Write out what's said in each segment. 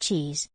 cheese.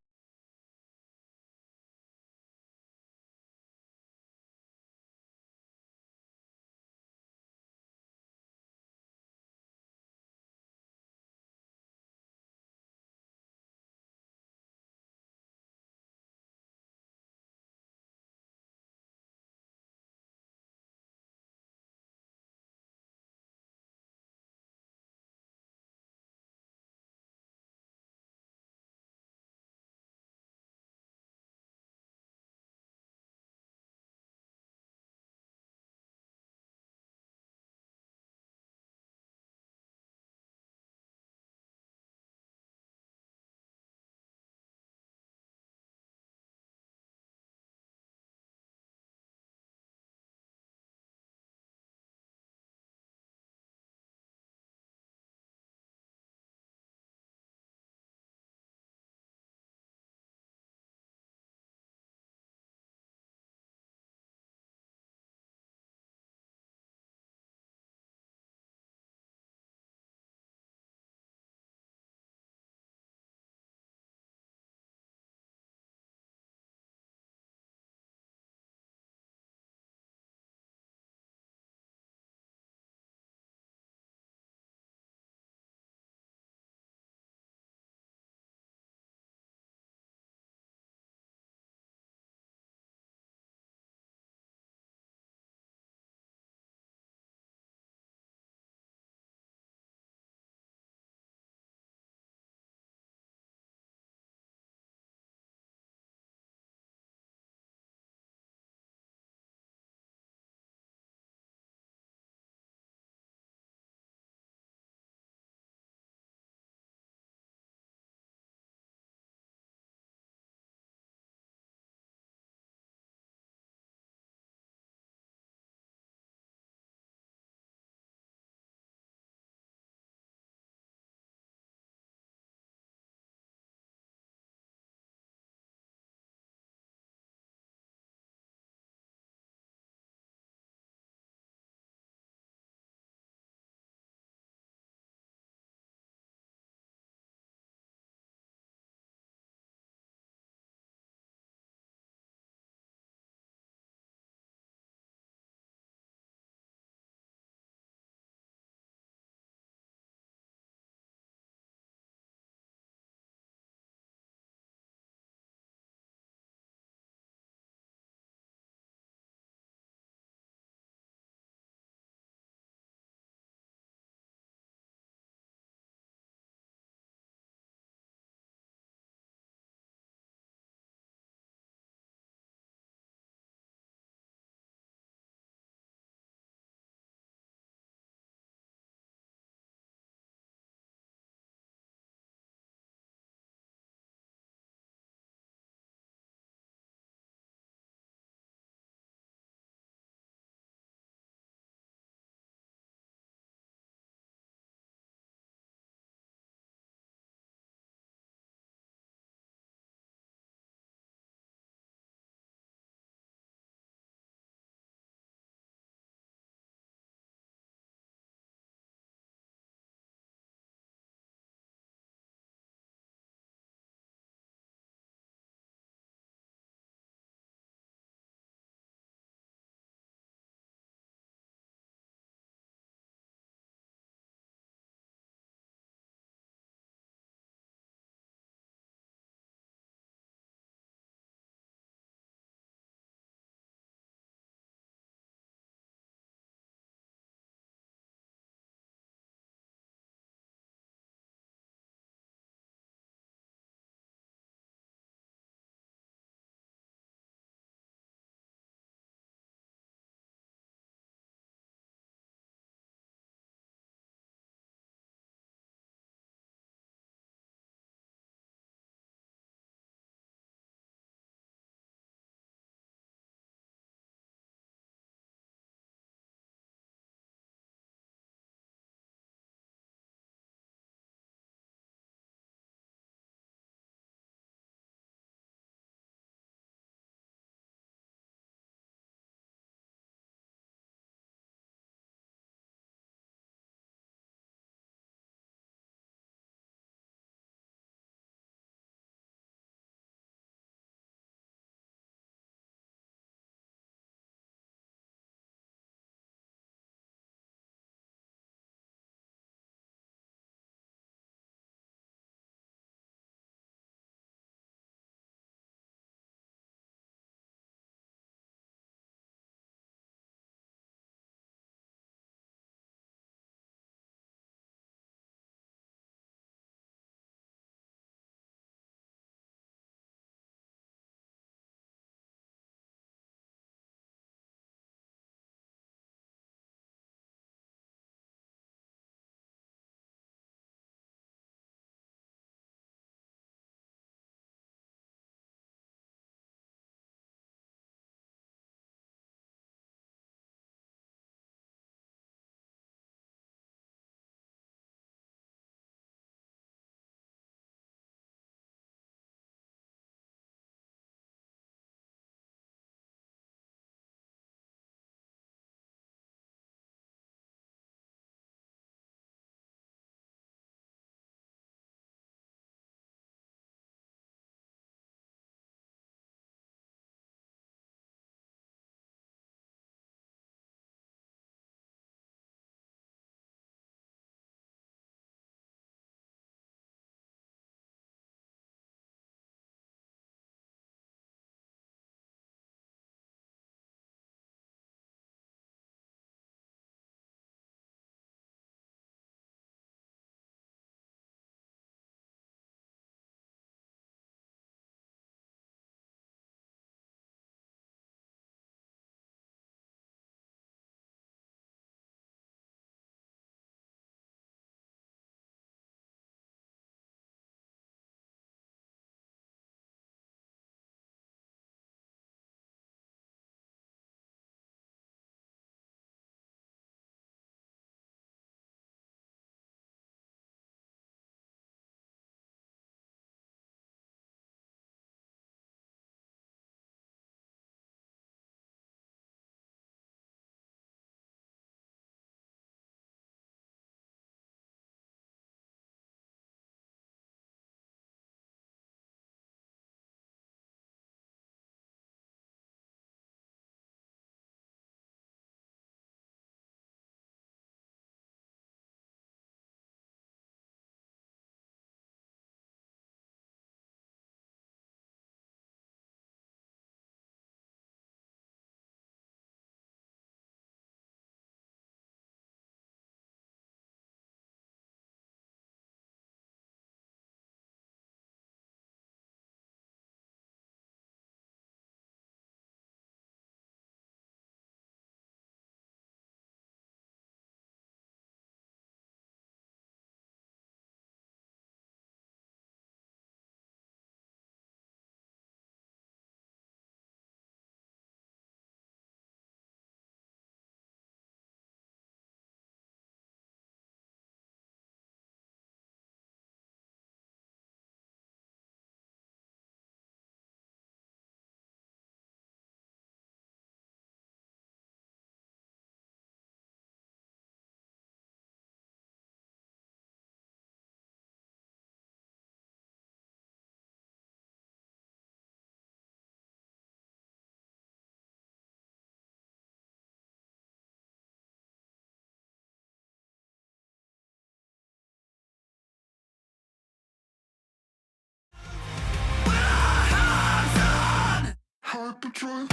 hyperdrive.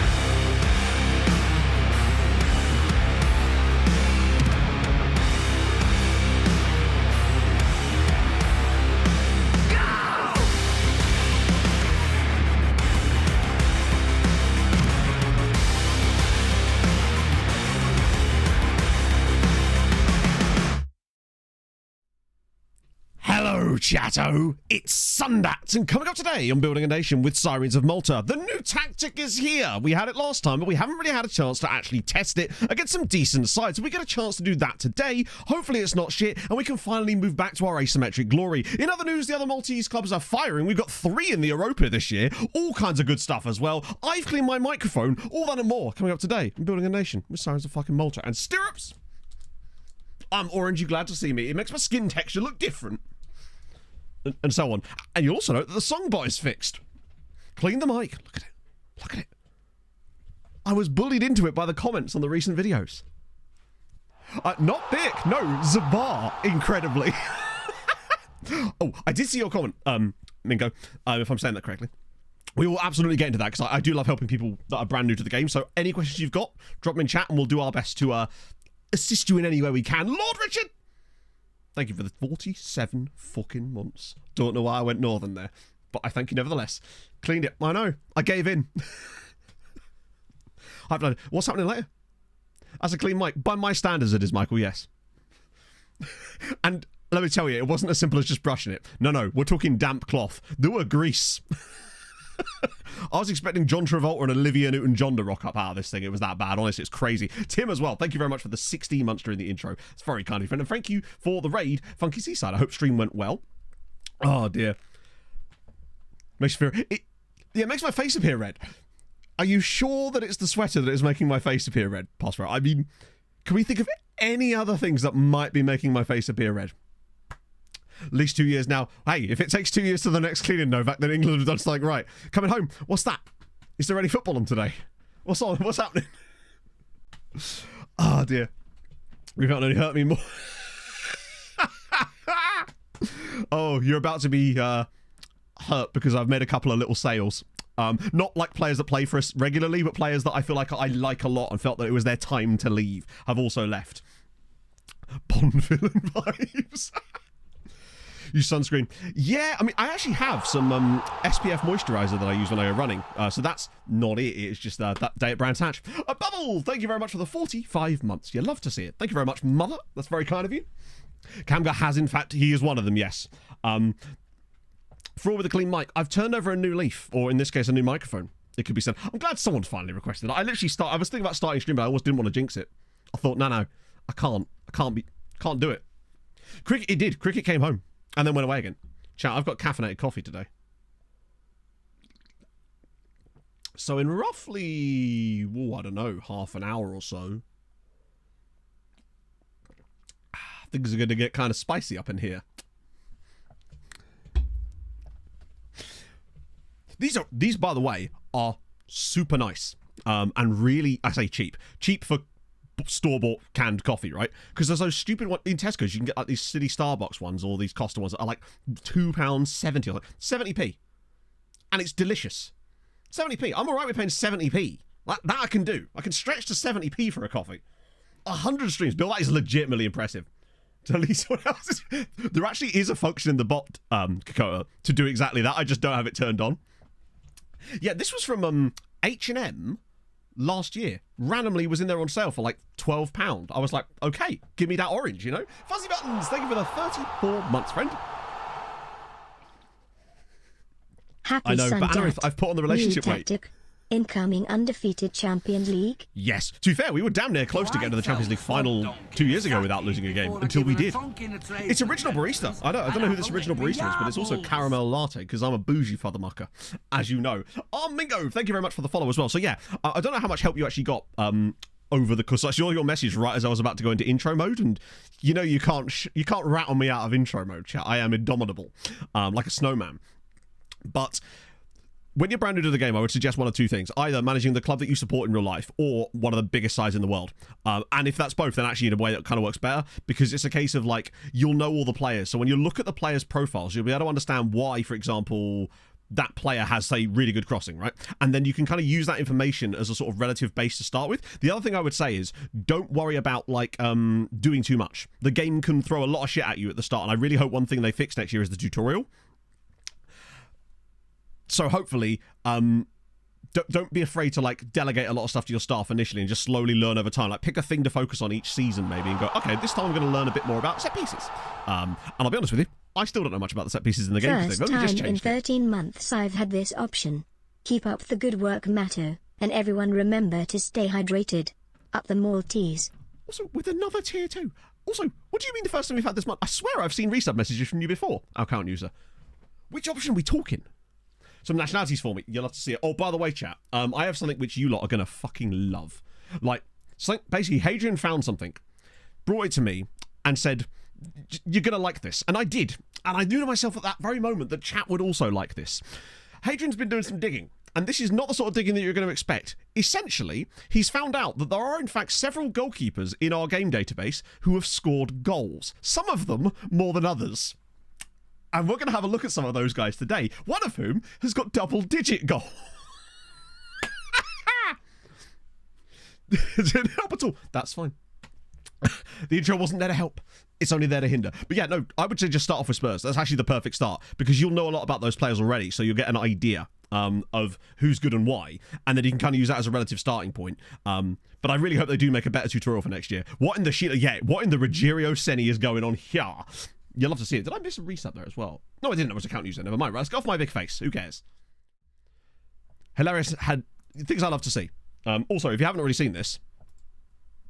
Hello, chatto! It's Sundat, and coming up today on Building a Nation with Sirens of Malta, the new tactic is here. We had it last time, but we haven't really had a chance to actually test it against some decent sides, so we get a chance to do that today. Hopefully it's not shit, and we can finally move back to our asymmetric glory. In other news, the other Maltese clubs are firing. We've got 3 in the Europa this year, all kinds of good stuff as well. I've cleaned my microphone, all that and more coming up today on Building a Nation with Sirens of fucking Malta. And stirrups! I'm orange, you glad to see me. It makes my skin texture look different. And so on. And you'll also note that the song bot is fixed. Clean the mic. Look at it. Look at it. I was bullied into it by the comments on the recent videos. Not Bick. No, Zabar, incredibly. Oh, I did see your comment, Mingo, if I'm saying that correctly. We will absolutely get into that, because I do love helping people that are brand new to the game. So any questions you've got, drop them in chat, and we'll do our best to assist you in any way we can. Lord Richard! Thank you for the 47 fucking months. Don't know why I went northern there, but I thank you nevertheless. Cleaned it. I know. I gave in. What's happening later? As a clean mic. By my standards it is, Michael, yes. And let me tell you, it wasn't as simple as just brushing it. No, we're talking damp cloth. There were grease. I was expecting John Travolta and Olivia Newton-John to rock up out of this thing. It was that bad. Honestly, it's crazy. Tim as well. Thank you very much for the 16 months during the intro. It's very kind of you. And thank you for the raid, Funky Seaside. I hope stream went well. Oh, dear. Makes you feel... It makes my face appear red. Are you sure that it's the sweater that is making my face appear red, Password? I mean, can we think of any other things that might be making my face appear red? At least 2 years now. Hey, if it takes 2 years to the next cleaning Novak, then England have done something right. Coming home. What's that? Is there any football on today? What's on? What's happening? Oh, dear. We can't only hurt me more. Oh, you're about to be hurt because I've made a couple of little sales. Not like players that play for us regularly, but players that I feel like I like a lot and felt that it was their time to leave have also left. Bond villain vibes. Use sunscreen. Yeah, I mean, I actually have some SPF moisturizer that I use when I go running. So that's not it. It's just that day at Brands Hatch. Bubble, thank you very much for the 45 months. You love to see it. Thank you very much, Mother. That's very kind of you. Camga has, in fact, he is one of them, yes. For all with a clean mic, I've turned over a new leaf, or in this case, a new microphone. It could be said. I'm glad someone's finally requested it. I was thinking about starting stream, but I almost didn't want to jinx it. I thought, no, I can't do it. Cricket came home. And then went away again. Chat, I've got caffeinated coffee today. So in roughly, I don't know, half an hour or so, things are going to get kind of spicy up in here. These, by the way, are super nice. And really, I say cheap. Cheap for store-bought canned coffee, right? Because there's those stupid ones in Tesco's. You can get like these silly Starbucks ones or these Costa ones that are like £2.70 or like 70p, and it's delicious. 70p. I'm alright with paying 70p. That I can do. I can stretch to 70p for a coffee. 100 streams, Bill. That is legitimately impressive. To at least someone else. There actually is a function in the bot, Kakota, to do exactly that. I just don't have it turned on. Yeah, this was from H&M. Last year, randomly was in there on sale for like £12. I was like, okay, give me that orange, you know? Fuzzy Buttons, thank you for the 34 months, friend. Happy I know, Sunday. but Anna, I've put on the relationship weight. Incoming undefeated Champion League. Yes. To be fair, we were damn near close to getting to the Champions League final 2 years ago without losing a game, until we did. It's Original Barista. I don't know who this Original Barista is, but it's also Caramel Latte, because I'm a bougie father mucker, as you know. Oh, Mingo, thank you very much for the follow as well. So yeah, I don't know how much help you actually got over the course. I saw your message right as I was about to go into intro mode, and you know you can't rattle me out of intro mode, chat. I am indomitable, like a snowman. But when you're brand new to the game, I would suggest one of two things. Either managing the club that you support in real life or one of the biggest sides in the world. And if that's both, then actually in a way that kind of works better, because it's a case of like, you'll know all the players. So when you look at the players' profiles, you'll be able to understand why, for example, that player has, say, really good crossing, right? And then you can kind of use that information as a sort of relative base to start with. The other thing I would say is don't worry about, like, doing too much. The game can throw a lot of shit at you at the start, and I really hope one thing they fix next year is the tutorial. So hopefully, don't be afraid to, like, delegate a lot of stuff to your staff initially and just slowly learn over time. Like, pick a thing to focus on each season maybe and go, okay, this time I'm going to learn a bit more about set pieces. And I'll be honest with you, I still don't know much about the set pieces in the game because they've only just changed. First time in 13 months I've had this option. Keep up the good work, Matto, and everyone remember to stay hydrated. Up the Maltese. Also, with another tier 2. Also, what do you mean the first time we've had this month? I swear I've seen resub messages from you before, our account user. Which option are we talking? Some nationalities for me. You'll have to see it. Oh, by the way, chat, I have something which you lot are going to fucking love. Like, basically, Hadrian found something, brought it to me, and said, you're going to like this. And I did. And I knew to myself at that very moment that chat would also like this. Hadrian's been doing some digging. And this is not the sort of digging that you're going to expect. Essentially, he's found out that there are, in fact, several goalkeepers in our game database who have scored goals. Some of them more than others. And we're going to have a look at some of those guys today, one of whom has got double-digit goal. It didn't help at all. That's fine. The intro wasn't there to help. It's only there to hinder. But yeah, no, I would say just start off with Spurs. That's actually the perfect start because you'll know a lot about those players already, so you'll get an idea of who's good and why, and then you can kind of use that as a relative starting point. But I really hope they do make a better tutorial for next year. What in the shit? Yeah, what in the Ruggiero Seni is going on here? You'll love to see it. Did I miss a resub there as well? No, I didn't. I was account user. Never mind. Right, let's go off my big face. Who cares? Hilarious had things I love to see. Also, if you haven't already seen this,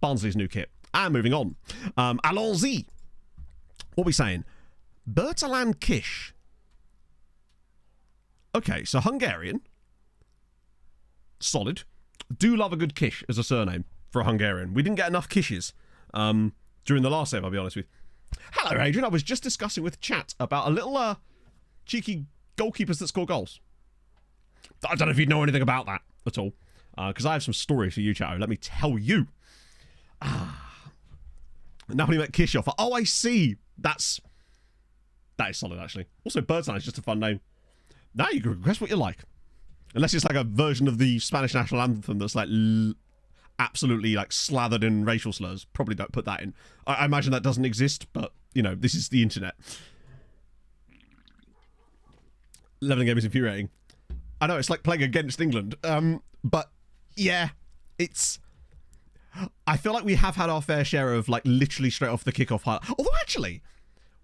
Barnsley's new kit. And moving on. Allons-y. What are we saying? Bertalan Kish. Okay, so Hungarian. Solid. Do love a good Kish as a surname for a Hungarian. We didn't get enough Kishes during the last save, I'll be honest with you. Hello, Adrian. I was just discussing with chat about a little cheeky goalkeepers that score goals. I don't know if you know anything about that at all, because I have some stories for you, chat. Let me tell you. Napoli met Kish offer. Oh, I see. That is solid, actually. Also, Bertalan is just a fun name. Now you can request what you like. Unless it's like a version of the Spanish national anthem that's like absolutely like slathered in racial slurs. Probably don't put that in. I imagine that doesn't exist, but, you know, this is the internet. Leveling game is infuriating. I know, it's like playing against England. But, yeah, it's... I feel like we have had our fair share of, like, literally straight off the kickoff highlight. Although, actually,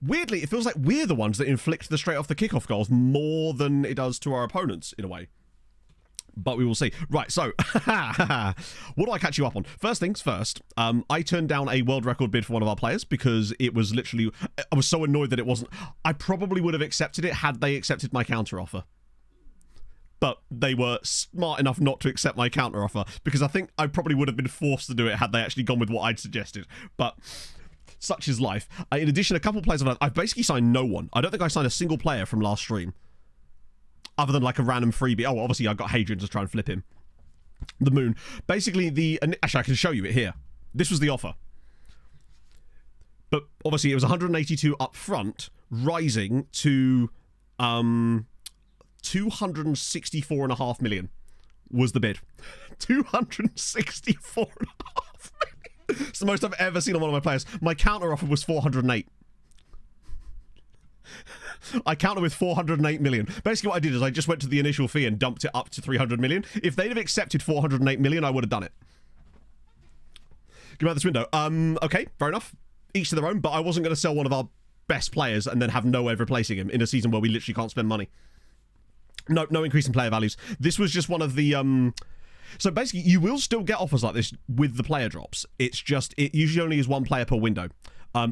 weirdly, it feels like we're the ones that inflict the straight off the kickoff goals more than it does to our opponents, in a way. But we will see. Right, so, what do I catch you up on? First things first, I turned down a world record bid for one of our players because it was literally... I was so annoyed that it wasn't... I probably would have accepted it had they accepted my counter-offer. But they were smart enough not to accept my counter-offer because I think I probably would have been forced to do it had they actually gone with what I'd suggested. But such is life. In addition, a couple of players I've basically signed no one. I don't think I signed a single player from last stream. Other than like a random freebie. Oh, obviously I got Hadrian to try and flip him. The moon. Basically actually I can show you it here. This was the offer. But obviously it was 182 up front, rising to 264.5 million was the bid. 264.5 million. It's the most I've ever seen on one of my players. My counter offer was 408. I countered with 408 million. Basically what I did is I just went to the initial fee and dumped it up to 300 million. If they'd have accepted 408 million, I would have done it. Get out this window. Okay, fair enough. Each to their own, but I wasn't going to sell one of our best players and then have no way of replacing him in a season where we literally can't spend money. No increase in player values. This was just one of the... So basically, you will still get offers like this with the player drops. It's just, it usually only is one player per window.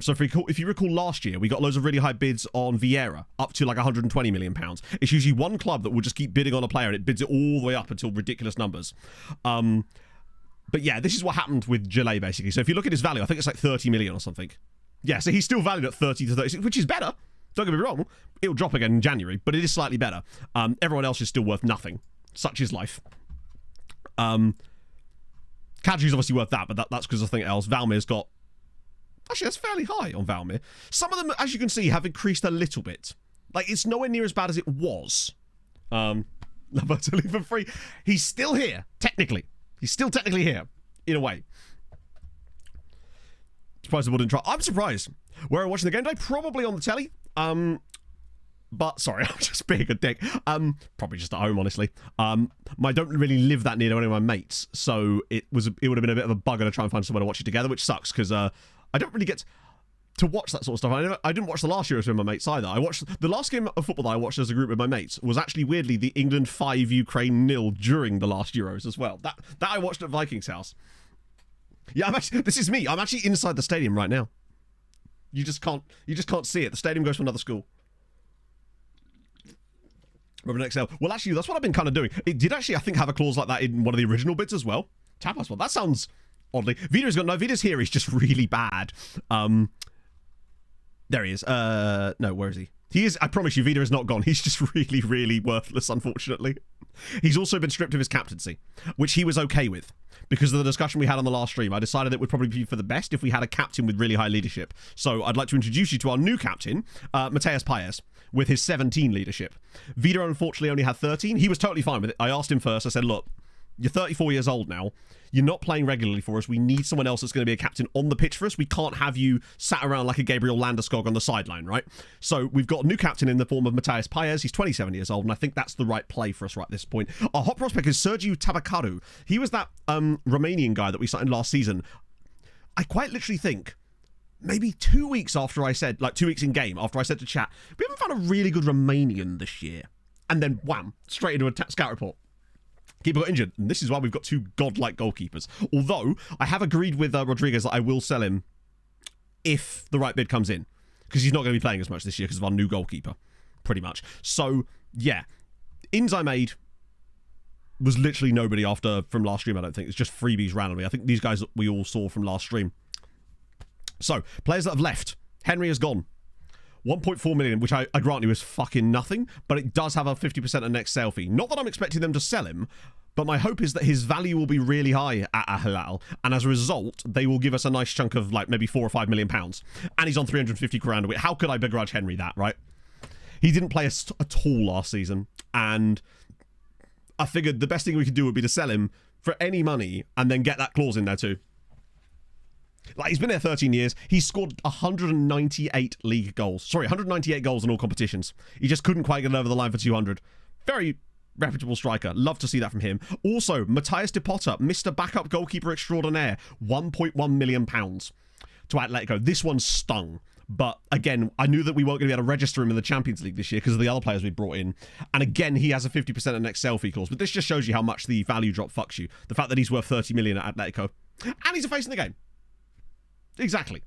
So if you recall last year, we got loads of really high bids on Vieira, up to like 120 million pounds. It's usually one club that will just keep bidding on a player and it bids it all the way up until ridiculous numbers. But yeah, this is what happened with Gillet, basically. So if you look at his value, I think it's like 30 million or something. Yeah, so he's still valued at 30 to 36, which is better. Don't get me wrong, it'll drop again in January, but it is slightly better. Everyone else is still worth nothing. Such is life. Kadri's obviously worth that, but that's because of something else. Valmir's got... Actually, that's fairly high on Valmir. Some of them, as you can see, have increased a little bit. Like, it's nowhere near as bad as it was. Alberto leave for free. He's still here, technically. He's still technically here, in a way. Surprised the ball didn't try. I'm surprised. Where are we watching the game today? Probably on the telly. But sorry, I'm just being a dick. Probably just at home, honestly. I don't really live that near to any of my mates, so it would have been a bit of a bugger to try and find somewhere to watch it together, which sucks because I don't really get to watch that sort of stuff. I didn't watch the last Euros with my mates either. I watched the last game of football that I watched as a group with my mates was actually weirdly the England 5 Ukraine 0 during the last Euros as well. That I watched at Vikings' house. Yeah, this is me. I'm actually inside the stadium right now. You just can't see it. The stadium goes to another school. Robin XL. Well, actually, that's what I've been kind of doing. It did actually, I think, have a clause like that in one of the original bids as well. Tapas. Well, that sounds oddly. Vida's here. He's just really bad. There he is. No, where is he? He is. I promise you, Vida is not gone. He's just really, really worthless, unfortunately. He's also been stripped of his captaincy, which he was okay with. Because of the discussion we had on the last stream, I decided it would probably be for the best if we had a captain with really high leadership. So I'd like to introduce you to our new captain, Mateus Paes, with his 17 leadership. Vida, unfortunately, only had 13. He was totally fine with it. I asked him first. I said, look, you're 34 years old now. You're not playing regularly for us. We need someone else that's going to be a captain on the pitch for us. We can't have you sat around like a Gabriel Landeskog on the sideline, right? So we've got a new captain in the form of Mateus Paes. He's 27 years old, and I think that's the right play for us right at this point. Our hot prospect is Sergiu Tabakaru. He was that Romanian guy that we signed last season. I quite literally think maybe 2 weeks after I said, like 2 weeks in game, after I said to chat, we haven't found a really good Romanian this year. And then, wham, straight into a scout report. Keeper got injured, and this is why we've got two godlike goalkeepers. Although, I have agreed with Rodriguez that I will sell him if the right bid comes in. Because he's not going to be playing as much this year because of our new goalkeeper, pretty much. So, yeah. Ins I made was literally nobody from last stream, I don't think. It's just freebies randomly. I think these guys that we all saw from last stream. So, players that have left. Henry has gone. 1.4 million, which I grant you is fucking nothing, but it does have a 50% of next sale fee. Not that I'm expecting them to sell him, but my hope is that his value will be really high at Al Hilal, and as a result, they will give us a nice chunk of like maybe 4 or 5 million pounds. And he's on 350 grand a week. How could I begrudge Henry that, right? He didn't play at all last season, and I figured the best thing we could do would be to sell him for any money and then get that clause in there too. Like, he's been there 13 years. He's scored 198 league goals. Sorry, 198 goals in all competitions. He just couldn't quite get over the line for 200. Very reputable striker. Love to see that from him. Also, Matthias De Potter, Mr. Backup Goalkeeper Extraordinaire. £1.1 million to Atletico. This one stung. But again, I knew that we weren't going to be able to register him in the Champions League this year because of the other players we brought in. And again, he has a 50% of next sale fee clause. But this just shows you how much the value drop fucks you. The fact that he's worth 30 million at Atletico. And he's a face in the game. Exactly.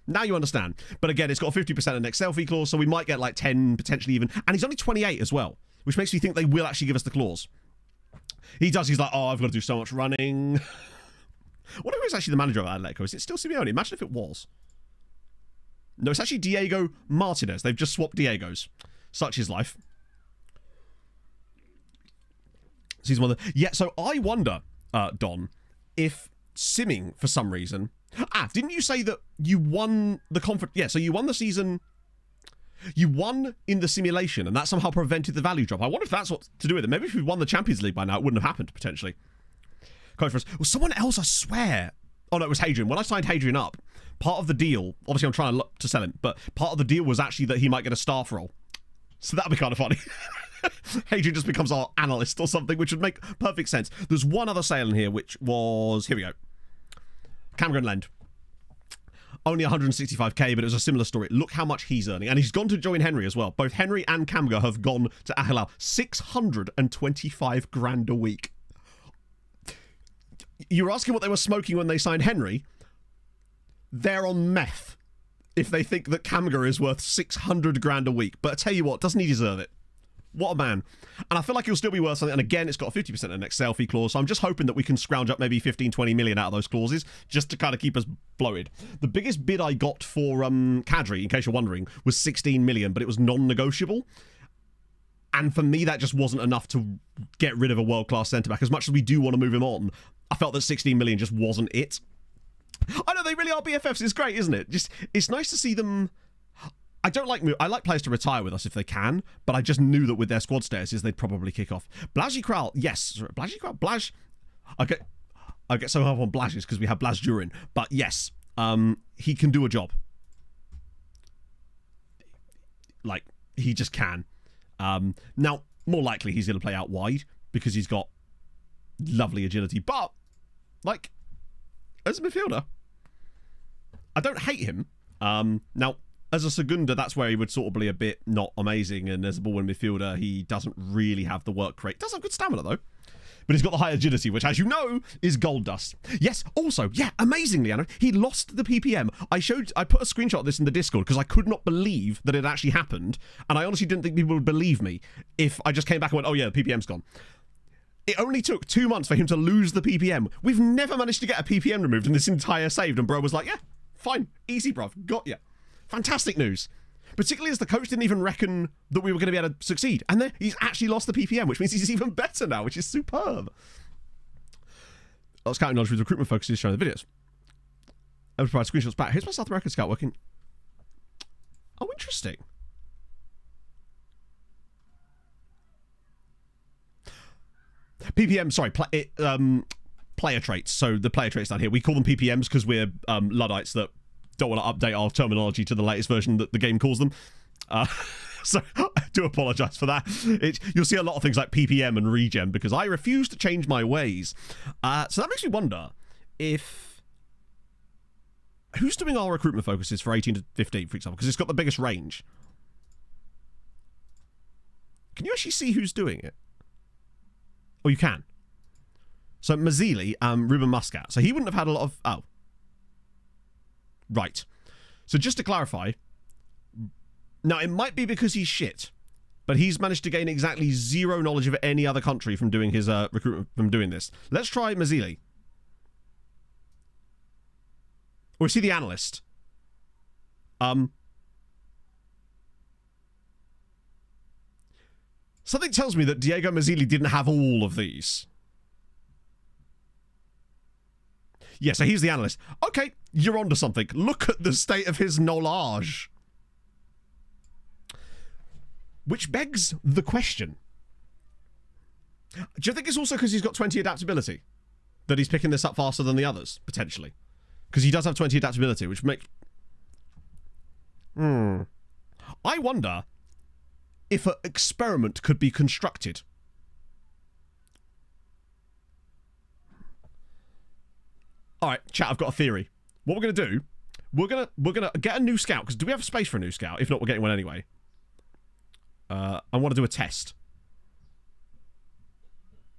Now you understand. But again, it's got a 50% of next sale fee clause, so we might get like 10, potentially even. And he's only 28 as well, which makes me think they will actually give us the clause. He does. He's like, oh, I've got to do so much running. I wonder who is actually the manager of Atletico. Is it still Simeone? Imagine if it was. No, it's actually Diego Martinez. They've just swapped Diegos. Such is life. Season 1. Yeah, so I wonder, Don, if Simming, for some reason... didn't you say that you won the conference? Yeah, so you won the season. You won in the simulation, and that somehow prevented the value drop. I wonder if that's what to do with it. Maybe if we'd won the Champions League by now, it wouldn't have happened, potentially. Conference. Well, someone else, I swear. Oh, no, it was Hadrian. When I signed Hadrian up, part of the deal, obviously I'm trying to sell him, but part of the deal was actually that he might get a staff role. So that'd be kind of funny. Hadrian just becomes our analyst or something, which would make perfect sense. There's one other sale in here, which was... Here we go. Cameron Lend. Only 165k, but it was a similar story. Look how much he's earning. And he's gone to join Henry as well. Both Henry and Kamga have gone to Al Hilal. 625 grand a week. You're asking what they were smoking when they signed Henry? They're on meth if they think that Kamga is worth 600 grand a week. But I tell you what, doesn't he deserve it? What a man. And I feel like he'll still be worth something. And again, it's got a 50% of next sale fee clause. So I'm just hoping that we can scrounge up maybe 15, 20 million out of those clauses just to kind of keep us bloated. The biggest bid I got for Kadri, in case you're wondering, was 16 million, but it was non-negotiable. And for me, that just wasn't enough to get rid of a world-class centre-back. As much as we do want to move him on, I felt that 16 million just wasn't it. I know, they really are BFFs. It's great, isn't it? Just, it's nice to see them... I don't like I like players to retire with us if they can, but I just knew that with their squad statuses they'd probably kick off. Blaži Kral, yes, Blaži Kral, Blaj. I get so hard on Blazes because we have Blaz Durin, but yes, he can do a job. Like he just can. Now, more likely he's going to play out wide because he's got lovely agility, but like as a midfielder, I don't hate him. Now, as a Segunda, that's where he would sort of be a bit not amazing, and as a ball-winning midfielder, he doesn't really have the work rate. Does have good stamina, though. But he's got the high agility, which, as you know, is gold dust. Yes, also, yeah, amazingly, Anna, he lost the PPM. I put a screenshot of this in the Discord because I could not believe that it actually happened, and I honestly didn't think people would believe me if I just came back and went, oh yeah, the PPM's gone. It only took 2 months for him to lose the PPM. We've never managed to get a PPM removed in this entire saved, and bro was like, yeah, fine, easy, bruv, got ya. Fantastic news. Particularly as the coach didn't even reckon that we were going to be able to succeed. And then he's actually lost the PPM, which means he's even better now, which is superb. Scouting knowledge with recruitment focus is showing the videos. I will provide screenshots back. Here's my South American scout working. Oh, interesting. PPM, sorry, player traits. So the player traits down here, we call them PPMs because we're Luddites that don't want to update our terminology to the latest version that the game calls them. So I do apologise for that. You'll see a lot of things like PPM and regen because I refuse to change my ways. So that makes me wonder if... Who's doing our recruitment focuses for 18 to 15, for example? Because it's got the biggest range. Can you actually see who's doing it? Oh, you can. So Mazzili, Ruben Muscat. So he wouldn't have had a lot of... Oh. Right. So just to clarify, now it might be because he's shit, but he's managed to gain exactly zero knowledge of any other country from doing his recruitment, from doing this. Let's try Mazzili. Or is he the analyst? Something tells me that Diego Mazzili didn't have all of these. Yeah, so he's the analyst. Okay, you're onto something. Look at the state of his knowledge. Which begs the question. Do you think it's also because he's got 20 adaptability? That he's picking this up faster than the others, potentially? Because he does have 20 adaptability, which makes... I wonder if an experiment could be constructed. All right, chat, I've got a theory. What we're going to do, we're gonna get a new scout, because do we have space for a new scout? If not, we're getting one anyway. I want to do a test.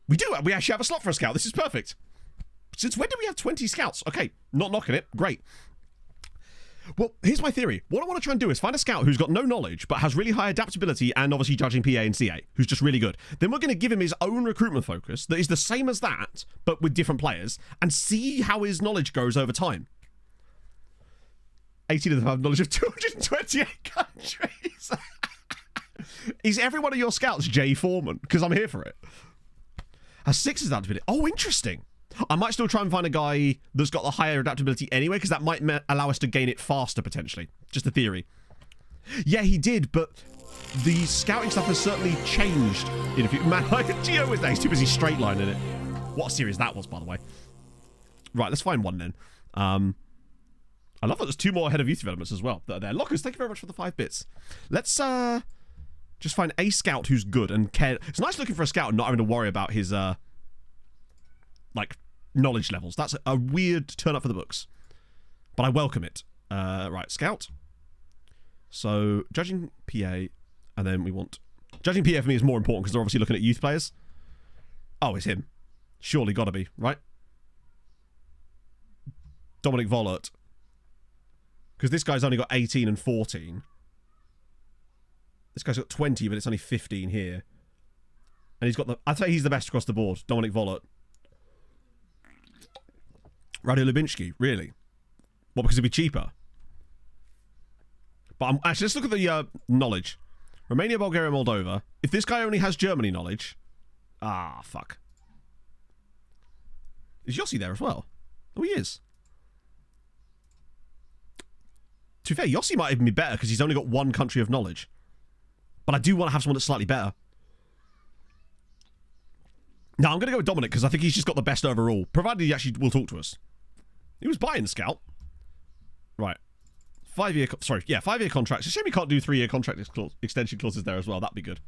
We do. We actually have a slot for a scout. This is perfect. Since when do we have 20 scouts? Okay, not knocking it. Great. Well, here's my theory. What I want to try and do is find a scout who's got no knowledge, but has really high adaptability and obviously judging PA and CA, who's just really good. Then we're going to give him his own recruitment focus that is the same as that, but with different players, and see how his knowledge grows over time. 18 of them have knowledge of 228 countries. Is every one of your scouts Jay Foreman? Because I'm here for it. Has 6 adaptability. Oh, interesting. I might still try and find a guy that's got the higher adaptability anyway, because that might allow us to gain it faster, potentially. Just a theory. Yeah, he did, but the scouting stuff has certainly changed in a few... Man, like, Gio is there. He's too busy straight lining it. What a series that was, by the way. Right, let's find one then. I love that there's 2 more head of youth developments as well that are there. Lockers, thank you very much for the 5 bits. Let's just find a scout who's good and care. It's nice looking for a scout and not having to worry about his... like knowledge levels. That's a weird turn up for the books, but I welcome it. Right, scout. So judging PA, and then we want judging PA for me is more important because they're obviously looking at youth players. Oh, it's him. Surely gotta be, right? Dominic Vollert. Because this guy's only got 18 and 14. This guy's got 20, but it's only 15 here. And he's got the... I'd say he's the best across the board, Dominic Vollert. Radio Lubinski, really? What, because it'd be cheaper? But actually, let's look at the knowledge. Romania, Bulgaria, Moldova. If this guy only has Germany knowledge... Ah, fuck. Is Yossi there as well? Oh, he is. To be fair, Yossi might even be better because he's only got one country of knowledge. But I do want to have someone that's slightly better. Now, I'm going to go with Dominic because I think he's just got the best overall, provided he actually will talk to us. He was buying Scout. Right. 5-year... Sorry, yeah, 5-year contracts. It's a shame we can't do 3-year contract extension clauses there as well. That'd be good.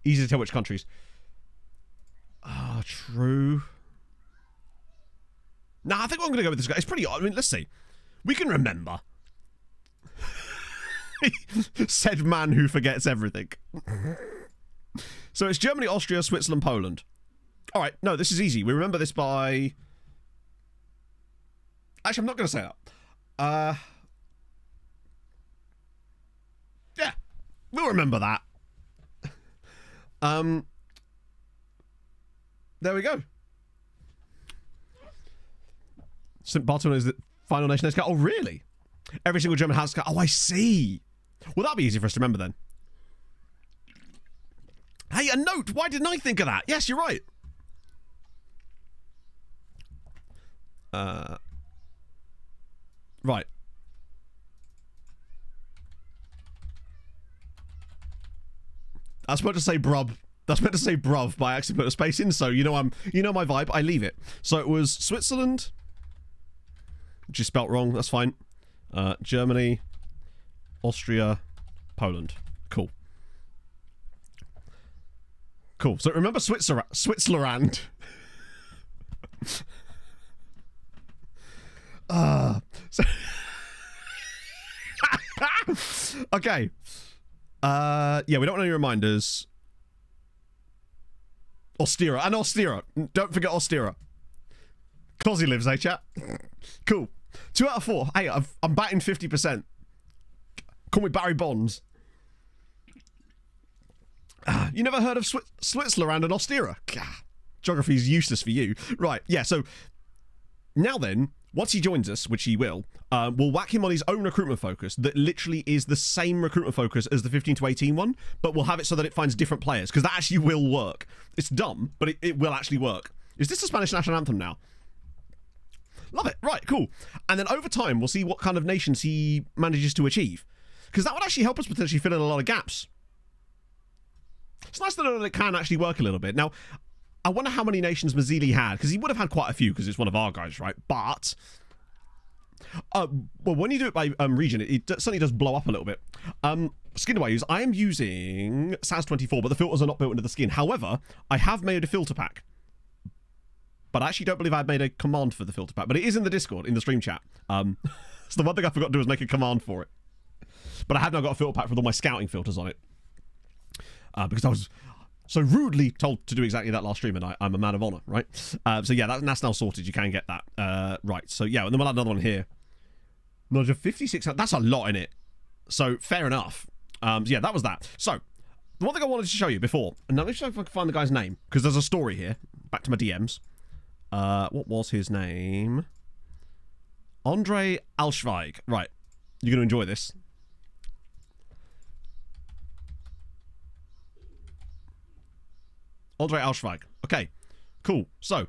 Easy to tell which countries. Ah, true. Nah, I think I'm going to go with this guy. It's pretty... I mean, let's see. We can remember. Said man who forgets everything. So it's Germany, Austria, Switzerland, Poland. All right, no, this is easy. We remember this by... Actually, I'm not going to say that. Yeah, we'll remember that. There we go. St. Bartolome is the final nation has got. Oh, really? Every single German has got. Oh, I see. Well, that'll be easy for us to remember then. Hey, a note. Why didn't I think of that? Yes, you're right. Right. I was meant to say brub. That's meant to say bruv, but I actually put a space in, so you know my vibe. I leave it. So it was Switzerland, which is spelt wrong. That's fine. Germany, Austria, Poland. Cool. Cool. So remember Switzerland. So okay. Yeah, we don't want any reminders. Ostera. And Ostera. Don't forget Ostera. Cosy lives, eh, chat? Cool. 2 out of 4. Hey, I'm batting 50%. Call me Barry Bonds. You never heard of Switzerland and Ostera? Geography's useless for you. Right, yeah, so now then, once he joins us, which he will, we'll whack him on his own recruitment focus that literally is the same recruitment focus as the 15 to 18 one, but we'll have it so that it finds different players, because that actually will work. It's dumb, but it will actually work. Is this the Spanish national anthem now? Love it. Right, cool. And then over time, we'll see what kind of nations he manages to achieve, because that would actually help us potentially fill in a lot of gaps. It's nice to know that it can actually work a little bit. Now, I wonder how many nations Mazzilli had, because he would have had quite a few, because it's one of our guys, right? But, well, when you do it by region, it certainly does blow up a little bit. Skin do I use? I am using SAS24, but the filters are not built into the skin. However, I have made a filter pack. But I actually don't believe I've made a command for the filter pack. But it is in the Discord, in the stream chat. So the one thing I forgot to do was make a command for it. But I have now got a filter pack with all my scouting filters on it. Because I was so rudely told to do exactly that last stream, and I'm a man of honor, right? So yeah, that's now sorted. You can get that. Right, so yeah, and then we'll add another one here. No, 56, that's a lot in it. So fair enough. So yeah, that was that. So the one thing I wanted to show you before, and now let me see if I can find the guy's name, because there's a story here. Back to my DMs. What was his name? Andre Alschweig. Right, you're going to enjoy this. Andre Alschweig. Okay, cool. So,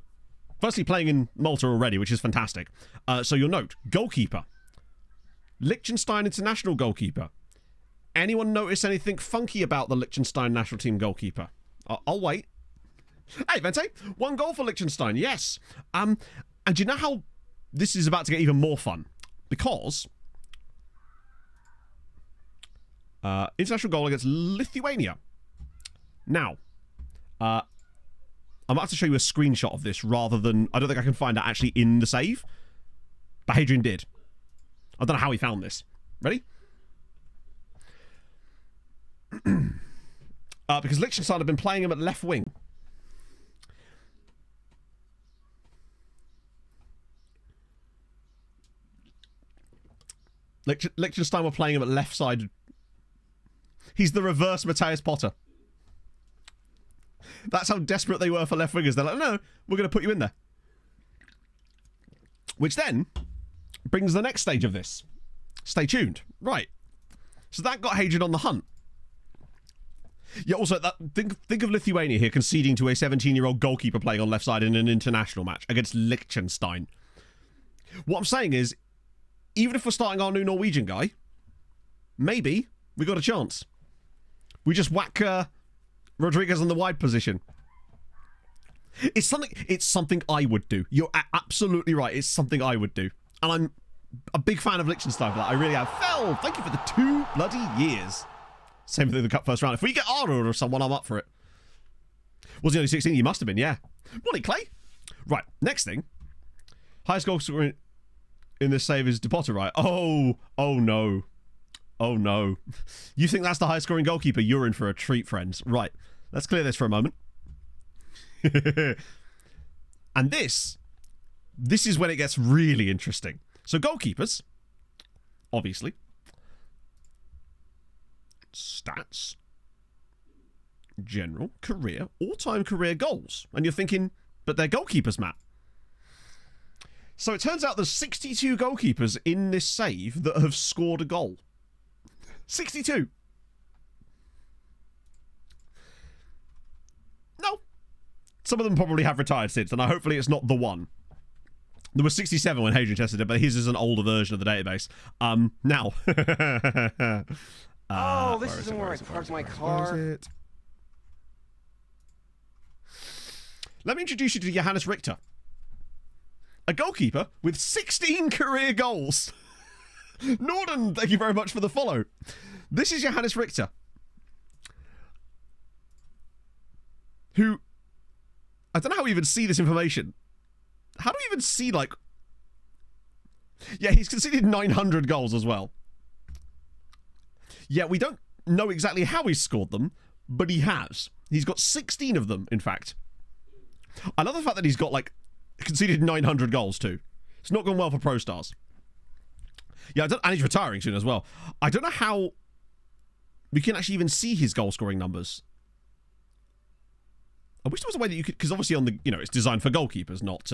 firstly, playing in Malta already, which is fantastic. So you'll note, goalkeeper. Liechtenstein international goalkeeper. Anyone notice anything funky about the Liechtenstein national team goalkeeper? I'll wait. Hey, Vente, 1 goal for Liechtenstein, yes. And do you know how this is about to get even more fun? Because international goal against Lithuania. Now, I'm about to show you a screenshot of this rather than... I don't think I can find it actually in the save. But Hadrian did. I don't know how he found this. Ready? Because Liechtenstein have been playing him at left wing. Liechtenstein were playing him at left side. He's the reverse Matthias Potter. That's how desperate they were for left wingers. They're like, no, we're going to put you in there. Which then brings the next stage of this. Stay tuned. Right. So that got Hadrian on the hunt. Yeah, also, think of Lithuania here conceding to a 17-year-old goalkeeper playing on left side in an international match against Liechtenstein. What I'm saying is, even if we're starting our new Norwegian guy, maybe we got a chance. We just whack Rodriguez on the wide position. It's something I would do. You're absolutely right. It's something I would do. And I'm a big fan of Liechtenstein for that. I really am. Fell, thank you for the 2 bloody years. Same thing with the cup first round. If we get Arnold or someone, I'm up for it. Was he only 16? He must have been, yeah. Morning, Clay. Right, next thing. Highest goal scorer in this save is Depotter, right? Oh no. Oh no. You think that's the highest scoring goalkeeper? You're in for a treat, friends. Right, let's clear this for a moment. And this is when it gets really interesting. So goalkeepers, obviously. Stats. General, career, all-time career goals. And you're thinking, but they're goalkeepers, Matt. So it turns out there's 62 goalkeepers in this save that have scored a goal. 62. No. Some of them probably have retired since, and hopefully it's not the one. There was 67 when Hadrian tested it, but his is an older version of the database. Now. This isn't where I parked my car. Let me introduce you to Johannes Richter. A goalkeeper with 16 career goals. Norden, thank you very much for the follow. This is Johannes Richter. Who... I don't know how we even see this information. How do we even see, like... Yeah, he's conceded 900 goals as well. Yeah, we don't know exactly how he's scored them, but he has. He's got 16 of them, in fact. I love the fact that he's got, like, conceded 900 goals, too. It's not gone well for Pro Stars. Yeah, and he's retiring soon as well. I don't know how we can actually even see his goal-scoring numbers. I wish there was a way that you could... Because obviously on the... You know, it's designed for goalkeepers, not...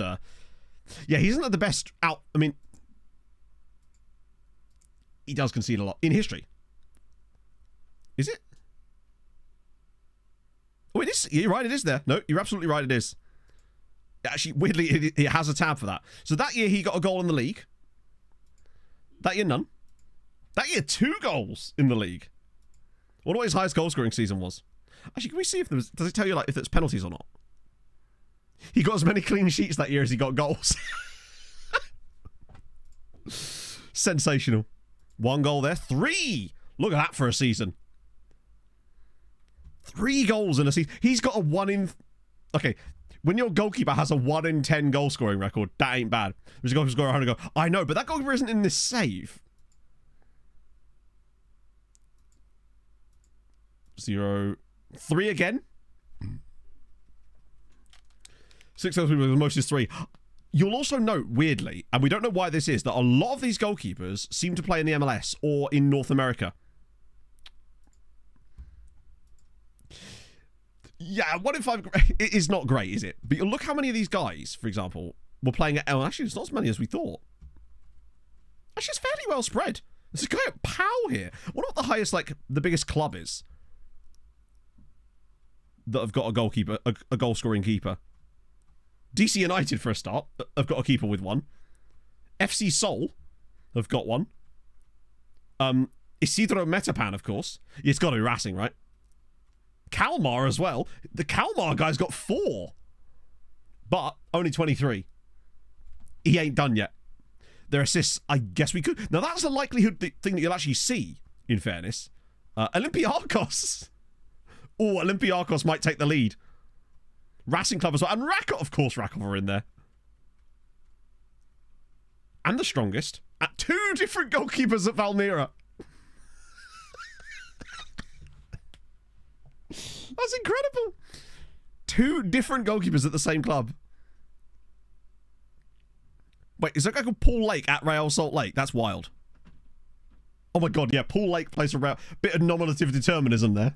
Yeah, he isn't at the best out... I mean... He does concede a lot. In history. Is it? Oh, it is. You're right, it is there. No, you're absolutely right, it is. Actually, weirdly, it has a tab for that. So that year, he got a goal in the league. That year, none. That year, 2 goals in the league. I wonder what his highest goal-scoring season was. Actually, can we see if there was... Does it tell you, like, if there's penalties or not? He got as many clean sheets that year as he got goals. Sensational. 1 goal there. 3! Look at that for a season. 3 goals in a season. He's got a 1 in... Okay, when your goalkeeper has a 1 in 10 goal-scoring record, that ain't bad. There's a goalkeeper score 100 goals. I know, but that goalkeeper isn't in this save. 0... 3 again. 6 goals, the most is 3. You'll also note, weirdly, and we don't know why this is, that a lot of these goalkeepers seem to play in the MLS or in North America. Yeah, 1 in 5... It is not great, is it? But look how many of these guys, for example, were playing at... Oh, actually, it's not as many as we thought. Actually, it's fairly well spread. There's a guy at Pau here. I wonder what the highest, like, the biggest club is that have got a goalkeeper, a goal-scoring keeper. DC United, for a start, have got a keeper with 1. FC Seoul have got 1. Isidro Metapan, of course. It's got to be Racing, right? Kalmar as well. The Kalmar guy's got 4. But only 23. He ain't done yet. Their assists, I guess we could. Now, that's a likelihood thing that you'll actually see, in fairness. Olympiacos. Oh, Olympiacos might take the lead. Racing Club as well. And Rakov, of course, Rakov are in there. And the strongest. At 2 different goalkeepers at Valmiera. That's incredible. 2 different goalkeepers at the same club. Wait, is that guy called Paul Lake at Real Salt Lake? That's wild. Oh my god, yeah, Paul Lake plays for Real. Bit of nominative determinism there.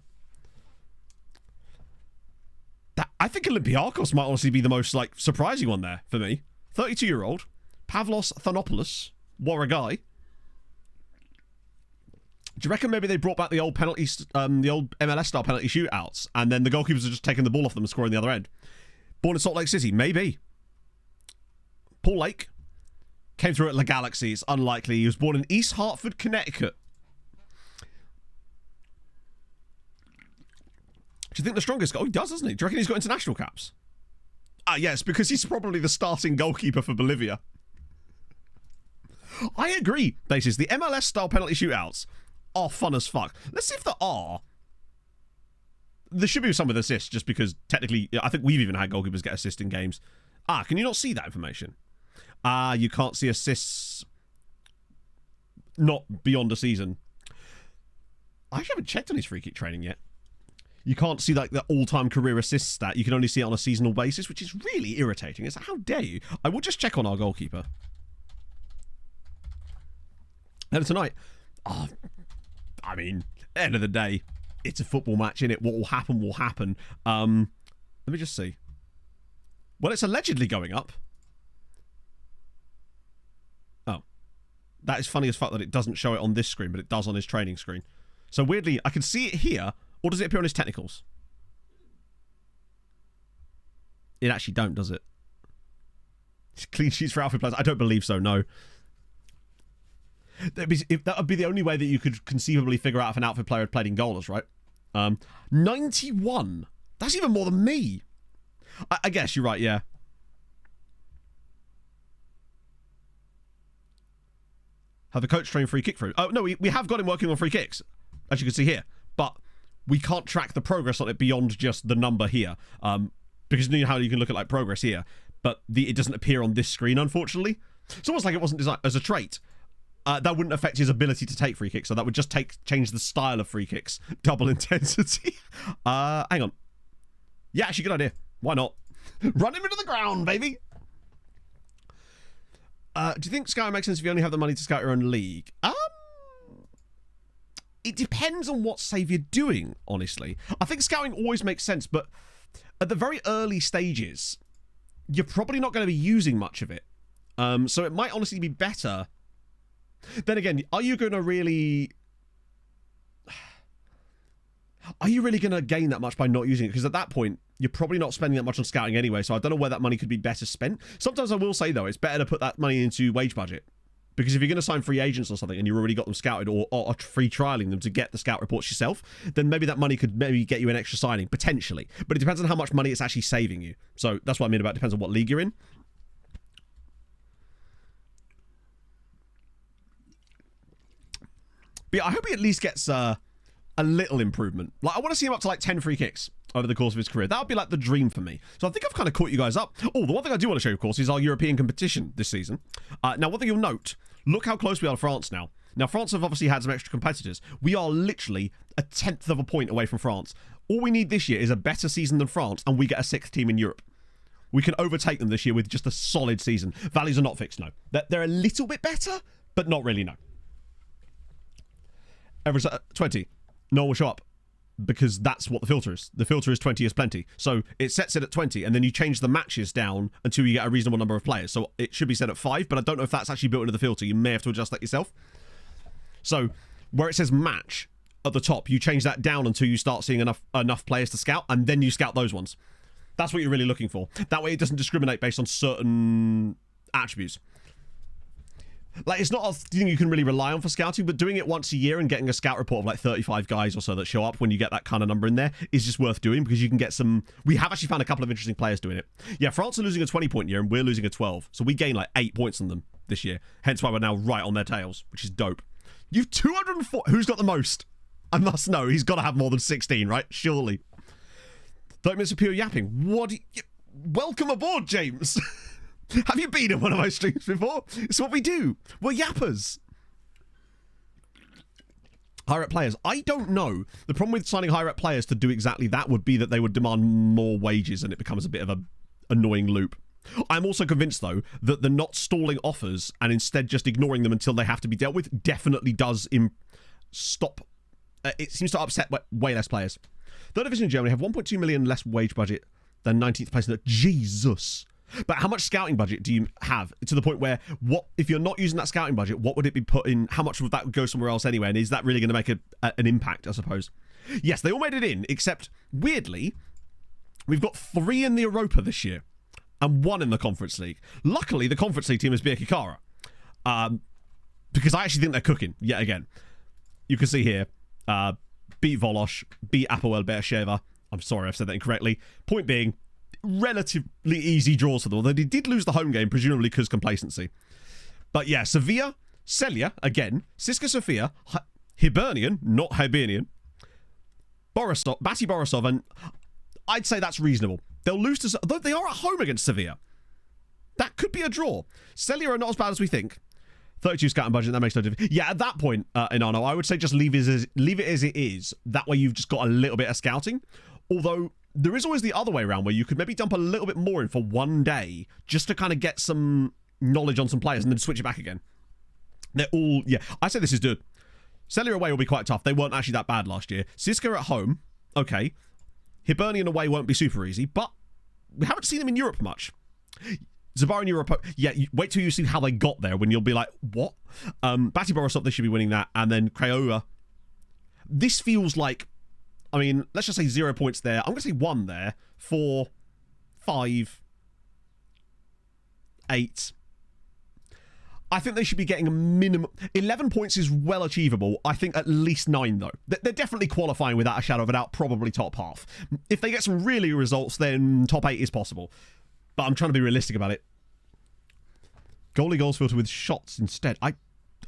I think Olympiacos might honestly be the most, like, surprising one there for me. 32-year-old. Pavlos Thanopoulos. What a guy. Do you reckon maybe they brought back the old penalties, the old MLS-style penalty shootouts, and then the goalkeepers are just taking the ball off them and scoring the other end? Born in Salt Lake City? Maybe. Paul Lake. Came through at La Galaxy. It's unlikely. He was born in East Hartford, Connecticut. Do you think the strongest goal? Oh, he does, doesn't he? Do you reckon he's got international caps? Yes, because he's probably the starting goalkeeper for Bolivia. I agree, Basis. The MLS-style penalty shootouts are fun as fuck. Let's see if there are. There should be some with assists, just because technically, I think we've even had goalkeepers get assists in games. Can you not see that information? You can't see assists not beyond a season. I actually haven't checked on his free kick training yet. You can't see like the all-time career assist stat. You can only see it on a seasonal basis, which is really irritating. It's like, how dare you? I will just check on our goalkeeper. And tonight, I mean, end of the day, it's a football match, innit? What will happen will happen. Let me just see. Well, it's allegedly going up. Oh. That is funny as fuck that it doesn't show it on this screen, but it does on his training screen. So weirdly, I can see it here, or does it appear on his technicals? It actually don't, does it? Clean sheets for Alfred players. I don't believe so, no. That would be the only way that you could conceivably figure out if an outfit player had played in goalers, right? 91. That's even more than me. I guess you're right, yeah. Have the coach trained free kick through? Oh, no, we have got him working on free kicks, as you can see here. But we can't track the progress on it beyond just the number here. Because you know how you can look at like progress here, but it doesn't appear on this screen, unfortunately. It's almost like it wasn't designed as a trait. That wouldn't affect his ability to take free kicks, so that would just change the style of free kicks. Double intensity. Hang on. Yeah, actually, good idea. Why not? Run him into the ground, baby. Do you think scouting makes sense if you only have the money to scout your own league? It depends on what save you're doing, honestly. I think scouting always makes sense, but at the very early stages, you're probably not going to be using much of it. So it might honestly be better. Then again, are you really going to gain that much by not using it? Because at that point, you're probably not spending that much on scouting anyway, so I don't know where that money could be better spent. Sometimes I will say, though, it's better to put that money into wage budget. Because if you're going to sign free agents or something and you've already got them scouted or free trialing them to get the scout reports yourself, then maybe that money could maybe get you an extra signing, potentially. But it depends on how much money it's actually saving you. So that's what I mean about it depends on what league you're in. But yeah, I hope he at least gets a little improvement. Like, I want to see him up to like 10 free kicks over the course of his career. That would be like the dream for me. So I think I've kind of caught you guys up. Oh, the one thing I do want to show you, of course, is our European competition this season. Now, one thing you'll note, look how close we are to France now. Now, France have obviously had some extra competitors. We are literally a 10th of a point away from France. All we need this year is a better season than France, and we get a 6th team in Europe. We can overtake them this year with just a solid season. Values are not fixed, no. They're a little bit better, but not really, no. Average 20. No one will show up because that's what the filter is. The filter is 20 is plenty. So it sets it at 20 and then you change the matches down until you get a reasonable number of players. So it should be set at 5, but I don't know if that's actually built into the filter. You may have to adjust that yourself. So where it says match at the top, you change that down until you start seeing enough players to scout, and then you scout those ones. That's what you're really looking for. That way it doesn't discriminate based on certain attributes. Like, it's not a thing you can really rely on for scouting, but doing it once a year and getting a scout report of like 35 guys or so that show up when you get that kind of number in there is just worth doing, because you can get some... We have actually found a couple of interesting players doing it. Yeah, France are losing a 20-point year and we're losing a 12. So we gain like 8 points on them this year. Hence why we're now right on their tails, which is dope. You've 204... Who's got the most? I must know. He's got to have more than 16, right? Surely. 30 minutes of pure yapping. What? Welcome aboard, James. Have you been in one of my streams before? It's what we do. We're yappers. High-rep players. I don't know. The problem with signing high-rep players to do exactly that would be that they would demand more wages and it becomes a bit of an annoying loop. I'm also convinced, though, that the not stalling offers and instead just ignoring them until they have to be dealt with definitely does stop. It seems to upset way less players. Third division in Germany have 1.2 million less wage budget than 19th place in the... Jesus. But how much scouting budget do you have to the point where if you're not using that scouting budget, what would it be put in? How much would that go somewhere else anyway? And is that really going to make an impact, I suppose? Yes, they all made it in, except weirdly, we've got 3 in the Europa this year and 1 in the Conference League. Luckily, the Conference League team is Birkirkara. Because I actually think they're cooking yet again. You can see here, beat Volosh, beat Apoel Beersheva. I'm sorry I've said that incorrectly. Point being, relatively easy draws for them, although they did lose the home game, presumably because complacency. But yeah, Sevilla, Celje, again, Siska Sofia, Hibernian, not Hibernian, Borisov, Bati Borisov, and I'd say that's reasonable. They'll lose to, though they are at home against Sevilla. That could be a draw. Celje are not as bad as we think. 32 scouting budget, that makes no difference. Yeah, at that point, Inano, I would say just leave it as it is. That way you've just got a little bit of scouting. Although, there is always the other way around where you could maybe dump a little bit more in for one day just to kind of get some knowledge on some players and then switch it back again. They're all, yeah, I say this is good. Celje away will be quite tough. They weren't actually that bad last year. Siska at home, okay. Hibernian away won't be super easy, but we haven't seen them in Europe much. Zabar in Europe, yeah, wait till you see how they got there when you'll be like, what? Bati Borisov, they should be winning that. And then Craiova. This feels like, I mean, let's just say 0 points there. I'm going to say 1 there. 4, 5, 8. I think they should be getting a minimum. 11 points is well achievable. I think at least 9, though. They're definitely qualifying without a shadow of a doubt, probably top half. If they get some really results, then top 8 is possible. But I'm trying to be realistic about it. Goalie goals filter with shots instead.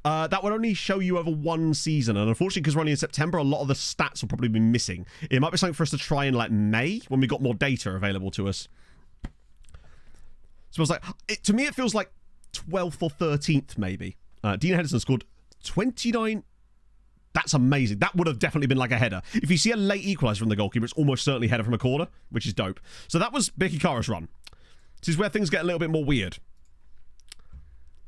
That would only show you over one season. And unfortunately, because we're only in September, a lot of the stats will probably be missing. It might be something for us to try in like May, when we got more data available to us. So it was like, to me, it feels like 12th or 13th, maybe. Dean Henderson scored 29. That's amazing. That would have definitely been like a header. If you see a late equaliser from the goalkeeper, it's almost certainly a header from a corner, which is dope. So that was Becky Kara's run. This is where things get a little bit more weird.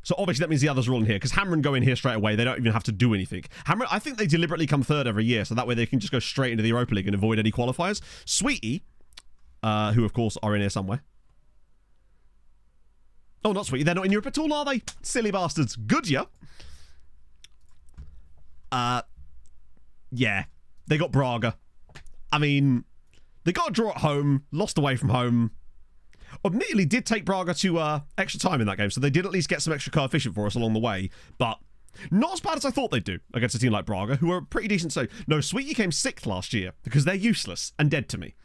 So obviously that means the others are all in here, because Hamren go in here straight away. They don't even have to do anything. Hamren, I think they deliberately come third every year, so that way they can just go straight into the Europa League and avoid any qualifiers. Sweetie, who of course are in here somewhere. Oh, not Sweetie. They're not in Europe at all, are they? Silly bastards. Goodyear. Yeah. They got Braga. I mean, they got a draw at home, lost away from home. Admittedly, did take Braga to extra time in that game, so they did at least get some extra coefficient for us along the way, but not as bad as I thought they'd do against a team like Braga, who are pretty decent. So, no, Sweetie came 6th last year, because they're useless and dead to me.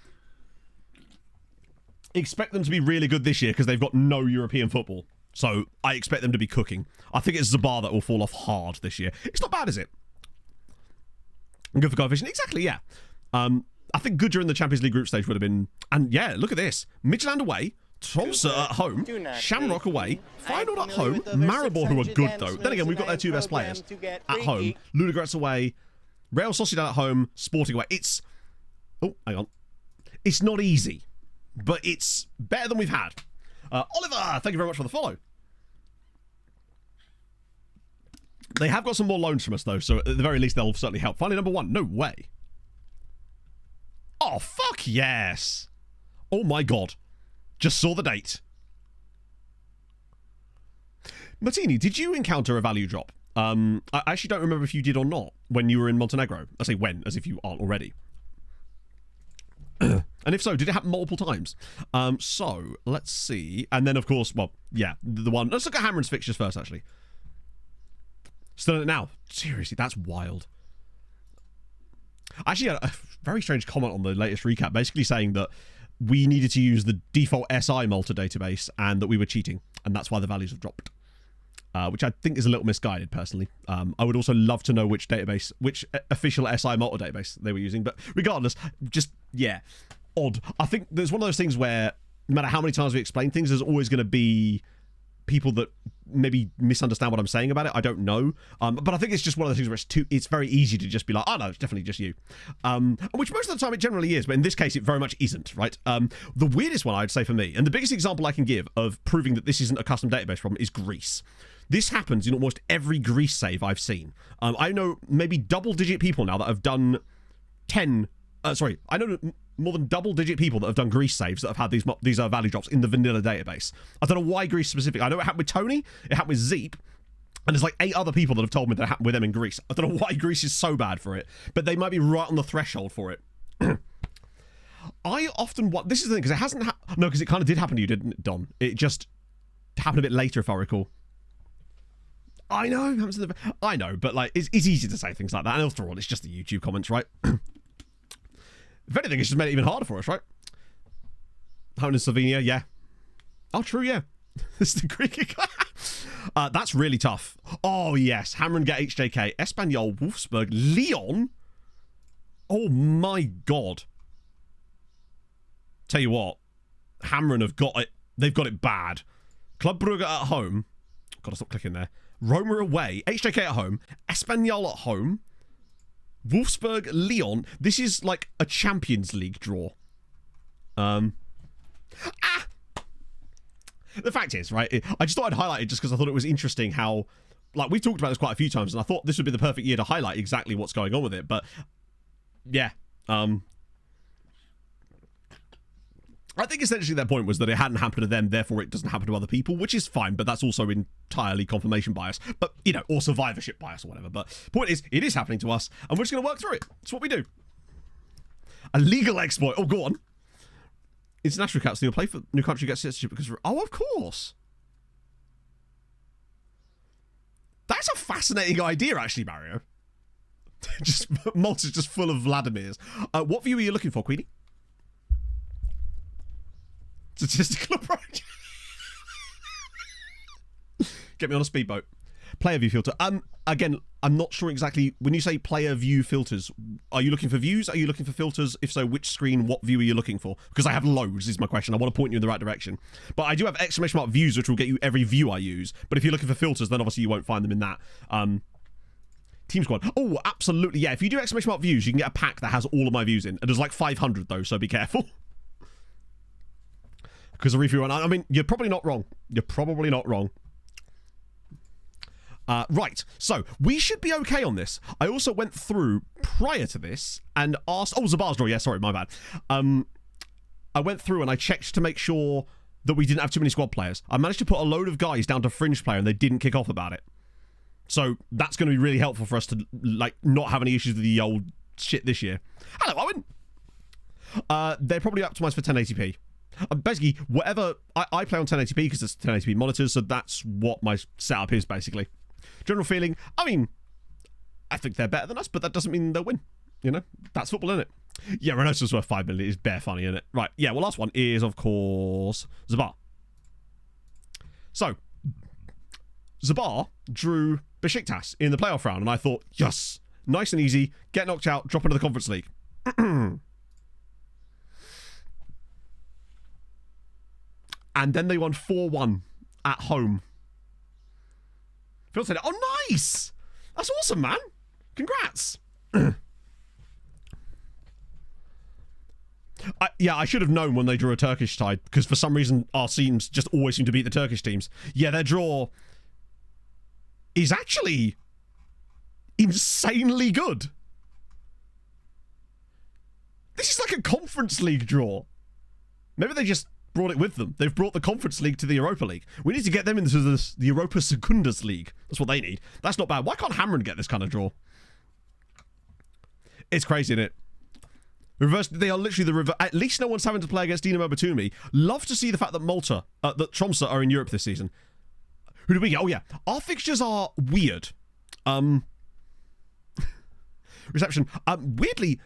Expect them to be really good this year because they've got no European football. So I expect them to be cooking. I think it's Zabar that will fall off hard this year. It's not bad, is it? Good for coefficient. Exactly, yeah. I think good during the Champions League group stage would have been... And yeah, look at this. Midtjylland away. Tromsø at home. Shamrock away. Feyenoord at home. Maribor, who are good, though. Then again, we've got their 2 best players at home. Ludogorets away. Real Sociedad at home. Sporting away. It's... Oh, hang on. It's not easy. But it's better than we've had. Oliver, thank you very much for the follow. They have got some more loans from us, though, so at the very least, they'll certainly help. Finally, number 1. No way. Oh, fuck yes. Oh, my God. Just saw the date. Martini, did you encounter a value drop? I actually don't remember if you did or not when you were in Montenegro. I say when, as if you aren't already. And if so, did it happen multiple times? So, let's see. And then, of course, well, yeah, the one... Let's look at Hamren's fixtures first, actually. Still in it now. Seriously, that's wild. I actually had a very strange comment on the latest recap, basically saying that we needed to use the default SI Malta database and that we were cheating, and that's why the values have dropped. Which I think is a little misguided, personally. I would also love to know which database, which official SI Malta database they were using, but regardless, just, yeah, odd. I think there's one of those things where no matter how many times we explain things, there's always going to be people that maybe misunderstand what I'm saying about it. I don't know. But I think it's just one of the things where it's very easy to just be like, oh no, it's definitely just you. Which most of the time it generally is, but in this case it very much isn't, right? The weirdest one I'd say for me, and the biggest example I can give of proving that this isn't a custom database problem, is Greece. This happens in almost every Greece save I've seen. I know maybe double-digit people now that have done I know more than double-digit people that have done Greece saves that have had these value drops in the vanilla database. I don't know why Greece specifically. I know it happened with Tony, it happened with Zeep, and there's like 8 other people that have told me that it happened with them in Greece. I don't know why Greece is so bad for it, but they might be right on the threshold for it. I often want... This is the thing, because it hasn't... No, because it kind of did happen to you, didn't it, Don? It just happened a bit later, if I recall. I know, I know, but like it's easy to say things like that. And after all, it's just the YouTube comments, right? If anything, it's just made it even harder for us, right? Home in Slovenia, yeah. Oh, true, yeah. This is the Greek. That's really tough. Oh, yes. Hammer get HJK. Espanyol, Wolfsburg, Lyon. Oh, my God. Tell you what. Hamren have got it. They've got it bad. Club Brugge at home. Gotta stop clicking there. Roma away. HJK at home. Espanyol at home. Wolfsburg, Lyon. This is like a Champions League draw. The fact is, right, I just thought I'd highlight it just because I thought it was interesting how, like, we've talked about this quite a few times, and I thought this would be the perfect year to highlight exactly what's going on with it. But, yeah. I think essentially their point was that it hadn't happened to them, therefore it doesn't happen to other people, which is fine, but that's also entirely confirmation bias. But, you know, or survivorship bias or whatever. But the point is, it is happening to us, and we're just going to work through it. It's what we do. A legal exploit. Oh, go on. International cats, you'll play for new country, get citizenship because... Oh, of course. That's a fascinating idea, actually, Mario. Just Malta's just full of Vladimirs. What view are you looking for, Queenie? Statistical approach. Get me on a speedboat. Player view filter. Again, I'm not sure exactly. When you say player view filters, are you looking for views? Are you looking for filters? If so, which screen, what view are you looking for? Because I have loads, is my question. I want to point you in the right direction. But I do have exclamation mark views, which will get you every view I use. But if you're looking for filters, then obviously you won't find them in that. Team squad. Oh, absolutely. Yeah, if you do exclamation mark views, you can get a pack that has all of my views in. And there's like 500 though, so be careful. Because a review on, I mean, you're probably not wrong. You're probably not wrong. Right, so we should be okay on this. I also went through prior to this and asked... Oh, Zabar's draw. Yeah, sorry, my bad. I went through and I checked to make sure that we didn't have too many squad players. I managed to put a load of guys down to fringe player and they didn't kick off about it. So that's going to be really helpful for us to, like, not have any issues with the old shit this year. Hello, Owen. They're probably optimized for 1080p. Basically, whatever... I play on 1080p because it's 1080p monitors, so that's what my setup is, basically. General feeling, I mean, I think they're better than us, but that doesn't mean they'll win. You know? That's football, isn't it? Yeah, Renoso's worth 5 million. It's bare funny, isn't it? Right, yeah, well, last one is, of course, Zabar. So, Zabar drew Besiktas in the playoff round, and I thought, yes, nice and easy, get knocked out, drop into the Conference League. And then they won 4-1 at home. Phil said, oh, nice! That's awesome, man. Congrats. I should have known when they drew a Turkish side, because for some reason our teams just always seem to beat the Turkish teams. Yeah, their draw is actually insanely good. This is like a Conference League draw. Maybe they just brought it with them. They've brought the Conference League to the Europa League. We need to get them into the Europa Secundas League. That's what they need. That's not bad. Why can't Hamren get this kind of draw? It's crazy, isn't it? Reverse. They are literally the reverse. At least no one's having to play against Dinamo Batumi. Love to see the fact that that Tromsø are in Europe this season. Who do we get? Oh yeah, our fixtures are weird. Reception. Weirdly,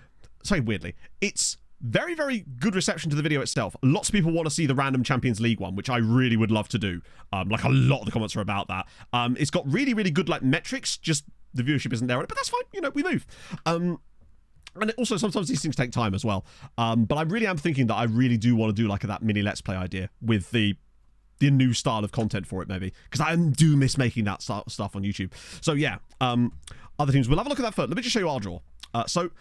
it's very, very good reception to the video itself. Lots of people want to see the random Champions League one, which I really would love to do. Like a lot of the comments are about that. It's got really, really good like metrics. Just the viewership isn't there, but that's fine. You know, we move. And also sometimes these things take time as well. But I really am thinking that I really do want to do like that mini Let's Play idea with the new style of content for it, maybe, because I do miss making that stuff on YouTube. So yeah, other teams. We'll have a look at that first. Let me just show you our draw. So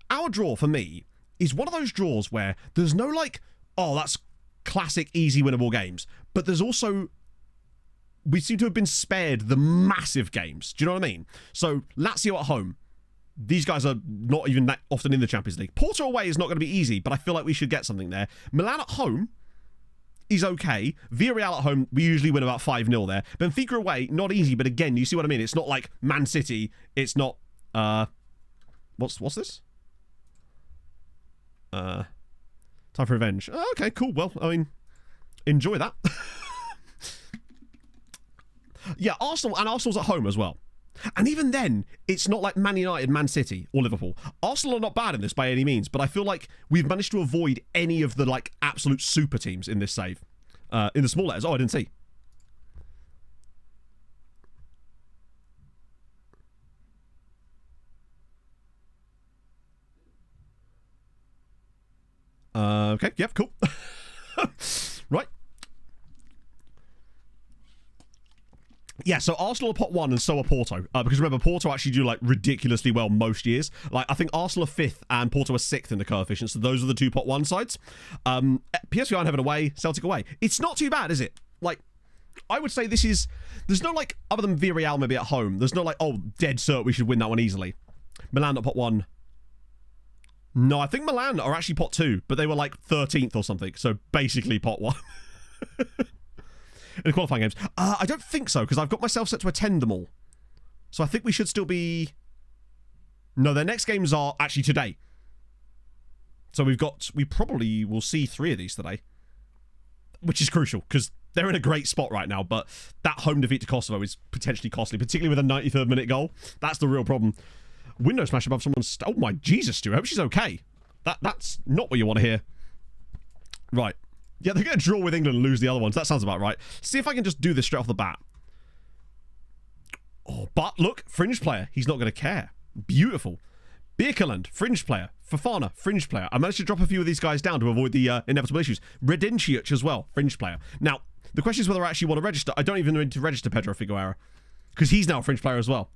our draw for me is one of those draws where there's no like, oh, that's classic, easy, winnable games. But there's also, we seem to have been spared the massive games. Do you know what I mean? So Lazio at home, these guys are not even that often in the Champions League. Porto away is not going to be easy, but I feel like we should get something there. Milan at home is okay. Villarreal at home, we usually win about 5-0 there. Benfica away, not easy, but again, you see what I mean? It's not like Man City. It's not, what's this? Time for revenge. Oh, okay, cool. Well, I mean, enjoy that. Yeah, Arsenal's at home as well. And even then, it's not like Man United, Man City, or Liverpool. Arsenal are not bad in this by any means, but I feel like we've managed to avoid any of the like absolute super teams in this save. In the small letters. Oh, I didn't see. Okay, yep, cool. Right. Yeah, so Arsenal are pot 1 and so are Porto. Because remember, Porto actually do like ridiculously well most years. Like, I think Arsenal are 5th and Porto are 6th in the coefficient. So those are the 2 pot 1 sides. PSV Eindhoven away, Celtic away. It's not too bad, is it? Like, I would say this is... There's no like, other than Villarreal maybe at home, there's no like, oh, dead cert, we should win that one easily. Milan at pot 1. No, I think Milan are actually pot 2, but they were like 13th or something. So basically pot 1. In the qualifying games. I don't think so, because I've got myself set to attend them all. So I think we should still be... No, their next games are actually today. So we probably will see 3 of these today. Which is crucial, because they're in a great spot right now, but that home defeat to Kosovo is potentially costly, particularly with a 93rd minute goal. That's the real problem. Window smash above someone's... Oh my Jesus, Stu, I hope she's okay. That's not what you want to hear. Right. Yeah, they're going to draw with England and lose the other ones. That sounds about right. See if I can just do this straight off the bat. Oh, but look, fringe player. He's not going to care. Beautiful. Birkeland, fringe player. Fofana, fringe player. I managed to drop a few of these guys down to avoid the inevitable issues. Redencic as well, fringe player. Now, the question is whether I actually want to register. I don't even need to register Pedro Figueroa because he's now a fringe player as well.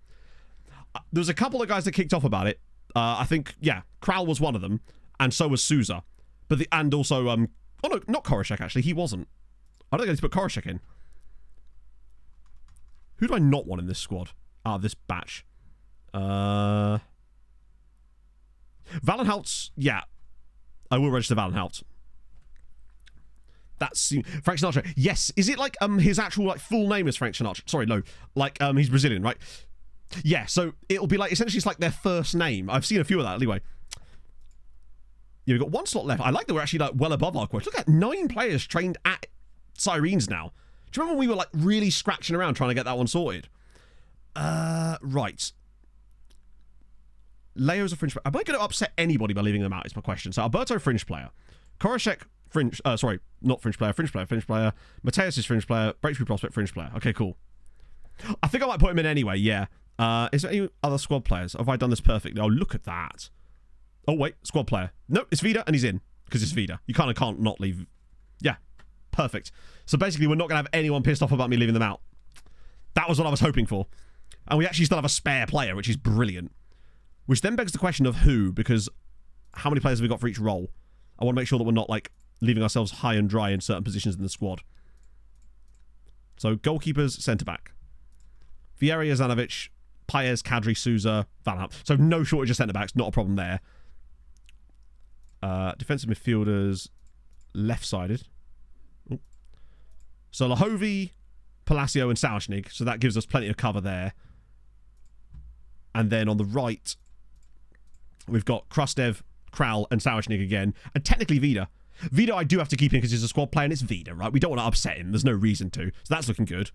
There was a couple of guys that kicked off about it. I think, yeah, Kral was one of them, and so was Souza. And also, oh no, not Korishek actually. He wasn't. I don't think I need to put Korishek in. Who do I not want in this squad out of this batch? Valenhout's, yeah. I will register Valenhout. That's Frank Sinatra. Yes, is it like his actual like full name is Frank Sinatra? Sorry, no. Like he's Brazilian, right? Yeah, so it'll be like essentially it's like their first name. I've seen a few of that anyway. Yeah, we've got 1 slot left. I like that we're actually like well above our quota. Look at 9 players trained at Sirens now. Do you remember when we were like really scratching around trying to get that one sorted? Right. Leo's a fringe player. Am I going to upset anybody by leaving them out? Is my question. So Alberto, fringe player. Korishek, fringe. Sorry, not fringe player. Fringe player. Fringe player. Mateus is fringe player. Breakthrough prospect. Fringe player. Okay, cool. I think I might put him in anyway. Yeah. Is there any other squad players? Have I done this perfectly? Oh, look at that. Oh, wait. Squad player. Nope, it's Vida, and he's in. Because it's Vida. You kind of can't not leave. Yeah. Perfect. So basically, we're not going to have anyone pissed off about me leaving them out. That was what I was hoping for. And we actually still have a spare player, which is brilliant. Which then begs the question of who, because how many players have we got for each role? I want to make sure that we're not, like, leaving ourselves high and dry in certain positions in the squad. So, goalkeepers, centre-back. Vieira, Zanovic, Paez, Kadri, Souza, Van. So no shortage of centre-backs, not a problem there. Defensive midfielders, left-sided. Ooh. So Lahovi, Palacio, and Sauschnig. So that gives us plenty of cover there. And then on the right, we've got Krustev, Kral, and Sauschnig again. And technically Vida. Vida I do have to keep in because he's a squad player and it's Vida, right? We don't want to upset him. There's no reason to. So that's looking good.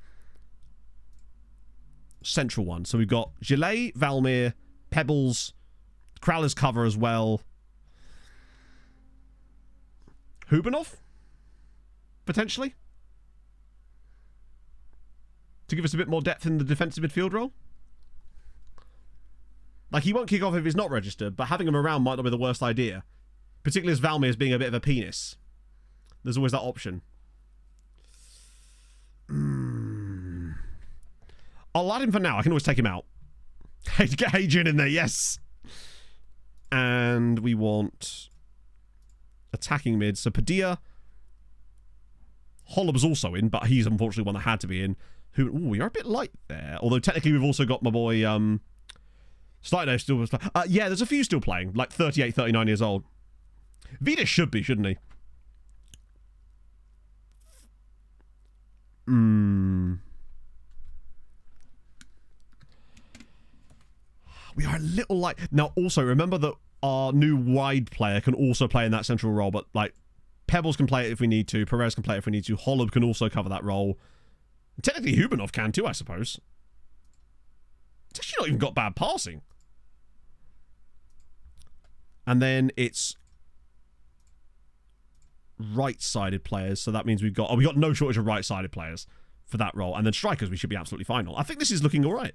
Central one. So we've got Gillet, Valmir, Pebbles, Kral as cover as well. Hubanov? Potentially? To give us a bit more depth in the defensive midfield role? Like, he won't kick off if he's not registered, but having him around might not be the worst idea. Particularly as Valmir's being a bit of a penis. There's always that option. I'll add him for now. I can always take him out. Get Hadrian in there, yes. And we want attacking mid. So Padilla. Hollob's also in, but he's unfortunately one that had to be in. Ooh, we are a bit light there. Although technically we've also got my boy Slideno still was yeah, there's a few still playing, like 38, 39 years old. Vida should be, shouldn't he? We are a little light. Now, also, remember that our new wide player can also play in that central role, but, like, Pebbles can play it if we need to. Perez can play it if we need to. Hollob can also cover that role. Technically, Hubanov can too, I suppose. It's actually not even got bad passing. And then it's right-sided players, so that means we got no shortage of right-sided players for that role. And then strikers, we should be absolutely fine on. I think this is looking all right.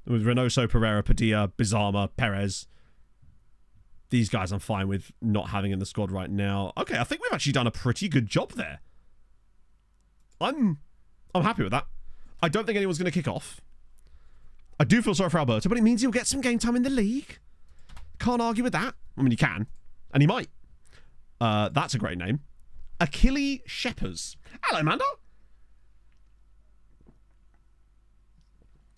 With Reynoso, Pereira, Padilla, Bizarma, Perez. These guys I'm fine with not having in the squad right now. Okay, I think we've actually done a pretty good job there. I'm happy with that. I don't think anyone's going to kick off. I do feel sorry for Alberto, but it means he'll get some game time in the league. Can't argue with that. I mean, he can. And he might. That's a great name. Achille Sheppers. Hello, Mando.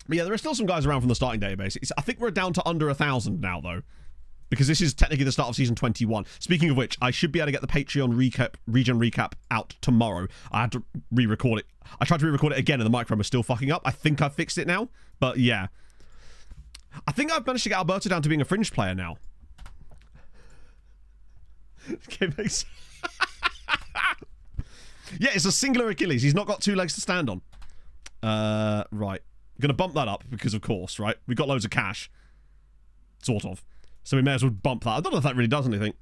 But yeah, there are still some guys around from the starting database. I think we're down to under 1,000 now, though. Because this is technically the start of season 21. Speaking of which, I should be able to get the Patreon region recap out tomorrow. I had to re-record it. I tried to re-record it again and the microphone was still fucking up. I think I've fixed it now. But yeah. I think I've managed to get Alberto down to being a fringe player now. Okay, makes... Yeah, it's a singular Achilles. He's not got two legs to stand on. Right. I'm going to bump that up because, of course, right? We've got loads of cash. Sort of. So we may as well bump that. I don't know if that really does anything.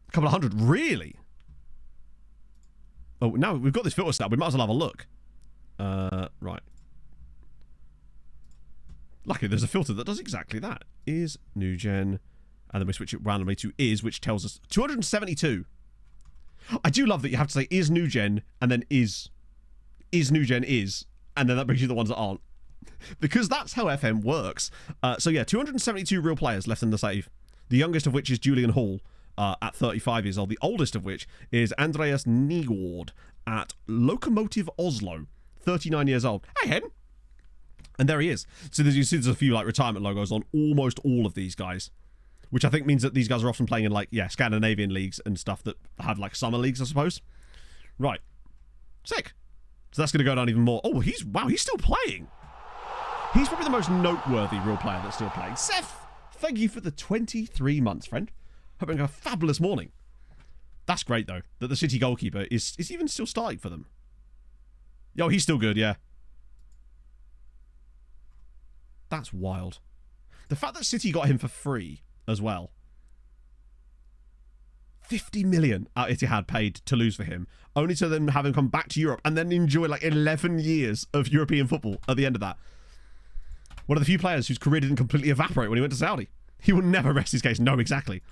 A couple of hundred. Really? Oh, now we've got this filter stat. We might as well have a look. Right. Luckily, there's a filter that does exactly that. Is new gen. And then we switch it randomly to is, which tells us 272. I do love that you have to say is new gen and then is new gen is. And then that brings you the ones that aren't. Because that's how FM works. So yeah, 272 real players left in the save. The youngest of which is Julian Hall at 35 years old. The oldest of which is Andreas Nygård at Lokomotiv Oslo, 39 years old. Hey, Hen. And there he is. So you see there's a few like retirement logos on almost all of these guys. Which I think means that these guys are often playing in like, yeah, Scandinavian leagues and stuff that have like summer leagues, I suppose. Right. Sick. So that's going to go down even more. Oh, he's still playing. He's probably the most noteworthy real player that's still playing. Seth, thank you for the 23 months, friend. Hope you're having a fabulous morning. That's great, though, that the City goalkeeper is even still starting for them. Yo, he's still good, yeah. That's wild. The fact that City got him for free as well. 50 million Al Ittihad paid to lose for him, only to then have him come back to Europe and then enjoy like 11 years of European football at the end of that. One of the few players whose career didn't completely evaporate when he went to Saudi. He will never rest his case. No, exactly.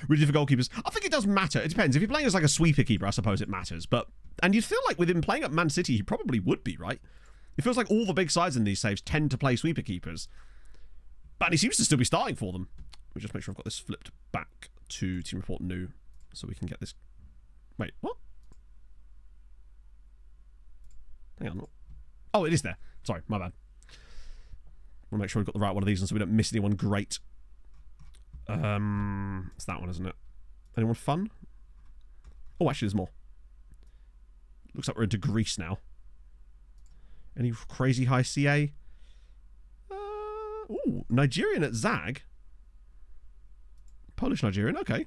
Really for goalkeepers. I think it does matter. It depends. If you're playing as like a sweeper keeper, I suppose it matters. And you'd feel like with him playing at Man City, he probably would be, right? It feels like all the big sides in these saves tend to play sweeper keepers. But he seems to still be starting for them. Let me just make sure I've got this flipped back to Team Report New so we can get this. Wait, what? Hang on. Oh, it is there. Sorry, my bad. Want to make sure we've got the right one of these and so we don't miss anyone great. It's that one, isn't it? Anyone fun? Oh, actually, there's more. Looks like we're into Greece now. Any crazy high CA? Ooh, Nigerian at Zag. Polish Nigerian, okay.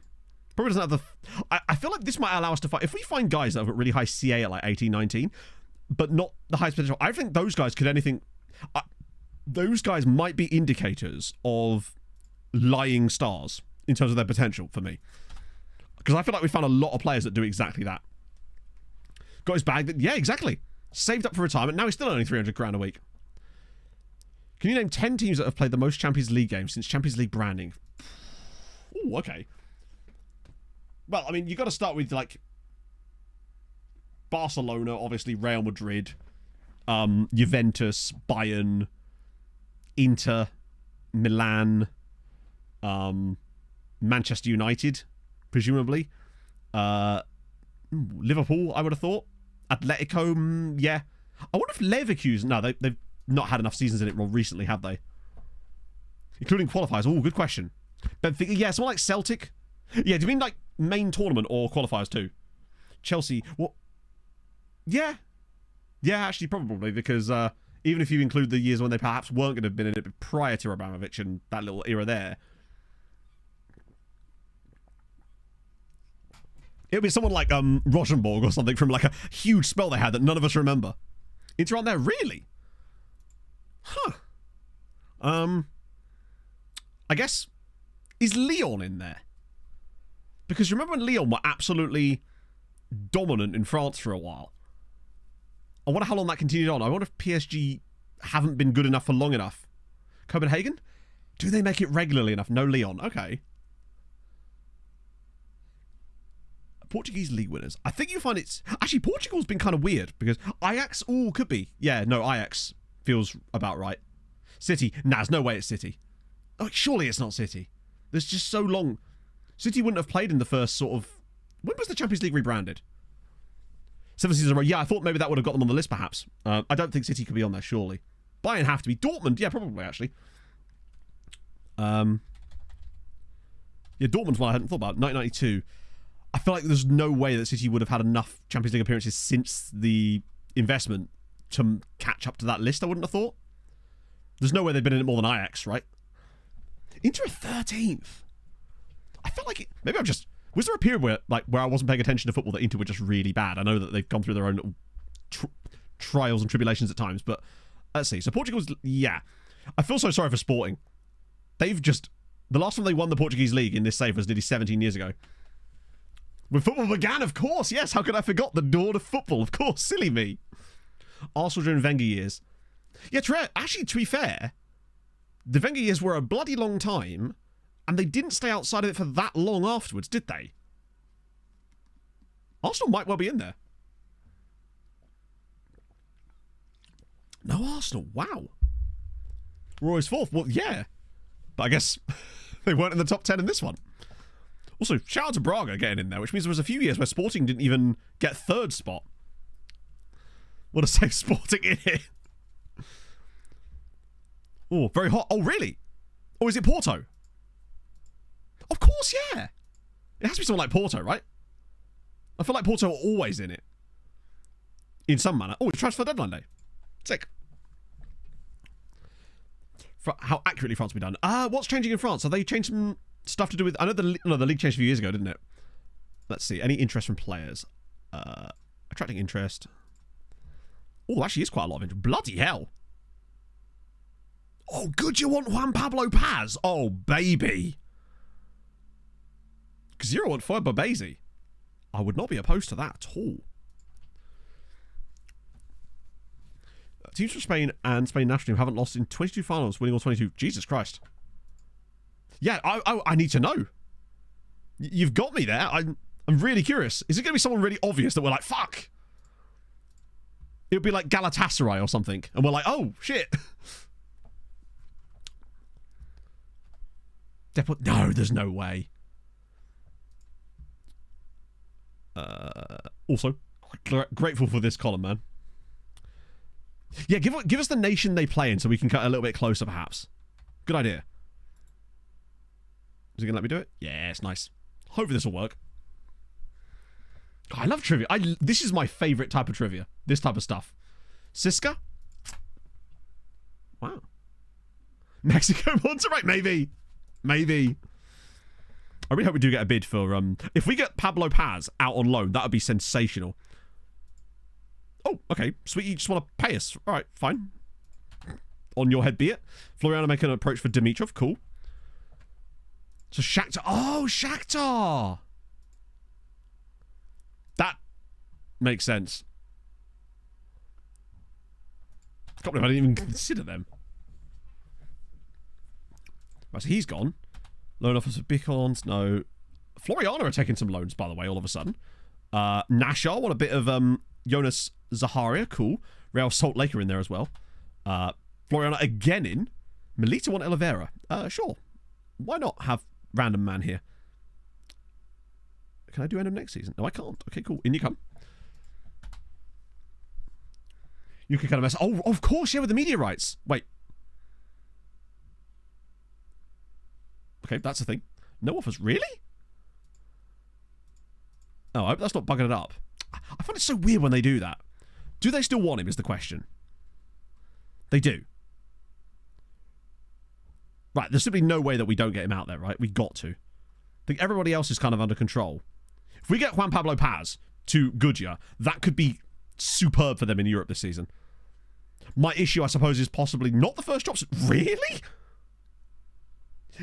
Probably doesn't have the... I feel like this might allow us to find... If we find guys that have got really high CA at like 18, 19, but not the highest potential, I think those guys could anything... those guys might be indicators of lying stars in terms of their potential for me. Because I feel like we found a lot of players that do exactly that. Got his bag. Yeah, exactly. Saved up for retirement. Now he's still earning 300 grand a week. Can you name 10 teams that have played the most Champions League games since Champions League branding? Ooh, okay. Well, I mean, you got to start with, like, Barcelona, obviously, Real Madrid, Juventus, Bayern, Inter, Milan, Manchester United, presumably. Liverpool, I would have thought. Atletico, yeah. I wonder if Leverkusen... No, they've not had enough seasons in it recently, have they? Including qualifiers. Oh, good question. Benfica, yeah, someone like Celtic. Yeah, do you mean like main tournament or qualifiers too? Chelsea, what? Yeah. Yeah, actually, probably, because even if you include the years when they perhaps weren't going to have been in it prior to Abramovich and that little era there, It'll be someone like Rochenborg or something from like a huge spell they had that none of us remember. Inter aren't there, really? Huh. I guess, is Lyon in there? Because remember when Lyon were absolutely dominant in France for a while? I wonder how long that continued on. I wonder if PSG haven't been good enough for long enough. Copenhagen? Do they make it regularly enough? No Lyon. Okay. Portuguese league winners. I think you find it's... Actually, Portugal's been kind of weird because Ajax... Oh, could be. Yeah, no, Ajax feels about right. City. Nah, there's no way it's City. Oh, surely it's not City. There's just so long... City wouldn't have played in the first sort of... When was the Champions League rebranded? 7 seasons in a row. Yeah, I thought maybe that would have got them on the list, perhaps. I don't think City could be on there, surely. Bayern have to be. Dortmund, yeah, probably, actually. Yeah, Dortmund's one I hadn't thought about. 1992. I feel like there's no way that City would have had enough Champions League appearances since the investment to catch up to that list, I wouldn't have thought. There's no way they've been in it more than Ajax, right? Inter 13th. I felt like it... Maybe I'm just... Was there a period where I wasn't paying attention to football that Inter were just really bad? I know that they've gone through their own little trials and tribulations at times, but let's see. So Portugal's... Yeah. I feel so sorry for Sporting. They've just... The last time they won the Portuguese league in this save was nearly 17 years ago. When football began, of course, yes. How could I forget the dawn of football? Of course, silly me. Arsenal during Wenger years. Yeah, actually, to be fair, the Wenger years were a bloody long time, and they didn't stay outside of it for that long afterwards, did they? Arsenal might well be in there. No Arsenal, wow. Roy's fourth, well, yeah. But I guess they weren't in the top 10 in this one. Also, shout out to Braga getting in there, which means there was a few years where Sporting didn't even get third spot. What a safe Sporting in it. Oh, very hot. Oh, really? Or is it Porto? Of course, yeah. It has to be someone like Porto, right? I feel like Porto are always in it. In some manner. Oh, it's transfer deadline day. Sick. For how accurately France will be done. What's changing in France? Have they changed some stuff to do with... I know the league changed a few years ago, didn't it? Let's see. Any interest from players? Attracting interest. Oh, actually is quite a lot of interest. Bloody hell. Oh, good, you want Juan Pablo Paz? Oh, baby. 0 want Foy Babezi. I would not be opposed to that at all. Teams from Spain and Spain national team haven't lost in 22 finals, winning all 22. Jesus Christ. Yeah, I need to know. You've got me there. I'm really curious. Is it going to be someone really obvious that we're like, fuck? It would be like Galatasaray or something. And we're like, oh, shit. No, there's no way. Also, grateful for this column, man. Yeah, give us the nation they play in so we can cut a little bit closer, perhaps. Good idea. Is it going to let me do it? Yeah, it's nice. Hopefully this will work. Oh, I love trivia. This is my favourite type of trivia. This type of stuff. Siska? Wow. Mexico Monterrey? Maybe. Maybe. I really hope we do get a bid for... if we get Pablo Paz out on loan, that would be sensational. Oh, okay. Sweet, you just want to pay us. All right, fine. On your head be it. Floriano make an approach for Dimitrov. Cool. So Shakhtar. Oh, Shakhtar. That makes sense. I can't believe I didn't even consider them. Right, so he's gone. Loan offers for Bicons. No. Floriano are taking some loans, by the way, all of a sudden. Nashar want a bit of Jonas Zaharia. Cool. Real Salt Lake are in there as well. Floriano again in. Melita want Oliveira. Sure. Why not have random man here? Can I do end of next season? No, I can't. Okay, cool. In you come. You can kind of mess... Oh, of course, yeah, with the media rights. Wait. Okay, that's a thing. No offers. Really? Oh, I hope that's not bugging it up. I find it so weird when they do that. Do they still want him is the question. They do. Right, there's simply no way that we don't get him out there, right? We got to. I think everybody else is kind of under control. If we get Juan Pablo Paz to Goodyear, that could be superb for them in Europe this season. My issue, I suppose, is possibly not the first option. Really?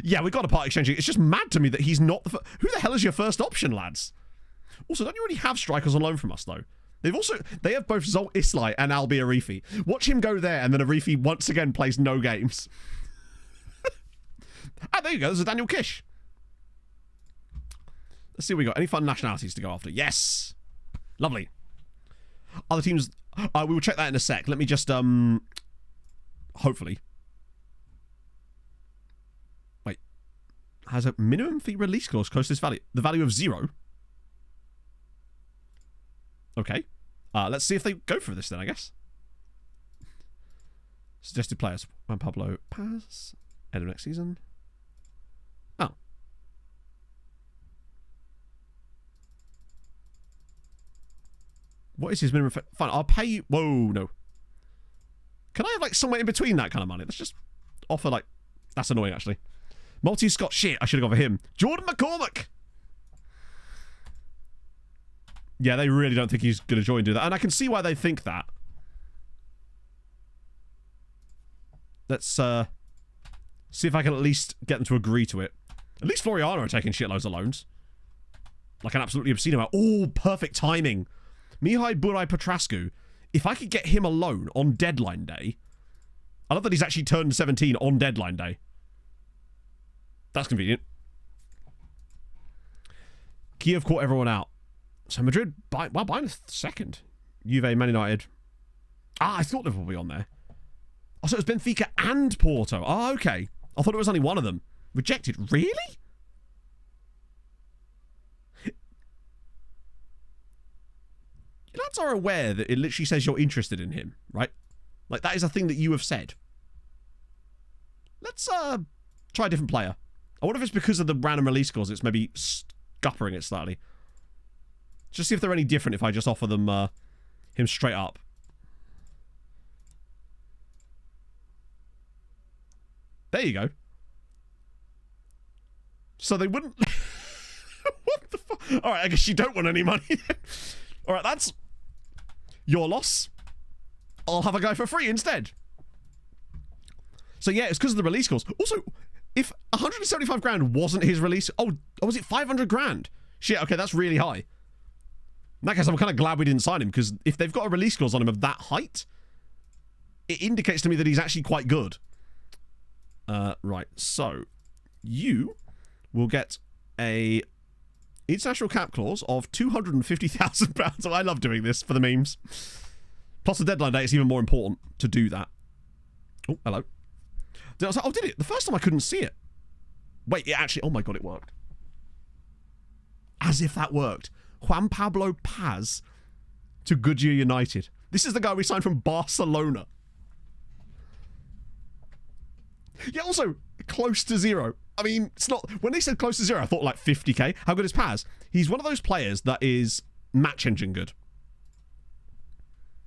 Yeah, we got to part exchanging. It's just mad to me that he's not the first. Who the hell is your first option, lads? Also, don't you already have strikers on loan from us, though? They have both Zolt Islay and Albi Arifi. Watch him go there, and then Arifi once again plays no games. Ah, there you go. There's a Daniel Kish. Let's see what we got. Any fun nationalities to go after? Yes. Lovely. Other teams... we will check that in a sec. Let me just... hopefully... Wait. Has a minimum fee release clause close to this value? The value of 0? Okay. Let's see if they go for this then, I guess. Suggested players. Juan Pablo Paz. End of next season. Oh. What is his minimum? Fine, I'll pay you. Whoa, no. Can I have like somewhere in between that kind of money? Let's just offer like. That's annoying actually. Maltese Scott. Shit, I should have gone for him. Jordan McCormack. Yeah, they really don't think he's going to join and do that. And I can see why they think that. Let's see if I can at least get them to agree to it. At least Floriano are taking shitloads of loans. Like an absolutely obscene amount. Oh, perfect timing. Mihai Burai Petrascu. If I could get him a loan on deadline day. I love that he's actually turned 17 on deadline day. That's convenient. Kiev caught everyone out. So Madrid, buying a second. Juve, Man United. Ah, I thought Liverpool would be on there. Oh, so it was Benfica and Porto. Oh, okay. I thought it was only one of them. Rejected. Really? You lads are aware that it literally says you're interested in him, right? Like, that is a thing that you have said. Let's try a different player. I wonder if it's because of the random release clause. It's maybe scuppering it slightly. Just see if they're any different if I just offer them him straight up. There you go. So they wouldn't... What the fuck? Alright, I guess you don't want any money. Alright, that's your loss. I'll have a guy for free instead. So yeah, it's because of the release clause. Also, if 175 grand wasn't his release... Oh, was it 500 grand? Shit, okay, that's really high. In that case, I'm kind of glad we didn't sign him, because if they've got a release clause on him of that height, it indicates to me that he's actually quite good. Right, so you will get a international cap clause of £250,000. So I love doing this for the memes. Plus the deadline date is even more important to do that. Oh, hello. I was like, oh, did it? The first time I couldn't see it. Wait, it actually... Oh my god, it worked. As if that worked. Juan Pablo Paz to Goodyear United. This is the guy we signed from Barcelona. Yeah, also, close to 0. I mean, it's not... When they said close to 0, I thought like 50k. How good is Paz? He's one of those players that is match engine good.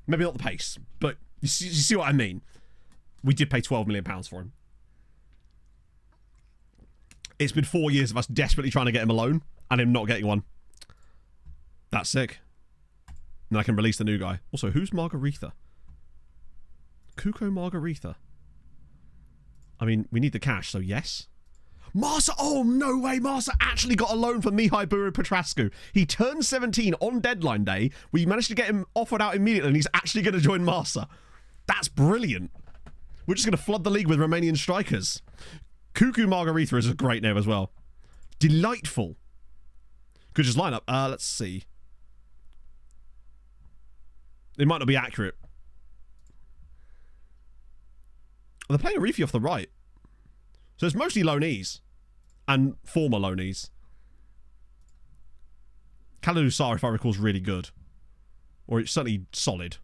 Maybe not the pace, but you see what I mean. We did pay £12 million for him. It's been 4 years of us desperately trying to get him a loan and him not getting one. That's sick. And I can release the new guy. Also, who's Margaretha? Cuco Margaretha. I mean, we need the cash, so yes. Marsa! Oh, no way! Marsa actually got a loan for Mihai Burai Petrascu. He turned 17 on deadline day. We managed to get him offered out immediately, and he's actually going to join Marsa. That's brilliant. We're just going to flood the league with Romanian strikers. Cuckoo Margaretha is a great name as well. Delightful. Good just lineup. Let's see. It might not be accurate. They're playing Arifi off the right. So it's mostly loanees. And former loanees. Kalidou Sarr, if I recall, is really good. Or it's certainly solid.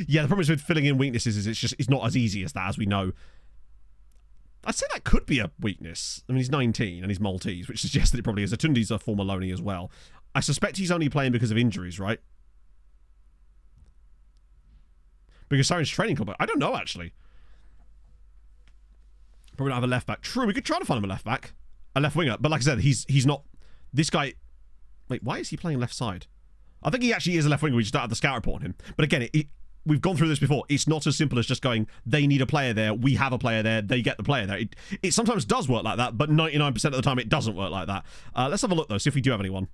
Yeah, the problem is with filling in weaknesses is it's not as easy as that, as we know. I'd say that could be a weakness. I mean, he's 19 and he's Maltese, which suggests that it probably is. Atundi's a former loanee as well. I suspect he's only playing because of injuries, right? Because Sirens training club. I don't know, actually. Probably don't have a left back. True, we could try to find him a left back. A left winger. But like I said, he's not... This guy Wait, why is he playing left side? I think he actually is a left winger. We just don't have the scout report on him. But again, we've gone through this before. It's not as simple as just going, they need a player there, we have a player there, they get the player there. It sometimes does work like that, but 99% of the time it doesn't work like that. Let's have a look, though, see if we do have anyone.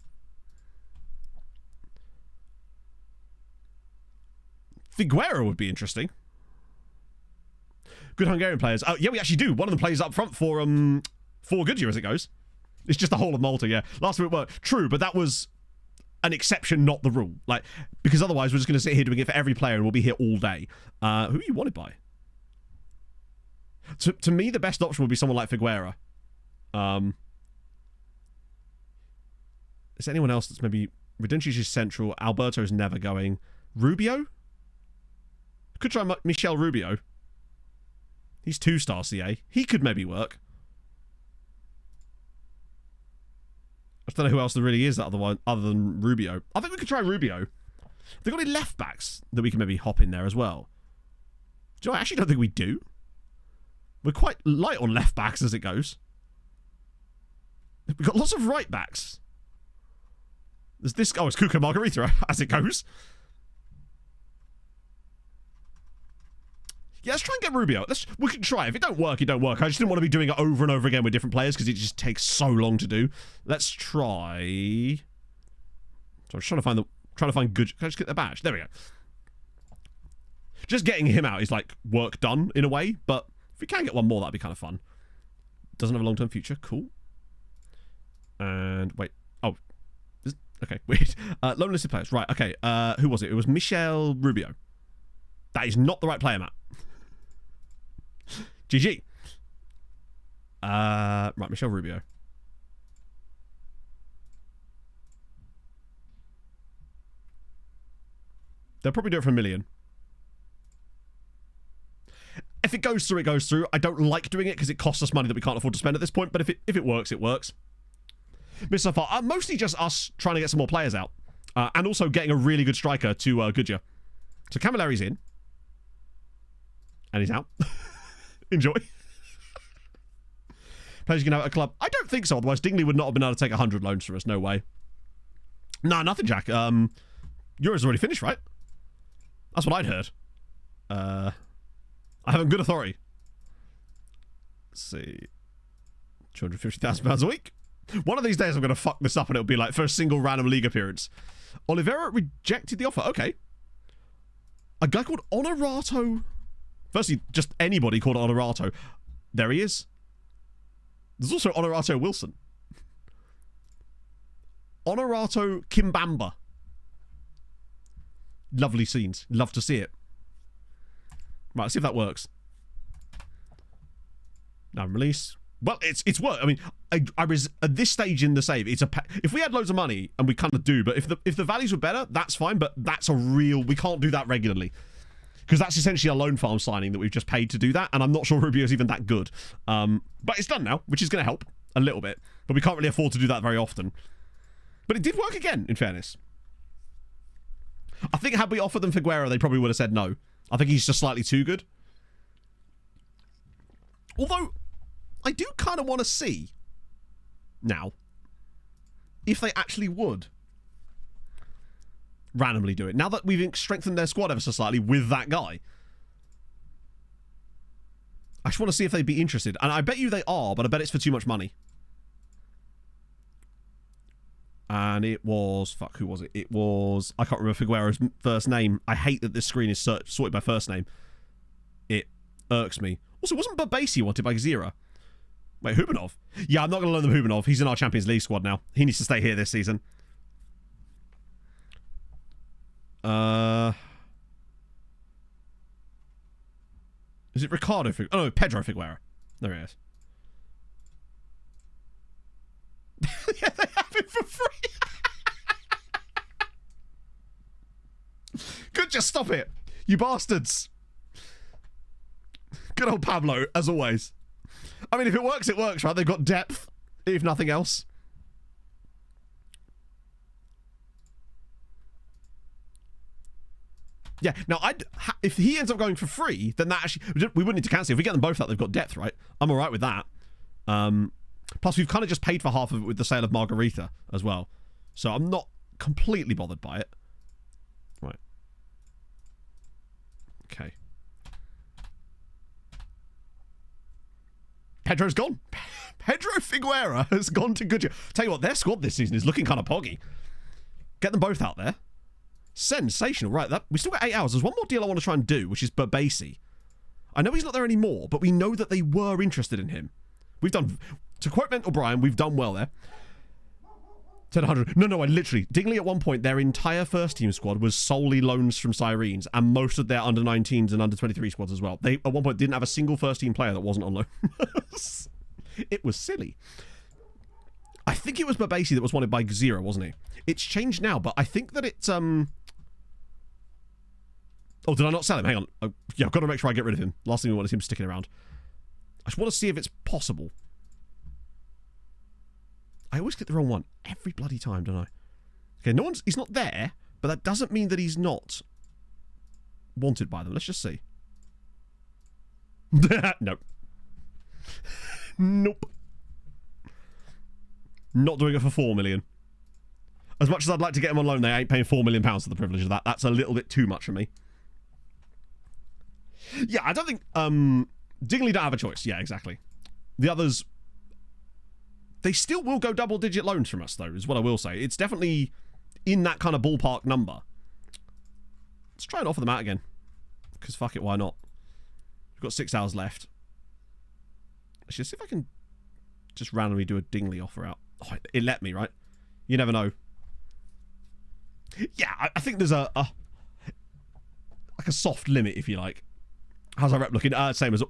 Figueroa would be interesting. Good Hungarian players. Yeah, we actually do. One of them plays up front for Goodyear as it goes. It's just the whole of Malta, yeah. Last week it worked. True, but that was an exception, not the rule. Like, because otherwise we're just going to sit here doing it for every player and we'll be here all day. Who are you wanted by? To me, the best option would be someone like Figueroa. Is there anyone else that's maybe... Reduncic is central. Alberto's never going. Rubio? Could try Michel Rubio. He's 2-star CA. He could maybe work. I don't know who else there really is other than Rubio. I think we could try Rubio. They've got any left backs that we can maybe hop in there as well. Do you know, I actually don't think we do. We're quite light on left backs as it goes. We've got lots of right backs. There's this... Oh, it's Cuca Margarita as it goes. Yeah, let's try and get Rubio. We can try. If it don't work, it don't work. I just didn't want to be doing it over and over again with different players because it just takes so long to do. Let's try... So I'm trying to find good... Can I just get the badge? There we go. Just getting him out is like work done in a way, but if we can get one more, that'd be kind of fun. Doesn't have a long-term future. Cool. And wait. Oh. Okay, weird. Lone listed players. Right, okay. Who was it? It was Michel Rubio. That is not the right player, Matt. GG. Right, Michel Rubio. They'll probably do it for $1 million. If it goes through, it goes through. I don't like doing it because it costs us money that we can't afford to spend at this point, but if it works, it works. But so far, mostly just us trying to get some more players out. And also getting a really good striker to Goodyear. So Camilleri's in. And he's out. Enjoy. Players you can have at a club. I don't think so, otherwise Dingley would not have been able to take 100 loans from us. No way. No, nothing, Jack. Euro's already finished, right? That's what I'd heard. I have a good authority. Let's see. £250,000 a week. One of these days I'm going to fuck this up and it'll be like for a single random league appearance. Oliveira rejected the offer. Okay. A guy called Honorato... Firstly, just anybody called Honorato. There he is. There's also Honorato Wilson. Honorato Kimbamba. Lovely scenes. Love to see it. Right, let's see if that works. Now release. Well, it's work. I mean, I was at this stage in the save. If we had loads of money, and we kind of do, but if the values were better, that's fine. But that's a real... We can't do that regularly. Because that's essentially a loan farm signing that we've just paid to do that, and I'm not sure Rubio's even that good. But it's done now, which is going to help a little bit. But we can't really afford to do that very often. But it did work again, in fairness. I think had we offered them Figueroa, they probably would have said no. I think he's just slightly too good. Although, I do kind of want to see now if they actually would randomly do it. Now that we've strengthened their squad ever so slightly with that guy. I just want to see if they'd be interested. And I bet you they are, but I bet it's for too much money. And it was... Fuck, who was it? It was... I can't remember Figueroa's first name. I hate that this screen is sorted by first name. It irks me. Also, wasn't Babasi wanted by Gzira? Wait, Hubanov? Yeah, I'm not going to loan them Hubanov. He's in our Champions League squad now. He needs to stay here this season. Is it Ricardo Figueroa? Oh, no, Pedro Figueroa. There he is. Yeah, they have it for free. Good, just stop it. You bastards. Good old Pablo, as always. I mean, if it works, right? They've got depth, if nothing else. Yeah, now, if he ends up going for free, then that actually... We wouldn't need to cancel it. If we get them both out, they've got depth, right? I'm all right with that. Plus, we've kind of just paid for half of it with the sale of Margarita as well. So I'm not completely bothered by it. Right. Okay. Pedro's gone. Pedro Figueira has gone to Goodyear. Tell you what, their squad this season is looking kind of poggy. Get them both out there. Sensational. Right, we still got 8 hours. There's one more deal I want to try and do, which is Berbasi. I know he's not there anymore, but we know that they were interested in him. We've done, to quote Mental Brian, we've done well there. 10-100. No, I literally, Dingley at one point, their entire first team squad was solely loans from Sirens, and most of their under-19s and under-23 squads as well. They, at one point, didn't have a single first team player that wasn't on loan. It was silly. I think it was Berbasi that was wanted by Zero, wasn't he? It's changed now, but I think that it's, Oh, did I not sell him? Hang on. Oh, yeah, I've got to make sure I get rid of him. Last thing we want is him sticking around. I just want to see if it's possible. I always click the wrong one every bloody time, don't I? Okay, he's not there, but that doesn't mean that he's not wanted by them. Let's just see. Nope. Nope. Not doing it for 4 million. As much as I'd like to get him on loan, they ain't paying £4 million for the privilege of that. That's a little bit too much for me. Yeah, I don't think... Dingley don't have a choice. Yeah, exactly. The others... They still will go double-digit loans from us, though, is what I will say. It's definitely in that kind of ballpark number. Let's try and offer them out again. Because fuck it, why not? We've got 6 hours left. Let's just see if I can just randomly do a Dingley offer out. Oh, it let me, right? You never know. Yeah, I think there's a like a soft limit, if you like. How's our rep looking? Same as...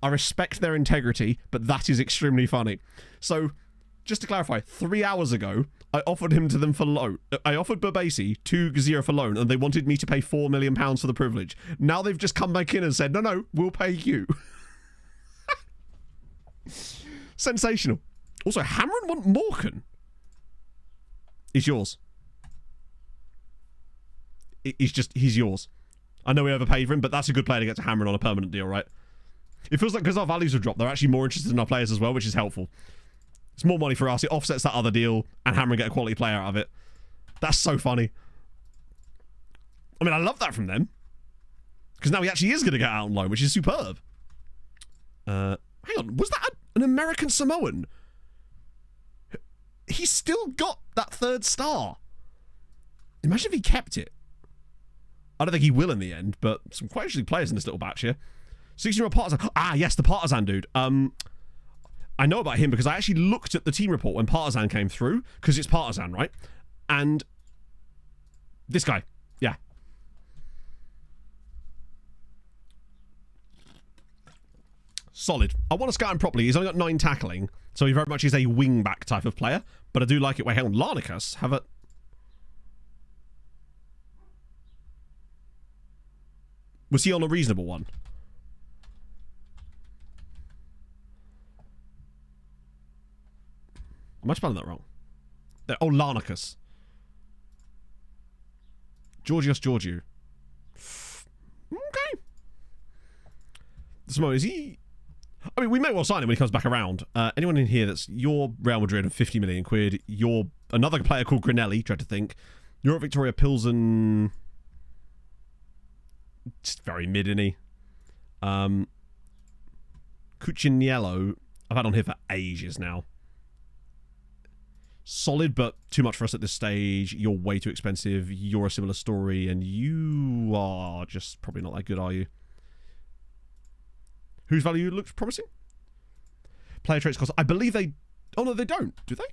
I respect their integrity, but that is extremely funny. So, just to clarify, 3 hours ago, I offered him to them for loan. I offered Berbasi to Gazira for loan, and they wanted me to pay £4 million for the privilege. Now they've just come back in and said, no, we'll pay you. Sensational. Also, Hamron want Morkan. He's yours. He's yours. I know we overpaid for him, but that's a good player to get to Hamron on a permanent deal, right? It feels like because our values have dropped, they're actually more interested in our players as well, which is helpful. It's more money for us. It offsets that other deal, and Hamron get a quality player out of it. That's so funny. I mean, I love that from them. Because now he actually is going to get out on loan, which is superb. Hang on, was that an American Samoan? He's still got that 3rd star. Imagine if he kept it. I don't think he will in the end, but some quite interesting players in this little batch here. 16-year-old Partisan. Ah, yes, the Partisan dude. I know about him because I actually looked at the team report when Partisan came through, because it's Partisan, right? And this guy, yeah. Solid. I want to scout him properly. He's only got 9 tackling, so he very much is a wing-back type of player, but I do like it. Wait, hang on. Larnicus, have a... Was he on a reasonable one? Am I spelling that wrong? Oh, Larnicus. Georgiou. Okay. Samo, is he... I mean, we may well sign him when he comes back around. Anyone in here that's your Real Madrid and 50 million quid, you're another player called Grinelli, try to think. You're at Victoria Pilsen... Just very mid, isn't he? Cuciniello, I've had on here for ages now. Solid, but too much for us at this stage. You're way too expensive. You're a similar story, and you are just probably not that good, are you? Whose value looks promising? Player traits cost. I believe they... Oh, no, they don't. Do they?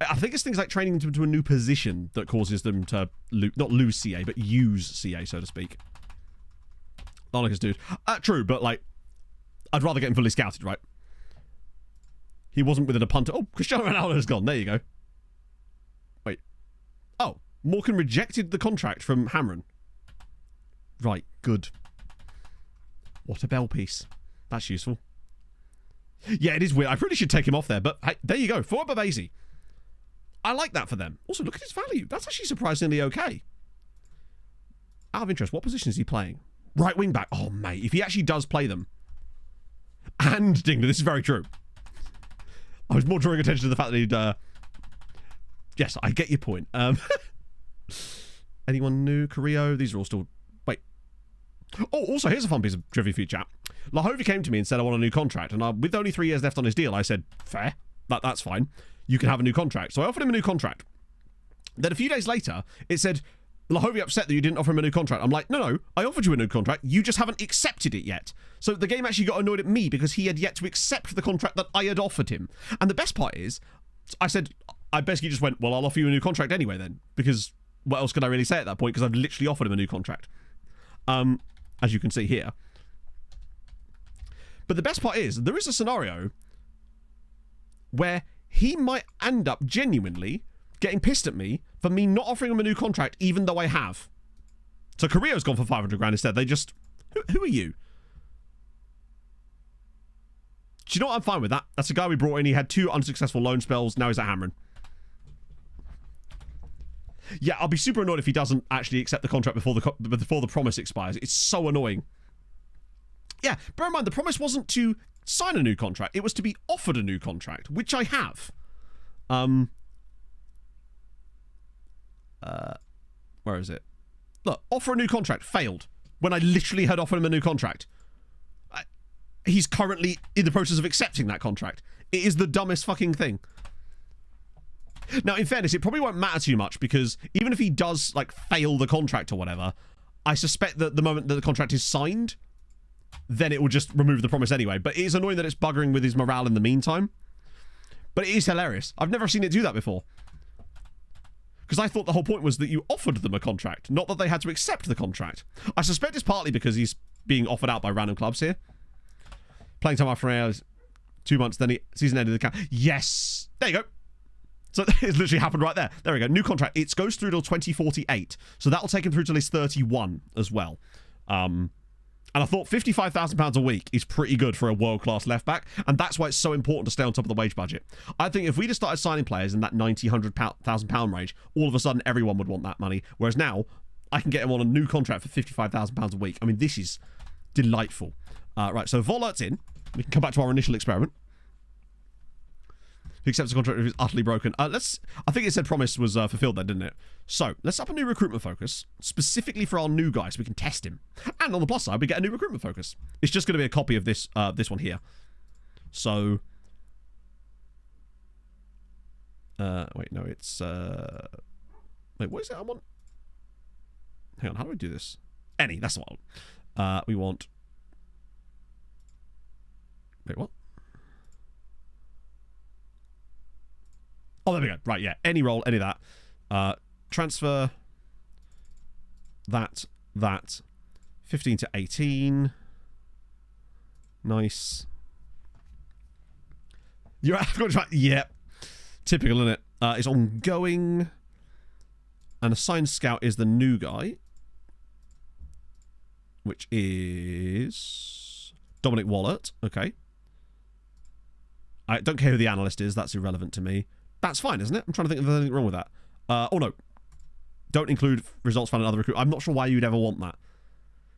I think it's things like training them to a new position that causes them to not lose CA, but use CA, so to speak. Larnicus, dude. True, but, like, I'd rather get him fully scouted, right? He wasn't within a punter. Oh, Cristiano Ronaldo's gone. There you go. Wait. Oh, Morkan rejected the contract from Hamron. Right, good. What a bell piece. That's useful. Yeah, it is weird. I probably should take him off there, but hey, there you go. For Berbasi. I like that for them. Also, look at his value. That's actually surprisingly okay. Out of interest, what position is he playing? Right wing back. Oh, mate, if he actually does play them. And, Dingler, this is very true. I was more drawing attention to the fact that he'd... Yes, I get your point. Anyone new? Carrillo? These are all still... Wait. Oh, also, here's a fun piece of trivia for you, chap. Lahovi came to me and said, I want a new contract. And with only 3 years left on his deal, I said, fair. That's fine. You can have a new contract. So I offered him a new contract. Then a few days later, it said, Lahovi upset that you didn't offer him a new contract. I'm like, no, I offered you a new contract. You just haven't accepted it yet. So the game actually got annoyed at me because he had yet to accept the contract that I had offered him. And the best part is, I said, I basically just went, well, I'll offer you a new contract anyway then. Because what else could I really say at that point? Because I've literally offered him a new contract. As you can see here. But the best part is, there is a scenario where he might end up genuinely getting pissed at me for me not offering him a new contract, even though I have. So Carrillo's gone for 500 grand instead. They just... Who are you? Do you know what? I'm fine with that. That's a guy we brought in. He had 2 unsuccessful loan spells. Now he's at Hammering. Yeah, I'll be super annoyed if he doesn't actually accept the contract before the promise expires. It's so annoying. Yeah, bear in mind, the promise wasn't to sign a new contract. It was to be offered a new contract, which I have. Where is it? Look, offer a new contract. Failed. When I literally had offered him a new contract. He's currently in the process of accepting that contract. It is the dumbest fucking thing. Now, in fairness, it probably won't matter too much because even if he does, like, fail the contract or whatever, I suspect that the moment that the contract is signed, then it will just remove the promise anyway. But it is annoying that it's buggering with his morale in the meantime. But it is hilarious. I've never seen it do that before. Because I thought the whole point was that you offered them a contract, not that they had to accept the contract. I suspect it's partly because he's being offered out by random clubs here. Playing time after hours, 2 months, then season ended the count. Yes! There you go. So it's literally happened right there. There we go. New contract. It goes through till 2048. So that'll take him through till he's 31 as well. And I thought £55,000 a week is pretty good for a world-class left-back. And that's why it's so important to stay on top of the wage budget. I think if we just started signing players in that £90,000, £100,000 range, all of a sudden everyone would want that money. Whereas now, I can get him on a new contract for £55,000 a week. I mean, this is delightful. Right, so Vollert's in. We can come back to our initial experiment. Who accepts the contract if it's utterly broken. I think it said promise was fulfilled then, didn't it? So, let's up a new recruitment focus, specifically for our new guy, so we can test him. And on the plus side, we get a new recruitment focus. It's just going to be a copy of this this one here. So... wait, no, it's... Wait, what is it I want? Hang on, how do we do this? Any, that's the one. We want... Wait, what? Oh, there we go. Right, yeah. Any role, any of that. Transfer. That. 15 to 18. Nice. You're out of contract. Yep. Typical, isn't it? It's ongoing. And assigned scout is the new guy. Which is... Dominic Wallert. Okay. I don't care who the analyst is. That's irrelevant to me. That's fine, isn't it? I'm trying to think if there's anything wrong with that. Oh, no. Don't include results found in other recruit. I'm not sure why you'd ever want that.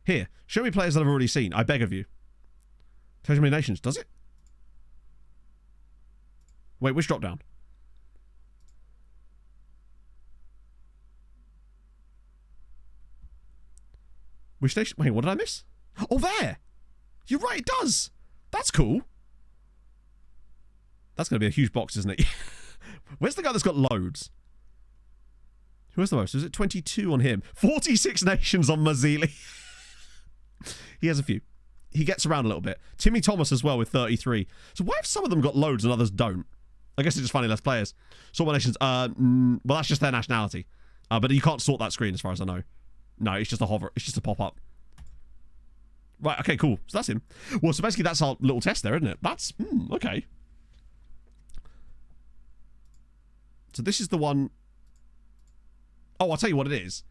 Here, show me players that I've already seen. I beg of you. Tells you how many nations. Does it? Wait, which drop down? Which nation? Wait, what did I miss? Oh, there! You're right, it does! That's cool. That's going to be a huge box, isn't it? Where's the guy that's got loads? Who has the most? Is it 22 on him? 46 nations on Mazzili. He has a few. He gets around a little bit. Timmy Thomas as well with 33. So why have some of them got loads and others don't? I guess it's just finding less players. Sort by nations. Well, that's just their nationality. But you can't sort that screen as far as I know. No, it's just a hover. It's just a pop-up. Right, okay, cool. So that's him. Well, so basically that's our little test there, isn't it? That's... okay. So this is the one... Oh, I'll tell you what it is.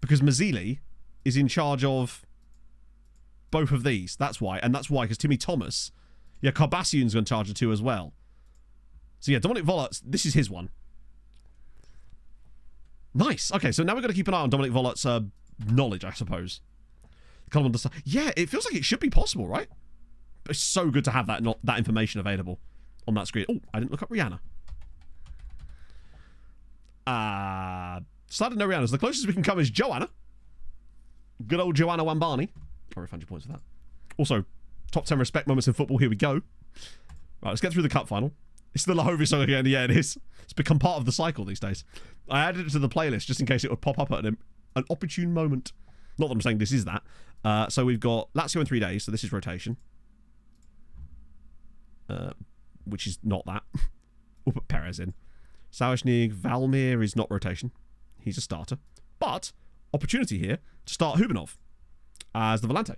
Because Mazzili is in charge of both of these. That's why. And that's why, because Timmy Thomas... Yeah, Carbassian's in charge of 2 as well. So yeah, Dominic Vollert's... This is his one. Nice. Okay, so now we've got to keep an eye on Dominic Vollert's knowledge, I suppose. Come on, yeah, it feels like it should be possible, right? But it's so good to have that information available on that screen. Oh, I didn't look up Rihanna. Started no Rihanna's. The closest we can come is Joanna. Good old Joanna Wambani. I'll refund your points for that. Also, top 10 respect moments in football. Here we go. Right, let's get through the cup final. It's the Lahovi song again. Yeah, it is. It's become part of the cycle these days. I added it to the playlist just in case it would pop up at an opportune moment. Not that I'm saying this is that. So we've got Lazio in 3 days, so this is rotation. Which is not that. We'll put Perez in. Sauerschnig, Valmir is not rotation. He's a starter. But, opportunity here to start Hubanov as the Volante.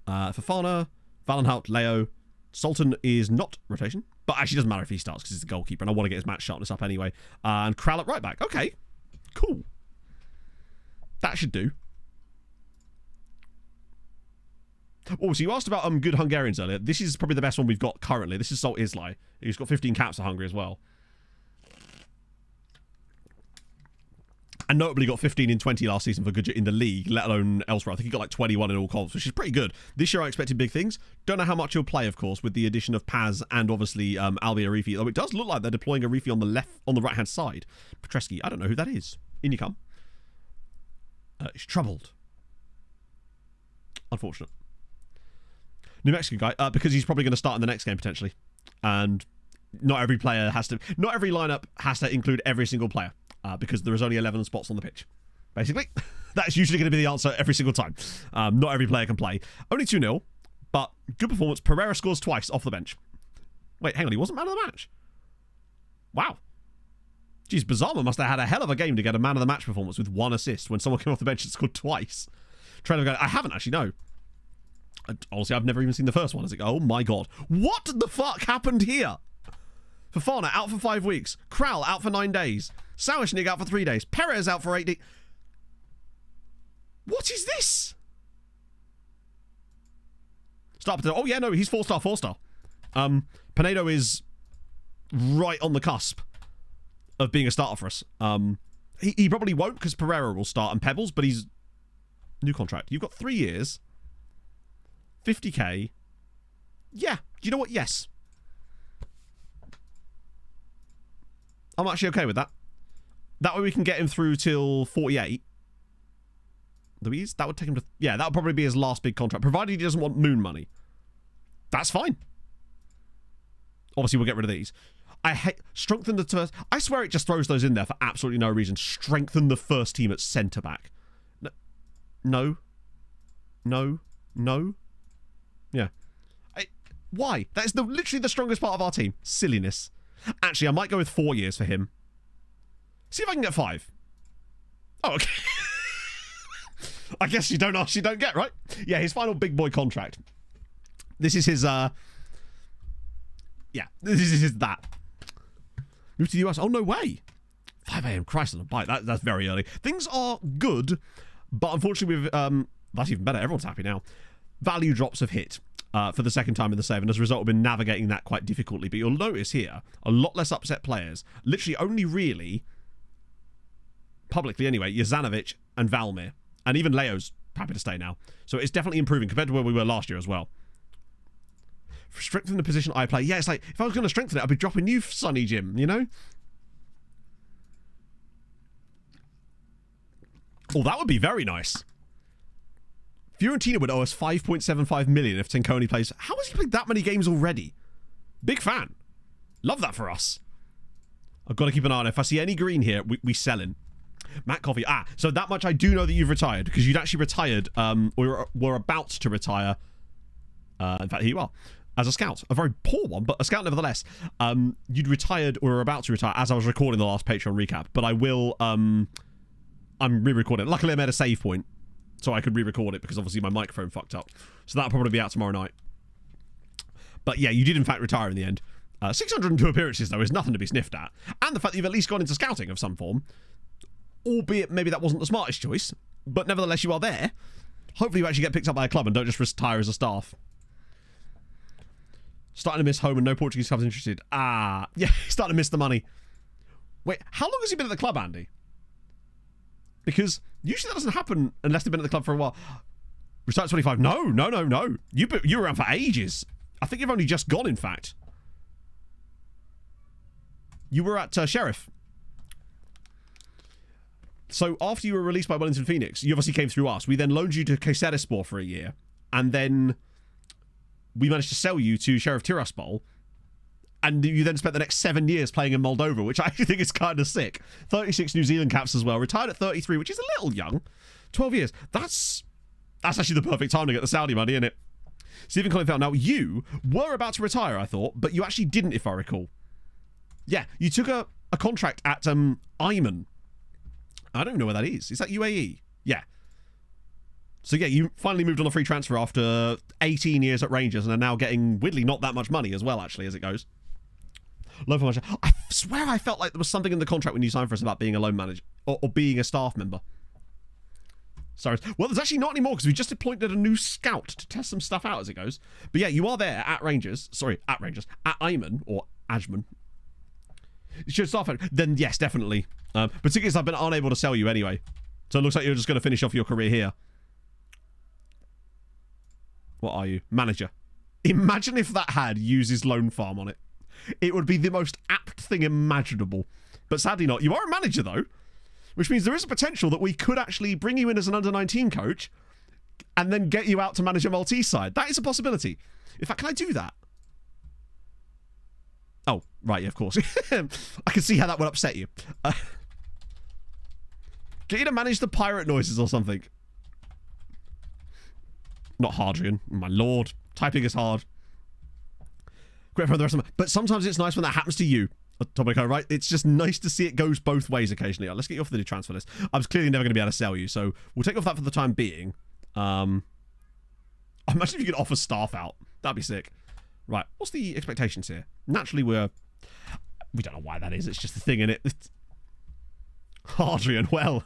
Fofana, Valenhout, Leo. Sultan is not rotation. But actually doesn't matter if he starts because he's the goalkeeper and I want to get his match sharpness up anyway. And Kral at right back. Okay. Cool. That should do. Oh, so you asked about good Hungarians earlier. This is probably the best one we've got currently. This is Salt Islay. He's got 15 caps for Hungary as well. And notably got 15 in 20 last season for Gudja in the league, let alone elsewhere. I think he got like 21 in all comps, which is pretty good. This year I expected big things. Don't know how much he'll play, of course, with the addition of Paz and obviously Albi Arifi. Though it does look like they're deploying Arifi on the right-hand side. Petreski, I don't know who that is. In you come. He's troubled. Unfortunate. New Mexican guy, because he's probably going to start in the next game potentially. And not every lineup has to include every single player. Because there is only 11 spots on the pitch. Basically, that's usually going to be the answer every single time. Not every player can play. Only 2-0, but good performance. Pereira scores twice off the bench. Wait, hang on, he wasn't man of the match? Wow. Jeez, Bazama must have had a hell of a game to get a man of the match performance with 1 assist when someone came off the bench and scored twice. I haven't actually, no. Honestly, I've never even seen the first one. Oh my god. What the fuck happened here? Fofana out for 5 weeks. Kral out for 9 days. Sauerschnig out for 3 days. Perez out for 8 days. What is this? Start. Oh yeah, no, he's 4-star, 4-star. Pinedo is right on the cusp of being a starter for us. He probably won't because Pereira will start and Pebbles, but he's new contract. You've got 3 years, 50k. Yeah, you know what? Yes. I'm actually okay with that. That way we can get him through till 48. Louise? That would take him to... Yeah, that would probably be his last big contract, provided he doesn't want moon money. That's fine. Obviously, we'll get rid of these. I hate... Strengthen the first... I swear it just throws those in there for absolutely no reason. Strengthen the first team at centre-back. No. No. No. Yeah. Why? That is literally the strongest part of our team. Silliness. Actually, I might go with 4 years for him. See if I can get 5. Oh, okay. I guess you don't ask, you don't get, right? Yeah, his final big boy contract. This is his, yeah, this is his that. Move to the US. Oh, no way. 5 a.m. Christ on a bike. That's very early. Things are good, but unfortunately, we've, that's even better. Everyone's happy now. Value drops have hit. For the second time in the save, and as a result, we've been navigating that quite difficultly. But you'll notice here, a lot less upset players. Literally only really, publicly anyway, Jezanovic and Valmir. And even Leo's happy to stay now. So it's definitely improving compared to where we were last year as well. For strengthen the position I play. Yeah, it's like, if I was going to strengthen it, I'd be dropping you, Sonny Jim, you know? Oh, that would be very nice. Fiorentina would owe us 5.75 million if Tenconi plays. How has he played that many games already? Big fan. Love that for us. I've got to keep an eye on it. If I see any green here, we sell in. Matt Coffey. So that much I do know that you've retired, because you'd actually retired, or were about to retire. In fact, here you are. As a scout. A very poor one, but a scout nevertheless. You'd retired or were about to retire as I was recording the last Patreon recap. But I will, I'm re-recording it. Luckily, I made a save point, so I could re-record it because obviously my microphone fucked up. So that'll probably be out tomorrow night. But yeah, you did in fact retire in the end. 602 appearances, though, is nothing to be sniffed at. And the fact that you've at least gone into scouting of some form. Albeit maybe that wasn't the smartest choice. But nevertheless, you are there. Hopefully you actually get picked up by a club and don't just retire as a staff. Starting to miss home and no Portuguese clubs interested. Yeah, starting to miss the money. Wait, how long has he been at the club, Andy? Because usually that doesn't happen unless they've been at the club for a while. Retired at 25. No. You were around for ages. I think you've only just gone, in fact. You were at Sheriff. So after you were released by Wellington Phoenix, you obviously came through us. We then loaned you to Kayserispor for a year. And then we managed to sell you to Sheriff Tiraspol. And you then spent the next 7 years playing in Moldova, which I actually think is kind of sick. 36 New Zealand caps as well. Retired at 33, which is a little young. 12 years. That's actually the perfect time to get the Saudi money, isn't it? Stephen Collingfeld. Now, you were about to retire, I thought, but you actually didn't, if I recall. Yeah, you took a contract at Ayman. I don't even know where that is. Is that UAE? Yeah. So yeah, you finally moved on a free transfer after 18 years at Rangers and are now getting, weirdly, not that much money as well, actually, as it goes. Loan manager. I swear I felt like there was something in the contract when you signed for us about being a loan manager or being a staff member. Sorry. Well, there's actually not anymore because we just appointed a new scout to test some stuff out as it goes. But yeah, you are there at Rangers. Sorry, at Rangers. At Ayman or Ajman. You should staff it. Then yes, definitely. Particularly as I've been unable to sell you anyway. So it looks like you're just going to finish off your career here. What are you? Manager. Imagine if that had uses loan farm on it. It would be the most apt thing imaginable. But sadly not. You are a manager though. Which means there is a potential that we could actually bring you in as an under-19 coach and then get you out to manage a Maltese side. That is a possibility. In fact, can I do that? Oh, right, yeah, of course. I can see how that would upset you. Get you to manage the pirate noises or something. Not Hardrian. My lord. Typing is hard. Great for the rest of them. But sometimes it's nice when that happens to you. Topico, right? It's just nice to see it goes both ways occasionally. Let's get you off the transfer list. I was clearly never going to be able to sell you, so we'll take off that for the time being. Imagine if you could offer staff out. That'd be sick. Right, what's the expectations here? Naturally, we don't know why that is. It's just a thing in it. Adrian, well,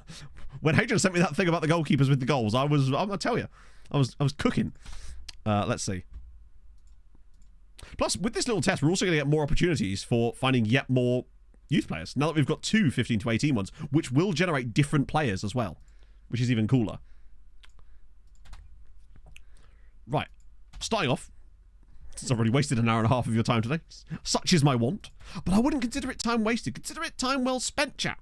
when Hadrian sent me that thing about the goalkeepers with the goals, I'm gonna tell you, I was cooking. Let's see. Plus, with this little test, we're also going to get more opportunities for finding yet more youth players. Now that we've got 2 15 to 18 ones, which will generate different players as well, which is even cooler. Right, starting off, since I've already wasted an hour and a half of your time today, such is my want, but I wouldn't consider it time wasted. Consider it time well spent, chat.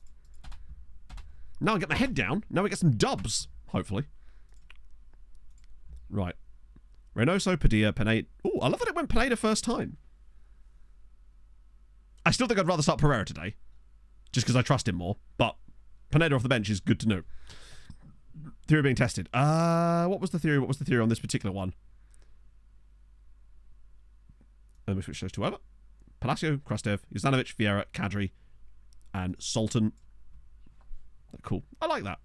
Now I get my head down. Now we get some dubs, hopefully. Right. Reynoso, Padilla, Pineda. Oh, I love that it went Pineda first time. I still think I'd rather start Pereira today, just because I trust him more, but Pineda off the bench is good to know. Theory being tested. What was the theory? What was the theory on this particular one? Let me switch those to over. Palacio, Krastev, Juzanovic, Vieira, Kadri, and Sultan. Cool. I like that.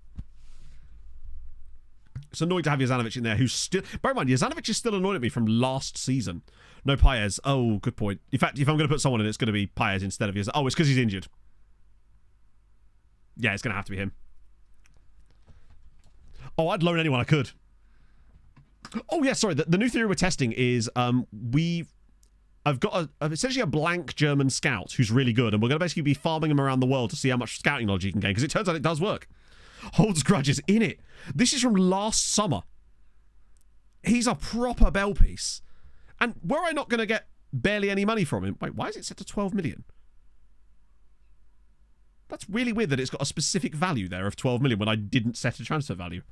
It's annoying to have Juzanovic in there, who's still... Bear in mind, Juzanovic is still annoyed at me from last season. No Paez. Oh, good point. In fact, if I'm going to put someone in, it's going to be Paez instead of Juzanovic. Oh, it's because he's injured. Yeah, it's going to have to be him. Oh, I'd loan anyone I could. Oh, yeah, sorry. The new theory we're testing is I've got essentially a blank German scout who's really good, and we're going to basically be farming him around the world to see how much scouting knowledge he can gain, because it turns out it does work. Holds grudges in it. This is from last summer. He's a proper bell piece. And were I not going to get barely any money from him... Wait, why is it set to 12 million? That's really weird that it's got a specific value there of 12 million when I didn't set a transfer value.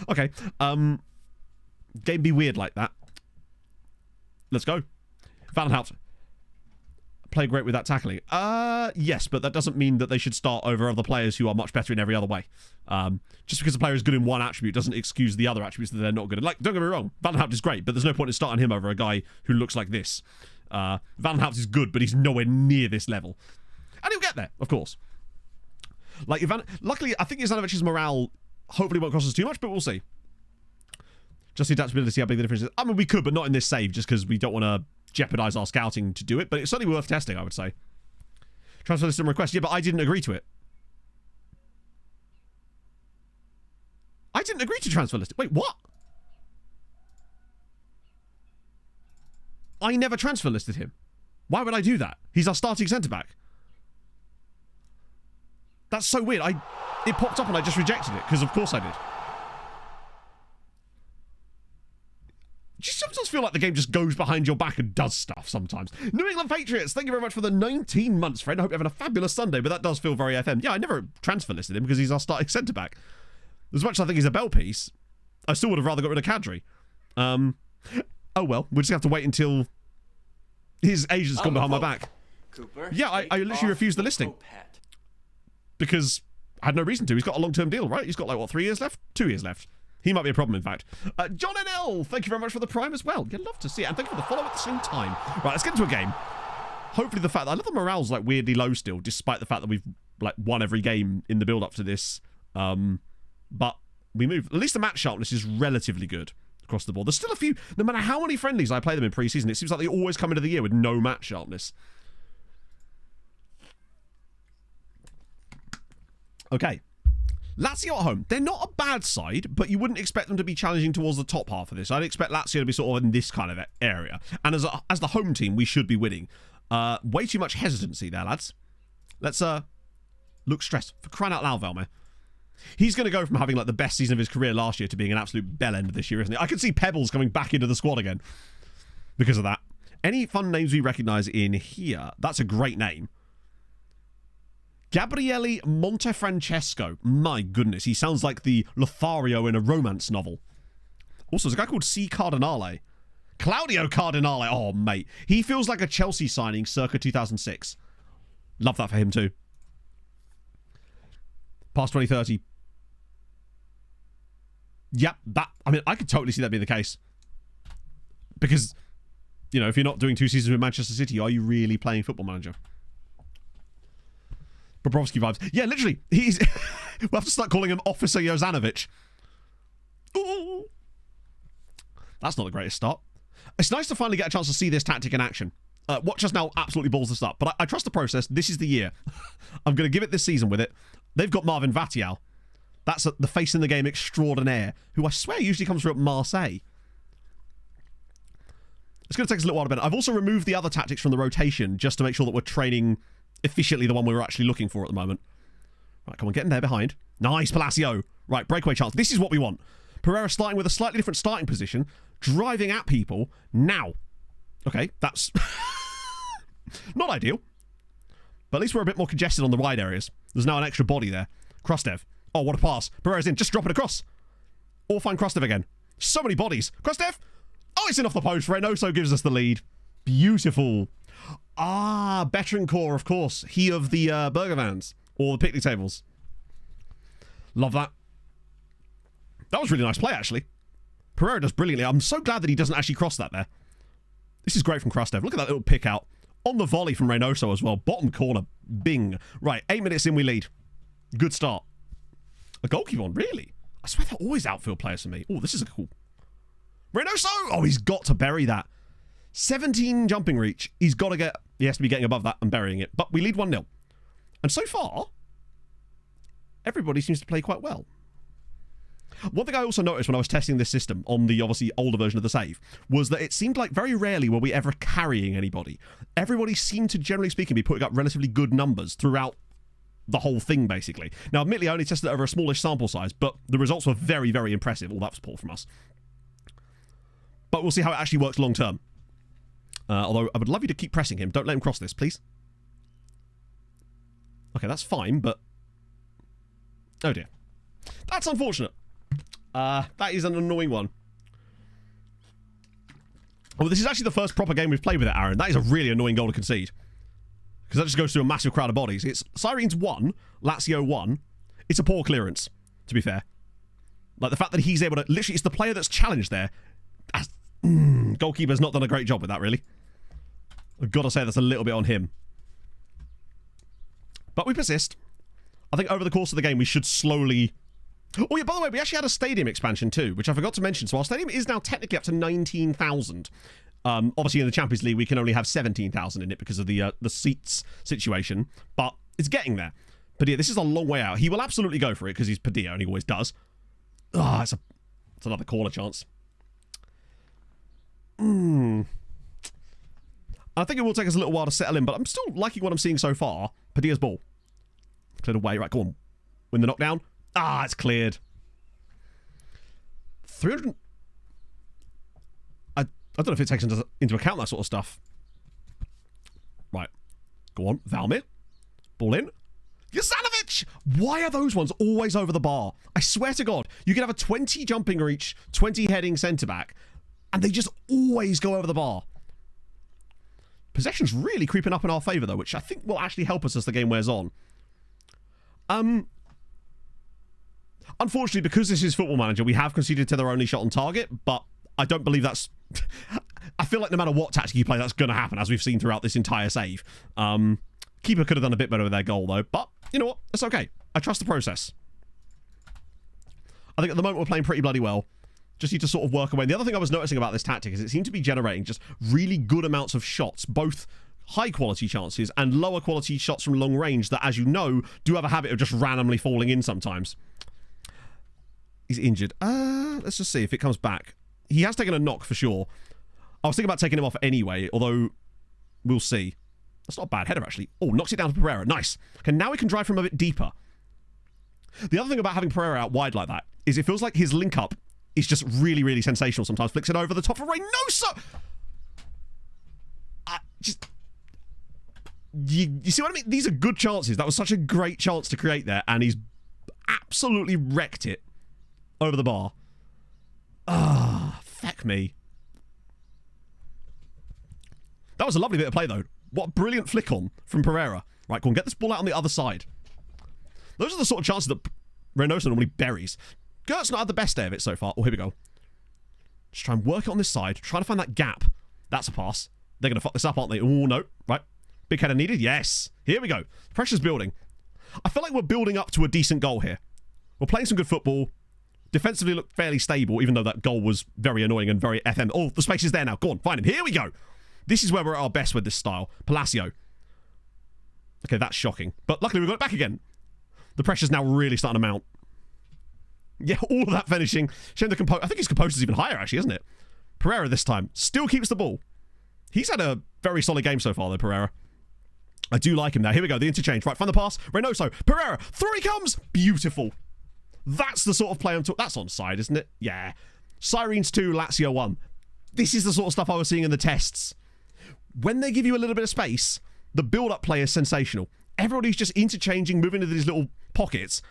Okay. Game be weird like that. Let's go. Vandenhout. Play great with that tackling. Yes, but that doesn't mean that they should start over other players who are much better in every other way. Just because a player is good in one attribute doesn't excuse the other attributes that they're not good in. Like, don't get me wrong, Vandenhout is great, but there's no point in starting him over a guy who looks like this. Vandenhout is good, but he's nowhere near this level. And he'll get there, of course. Like, luckily, I think Jovanovic's morale hopefully won't cost us too much, but we'll see. Just the adaptability, see how big the difference is. I mean, we could, but not in this save, just because we don't want to jeopardize our scouting to do it, but it's certainly worth testing, I would say. Transfer list and request. Yeah, but I didn't agree to it. I didn't agree to transfer list. Wait, what? I never transfer listed him. Why would I do that? He's our starting centre-back. That's so weird. it popped up and I just rejected it, because of course I did. Do you sometimes feel like the game just goes behind your back and does stuff sometimes? New England Patriots, thank you very much for the 19 months, friend. I hope you're having a fabulous Sunday, but that does feel very FM. Yeah, I never transfer listed him because he's our starting centre-back. As much as I think he's a bell piece, I still would have rather got rid of Kadri. Oh well, we'll just have to wait until his agent's gone behind my back. Cooper, yeah, I literally refused the listing. Because I had no reason to. He's got a long-term deal, right? He's got, like, what, 3 years left? 2 years left. He might be a problem, in fact. John NL, thank you very much for the Prime as well. You'd love to see it. And thank you for the follow at the same time. Right, let's get into a game. Hopefully the fact that I love the morale's, like, weirdly low still, despite the fact that we've, like, won every game in the build-up to this. But we move. At least the match sharpness is relatively good across the board. There's still a few, no matter how many friendlies I play them in pre-season, it seems like they always come into the year with no match sharpness. Okay. Lazio at home. They're not a bad side, but you wouldn't expect them to be challenging towards the top half of this. I'd expect Lazio to be sort of in this kind of area. And as the home team, we should be winning. Way too much hesitancy there, lads. Let's look stressed. For crying out loud, Velmer. He's going to go from having like the best season of his career last year to being an absolute bellend this year, isn't he? I can see Pebbles coming back into the squad again because of that. Any fun names we recognise in here? That's a great name. Gabriele Montefrancesco. My goodness, he sounds like the Lothario in a romance novel. Also, there's a guy called C. Cardinale. Claudio Cardinale. Oh, mate. He feels like a Chelsea signing circa 2006. Love that for him, too. Past 2030. Yep, that... I mean, I could totally see that being the case. Because, you know, if you're not doing 2 seasons with Manchester City, are you really playing Football Manager? Bobrovsky vibes. Yeah, literally. He's... we'll have to start calling him Officer Jozanovic. Ooh. That's not the greatest start. It's nice to finally get a chance to see this tactic in action. Watch us now absolutely balls this up. But I trust the process. This is the year. I'm going to give it this season with it. They've got Marvin Vattial. That's the face in the game extraordinaire, who I swear usually comes from Marseille. It's going to take us a little while to bend. I've also removed the other tactics from the rotation just to make sure that we're training efficiently the one we were actually looking for at the moment. Right, come on, get in there behind. Nice, Palacio. Right, breakaway chance. This is what we want. Pereira starting with a slightly different starting position, driving at people now. Okay, that's not ideal. But at least we're a bit more congested on the wide areas. There's now an extra body there. Krastev. Oh, what a pass. Pereira's in. Just drop it across. Or find Krastev again. So many bodies. Krastev. Oh, it's in off the post. Reynoso gives us the lead. Beautiful. Ah, Betancourt, of course. He of the burger vans. Or the picnic tables. Love that. That was a really nice play, actually. Pereira does brilliantly. I'm so glad that he doesn't actually cross that there. This is great from Krastev. Look at that little pick out. On the volley from Reynoso as well. Bottom corner. Bing. Right, 8 minutes in, we lead. Good start. A goalkeeper on, really? I swear they're always outfield players for me. Oh, this is a cool... Reynoso! Oh, he's got to bury that. 17 jumping reach. He's got to get... He has to be getting above that and burying it. But we lead 1-0. And so far, everybody seems to play quite well. One thing I also noticed when I was testing this system on the, obviously, older version of the save was that it seemed like very rarely were we ever carrying anybody. Everybody seemed to, generally speaking, be putting up relatively good numbers throughout the whole thing, basically. Now, admittedly, I only tested it over a smallish sample size, but the results were very, very impressive. Oh, that was poor from us. But we'll see how it actually works long term. Although, I would love you to keep pressing him. Don't let him cross this, please. Okay, that's fine, but... Oh, dear. That's unfortunate. That is an annoying one. Oh, this is actually the first proper game we've played with it, Aaron. That is a really annoying goal to concede. Because that just goes through a massive crowd of bodies. It's Sirens 1, Lazio 1. It's a poor clearance, to be fair. Like, the fact that he's able to... Literally, it's the player that's challenged there. Goalkeeper's not done a great job with that, really. I've got to say that's a little bit on him. But we persist. I think over the course of the game, we should slowly... Oh, yeah, by the way, we actually had a stadium expansion too, which I forgot to mention. So our stadium is now technically up to 19,000. Obviously, in the Champions League, we can only have 17,000 in it because of the seats situation. But it's getting there. Padilla, this is a long way out. He will absolutely go for it because he's Padilla and he always does. Ah, it's another corner chance. I think it will take us a little while to settle in, but I'm still liking what I'm seeing so far. Padilla's ball. Cleared away. Right, go on. Win the knockdown. Ah, it's cleared. 300... I don't know if it takes into account that sort of stuff. Right. Go on. Valmir. Ball in. Jasanovic! Why are those ones always over the bar? I swear to God, you can have a 20 jumping reach, 20 heading centre-back, and they just always go over the bar. Possession's really creeping up in our favour, though, which I think will actually help us as the game wears on. Unfortunately, because this is Football Manager, we have conceded to their only shot on target, but I don't believe that's... I feel like no matter what tactic you play, that's going to happen, as we've seen throughout this entire save. Keeper could have done a bit better with their goal, though, but you know what? It's okay. I trust the process. I think at the moment we're playing pretty bloody well. Just need to sort of work away. The other thing I was noticing about this tactic is it seemed to be generating just really good amounts of shots, both high-quality chances and lower-quality shots from long range that, as you know, do have a habit of just randomly falling in sometimes. He's injured. Let's just see if it comes back. He has taken a knock for sure. I was thinking about taking him off anyway, although we'll see. That's not a bad header, actually. Oh, knocks it down to Pereira. Nice. Okay, now we can drive from a bit deeper. The other thing about having Pereira out wide like that is it feels like his link-up is just really, really sensational sometimes. Flicks it over the top for Reynoso! You see what I mean? These are good chances. That was such a great chance to create there, and he's absolutely wrecked it over the bar. Ah, feck me. That was a lovely bit of play, though. What a brilliant flick on from Pereira. Right, go on, get this ball out on the other side. Those are the sort of chances that Reynoso normally buries. Gert's not had the best day of it so far. Oh, here we go. Just try and work it on this side. Trying to find that gap. That's a pass. They're going to fuck this up, aren't they? Oh, no. Right. Big header needed. Yes. Here we go. Pressure's building. I feel like we're building up to a decent goal here. We're playing some good football. Defensively look fairly stable, even though that goal was very annoying and very FM. Oh, the space is there now. Go on, find him. Here we go. This is where we're at our best with this style. Palacio. Okay, that's shocking. But luckily we got it back again. The pressure's now really starting to mount. Yeah, all of that finishing. Shame the composure. I think his composure's even higher, actually, isn't it? Pereira this time. Still keeps the ball. He's had a very solid game so far, though, Pereira. I do like him now. Here we go. The interchange. Right, find the pass. Reynoso. Pereira. Through he comes. Beautiful. That's the sort of play I'm talking... That's onside, isn't it? Yeah. Sirens 2, Lazio 1. This is the sort of stuff I was seeing in the tests. When they give you a little bit of space, the build-up play is sensational. Everybody's just interchanging, moving into these little pockets.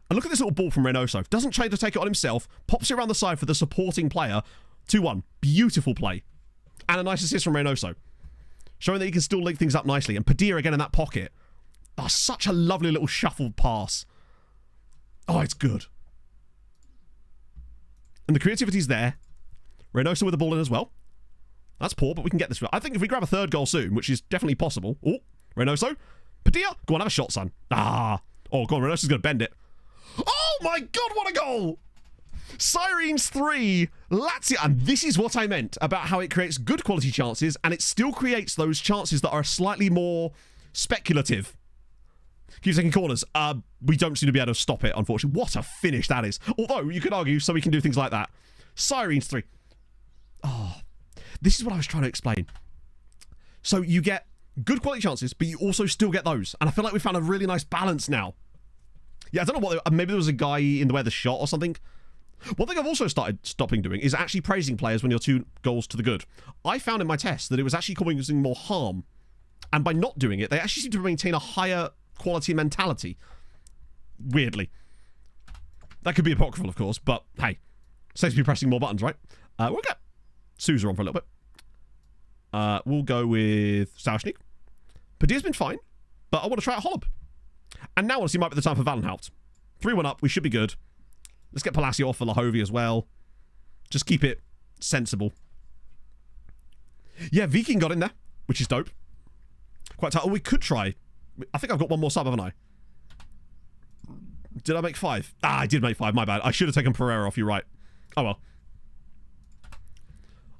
And look at this little ball from Reynoso. Doesn't try to take it on himself. Pops it around the side for the supporting player. 2-1. Beautiful play. And a nice assist from Reynoso. Showing that he can still link things up nicely. And Padilla again in that pocket. Oh, such a lovely little shuffled pass. Oh, it's good. And the creativity's there. Reynoso with the ball in as well. That's poor, but we can get this. I think if we grab a third goal soon, which is definitely possible. Oh, Reynoso. Padilla. Go on, have a shot, son. Ah. Oh, go on, Reynoso's going to bend it. Oh my God, what a goal! Sirens 3, Lazio. And this is what I meant about how it creates good quality chances, and it still creates those chances that are slightly more speculative. Keep taking corners. We don't seem to be able to stop it, unfortunately. What a finish that is. Although, you could argue, so we can do things like that. Sirens 3. Oh, this is what I was trying to explain. So you get good quality chances, but you also still get those. And I feel like we found a really nice balance now. Yeah, I don't know what... Maybe there was a guy in the way of the shot or something. One thing I've also started stopping doing is actually praising players when you're 2 goals to the good. I found in my test that it was actually causing more harm. And by not doing it, they actually seem to maintain a higher quality mentality. Weirdly. That could be apocryphal, of course, but hey. Saves me pressing more buttons, right? We'll get Sousa on for a little bit. We'll go with Sauschnik. Padilla's been fine, but I want to try out Holub. And now honestly might be the time for Valenhout. 3-1 up, we should be good. Let's get Palacio off for Lahovi as well. Just keep it sensible. Yeah, Viking got in there, which is dope. Quite tight. Oh, we could try. I think I've got one more sub, haven't I? Did I make 5? Ah, I did make 5, my bad. I should have taken Pereira off, you're right. Oh well.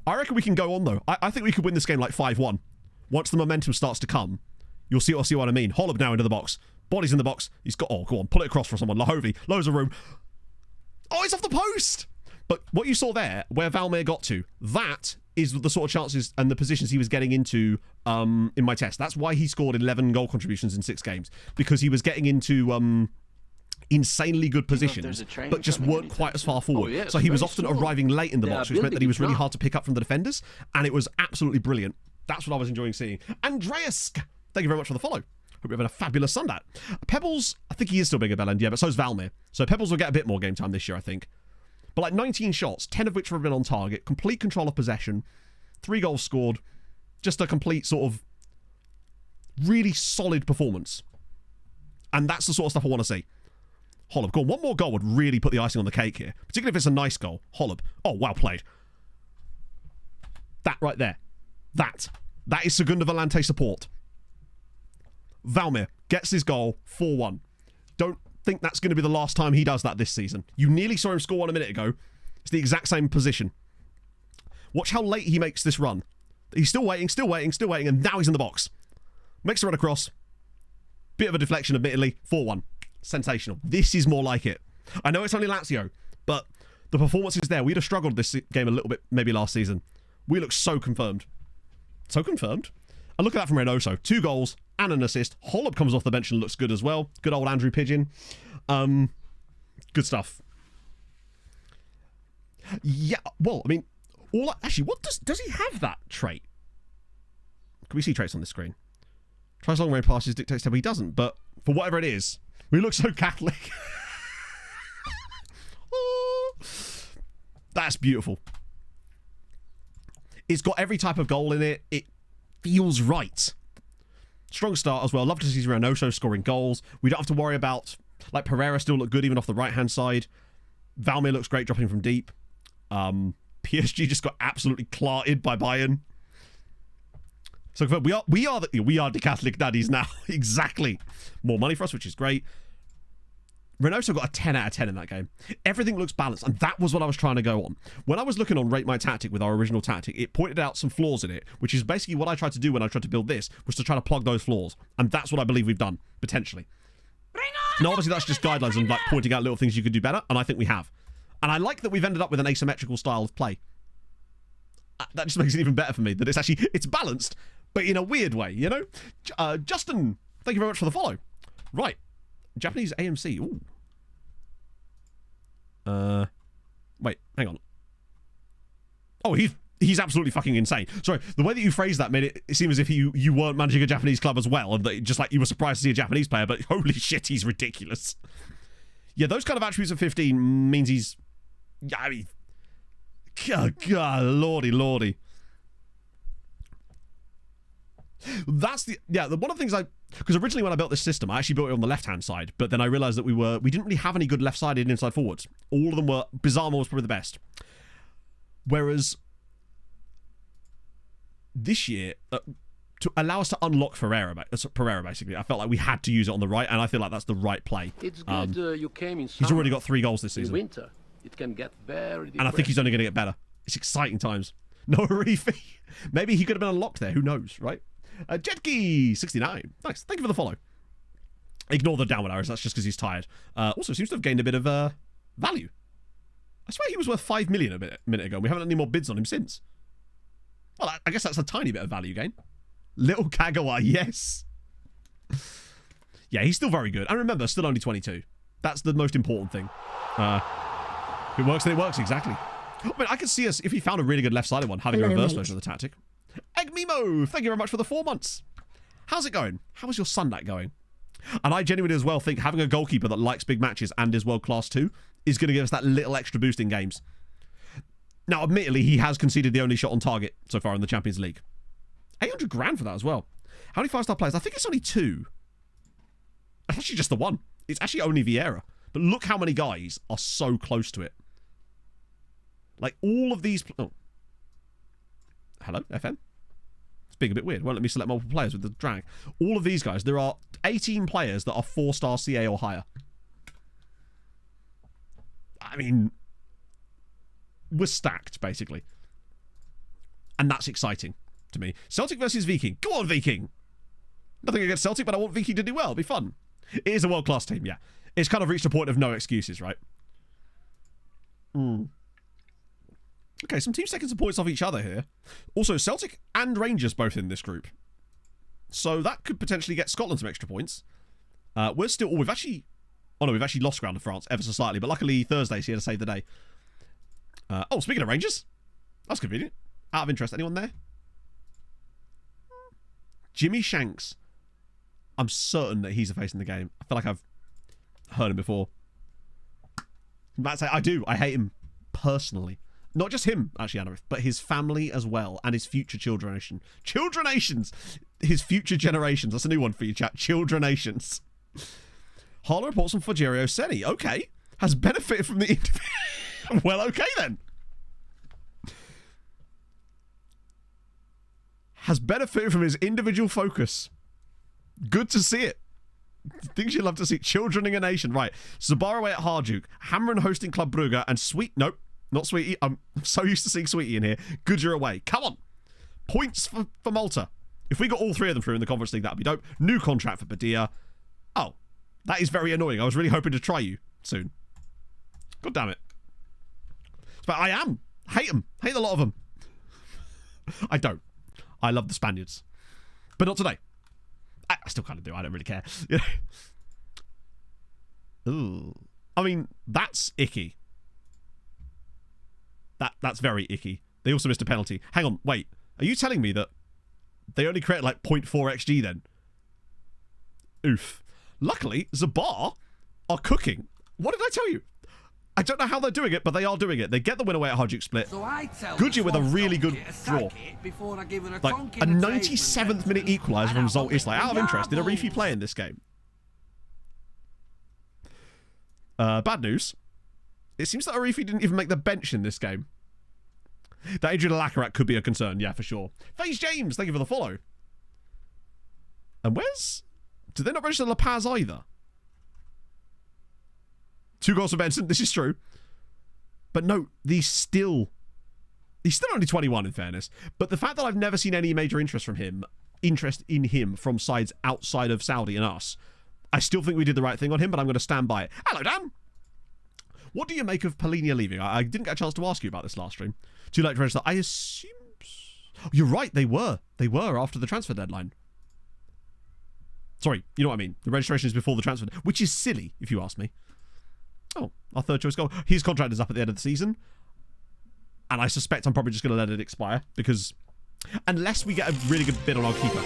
I reckon we can go on though. I think we could win this game like 5-1. Once the momentum starts to come, you'll see what I mean. Holub now into the box. Body's in the box. He's got... Oh, go on. Pull it across for someone. Lahovi. Loads of room. Oh, it's off the post! But what you saw there, where Valmir got to, that is the sort of chances and the positions he was getting into in my test. That's why he scored 11 goal contributions in 6 games. Because he was getting into insanely good positions, but just weren't quite as far forward. So he was often arriving late in the box, which meant that he was really hard to pick up from the defenders, and it was absolutely brilliant. That's what I was enjoying seeing. Andreas, thank you very much for the follow. Hope you're having a fabulous Sunday. Pebbles, I think he is still big at Bellend, yeah, but so is Valmir. So Pebbles will get a bit more game time this year, I think. But like 19 shots, 10 of which have been on target, complete control of possession, 3 goals scored, just a complete sort of really solid performance. And that's the sort of stuff I want to see. Holub, go on, one more goal would really put the icing on the cake here. Particularly if it's a nice goal. Holub, oh, well played. That right there. That is Segunda Volante support. Valmir gets his goal, 4-1. Don't think that's going to be the last time he does that this season. You nearly saw him score one a minute ago. It's the exact same position. Watch how late he makes this run. He's still waiting, and now he's in the box. Makes the run across. Bit of a deflection, admittedly. 4-1. Sensational. This is more like it. I know it's only Lazio, but the performance is there. We'd have struggled this game a little bit, maybe last season. We look so confirmed. So confirmed. And look at that from Reynoso. 2 goals and an assist. Holub comes off the bench and looks good as well. Good old Andrew Pigeon. Good stuff. Yeah, well, I mean, actually, what does he have that trait? Can we see traits on this screen? Tries long range passes, dictates tempo. He doesn't, but for whatever it is, we look so Catholic. Oh, that's beautiful. It's got every type of goal in it. It feels right. Strong start as well. Love to see Reynoso scoring goals. We don't have to worry about, like, Pereira still look good even off the right-hand side. Valmir looks great dropping from deep. PSG just got absolutely clarted by Bayern. So we are the Catholic daddies now. Exactly. More money for us, which is great. Reynoso got a 10 out of 10 in that game. Everything looks balanced, and that was what I was trying to go on. When I was looking on Rate My Tactic with our original tactic, it pointed out some flaws in it, which is basically what I tried to do when I tried to build this, was to try to plug those flaws. And that's what I believe we've done, potentially. Now, obviously, that's just guidelines and like pointing out little things you could do better, and I think we have. And I like that we've ended up with an asymmetrical style of play. That just makes it even better for me, that it's balanced, but in a weird way, you know? Justin, thank you very much for the follow. Right. Japanese AMC. Ooh. Wait, hang on. Oh, he's absolutely fucking insane. Sorry, the way that you phrased that made it seem as if you weren't managing a Japanese club as well, and that just like you were surprised to see a Japanese player, but holy shit, he's ridiculous. Yeah, those kind of attributes at 15 means he's... I mean... God, lordy. That's the... Yeah, one of the things because originally when I built this system, I actually built it on the left-hand side, but then I realised that we didn't really have any good left-sided inside forwards. All of them were... Bizarmo was probably the best. Whereas... This year... to allow us to unlock Pereira, basically, I felt like we had to use it on the right, and I feel like that's the right play. It's good you came in summer. He's already got 3 goals this season. In winter, it can get very different. And I think he's only going to get better. It's exciting times. No Arifi. Maybe he could have been unlocked there. Who knows, right? Jetki69. Nice. Thank you for the follow. Ignore the downward arrows. That's just because he's tired. Also, seems to have gained a bit of value. I swear he was worth 5 million a minute ago. We haven't had any more bids on him since. Well, I guess that's a tiny bit of value gain. Little Kagawa, yes. Yeah, he's still very good. And remember, still only 22. That's the most important thing. If it works, then it works, exactly. I mean, I could see us, if he found a really good left-sided one, having a reverse version of the tactic. Egg Mimo, thank you very much for the 4 months. How's it going? How is your Sunday going? And I genuinely as well think having a goalkeeper that likes big matches and is world-class too is going to give us that little extra boost in games. Now, admittedly, he has conceded the only shot on target so far in the Champions League. 800 grand for that as well. How many 5-star players? I think it's only 2. It's actually just the one. It's actually only Vieira. But look how many guys are so close to it. Like, all of these... Oh. Hello, FM? It's being a bit weird. Won't let me select multiple players with the drag. All of these guys, there are 18 players that are 4-star CA or higher. I mean... We're stacked, basically. And that's exciting to me. Celtic versus Viking. Go on, Viking! Nothing against Celtic, but I want Viking to do well. It'll be fun. It is a world-class team, yeah. It's kind of reached a point of no excuses, right? Okay, some teams taking some points off each other here. Also, Celtic and Rangers both in this group. So that could potentially get Scotland some extra points. We've actually... Oh no, we've actually lost ground to France ever so slightly, but luckily Thursday's here to save the day. Oh, speaking of Rangers, that's convenient. Out of interest, anyone there? Jimmy Shanks. I'm certain that he's a face in the game. I feel like I've heard him before. I do. I hate him personally. Not just him, actually, Anarith, but his family as well, and his future childrenation. Childrenations! His future generations. That's a new one for you, chat. Childrenations. Harlow reports on Fogerio Seni. Okay. Has benefited from the... Well, okay then. Has benefited from his individual focus. Good to see it. Things you'd love to see. Childrening a nation. Right. Zabar away at Harjuk. Hamren hosting Club Brugge. And Nope. Not Sweetie. I'm so used to seeing Sweetie in here. Goodyear away. Come on. Points for Malta. If we got all three of them through in the Conference League, that would be dope. New contract for Badia. Oh. That is very annoying. I was really hoping to try you soon. God damn it. But I am. Hate them. Hate a lot of them. I don't. I love the Spaniards. But not today. I still kind of do. I don't really care. Ooh. I mean, that's icky. That's very icky. They also missed a penalty. Hang on. Wait. Are you telling me that they only create like 0.4 XG then? Oof. Luckily, Zabar are cooking. What did I tell you? I don't know how they're doing it, but they are doing it. They get the win away at Hajduk Split. So Goodyear with a really good draw. Like a 97th minute equaliser from Zolt Islay. Out of interest, did Arifi play in this game? Bad news. It seems that Arifi didn't even make the bench in this game. That Adrian Lacarac could be a concern, yeah, for sure. FaZe James, thank you for the follow. And where's... Did they not register La Paz either? 2 goals for Benson, this is true. But no, he's still only 21 in fairness. But the fact that I've never seen any major interest in him from sides outside of Saudi and us, I still think we did the right thing on him, but I'm going to stand by it. Hello, Dan. What do you make of Polinia leaving? I didn't get a chance to ask you about this last stream. Too late to register. I assume... Oh, you're right, they were. They were after the transfer deadline. Sorry, you know what I mean. The registration is before the transfer, which is silly, if you ask me. Oh, our third choice goal. His contract is up at the end of the season. And I suspect I'm probably just going to let it expire. Because unless we get a really good bid on our keeper.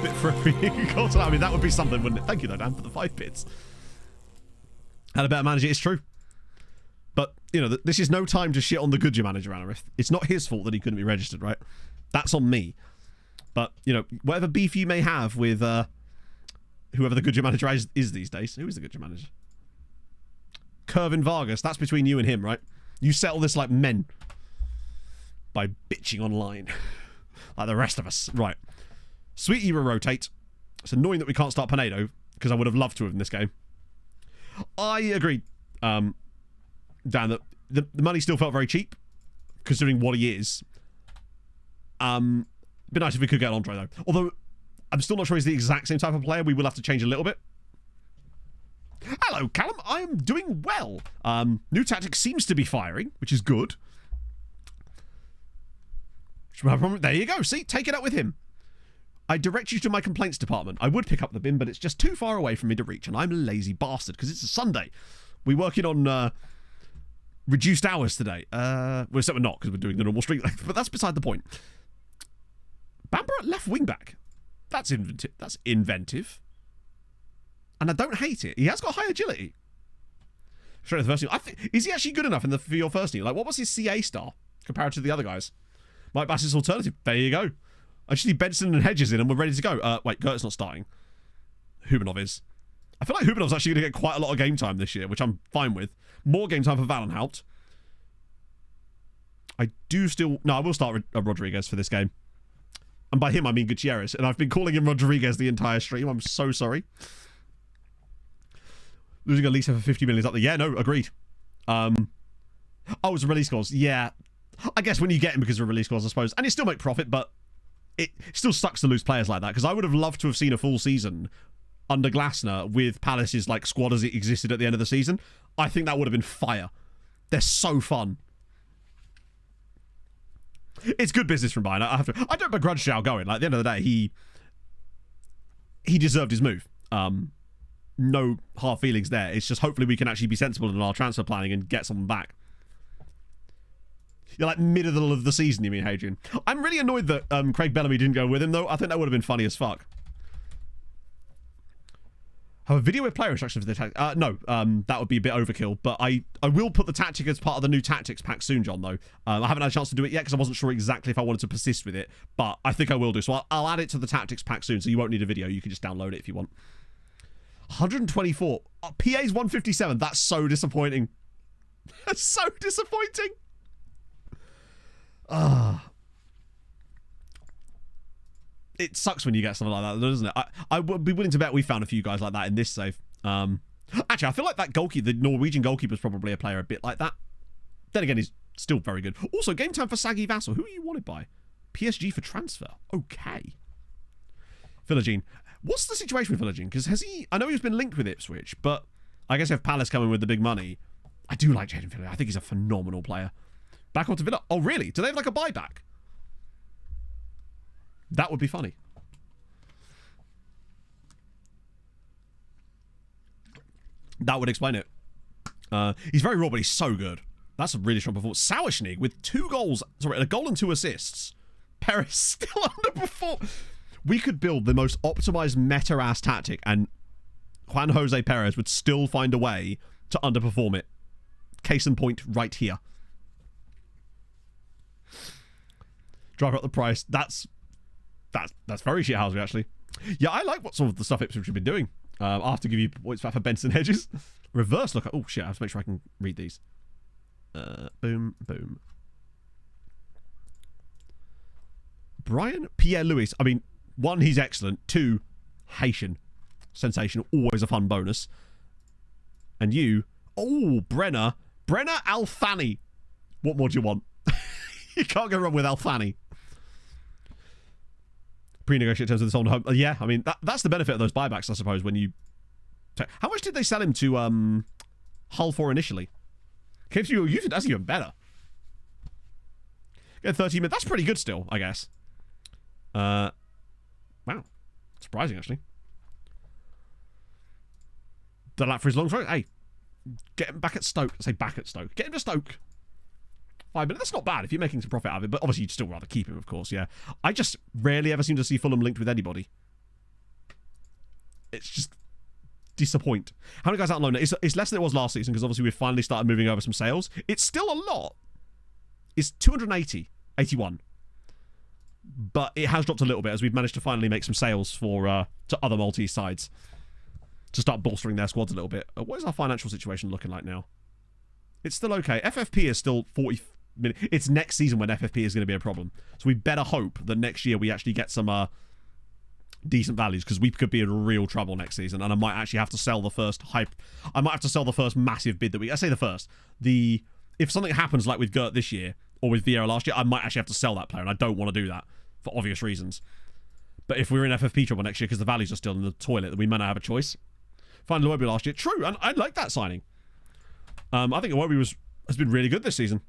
Bit for every goal. I mean, that would be something, wouldn't it? Thank you, though, Dan, for the 5 bids. And a better manager, it's true. But, you know, this is no time to shit on the Goodyear manager, Anarith. It's not his fault that he couldn't be registered, right? That's on me. But, you know, whatever beef you may have with whoever the Goodyear manager is these days. Who is the Goodyear manager? Kervin Vargas. That's between you and him, right? You settle this like men. By bitching online. Like the rest of us. Right. Sweetie will rotate. It's annoying that we can't start Pinedo, because I would have loved to have in this game. I agree, Dan, that the money still felt very cheap, considering what he is. It'd be nice if we could get Andre, though. Although, I'm still not sure he's the exact same type of player. We will have to change a little bit. Hello, Callum. I am doing well. New tactic seems to be firing, which is good. There you go. See, take it up with him. I direct you to my complaints department. I would pick up the bin, but it's just too far away for me to reach, and I'm a lazy bastard, because it's a Sunday. We're working on reduced hours today. Well, except we're not, because we're doing the normal street length, but that's beside the point. Bamber at left wing back. That's inventive. And I don't hate it. He has got high agility. Straight to the first team. Is he actually good enough for your first team? Like, what was his CA star compared to the other guys? Mike Bass's alternative. There you go. I just need Benson and Hedges in and we're ready to go. Wait, Gert's not starting. Hubanov is. I feel like Hubanov's actually going to get quite a lot of game time this year, which I'm fine with. More game time for Valenhout. I will start Rodriguez for this game. And by him, I mean Gutierrez. And I've been calling him Rodriguez the entire stream. I'm so sorry. Losing Elisa for 50 million is up there. Yeah, no, agreed. It's a release clause. Yeah. I guess when you get him because of a release clause, I suppose. And you still make profit, but it still sucks to lose players like that, because I would have loved to have seen a full season under Glasner with Palace's like squad as it existed at the end of the season. I think that would have been fire. They're so fun. It's good business from Bayern. I don't begrudge Xiao going. Like, at the end of the day, he deserved his move. no hard feelings there. It's just hopefully we can actually be sensible in our transfer planning and get someone back. You're like middle of the season, you mean, Hadrian? I'm really annoyed that Craig Bellamy didn't go with him, though. I think that would have been funny as fuck. Have a video with player instructions for the tactic. No, that would be a bit overkill. But I will put the tactic as part of the new tactics pack soon, John, though. I haven't had a chance to do it yet because I wasn't sure exactly if I wanted to persist with it. But I think I will do. So I'll add it to the tactics pack soon, so you won't need a video. You can just download it if you want. 124. Oh, PA's 157. That's so disappointing. That's so disappointing. It sucks when you get something like that, doesn't it? I would be willing to bet we found a few guys like that in this save. Actually, I feel like that goalkeeper, the Norwegian goalkeeper, is probably a player a bit like that. Then again, he's still very good. Also, game time for Sagi Vassal. Who are you wanted by? PSG for transfer. Okay. Philogene. What's the situation with Philogene? Because has he... I know he's been linked with Ipswich, but I guess if Palace coming with the big money, I do like Jaden Philogene. I think he's a phenomenal player. Back off to Villa. Oh, really? Do they have like a buyback? That would be funny. That would explain it. He's very raw, but he's so good. That's a really strong performance. Sauerschnig with 2 goals. Sorry, a goal and 2 assists. Perez still underperformed. We could build the most optimized meta-ass tactic and Juan Jose Perez would still find a way to underperform it. Case in point right here. Drive up the price. That's very shithousery, actually. Yeah, I like what some of the stuff Ipswich have been doing. I'll have to give you points back for Benson Hedges. Reverse look. Oh, shit. I have to make sure I can read these. Boom, boom. Brian Pierre-Louis. I mean, 1, he's excellent. 2, Haitian. Sensational. Always a fun bonus. And you. Oh, Brenner. Brenner Alfani. What more do you want? You can't go wrong with Alfani. Pre-negotiate terms of this on home. Yeah, I mean, that's the benefit of those buybacks, I suppose, when you... How much did they sell him to Hull for initially? If you use it, that's even better. Get 13 minutes. That's pretty good still, I guess. Wow. Surprising, actually. Done that for his long throw. Hey, get him back at Stoke. I say back at Stoke. Get him to Stoke. 5 minutes. That's not bad if you're making some profit out of it, but obviously you'd still rather keep him, of course, yeah. I just rarely ever seem to see Fulham linked with anybody. It's just disappoint. How many guys out on loan? It's less than it was last season because obviously we've finally started moving over some sales. It's still a lot. It's 280, 81. But it has dropped a little bit as we've managed to finally make some sales for to other Maltese sides to start bolstering their squads a little bit. What is our financial situation looking like now? It's still okay. FFP is still 40 million. It's next season when FFP is going to be a problem. So we better hope that next year we actually get some decent values because we could be in real trouble next season. And I might actually have to sell the first hype. I might have to sell the first massive bid that I say the first. If something happens like with Gert this year or with Vieira last year, I might actually have to sell that player. And I don't want to do that for obvious reasons. But if we're in FFP trouble next year because the values are still in the toilet, then we may not have a choice. Find Iwobi last year. True. And I like that signing. I think Iwobi has been really good this season.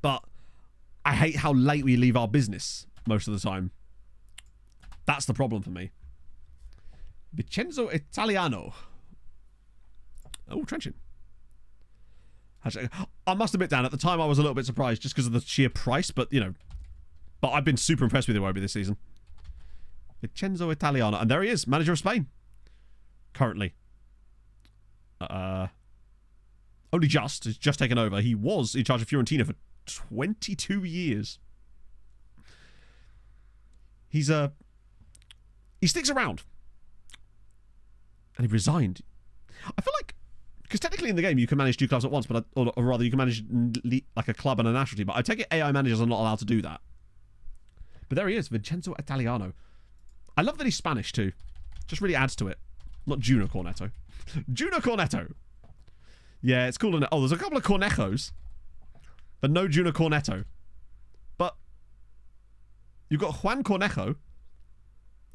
But I hate how late we leave our business most of the time. That's the problem for me. Vincenzo Italiano. Oh, Trenchant. I must admit, Dan, at the time I was a little bit surprised just because of the sheer price, but, you know. But I've been super impressed with Iwobi this season. Vincenzo Italiano. And there he is, manager of Spain. Currently. Only he's just taken over. He was in charge of Fiorentina for 22 years. He sticks around. And he resigned. I feel like, because technically in the game you can manage 2 clubs at once, but or rather you can manage like a club and a national team. But I take it AI managers are not allowed to do that. But there he is, Vincenzo Italiano. I love that he's Spanish too. Just really adds to it. Not Juno Cornetto. Juno Cornetto. Yeah, it's cool. Oh, there's a couple of Cornejos. But no Juno Cornetto. But you've got Juan Cornejo.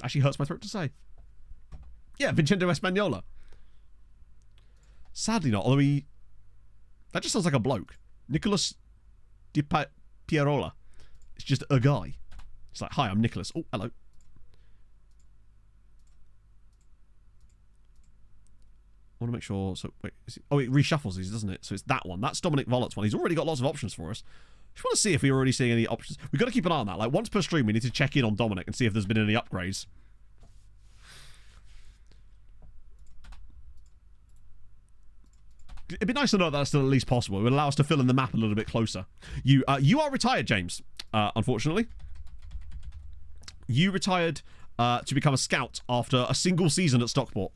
Actually hurts my throat to say. Yeah, Vincenzo Espanola. Sadly not, although that just sounds like a bloke. Nicholas Di Pierola. It's just a guy. It's like, hi, I'm Nicholas. Oh, hello. want to make sure. So wait, it reshuffles these, doesn't it? So it's that one. That's Dominic Vollett's one. He's already got lots of options for us. Just want to see if we're already seeing any options. We've got to keep an eye on that. Like once per stream, we need to check in on Dominic and see if there's been any upgrades. It'd be nice to know that that's still at least possible. It would allow us to fill in the map a little bit closer. You are retired, James, unfortunately. You retired to become a scout after a single season at Stockport.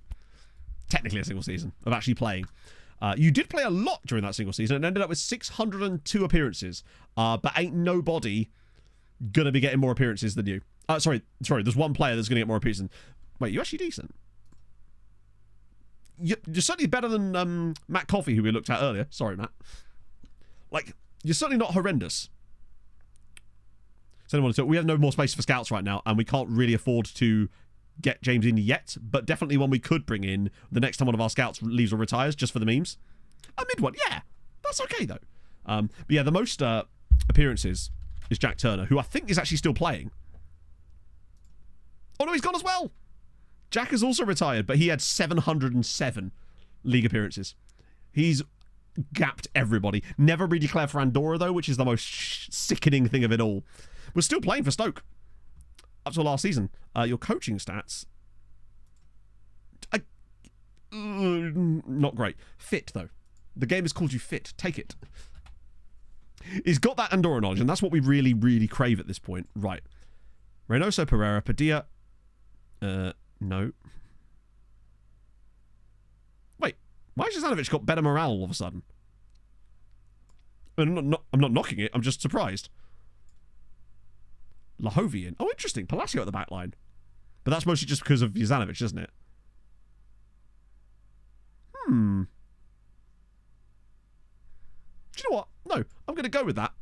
Technically a single season of actually playing. You did play a lot during that single season and ended up with 602 appearances. But ain't nobody going to be getting more appearances than you. Sorry, there's one player that's going to get more appearances. Wait, you're actually decent. You're certainly better than Matt Coffey, who we looked at earlier. Sorry, Matt. Like, you're certainly not horrendous. So we have no more space for scouts right now, and we can't really afford to get James in yet, but definitely one we could bring in the next time one of our scouts leaves or retires, just for the memes. A mid one, yeah. That's okay, though. But yeah, the most appearances is Jack Turner, who I think is actually still playing. Oh, no, he's gone as well. Jack has also retired, but he had 707 league appearances. He's gapped everybody. Never redeclared for Andorra, though, which is the most sickening thing of it all. We're still playing for Stoke up to last season. Your coaching stats... not great. Fit, though. The game has called you fit. Take it. He's got that Andorra knowledge, and that's what we really, really crave at this point. Right. Reynoso, Pereira, Padilla... no. Wait, why has Jovanovic got better morale all of a sudden? I'm not knocking it, I'm just surprised. Lahovian. Oh, interesting. Palacio at the back line. But that's mostly just because of Jovanovic, isn't it? Do you know what? No, I'm going to go with that.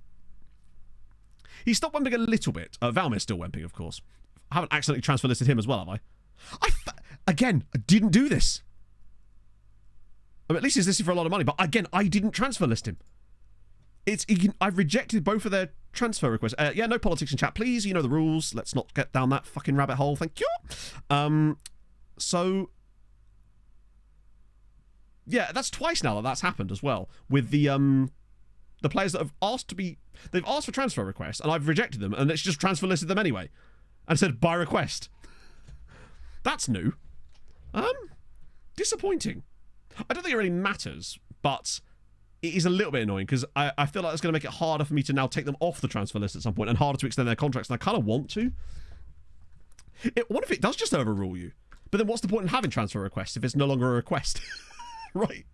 He stopped wemping a little bit. Valmir's still wemping, of course. I haven't accidentally transfer listed him as well, have I? Again, I didn't do this. I mean, at least he's listed for a lot of money, but again, I didn't transfer list him. I've rejected both of their transfer requests. Yeah, no politics in chat, please. You know the rules. Let's not get down that fucking rabbit hole. Thank you. So... yeah, that's twice now that's happened as well. With the players that have asked to be... they've asked for transfer requests, and I've rejected them, and it's just transfer listed them anyway. And said, by request. That's new. Disappointing. I don't think it really matters, but it is a little bit annoying because I feel like it's going to make it harder for me to now take them off the transfer list at some point and harder to extend their contracts, and I kind of want to. What if it does just overrule you? But then what's the point in having transfer requests if it's no longer a request? Right.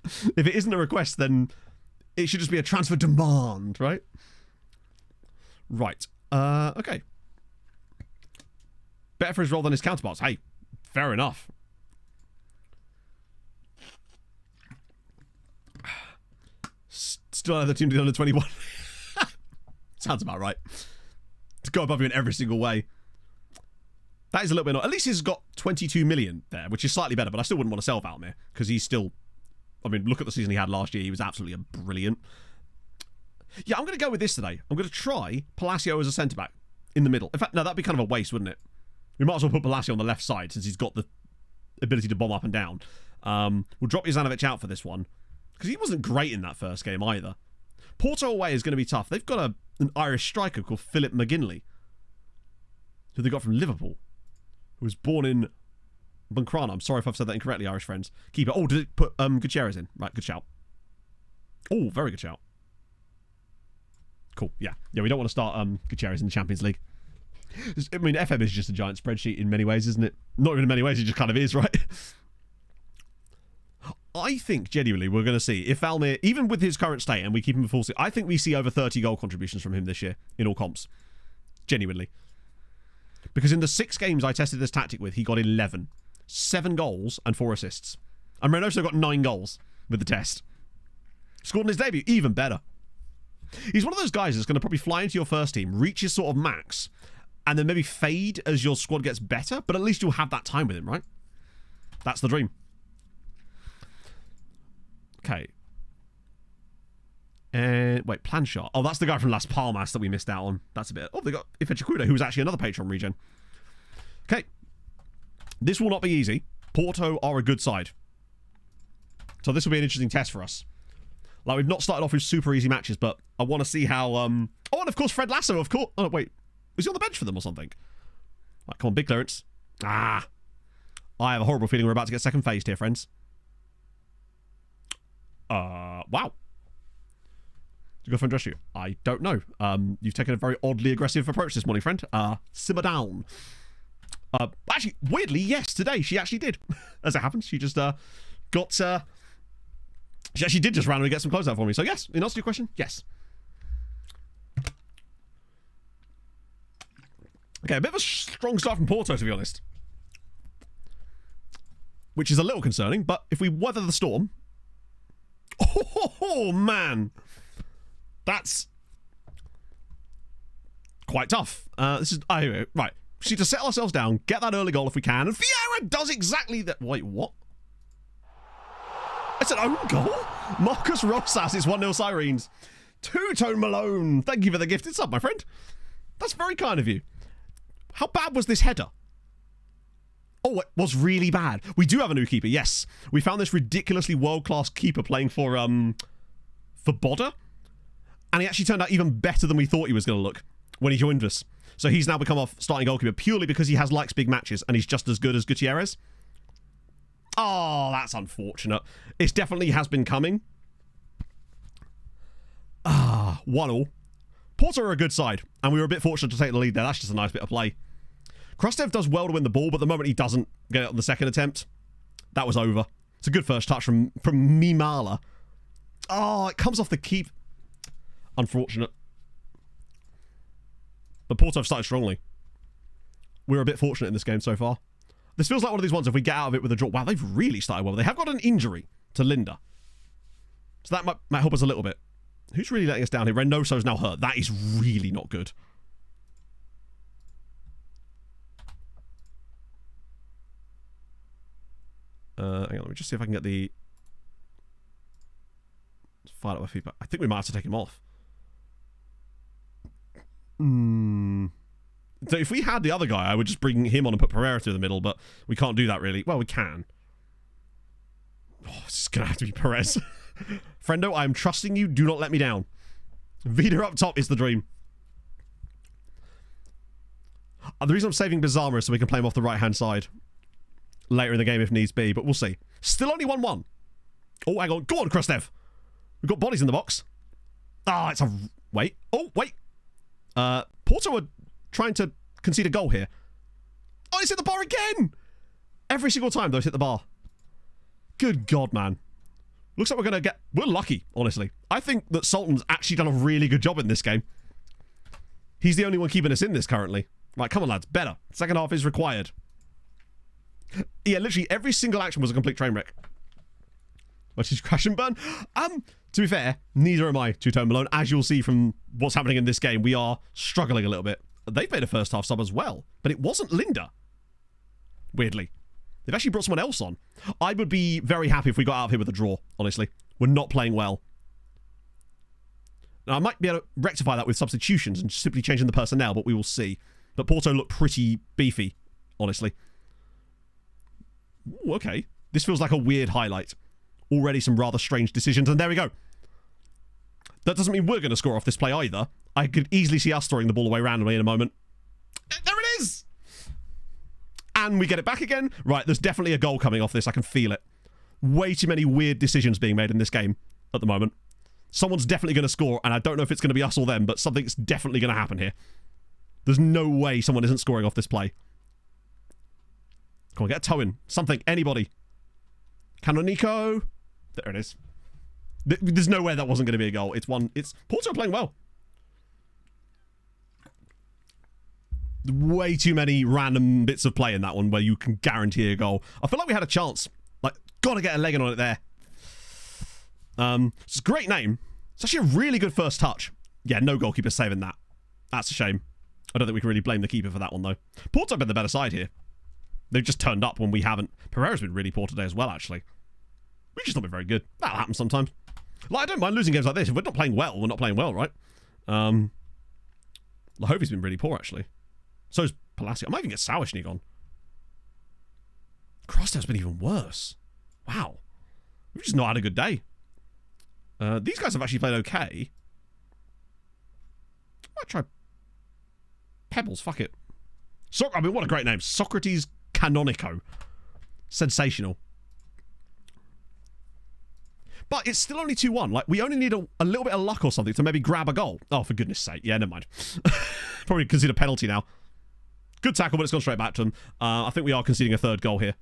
If it isn't a request, then it should just be a transfer demand, right? Right. Okay. Better for his role than his counterparts. Hey, fair enough. Still another team to the under 21. Sounds about right. To go above you in every single way. That is a little bit... at least he's got 22 million there, which is slightly better, but I still wouldn't want to sell Valmir, because he's still... I mean, look at the season he had last year. He was absolutely brilliant. Yeah, I'm going to go with this today. I'm going to try Palacio as a centre-back in the middle. In fact, no, that'd be kind of a waste, wouldn't it? We might as well put Palacio on the left side, since he's got the ability to bomb up and down. We'll drop Jovanovic out for this one, because he wasn't great in that first game either. Porto away is going to be tough. They've got an Irish striker called Philip McGinley, who they got from Liverpool, who was born in Buncrana. I'm sorry if I've said that incorrectly, Irish friends. Keeper. Oh, did it put Gutierrez in? Right, good shout. Oh, very good shout. Cool, yeah. Yeah, we don't want to start Gutierrez in the Champions League. I mean, FM is just a giant spreadsheet in many ways, isn't it? Not even in many ways, it just kind of is, right? I think, genuinely, we're going to see, if Valmir, even with his current state, and we keep him full, I think we see over 30 goal contributions from him this year, in all comps. Genuinely. Because in the 6 games I tested this tactic with, he got 11. 7 goals and 4 assists. And Reynoso got 9 goals with the test. Scored in his debut, even better. He's one of those guys that's going to probably fly into your first team, reach his sort of max, and then maybe fade as your squad gets better, but at least you'll have that time with him, right? That's the dream. Okay. And wait, Planchard. Oh, that's the guy from Las Palmas that we missed out on. That's a bit... oh, they got Ifechukwuda, who was actually another Patreon regen. Okay. This will not be easy. Porto are a good side. So this will be an interesting test for us. Like, we've not started off with super easy matches, but I want to see how... Oh, and of course, Fred Lasso, of course. Oh, wait. Was he on the bench for them or something? Right, come on, big clearance. Ah. I have a horrible feeling we're about to get second phased here, friends. Wow. Did you go for undress you? I don't know. You've taken a very oddly aggressive approach this morning, friend. Simmer down. Actually, weirdly, yes, today she actually did. As it happens, she just got... She actually did just randomly get some clothes out for me. So yes, in answer to your question, yes. Okay, a bit of a strong start from Porto, to be honest. Which is a little concerning, but if we weather the storm... Oh, man. That's quite tough. This is... right. We need to settle ourselves down, get that early goal if we can, and Vieira does exactly that. Wait, what? It's an own goal? Marcus Rosas is 1-0 Sirens. Two-Tone Malone. Thank you for the gifted sub, my friend. That's very kind of you. How bad was this header? Oh, it was really bad. We do have a new keeper, yes. We found this ridiculously world-class keeper playing for Bodder. And he actually turned out even better than we thought he was going to look when he joined us. So he's now become our starting goalkeeper purely because he likes big matches and he's just as good as Gutierrez. Oh, that's unfortunate. It definitely has been coming. 1-1. Porto are a good side, and we were a bit fortunate to take the lead there. That's just a nice bit of play. Krastev does well to win the ball, but the moment he doesn't get it on the second attempt, that was over. It's a good first touch from Mimala. Oh, it comes off the keep. Unfortunate. But Porto have started strongly. We're a bit fortunate in this game so far. This feels like one of these ones, if we get out of it with a draw... Wow, they've really started well. They have got an injury to Linda. So that might help us a little bit. Who's really letting us down here? Reynoso's now hurt. That is really not good. Hang on, let me just see if I can get the... Let's fire up my feedback. I think we might have to take him off. So if we had the other guy, I would just bring him on and put Pereira through the middle, but we can't do that really. Well, we can. Oh, this is going to have to be Perez. Friendo, I am trusting you. Do not let me down. Vida up top is the dream. The reason I'm saving Bizarre is so we can play him off the right-hand side later in the game if needs be, but we'll see. Still only 1-1. Oh, hang on. Go on, Krastev. We've got bodies in the box. Ah, it's a... Wait. Oh, wait. Porto are trying to concede a goal here. Oh, it's hit the bar again! Every single time, though, it's hit the bar. Good God, man. Looks like we're going to get... We're lucky, honestly. I think that Sultan's actually done a really good job in this game. He's the only one keeping us in this currently. Right, come on, lads. Better. Second half is required. Yeah, literally every single action was a complete train wreck. Which is crash and burn. To be fair, neither am I, Two-Tone Malone. As you'll see from what's happening in this game, we are struggling a little bit. They've made a first half sub as well, but it wasn't Linda. Weirdly. They've actually brought someone else on. I would be very happy if we got out of here with a draw, honestly. We're not playing well. Now, I might be able to rectify that with substitutions and simply changing the personnel, but we will see. But Porto look pretty beefy, honestly. Ooh, okay. This feels like a weird highlight. Already some rather strange decisions, and there we go. That doesn't mean we're going to score off this play either. I could easily see us throwing the ball away randomly in a moment. There it is! And we get it back again. Right, there's definitely a goal coming off this. I can feel it. Way too many weird decisions being made in this game at the moment. Someone's definitely going to score, and I don't know if it's going to be us or them, but something's definitely going to happen here. There's no way someone isn't scoring off this play. Come on, get a toe in. Something. Anybody. Canonico. There it is. There's no way that wasn't going to be a goal. It's Porto playing well. Way too many random bits of play in that one where you can guarantee a goal. I feel like we had a chance. Like, gotta get a leg in on it there. It's a great name. It's actually a really good first touch. Yeah, no goalkeeper saving that. That's a shame. I don't think we can really blame the keeper for that one, though. Porto have been the better side here. They've just turned up when we haven't. Pereira's been really poor today as well, actually. We've just not been very good. That'll happen sometimes. Like, I don't mind losing games like this. If we're not playing well, we're not playing well, right? Lahovi's been really poor, actually. So's Palacio. I might even get Sauerschnig on. Krostev's been even worse. Wow. We've just not had a good day. These guys have actually played okay. I might try Pebbles, fuck it. I mean, what a great name. Socrates Canonico. Sensational. But it's still only 2-1. Like, we only need a little bit of luck or something to maybe grab a goal. Oh, for goodness sake. Yeah, never mind. Probably concede a penalty now. Good tackle, but it's gone straight back to them. I think we are conceding a third goal here.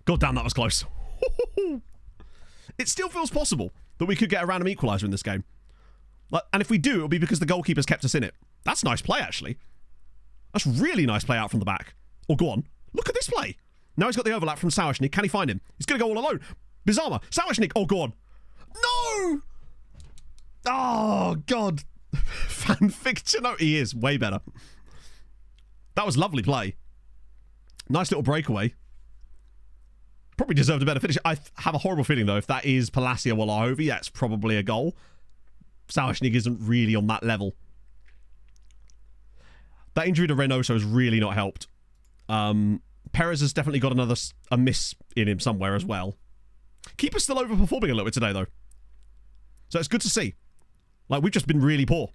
God damn, that was close. It still feels possible that we could get a random equaliser in this game. And if we do, it'll be because the goalkeepers kept us in it. That's nice play, actually. That's really nice play out from the back. Oh, go on. Look at this play. Now he's got the overlap from Sawashnik. Can he find him? He's going to go all alone. Bizarma. Sawashnik. Oh, go on. No! Oh, God. Fan fiction. No, he is. Way better. That was lovely play. Nice little breakaway. Probably deserved a better finish. I have a horrible feeling, though, if that is Palacio or Lahovi, that's probably a goal. Sawashnik isn't really on that level. That injury to Reynoso has really not helped. Perez has definitely got a miss in him somewhere as well. Keeper's still overperforming a little bit today, though. So it's good to see. Like, we've just been really poor.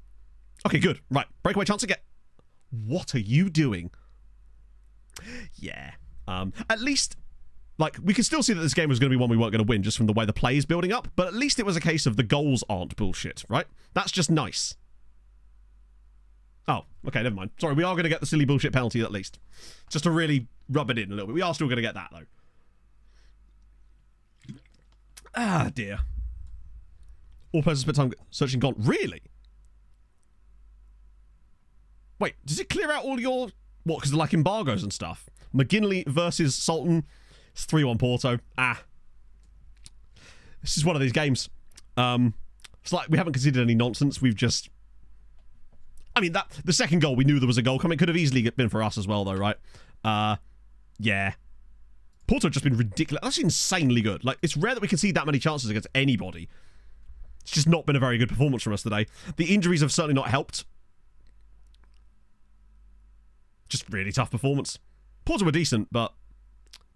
Okay, good. Right, breakaway chance again. What are you doing? Yeah. At least, like, we can still see that this game was going to be one we weren't going to win just from the way the play is building up, but at least it was a case of the goals aren't bullshit, right? That's just nice. Oh, okay, never mind. Sorry, we are going to get the silly bullshit penalty at least. Just to really rub it in a little bit. We are still going to get that, though. Ah, dear. All players spent time searching gone. Really? Wait, does it clear out all your... What, because of, like, embargoes and stuff? McGinley versus Sultan. It's 3-1 Porto. Ah. This is one of these games. It's like we haven't conceded any nonsense. We've just... I mean, the second goal, we knew there was a goal coming. Could have easily been for us as well, though, right? Yeah. Porto have just been ridiculous. That's insanely good. Like, it's rare that we concede that many chances against anybody. It's just not been a very good performance from us today. The injuries have certainly not helped. Just really tough performance. Porto were decent, but...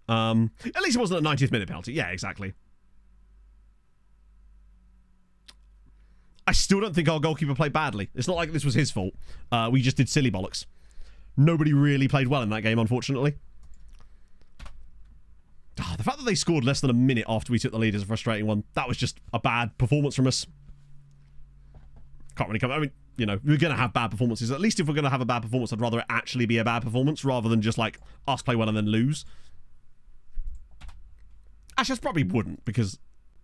at least it wasn't a 90th minute penalty. Yeah, exactly. I still don't think our goalkeeper played badly. It's not like this was his fault. We just did silly bollocks. Nobody really played well in that game, unfortunately. Oh, the fact that they scored less than a minute after we took the lead is a frustrating one. That was just a bad performance from us. Can't really come... I mean, you know, we're going to have bad performances. At least if we're going to have a bad performance, I'd rather it actually be a bad performance rather than just, like, us play well and then lose. Actually, I probably wouldn't, because...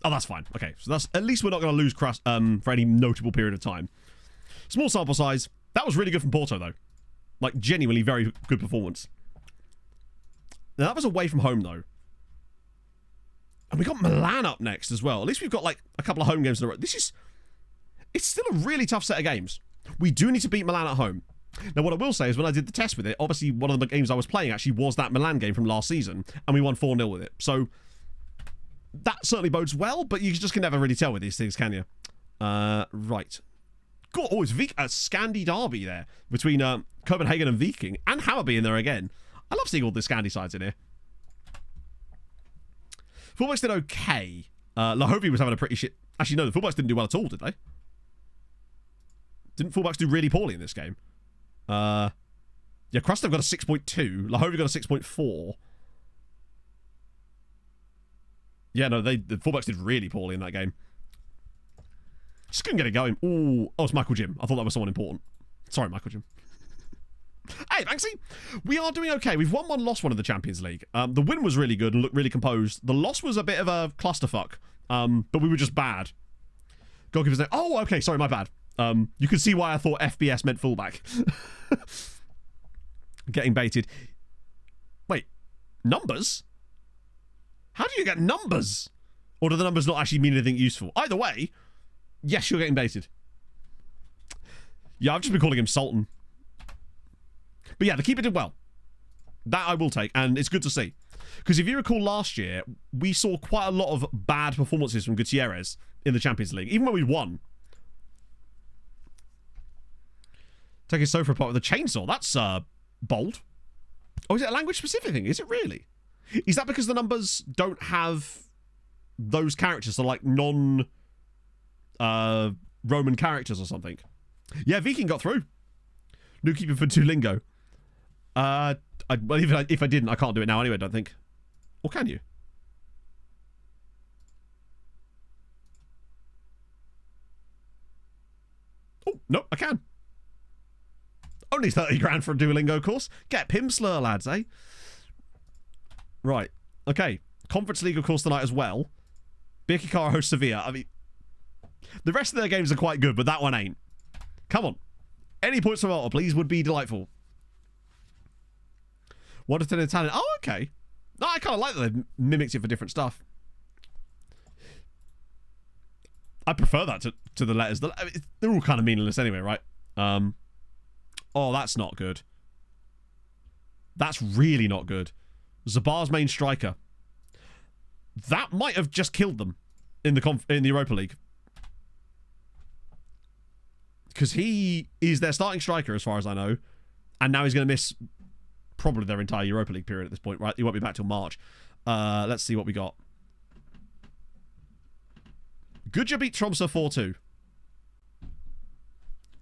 Oh, that's fine. Okay, so that's... At least we're not going to lose for any notable period of time. Small sample size. That was really good from Porto, though. Like, genuinely very good performance. Now, that was away from home, though. And we got Milan up next as well. At least we've got, like, a couple of home games in a row. This is... It's still a really tough set of games. We do need to beat Milan at home. Now, what I will say is when I did the test with it, obviously one of the games I was playing actually was that Milan game from last season, and we won 4-0 with it. So... That certainly bodes well, but you just can never really tell with these things, can you? Right. God, oh, it's a Scandi derby there between Copenhagen and Viking, and Hammarby in there again. I love seeing all the Scandi sides in here. Fullbacks did okay. Lahovi was having a pretty shit... Actually, no, the fullbacks didn't do well at all, did they? Didn't fullbacks do really poorly in this game? Yeah, Krastev got a 6.2. Lahovi got a 6.4. Yeah, no, the fullbacks did really poorly in that game. Just couldn't get it going. Ooh. Oh, it's Michael Jim. I thought that was someone important. Sorry, Michael Jim. Hey, Banksy. We are doing okay. We've won one, lost one in the Champions League. The win was really good and looked really composed. The loss was a bit of a clusterfuck. But we were just bad. Goalkeeper's name. Oh, okay. Sorry, my bad. You can see why I thought FBS meant fullback. Getting baited. Wait. Numbers? How do you get numbers? Or do the numbers not actually mean anything useful? Either way, yes, you're getting baited. Yeah, I've just been calling him Sultan. But yeah, the keeper did well. That I will take, and it's good to see. Because if you recall last year, we saw quite a lot of bad performances from Gutierrez in the Champions League, even when we won. Take his sofa apart with a chainsaw. That's, bold. Oh, is it a language-specific thing? Is it really? Is that because the numbers don't have those characters, so like non Roman characters or something? Yeah, Viking got through. New keeper for Duolingo. Well, if I didn't, I can't do it now anyway, I don't think. Or can you? Oh, no, I can. Only 30 grand for a Duolingo course. Get Pimsleur, lads, eh? Right. Okay. Conference League, of course, tonight as well. Birkirkara hosts Sevilla. I mean, the rest of their games are quite good, but that one ain't. Come on. Any points from Malta, please, would be delightful. 1 to 10 Italian. Oh, okay. No, I kind of like that they've mimicked it for different stuff. I prefer that to the letters. They're all kind of meaningless anyway, right? Oh, that's not good. That's really not good. Zabar's main striker. That might have just killed them in the Europa League. Because he is their starting striker, as far as I know. And now he's going to miss probably their entire Europa League period at this point, right? He won't be back till March. Let's see what we got. Gudja beat Tromsø 4-2.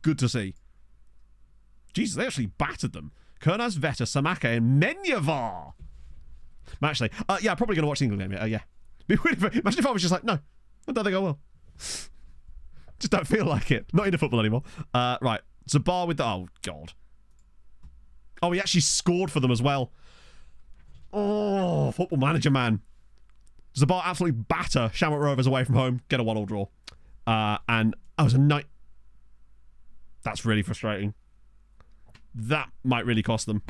Good to see. Jesus, they actually battered them. Kurnas, Veta, Samake, and Menyavar. Actually, yeah, I'm probably going to watch the England game. Yeah. Imagine if I was just like, no, I don't think I will. Just don't feel like it. Not into football anymore. Right. Zabar with the... Oh, God. Oh, he actually scored for them as well. Oh, football manager, man. Zabar absolutely batter Shamrock Rovers away from home. Get a 1-1 draw. And that was a night. That's really frustrating. That might really cost them.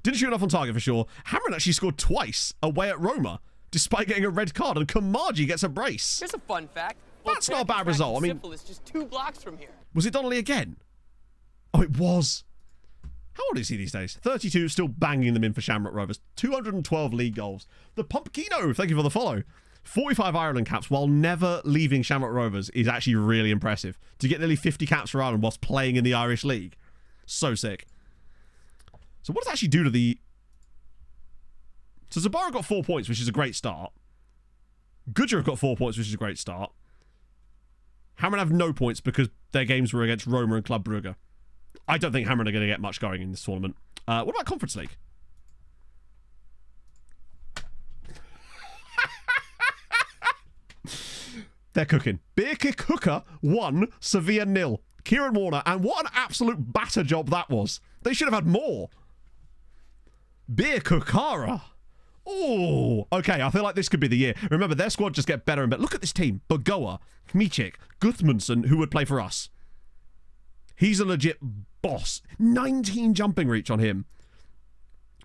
Didn't shoot enough on target for sure. Hamron actually scored twice away at Roma, despite getting a red card, and Kamaji gets a brace. Here's a fun fact. That's not a bad result. I mean, it's just 2 blocks from here. Was it Donnelly again? Oh, it was. How old is he these days? 32, still banging them in for Shamrock Rovers. 212 league goals. The Pumpkino, thank you for the follow. 45 Ireland caps while never leaving Shamrock Rovers is actually really impressive. To get nearly 50 caps for Ireland whilst playing in the Irish League. So sick. So what does that actually do to the... So Zabara got 4 points, which is a great start. Gudja have got 4 points, which is a great start. Hamron have no points because their games were against Roma and Club Brugge. I don't think Hamron are going to get much going in this tournament. What about Conference League? They're cooking. Birkirkara 1, Sevilla 0. Kieran Warner, and what an absolute batter job that was. They should have had more. Birkirkara. Oh, okay, I feel like this could be the year. Remember, their squad just get better and better. Look at this team. Bogoa, Kmichik, Gudmundsson, who would play for us. He's a legit boss. 19 jumping reach on him.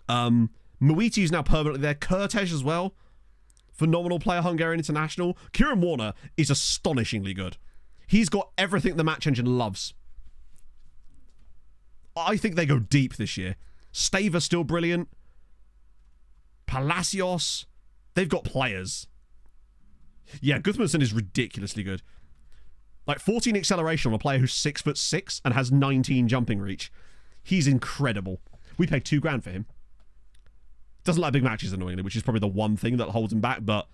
Muiti is now permanently there. Kurtesh as well. Phenomenal player, Hungarian international. Kieran Warner is astonishingly good. He's got everything the match engine loves. I think they go deep this year. Staver's still brilliant. Palacios. They've got players. Yeah, Gudmundsson is ridiculously good. Like 14 acceleration on a player who's 6'6" and has 19 jumping reach. He's incredible. We paid $2,000 for him. Doesn't like big matches annoyingly, which is probably the one thing that holds him back, but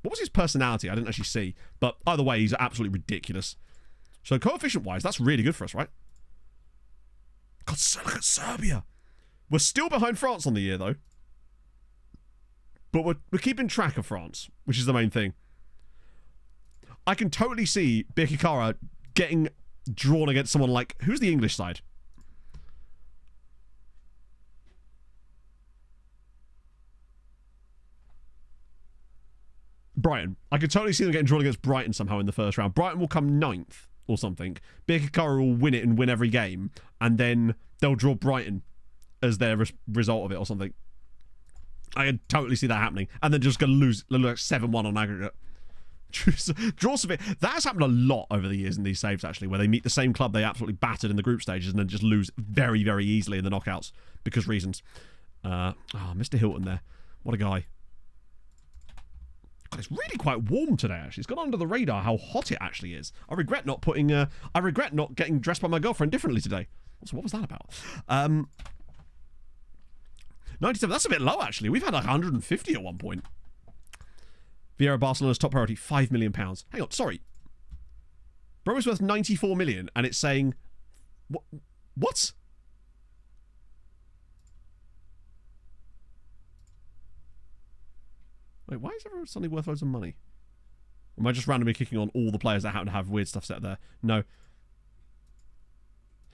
what was his personality? I didn't actually see. But either way, he's absolutely ridiculous. So coefficient-wise, that's really good for us, right? God, look at Serbia. We're still behind France on the year, though. But we're keeping track of France, which is the main thing. I can totally see Birkirkara getting drawn against someone like... Who's the English side? Brighton. I could totally see them getting drawn against Brighton somehow in the first round. Brighton will come 9th or something. Birkirkara will win it and win every game. And then they'll draw Brighton as their result of it or something. I can totally see that happening. And then just going to lose like 7-1 on aggregate. Draw Sevilla. That has happened a lot over the years in these saves, actually, where they meet the same club they absolutely battered in the group stages and then just lose very, very easily in the knockouts because reasons. Mr. Hilton there. What a guy. God, it's really quite warm today, actually. It's gone under the radar how hot it actually is. I regret not getting dressed by my girlfriend differently today. So what was that about? 97. That's a bit low, actually. We've had like 150 at one point. Vieira, Barcelona's top priority, £5 million. Hang on, sorry. Bro is worth 94 million, and it's saying... What? Wait, why is everyone suddenly worth loads of money? Am I just randomly kicking on all the players that happen to have weird stuff set there? No.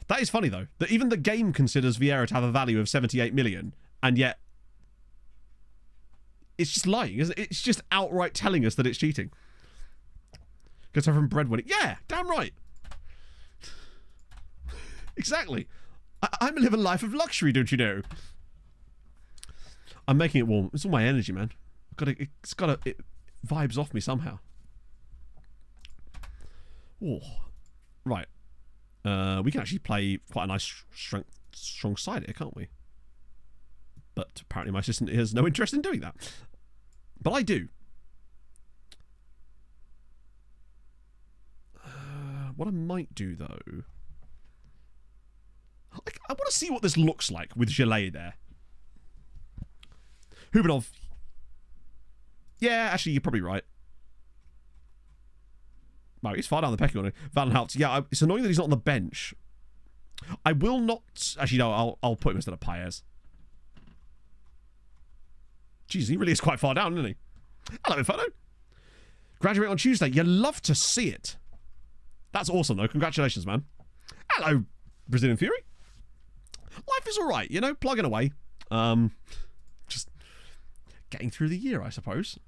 That is funny, though, that even the game considers Vieira to have a value of 78 million, and yet it's just lying, isn't it? It's just outright telling us that it's cheating. Goes over from breadwinning. Yeah, damn right. Exactly. I'm living a life of luxury, don't you know? I'm making it warm. It's all my energy, man. It vibes off me somehow. Oh, right. We can actually play quite a nice strong side here, can't we? But apparently my assistant has no interest in doing that. But I do. What I might do, though... I want to see what this looks like with Gillet there. Hubinov. Yeah, actually, you're probably right. Wow, he's far down the pecking order. Vandenhout. Yeah, it's annoying that he's not on the bench. I will not... Actually, no, I'll put him instead of Paez. Jeez, he really is quite far down, isn't he? Hello, Inferno. Graduate on Tuesday. You love to see it. That's awesome, though. Congratulations, man. Hello, Brazilian Fury. Life is all right, you know, plugging away. Just getting through the year, I suppose.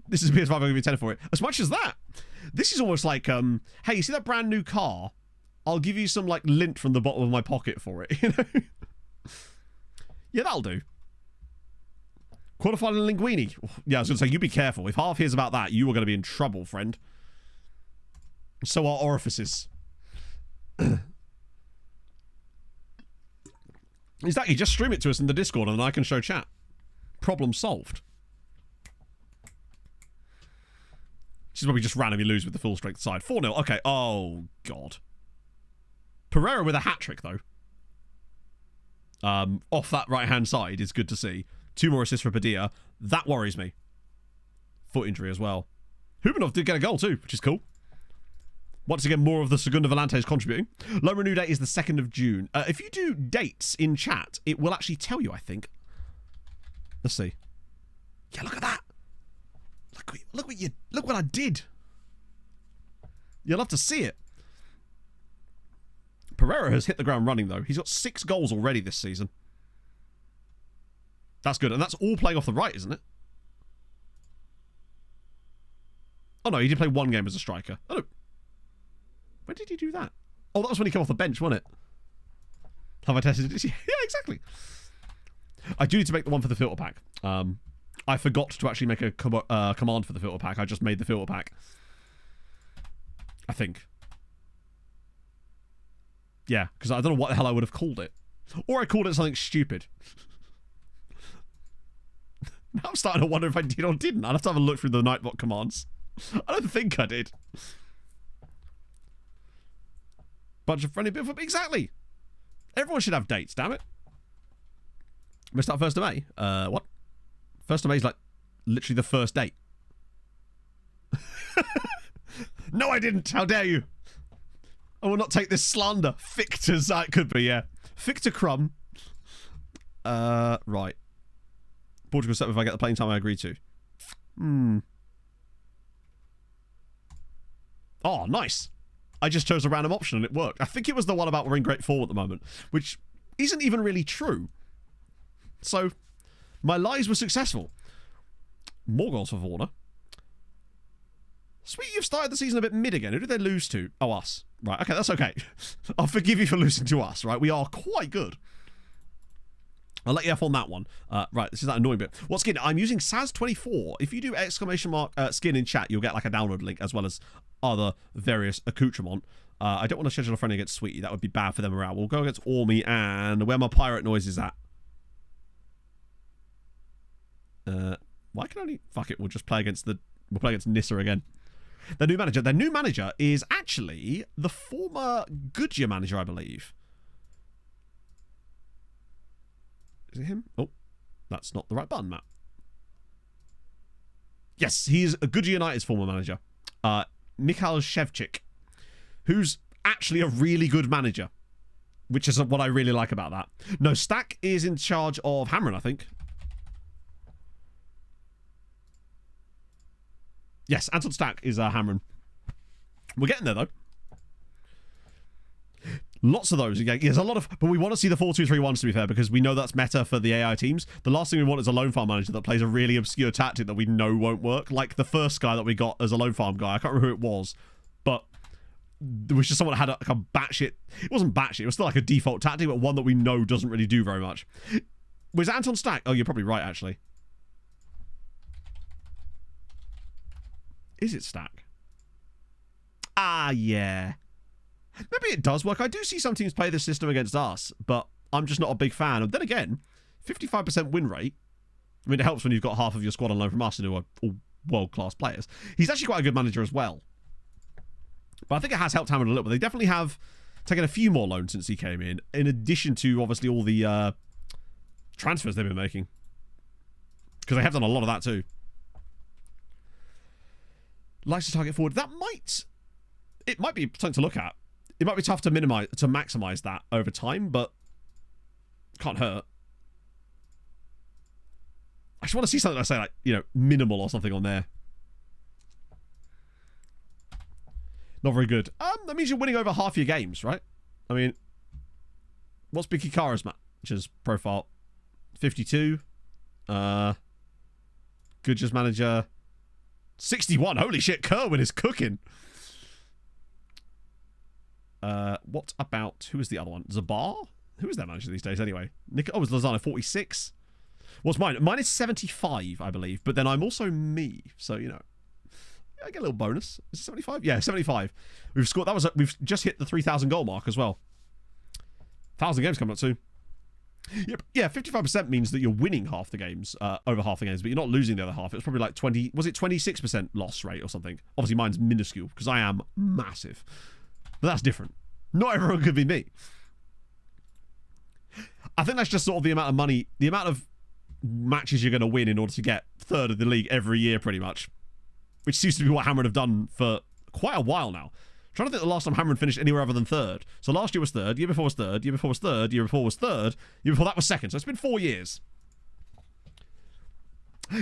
This is PS5, I'm going to be 10 for it. As much as that, this is almost like, hey, you see that brand new car? I'll give you some, like, lint from the bottom of my pocket for it, you know? Yeah, that'll do. Quarterfinal Linguini. Yeah, I was going to say, you be careful. If Half hears about that, you are going to be in trouble, friend. So are orifices. Exactly, just stream it to us in the Discord and then I can show chat. Problem solved. She's probably just randomly lose with the full strength side. 4-0, okay. Oh, God. Pereira with a hat-trick, though. Off that right-hand side is good to see. 2 more assists for Padilla. That worries me. Foot injury as well. Hubinov did get a goal, too, which is cool. Once again, more of the Segunda Volantes contributing. Loan renew date is the 2nd of June. If you do dates in chat, it will actually tell you, I think. Let's see. Yeah, look at that. Look what I did. You'll love to see it. Pereira has hit the ground running, though. He's got 6 goals already this season. That's good. And that's all playing off the right, isn't it? Oh, no, he did play 1 game as a striker. Oh, no. When did he do that? Oh, that was when he came off the bench, wasn't it? Have I tested it? Yeah, exactly. I do need to make the one for the filter pack. I forgot to actually make a command for the filter pack. I just made the filter pack. I think. Yeah, because I don't know what the hell I would have called it. Or I called it something stupid. Now I'm starting to wonder if I did or didn't. I'll have to have a look through the Nightbot commands. I don't think I did. Bunch of friendly bit. Exactly. Everyone should have dates, damn it. Missed out 1st of May. What? 1st of May is like literally the first date. No, I didn't. How dare you? I will not take this slander. Fictors. It could be, yeah. Fictor Crumb. Right. Portugal set if I get the playing time I agree to. Oh, nice. I just chose a random option and it worked. I think it was the one about we're in great form at the moment, which isn't even really true. So, my lies were successful. More goals for Warner. Sweet, you've started the season a bit mid again. Who did they lose to? Oh, us. Right, okay, that's okay. I'll forgive you for losing to us, right? We are quite good. I'll let you off on that one. Right, this is that annoying bit. What skin? I'm using Saz24. If you do exclamation mark skin in chat, you'll get like a download link as well as other various accoutrement. I don't want to schedule a friendly against Sweetie. That would be bad for them around. We'll go against Ormy and where my pirate noise is at. Why can only... Fuck it, we'll just play against the... We'll play against Nissa again. Their new manager. Their new manager is actually the former Goodyear manager, I believe. Is it him? Oh, that's not the right button, Matt. Yes, he is a good United's former manager. Mikhail Shevchik, who's actually a really good manager, which is what I really like about that. No, Stack is in charge of Hamron, I think. Yes, Anton Stack is Hamron. We're getting there, though. Lots of those. Yeah, there's a lot of... But we want to see the 4-2-3-1s, to be fair, because we know that's meta for the AI teams. The last thing we want is a lone farm manager that plays a really obscure tactic that we know won't work. Like the first guy that we got as a lone farm guy. I can't remember who it was. But there was just someone that had a batshit... It wasn't batshit. It was still like a default tactic, but one that we know doesn't really do very much. Was Anton Stack? Oh, you're probably right, actually. Is it Stack? Ah, yeah. Maybe it does work. I do see some teams play this system against us, but I'm just not a big fan. And then again, 55% win rate. I mean, it helps when you've got half of your squad on loan from us and who are all world-class players. He's actually quite a good manager as well. But I think it has helped Hammond a little bit. They definitely have taken a few more loans since he came in addition to, obviously, all the transfers they've been making. Because they have done a lot of that too. Likes to target forward. It might be something to look at. It might be tough to maximize that over time, but can't hurt. I just want to see something I say, like, minimal or something on there. Not very good. That means you're winning over half your games, right? I mean, what's Biki Kara's matches profile? 52. Good just manager. 61. Holy shit, Kerwin is cooking. What about... Who is the other one? Zabar? Who is their manager these days, anyway? Oh, it was Lozano, 46. What's mine? Mine is 75, I believe. But then I'm also me. So, I get a little bonus. Is it 75? Yeah, 75. We've scored... We've just hit the 3,000 goal mark as well. 1,000 games coming up soon. Yep. Yeah, 55% means that you're winning half the games, over half the games, but you're not losing the other half. It's probably like 20... Was it 26% loss rate or something? Obviously, mine's minuscule, because I am massive. But that's different. Not everyone could be me. I think that's just sort of the amount of money, the amount of matches you're going to win in order to get third of the league every year, pretty much. Which seems to be what Hamron have done for quite a while now. I'm trying to think the last time Hamron finished anywhere other than third. So last year was third, year before was third, year before was third, year before was third, year before that was second. So it's been 4 years.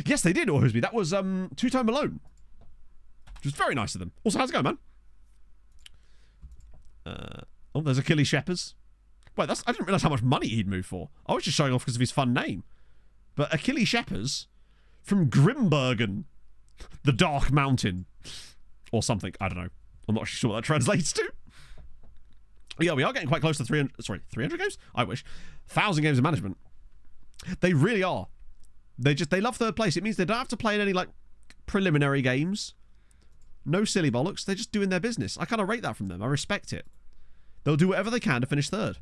Yes, they did, Orhusby. That was two-time Malone. Which was very nice of them. Also, how's it going, man? Oh, there's Achilles Shepherds. Wait, I didn't realise how much money he'd move for. I was just showing off because of his fun name. But Achilles Shepherds from Grimbergen, the Dark Mountain, or something. I don't know. I'm not sure what that translates to. Yeah, we are getting quite close to 300. Sorry, 300 games? I wish. 1,000 games of management. They really are. They love third place. It means they don't have to play in any preliminary games. No silly bollocks. They're just doing their business. I kind of rate that from them. I respect it. They'll do whatever they can to finish third.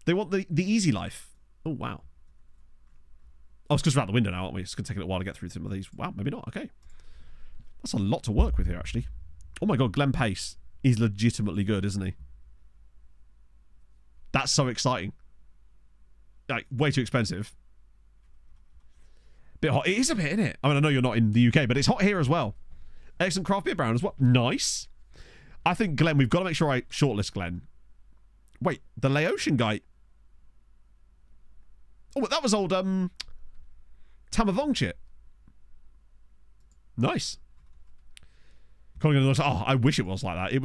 They want the easy life. Oh, wow. Oh, it's because we're out the window now, aren't we? It's going to take a little while to get through some of these. Wow, maybe not. Okay. That's a lot to work with here, actually. Oh, my God. Glenn Pace. He's legitimately good, isn't he? That's so exciting. Like, way too expensive. Bit hot. It is a bit, isn't it? I mean, I know you're not in the UK, but it's hot here as well. Excellent craft beer brown as well. Nice. I think, Glenn, we've got to make sure I shortlist Glenn. Wait, the Laotian guy. Oh, that was old Tamavong shit. Nice. Oh, I wish it was like that. It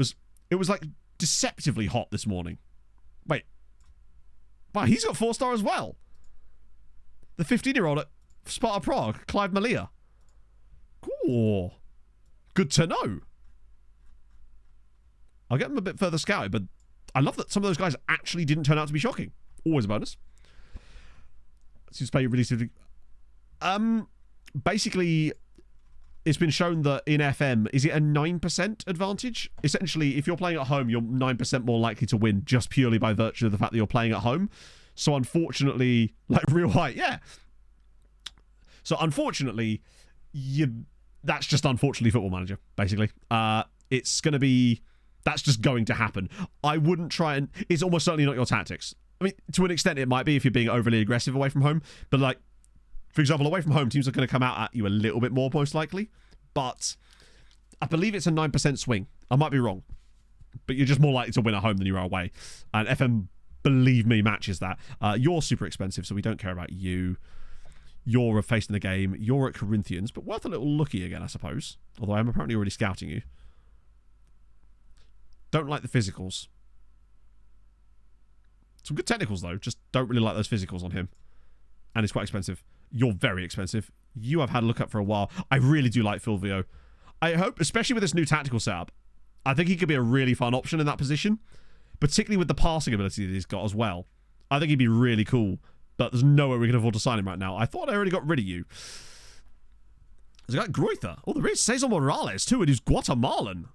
was like deceptively hot this morning. Wait. Wow, he's got 4-star as well. The 15-year-old at Sparta Prague, Clive Malia. Cool. Good to know. I'll get them a bit further scouted, but I love that some of those guys actually didn't turn out to be shocking. Always a bonus. Since play released. Basically, it's been shown that in FM, is it a 9% advantage? Essentially, if you're playing at home, you're 9% more likely to win just purely by virtue of the fact that you're playing at home. So unfortunately, like real height, yeah. So unfortunately, that's just unfortunately Football Manager, basically. It's going to be... That's just going to happen. I wouldn't try and... It's almost certainly not your tactics. I mean, to an extent, it might be if you're being overly aggressive away from home. But, like, for example, away from home, teams are going to come out at you a little bit more, most likely. But I believe it's a 9% swing. I might be wrong. But you're just more likely to win at home than you are away. And FM, believe me, matches that. You're super expensive, so we don't care about you. You're facing the game. You're at Corinthians, but worth a little looky again, I suppose. Although I'm apparently already scouting you. Don't like the physicals. Some good technicals, though. Just don't really like those physicals on him. And it's quite expensive. You're very expensive. You I've had a look at for a while. I really do like Fulvio. I hope, especially with this new tactical setup, I think he could be a really fun option in that position. Particularly with the passing ability that he's got as well. I think he'd be really cool. But there's no way we can afford to sign him right now. I thought I already got rid of you. There's a guy, Gruither. Oh, there is Cesar Morales, too, and he's Guatemalan.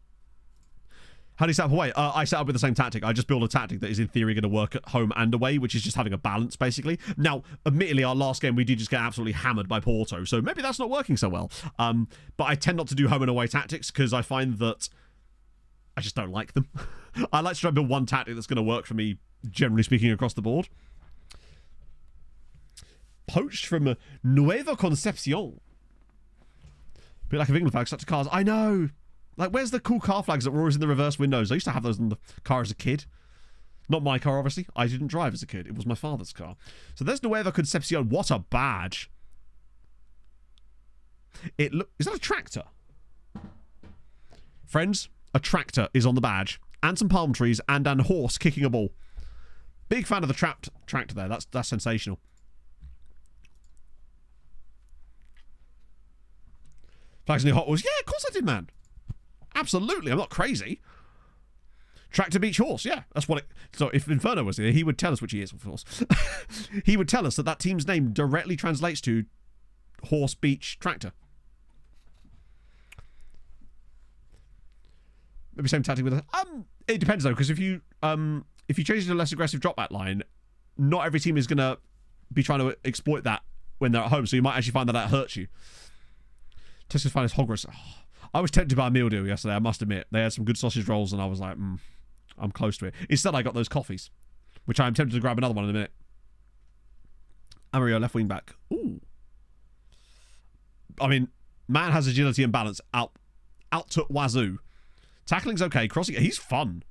How do you set up away? I set up with the same tactic. I just build a tactic that is in theory going to work at home and away, which is just having a balance, basically. Now, admittedly, our last game, we did just get absolutely hammered by Porto, so maybe that's not working so well. But I tend not to do home and away tactics because I find that I just don't like them. I like to try and build one tactic that's going to work for me, generally speaking, across the board. Poached from Nueva Concepcion. Bit like a England flag, such a cars. I know. Like, where's the cool car flags that were always in the reverse windows? I used to have those in the car as a kid. Not my car, obviously. I didn't drive as a kid. It was my father's car. So there's Nueva Concepcion. What a badge. Is that a tractor? Friends, a tractor is on the badge. And some palm trees and an horse kicking a ball. Big fan of the tractor there. That's sensational. Flags new Hot Wheels. Yeah, of course I did, man. Absolutely. I'm not crazy. Tractor Beach Horse. Yeah, that's what it... So if Inferno was here, he would tell us which he is, of course. He would tell us that team's name directly translates to Horse Beach Tractor. Maybe same tactic with... It depends, though, because if you change to a less aggressive drop-back line, not every team is going to be trying to exploit that when they're at home, so you might actually find that hurts you. Tesco's finest Hogwarts. Oh, I was tempted by a meal deal yesterday, I must admit. They had some good sausage rolls, and I was like, I'm close to it. Instead, I got those coffees, which I'm tempted to grab another one in a minute. Amarillo, left wing back. Ooh. I mean, man has agility and balance out to wazoo. Tackling's okay. Crossing, he's fun.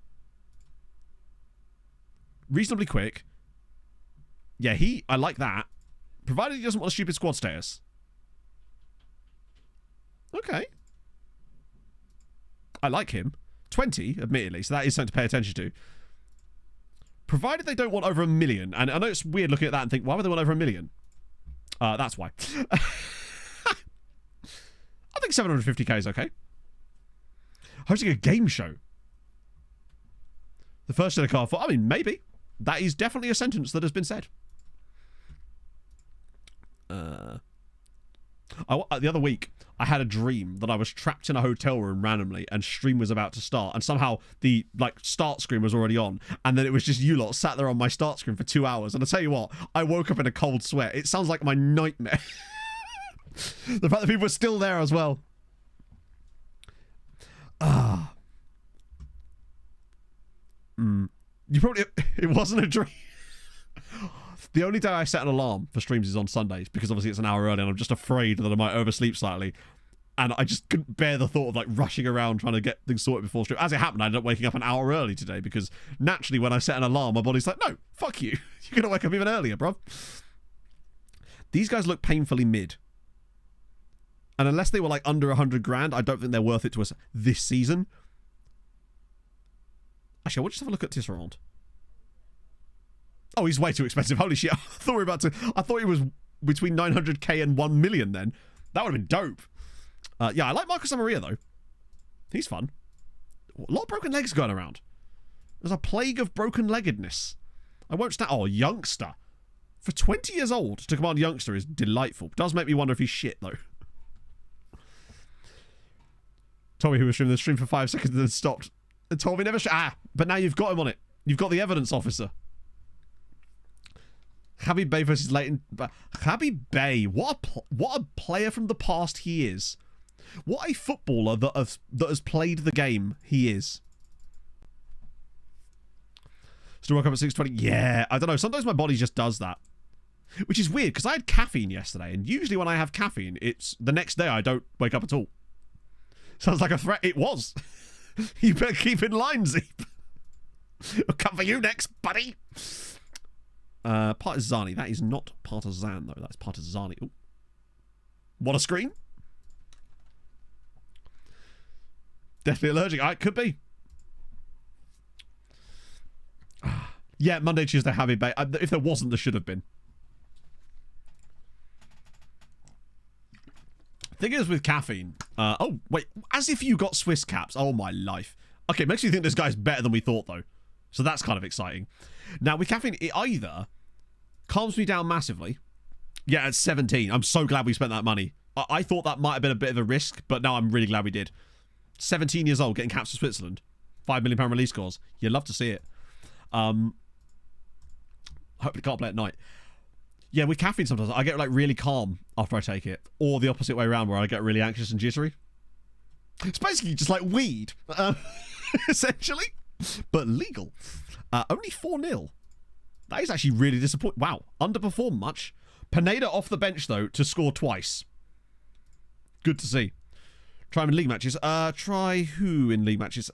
Reasonably quick. Yeah, I like that. Provided he doesn't want a stupid squad status. Okay. I like him. 20, admittedly, so that is something to pay attention to. Provided they don't want over 1 million. And I know it's weird looking at that and think, why would they want over 1 million? That's why. I think 750k is okay. Hosting a game show. The first in the car for... I mean, maybe. That is definitely a sentence that has been said. The other week, I had a dream that I was trapped in a hotel room randomly and stream was about to start. And somehow the start screen was already on. And then it was just you lot sat there on my start screen for 2 hours. And I tell you what, I woke up in a cold sweat. It sounds like my nightmare. The fact that people were still there as well. You probably... It wasn't a dream. The only day I set an alarm for streams is on Sundays, because obviously it's an hour early and I'm just afraid that I might oversleep slightly. And I just couldn't bear the thought of rushing around trying to get things sorted before stream. As it happened, I ended up waking up an hour early today, because naturally when I set an alarm, my body's like, no, fuck you. You're going to wake up even earlier, bruv. These guys look painfully mid. And unless they were under 100 grand, I don't think they're worth it to us this season. Actually, I want you to have a look at Tisserand. Oh, he's way too expensive. Holy shit. I thought he was between 900k and 1 million then. That would have been dope. Yeah, I like Marcus Amaria, though. He's fun. A lot of broken legs going around. There's a plague of broken-leggedness. I won't stand... Oh, youngster. For 20 years old to command youngster is delightful. Does make me wonder if he's shit, though. Told me he was streaming the stream for 5 seconds and then stopped. And told me never... but now you've got him on it. You've got the evidence, officer. Habib Bey versus Leighton. Habib Bey, what a player from the past he is. What a footballer that has played the game he is. Still woke up at 6:20. Yeah, I don't know. Sometimes my body just does that. Which is weird, because I had caffeine yesterday, and usually when I have caffeine, it's the next day I don't wake up at all. Sounds like a threat. It was. You better keep in line, Zeep. I'll come for you next, buddy. Partisani. That is not partisan, though. That's partisani. Ooh. What a screen. Definitely allergic. It could be. Yeah, Monday, Tuesday, heavy bait. If there wasn't, there should have been. Thing is with caffeine. Oh, wait. As if you got Swiss caps. Oh, my life. Okay, makes you think this guy's better than we thought, though. So that's kind of exciting. Now, with caffeine, it either calms me down massively. Yeah, at 17. I'm so glad we spent that money. I thought that might have been a bit of a risk, but now I'm really glad we did. 17 years old, getting caps for Switzerland. £5 million release scores. You'd love to see it. Hope you can't play at night. Yeah, with caffeine sometimes, I get like really calm after I take it. Or the opposite way around, where I get really anxious and jittery. It's basically just like weed. Essentially. But legal. Only 4-0. That is actually really disappointing. Wow. Underperformed much. Pineda off the bench, though, to score twice. Good to see. Try him in league matches. Try who in league matches?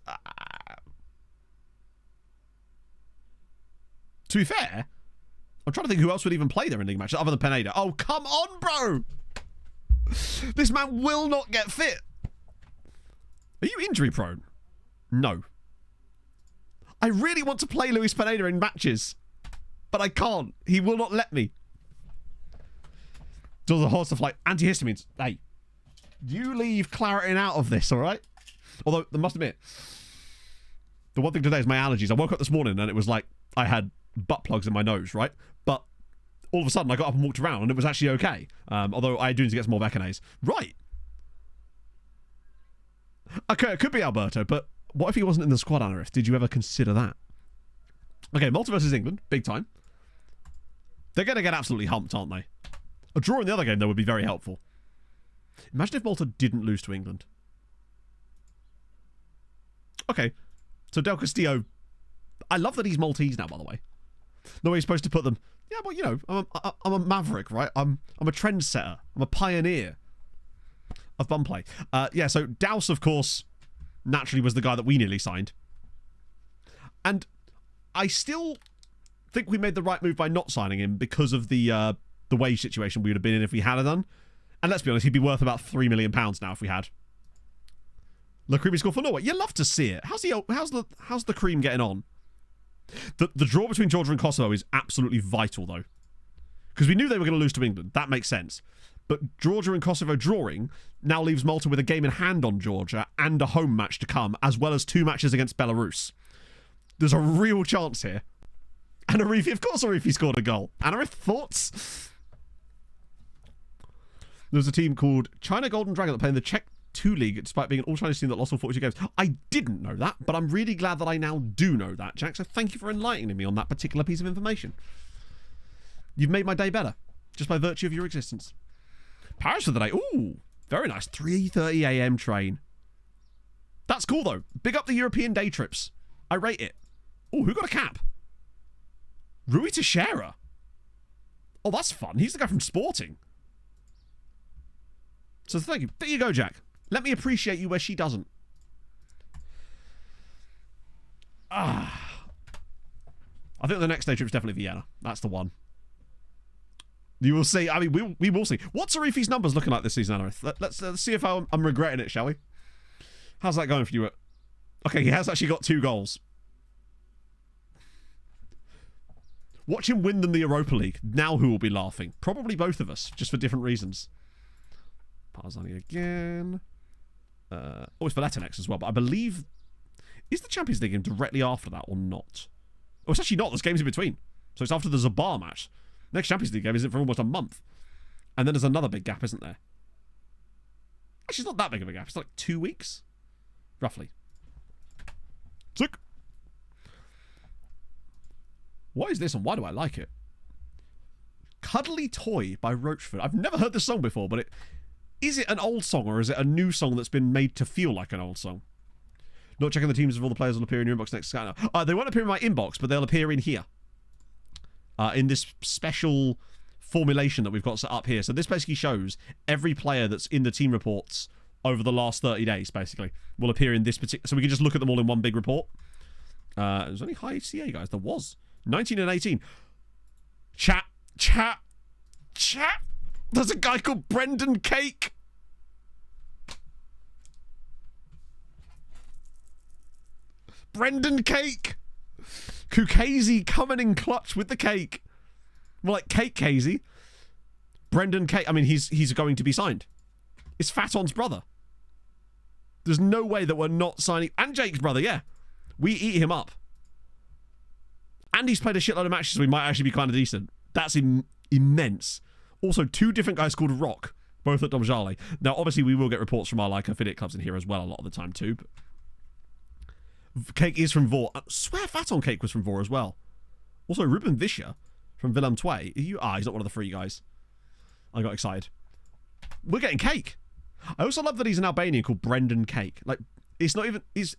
To be fair, I'm trying to think who else would even play there in league matches other than Pineda. Oh, come on, bro! This man will not get fit. Are you injury prone? No. I really want to play Luis Pineda in matches, but I can't. He will not let me. Does the whole stuff like antihistamines. Hey, you leave Claritin out of this, all right? Although, I must admit, the one thing today is my allergies. I woke up this morning and it was like I had butt plugs in my nose, right? But all of a sudden I got up and walked around and it was actually okay. Although I do need to get some more Vecanays. Right. Okay, it could be Alberto, but what if he wasn't in the squad, Anarith? Did you ever consider that? Okay, Malta versus England. Big time. They're going to get absolutely humped, aren't they? A draw in the other game, though, would be very helpful. Imagine if Malta didn't lose to England. Okay. So Del Castillo... I love that he's Maltese now, by the way. No way he's supposed to put them... Yeah, well, you know, I'm a maverick, right? I'm a trendsetter. I'm a pioneer of bum play. Yeah, so Douse, of course, naturally was the guy that we nearly signed. And I still think we made the right move by not signing him because of the wage situation we would have been in if we had done. And let's be honest, he'd be worth about £3 million now if we had. La Creamy score for Norway. You love to see it. How's the cream getting on? The draw between Georgia and Kosovo is absolutely vital, though. Because we knew they were going to lose to England. That makes sense. But Georgia and Kosovo drawing now leaves Malta with a game in hand on Georgia and a home match to come, as well as 2 matches against Belarus. There's a real chance here. And Arifi, of course Arifi scored a goal. Anarith, thoughts? There was a team called China Golden Dragon that played in the Czech 2 League, despite being an all-Chinese team that lost all 42 games. I didn't know that, but I'm really glad that I now do know that, Jack. So thank you for enlightening me on that particular piece of information. You've made my day better, just by virtue of your existence. Paris for the day. Ooh, very nice. 3:30 a.m. train. That's cool, though. Big up the European day trips. I rate it. Ooh, who got a cap? Rui Teixeira. Oh, that's fun. He's the guy from Sporting. So thank you. There you go, Jack. Let me appreciate you where she doesn't. I think the next day trip's definitely Vienna. That's the one. You will see. I mean, we will see. What's Arifi's numbers looking like this season, Anarith? Let's see if I'm regretting it, shall we? How's that going for you? Okay, he has actually got 2 goals. Watch him win them the Europa League. Now who will be laughing? Probably both of us, just for different reasons. Parzani again. Oh, it's Valletta next as well, but I believe... Is the Champions League game directly after that or not? Oh, it's actually not. There's games in between. So it's after the Zabar match. Next Champions League game isn't for almost a month. And then there's another big gap, isn't there? Actually, it's not that big of a gap. It's like 2 weeks. Roughly. Sick. What is this and why do I like it? Cuddly Toy by Roachford. I've never heard this song before, but is it an old song or is it a new song that's been made to feel like an old song? Not checking the teams of all the players will appear in your inbox next scanner. They won't appear in my inbox, but they'll appear in here. In this special formulation that we've got set up here. So this basically shows every player that's in the team reports over the last 30 days, basically, will appear in this particular... So we can just look at them all in one big report. There's only high CA, guys. There was. 19 and 18. Chat. There's a guy called Brendan Cake. Brendan Cake. Kukazi coming in clutch with the cake. More like Cake Casey. Brendan Cake. I mean, he's going to be signed. It's Faton's brother. There's no way that we're not signing... And Jake's brother, yeah. We eat him up. And he's played a shitload of matches, so we might actually be kind of decent. That's immense. Also, 2 different guys called Rock, both at Domjale. Now, obviously, we will get reports from our affiliate clubs in here as well a lot of the time too. But Cake is from Vor. I swear Faton Cake was from Vor as well. Also, Ruben Vischer from Willem Tway. He's not one of the 3 guys. I got excited. We're getting Cake. I also love that he's an Albanian called Brendan Cake. Like, it's not even... Is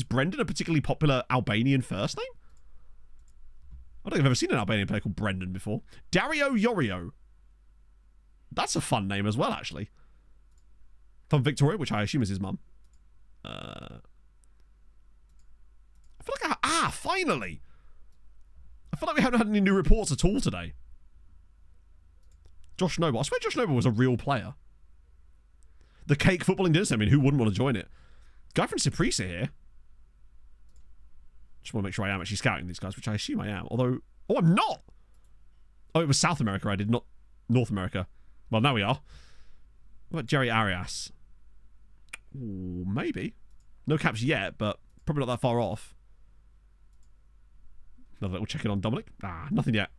Brendan a particularly popular Albanian first name? I don't think I've ever seen an Albanian player called Brendan before. Dario Yorio. That's a fun name as well, actually. From Victoria, which I assume is his mum. I feel like finally! I feel like we haven't had any new reports at all today. Josh Noble. I swear Josh Noble was a real player. The Cake Footballing Dinner. I mean, who wouldn't want to join it? Guy from Ciprisa here. Just want to make sure I am actually scouting these guys, which I assume I am. Although... Oh, I'm not! Oh, it was South America I did, not North America. Well, now we are. What about Jerry Arias? Ooh, maybe. No caps yet, but probably not that far off. Another little check-in on Dominic. Nothing yet.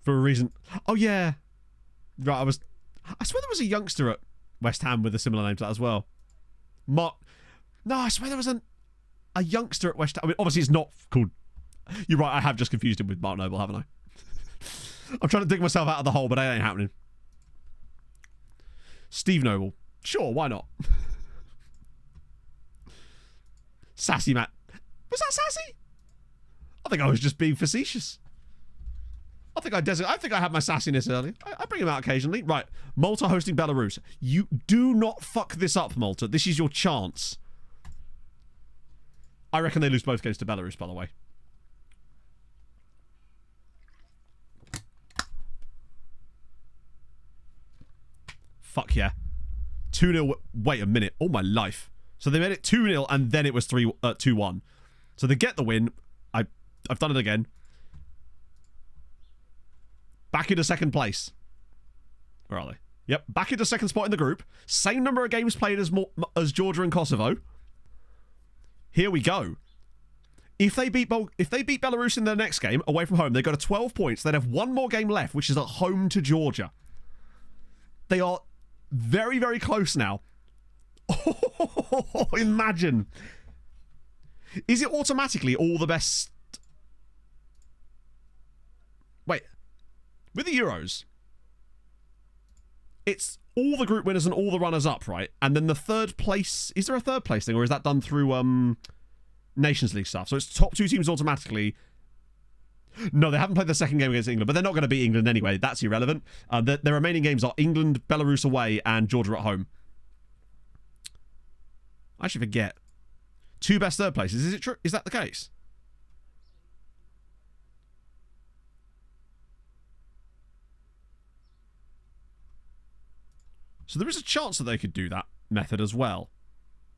For a reason... Oh, yeah. Right, I swear there was a youngster at West Ham with a similar name to that as well. No, I swear there was a youngster at West Ham. I mean, obviously it's not called... You're right, I have just confused him with Mark Noble, haven't I? I'm trying to dig myself out of the hole, but it ain't happening. Steve Noble. Sure, why not? Sassy Matt. Was that sassy? I think I was just being facetious. I think I had my sassiness earlier. I bring him out occasionally. Right, Malta hosting Belarus. You do not fuck this up, Malta. This is your chance. I reckon they lose both games to Belarus, by the way. Fuck yeah. 2-0. Wait a minute. Oh, my life. So they made it 2-0 and then it was 2-1. So they get the win. I've done it again. Back into second place. Where are they? Yep, back into second spot in the group. Same number of games played as Georgia and Kosovo. Here we go. If they beat Belarus in their next game away from home, they go to 12 points. They'd have one more game left, which is at home to Georgia. They are very, very close now. Oh, imagine. Is it automatically all the best? Wait. With the Euros, it's all the group winners and all the runners-up, right? And then the third place... Is there a third place thing, or is that done through Nations League stuff? So it's top 2 teams automatically. No, they haven't played the second game against England, but they're not going to beat England anyway. That's irrelevant. The remaining games are England, Belarus away, and Georgia at home. I actually forget. 2 best third places. Is it true? Is that the case? So there is a chance that they could do that method as well.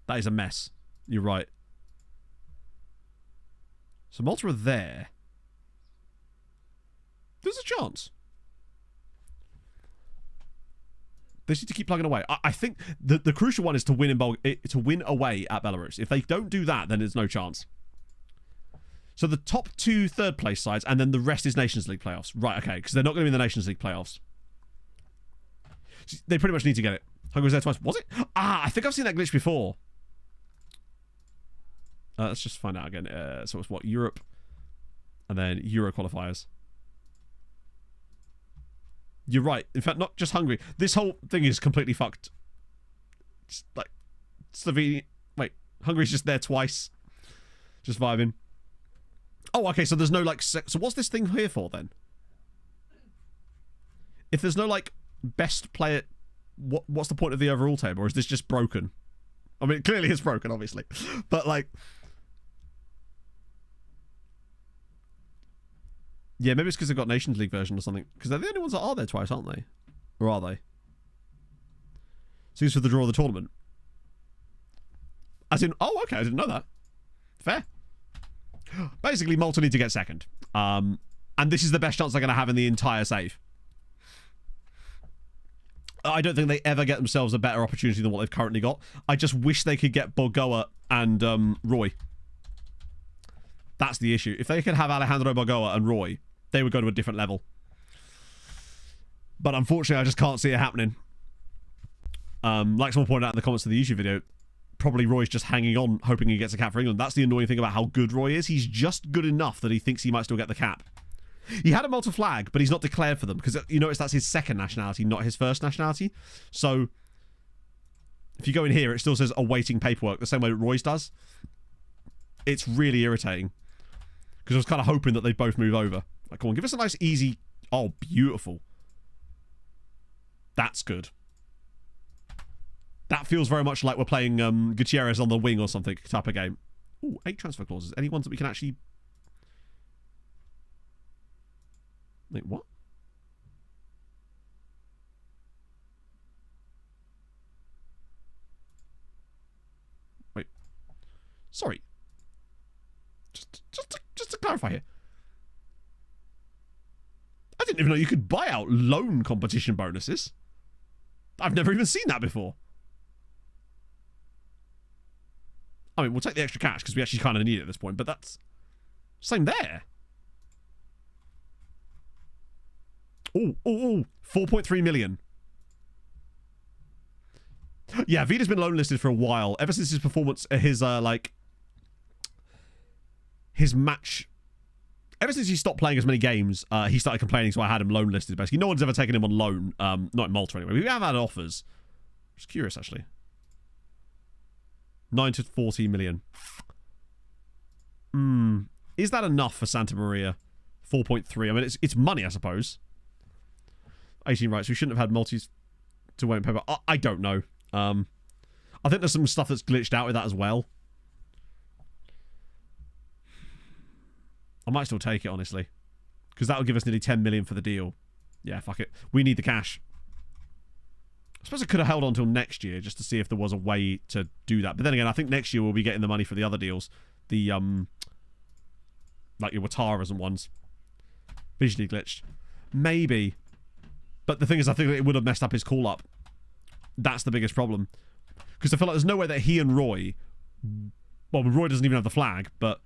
That is a mess. You're right. So Malta are there. There's a chance. They need to keep plugging away. I think the crucial one is to win away at Belarus. If they don't do that, then there's no chance. So the top 2 third place sides, and then the rest is Nations League playoffs. Right, okay, because they're not going to be in the Nations League playoffs. They pretty much need to get it. Hungary was there twice. Was it? I think I've seen that glitch before. Let's just find out again. So it's what? Europe. And then Euro qualifiers. You're right. In fact, not just Hungary. This whole thing is completely fucked. It's like Slovenia. Wait. Hungary's just there twice. Just vibing. Oh, okay, so there's no, like... So what's this thing here for, then? If there's no, like, best player... What's the point of the overall table? Or is this just broken? I mean, clearly it's broken, obviously. But, like... Yeah, maybe it's because they've got Nations League version or something. Because they're the only ones that are there twice, aren't they? Or are they? Seems for the draw of the tournament. As in... Oh, okay, I didn't know that. Fair. Basically, Malta need to get second. And this is the best chance they're going to have in the entire save. I don't think they ever get themselves a better opportunity than what they've currently got. I just wish they could get Bogoa and Roy. That's the issue. If they could have Alejandro Bogoa and Roy, they would go to a different level. But unfortunately, I just can't see it happening. Like someone pointed out in the comments of the YouTube video, probably Roy's just hanging on, hoping he gets a cap for England. That's the annoying thing about how good Roy is. He's just good enough that he thinks he might still get the cap. He had a Malta flag, but he's not declared for them because you notice that's his second nationality, not his first nationality. So if you go in here, it still says awaiting paperwork, the same way Roy's does. It's really irritating because I was kind of hoping that they'd both move over. Like, come on, give us a nice, easy... Oh, beautiful. That's good. That feels very much like we're playing Gutierrez on the wing or something type of game. Ooh, 8 transfer clauses. Any ones that we can actually... Wait, what? Wait. Sorry. Just to clarify here. I didn't even know you could buy out loan competition bonuses. I've never even seen that before. I mean, we'll take the extra cash because we actually kind of need it at this point, but that's... Same there. Oh, 4.3 million. Yeah, Vida's been loan listed for a while. Ever since his performance, his match... Ever since he stopped playing as many games, he started complaining, so I had him loan listed, basically. No one's ever taken him on loan. Not in Malta, anyway. We have had offers. Just curious, actually. 9 to 40 million. Is that enough for Santa Maria? 4.3. I mean, it's money, I suppose. 18 rights. We shouldn't have had multis to wait and pay. I don't know. I think there's some stuff that's glitched out with that as well. I might still take it, honestly. Because that'll give us nearly 10 million for the deal. Yeah, fuck it. We need the cash. I suppose I could have held on until next year just to see if there was a way to do that. But then again, I think next year we'll be getting the money for the other deals. The, like your Wataras and ones. Visually glitched. Maybe. But the thing is, I think it would have messed up his call-up. That's the biggest problem. Because I feel like there's no way that he and Roy... Well, Roy doesn't even have the flag, but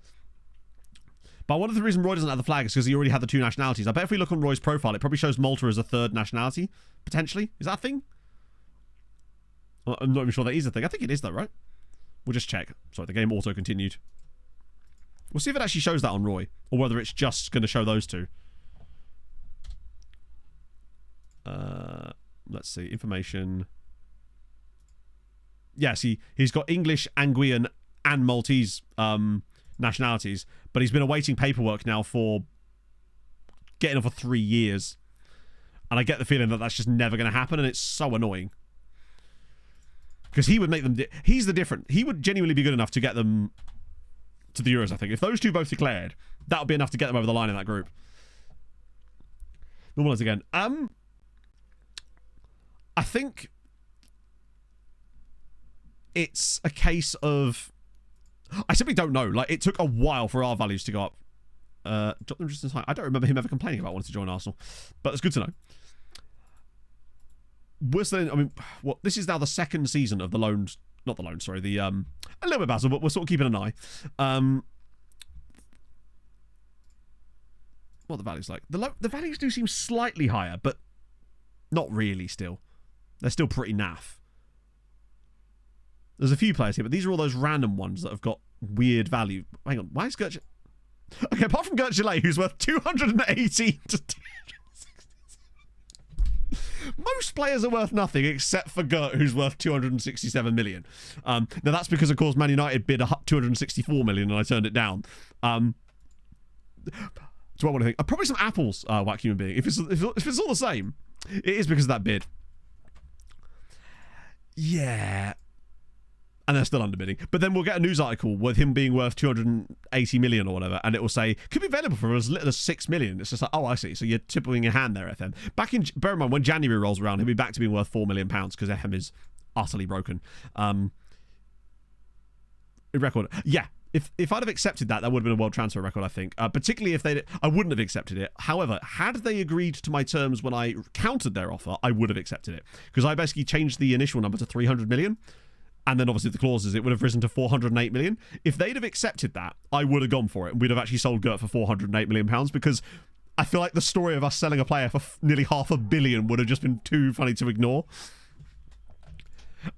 one of the reasons Roy doesn't have the flag is because he already had the 2 nationalities. I bet if we look on Roy's profile, it probably shows Malta as a 3rd nationality, potentially. Is that a thing? Well, I'm not even sure that is a thing. I think it is, though, right? We'll just check. Sorry, the game auto-continued. We'll see if it actually shows that on Roy, or whether it's just going to show those 2. Let's see. Information. Yeah, see, he's got English, Anguillan, and Maltese nationalities, but he's been awaiting paperwork now for getting on for 3 years. And I get the feeling that that's just never going to happen, and it's so annoying. Because he would make them... He's the different... He would genuinely be good enough to get them to the Euros, I think. If those 2 both declared, that would be enough to get them over the line in that group. Normalize again. I think it's a case of... I simply don't know. Like, it took a while for our values to go up. Drop them just in time. I don't remember him ever complaining about wanting to join Arsenal. But it's good to know. Worse than... I mean, well, this is now the 2nd season of the loans... Not the loans, sorry. The, a little bit Basil, but we're sort of keeping an eye. What are the values like? The values do seem slightly higher, but not really still. They're still pretty naff. There's a few players here, but these are all those random ones that have got weird value. Hang on, why is Gert... Okay, apart from Gert Gillet, who's worth 280 to 260. Most players are worth nothing except for Gert, who's worth 267 million. Now that's because, of course, Man United bid 264 million and I turned it down. So what do I think? Probably some apples, Whack Human Being. If it's all the same, it is because of that bid. Yeah. And they're still underbidding. But then we'll get a news article with him being worth 280 million or whatever, and it will say, could be available for as little as 6 million. It's just like, oh, I see. So you're tipping your hand there, FM. Bear in mind, when January rolls around, he'll be back to being worth £4 million because FM is utterly broken. Record. Yeah. If I'd have accepted that, that would have been a world transfer record, I think. Particularly if I wouldn't have accepted it. However, had they agreed to my terms when I countered their offer, I would have accepted it. Because I basically changed the initial number to 300 million. And then obviously the clauses, it would have risen to 408 million. If they'd have accepted that, I would have gone for it. And we'd have actually sold Gert for 408 million pounds, because I feel like the story of us selling a player for nearly £500 million would have just been too funny to ignore.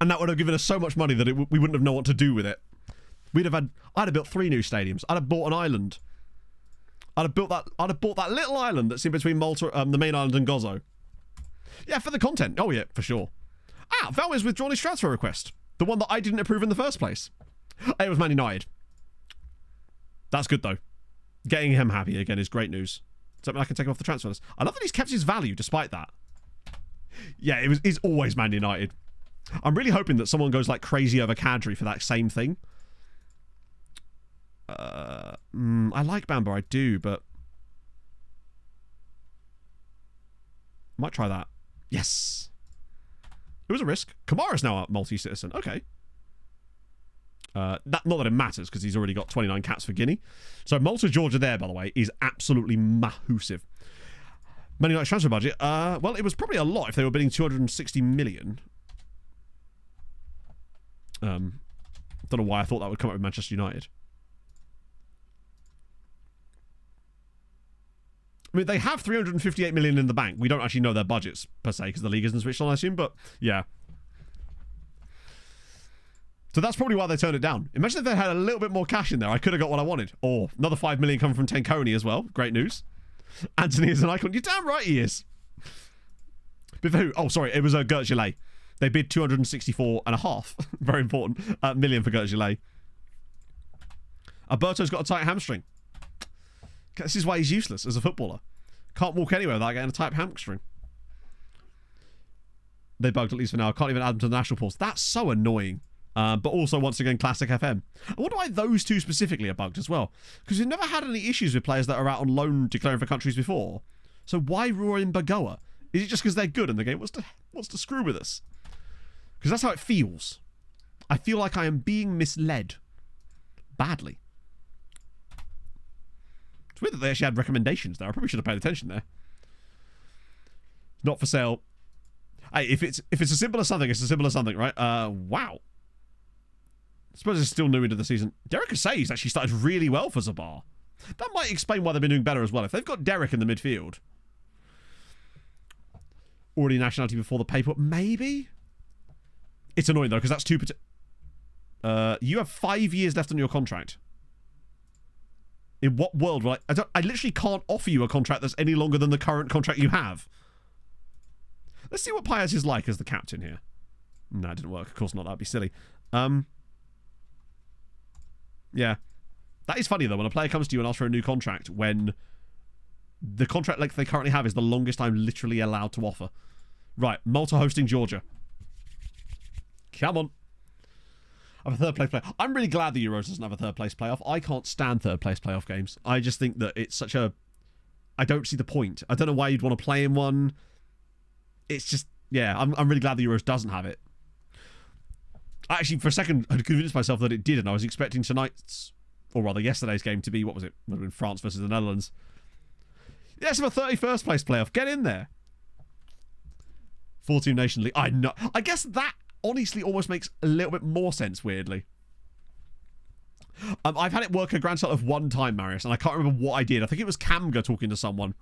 And that would have given us so much money that we wouldn't have known what to do with it. I'd have built 3 new stadiums. I'd have bought an island. I'd have bought that little island that's in between Malta, the main island, and Gozo. Yeah, for the content. Oh yeah, for sure. Val has withdrawn his transfer request. The one that I didn't approve in the first place. It was Man United. That's good, though. Getting him happy again is great news. Something I can take off the transfer list. I love that he's kept his value despite that. Yeah, it's always Man United. I'm really hoping that someone goes like crazy over Kadri for that same thing. I like Bamba, I do, but... might try that. Yes. It was a risk. Kamara's now a multi-citizen. Okay. Not that it matters, because he's already got 29 caps for Guinea. So Malta, Georgia there, by the way, is absolutely massive. Man United's transfer budget. Well, it was probably a lot if they were bidding 260 million. Don't know why I thought that would come up with Manchester United. I mean, they have 358 million in the bank. We don't actually know their budgets, per se, because the league isn't switched on, I assume, but yeah. So that's probably why they turned it down. Imagine if they had a little bit more cash in there. I could have got what I wanted. Or another 5 million coming from Tenkoni as well. Great news. Anthony is an icon. You're damn right he is. But for who? Oh, sorry. It was Gert Gillet. They bid 264.5. Very important. Million for Gert Gillet. Alberto's got a tight hamstring. This is why he's useless as a footballer. Can't walk anywhere without getting a tight hamstring. They bugged, at least for now. Can't even add them to the national pools. That's so annoying. But also, once again, classic FM. I wonder why those two specifically are bugged as well. Because we've never had any issues with players that are out on loan declaring for countries before. So why roar in Bagoa? Is it just because they're good and the game wants to screw with us? Because that's how it feels. I feel like I am being misled. Badly. It's weird that they actually had recommendations there. I probably should have paid attention there. Not for sale. Hey, if it's as simple as something, it's as simple as something, right? Wow. I suppose it's still new into the season. Derek Assay's actually started really well for Zabar. That might explain why they've been doing better as well. If they've got Derek in the midfield. Already nationality before the paper. Maybe? It's annoying though, because that's two... you have 5 years left on your contract. In what world will I literally can't offer you a contract that's any longer than the current contract you have. Let's see what Paez is like as the captain here. No, it didn't work. Of course not. That'd be silly. Yeah. That is funny, though, when a player comes to you and asks for a new contract when the contract length they currently have is the longest I'm literally allowed to offer. Right. Malta hosting Georgia. Come on. I'm a third place player. I'm really glad the Euros doesn't have a third place playoff. I can't stand third place playoff games. I just think that it's such a... I don't see the point. I don't know why you'd want to play in one. It's just... Yeah, I'm really glad the Euros doesn't have it. Actually, for a second, I convinced myself that it did, and I was expecting tonight's... Or rather, yesterday's game to be... What was it? Would have been France versus the Netherlands. Yes, I'm a 31st place playoff. Get in there. 4-team Nation League. I know. I guess that... honestly almost makes a little bit more sense, weirdly. I've had it work a grand total of 1 time, Marius, and I can't remember what I did. I think it was Kamga talking to someone.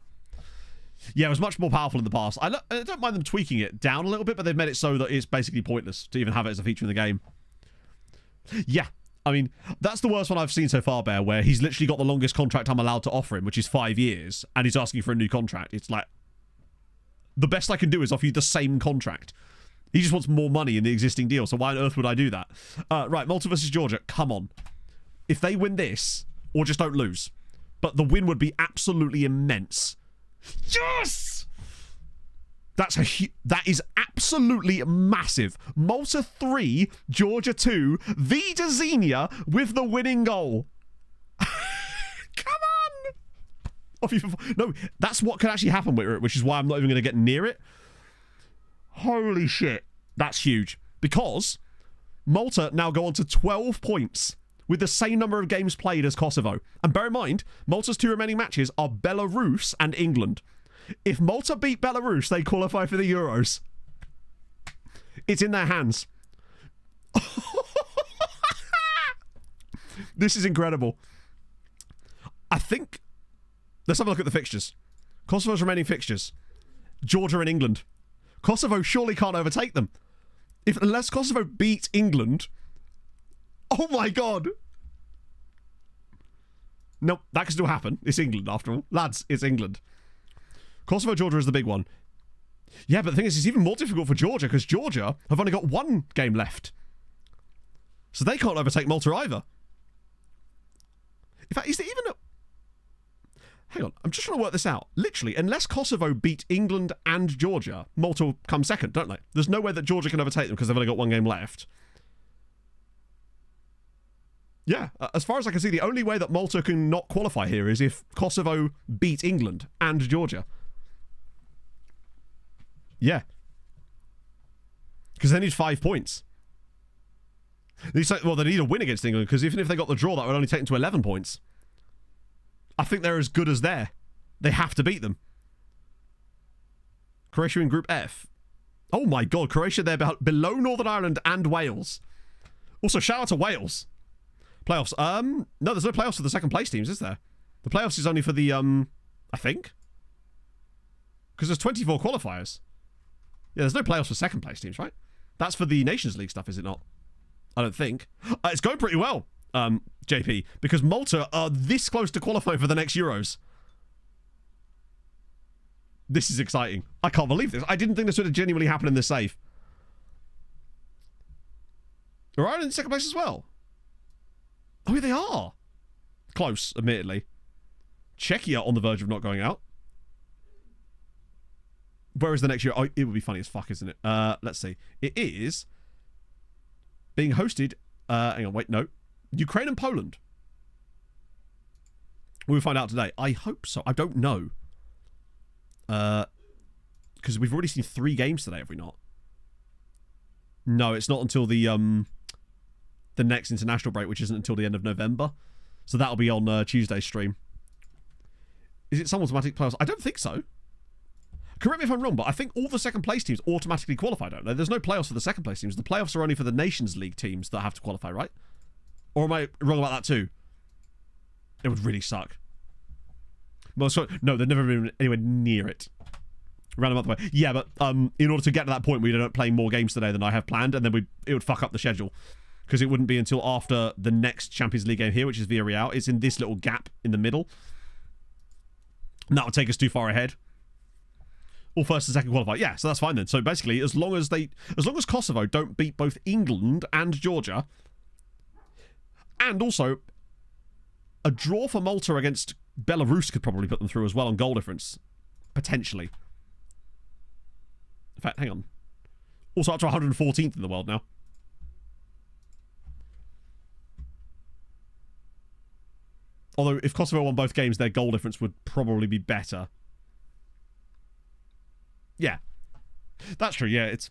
Yeah, it was much more powerful in the past. I don't mind them tweaking it down a little bit, but they've made it so that it's basically pointless to even have it as a feature in the game. Yeah, I mean, that's the worst one I've seen so far, Bear, where he's literally got the longest contract I'm allowed to offer him, which is 5 years, and he's asking for a new contract. It's like... the best I can do is offer you the same contract. He just wants more money in the existing deal, so why on earth would I do that? Right, Malta versus Georgia. Come on. If they win this, or just don't lose, but the win would be absolutely immense. Yes! That is absolutely massive. Malta 3, Georgia 2, Vida Xenia with the winning goal. Come on! No, that's what could actually happen with it, which is why I'm not even going to get near it. Holy shit. That's huge. Because Malta now go on to 12 points with the same number of games played as Kosovo. And bear in mind, Malta's 2 remaining matches are Belarus and England. If Malta beat Belarus, they qualify for the Euros. It's in their hands. This is incredible. I think... Let's have a look at the fixtures. Kosovo's remaining fixtures. Georgia and England. Kosovo surely can't overtake them. Unless Kosovo beat England... Oh my god! Nope, that can still happen. It's England, after all. Lads, it's England. Kosovo, Georgia is the big one. Yeah, but the thing is, it's even more difficult for Georgia, because Georgia have only got 1 game left. So they can't overtake Malta either. In fact, is there even a... Hang on, I'm just trying to work this out. Literally, unless Kosovo beat England and Georgia, Malta will come second, don't they? There's no way that Georgia can overtake them because they've only got 1 game left. Yeah, as far as I can see, the only way that Malta can not qualify here is if Kosovo beat England and Georgia. Yeah. Because they need 5 points. They need a win against England, because even if they got the draw, that would only take them to 11 points. I think they're as good as there. They have to beat them. Croatia in Group F. Oh my god, Croatia, they're below Northern Ireland and Wales. Also, shout out to Wales. Playoffs. No, there's no playoffs for the second place teams, is there? The playoffs is only for the, I think. Because there's 24 qualifiers. Yeah, there's no playoffs for second place teams, right? That's for the Nations League stuff, is it not? I don't think. It's going pretty well, JP, because Malta are this close to qualifying for the next Euros. This is exciting. I can't believe this. I didn't think this would have genuinely happened in this save. Are Ireland in second place as well? Oh, yeah, they are. Close, admittedly. Czechia on the verge of not going out. Where is the next year? Oh, it would be funny as fuck, isn't it? Let's see. It is being hosted... hang on, wait, no. Ukraine and Poland. We'll find out today. I hope so. I don't know. Because we've already seen 3 games today, have we not? No, it's not until the next international break, which isn't until the end of November. So that'll be on Tuesday's stream. Is it some automatic playoffs? I don't think so. Correct me if I'm wrong, but I think all the second place teams automatically qualify, don't they? There's no playoffs for the second place teams. The playoffs are only for the Nations League teams that have to qualify, right? Or am I wrong about that too? It would really suck. Well, so, no, they've never been anywhere near it. Round a month away. Yeah, but in order to get to that point, we end up playing more games today than I have planned, and then it would fuck up the schedule. Because it wouldn't be until after the next Champions League game here, which is Villarreal. It's in this little gap in the middle. And that would take us too far ahead. All first and second qualify. Yeah, so that's fine then. So basically, as long as Kosovo don't beat both England and Georgia, and also a draw for Malta against Belarus could probably put them through as well on goal difference. Potentially. In fact, hang on. Also up to 114th in the world now. Although, if Kosovo won both games, their goal difference would probably be better. Yeah. That's true, yeah. It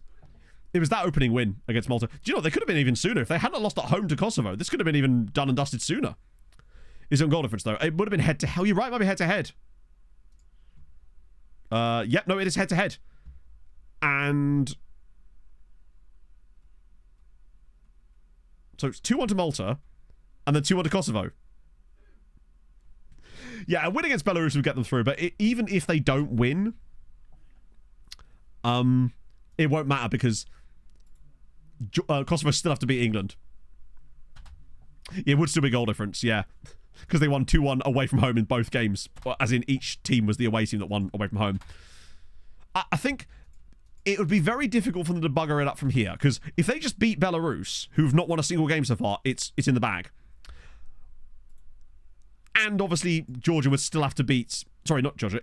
was that opening win against Malta. Do you know, they could have been even sooner. If they hadn't lost at home to Kosovo, this could have been even done and dusted sooner. Is it on goal difference, though? It would have been head-to-head. Oh, you're right, it might be head-to-head. Yep, no, it is head-to-head. And... so it's 2-1 to Malta, and then 2-1 to Kosovo. Yeah, a win against Belarus would get them through, but even if they don't win, it won't matter because Kosovo still have to beat England. It would still be goal difference, yeah. Because they won 2-1 away from home in both games. As in, each team was the away team that won away from home. I think it would be very difficult for them to bugger it up from here, because if they just beat Belarus, who've not won a single game so far, it's in the bag. And obviously, Georgia would still have to beat... Sorry, not Georgia.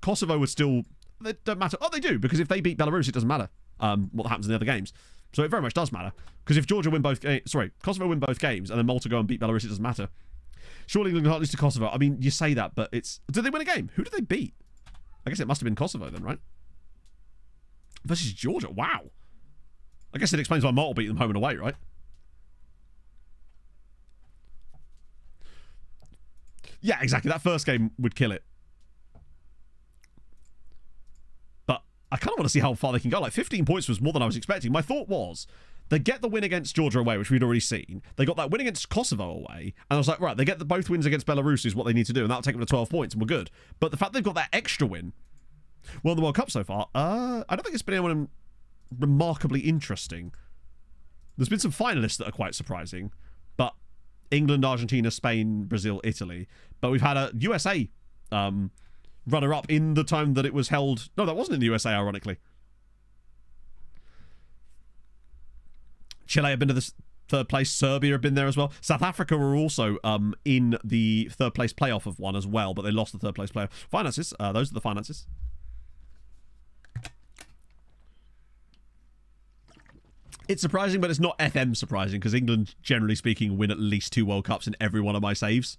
Kosovo would still... It don't matter. Oh, they do, because if they beat Belarus, it doesn't matter what happens in the other games. So it very much does matter. Because if Georgia win both games... Sorry, Kosovo win both games, and then Malta go and beat Belarus, it doesn't matter. Surely England can't lose to Kosovo. I mean, you say that, but it's... Did they win a game? Who did they beat? I guess it must have been Kosovo then, right? Versus Georgia. Wow. I guess it explains why Malta beat them home and away, right? Yeah, exactly. That first game would kill it. But I kind of want to see how far they can go. Like, 15 points was more than I was expecting. My thought was, they get the win against Georgia away, which we'd already seen. They got that win against Kosovo away. And I was like, right, they get both wins against Belarus is what they need to do. And that'll take them to 12 points, and we're good. But the fact they've got that extra win... Well, in the World Cup so far, I don't think it's been anyone remarkably interesting. There's been some finalists that are quite surprising, but England, Argentina, Spain, Brazil, Italy. But we've had a USA runner-up in the time that it was held... No, that wasn't in the USA, ironically. Chile have been to the third place. Serbia have been there as well. South Africa were also in the third place playoff of one as well, but they lost the third place playoff. Finances, those are the finances. It's surprising, but it's not FM surprising, because England, generally speaking, win at least 2 World Cups in every one of my saves.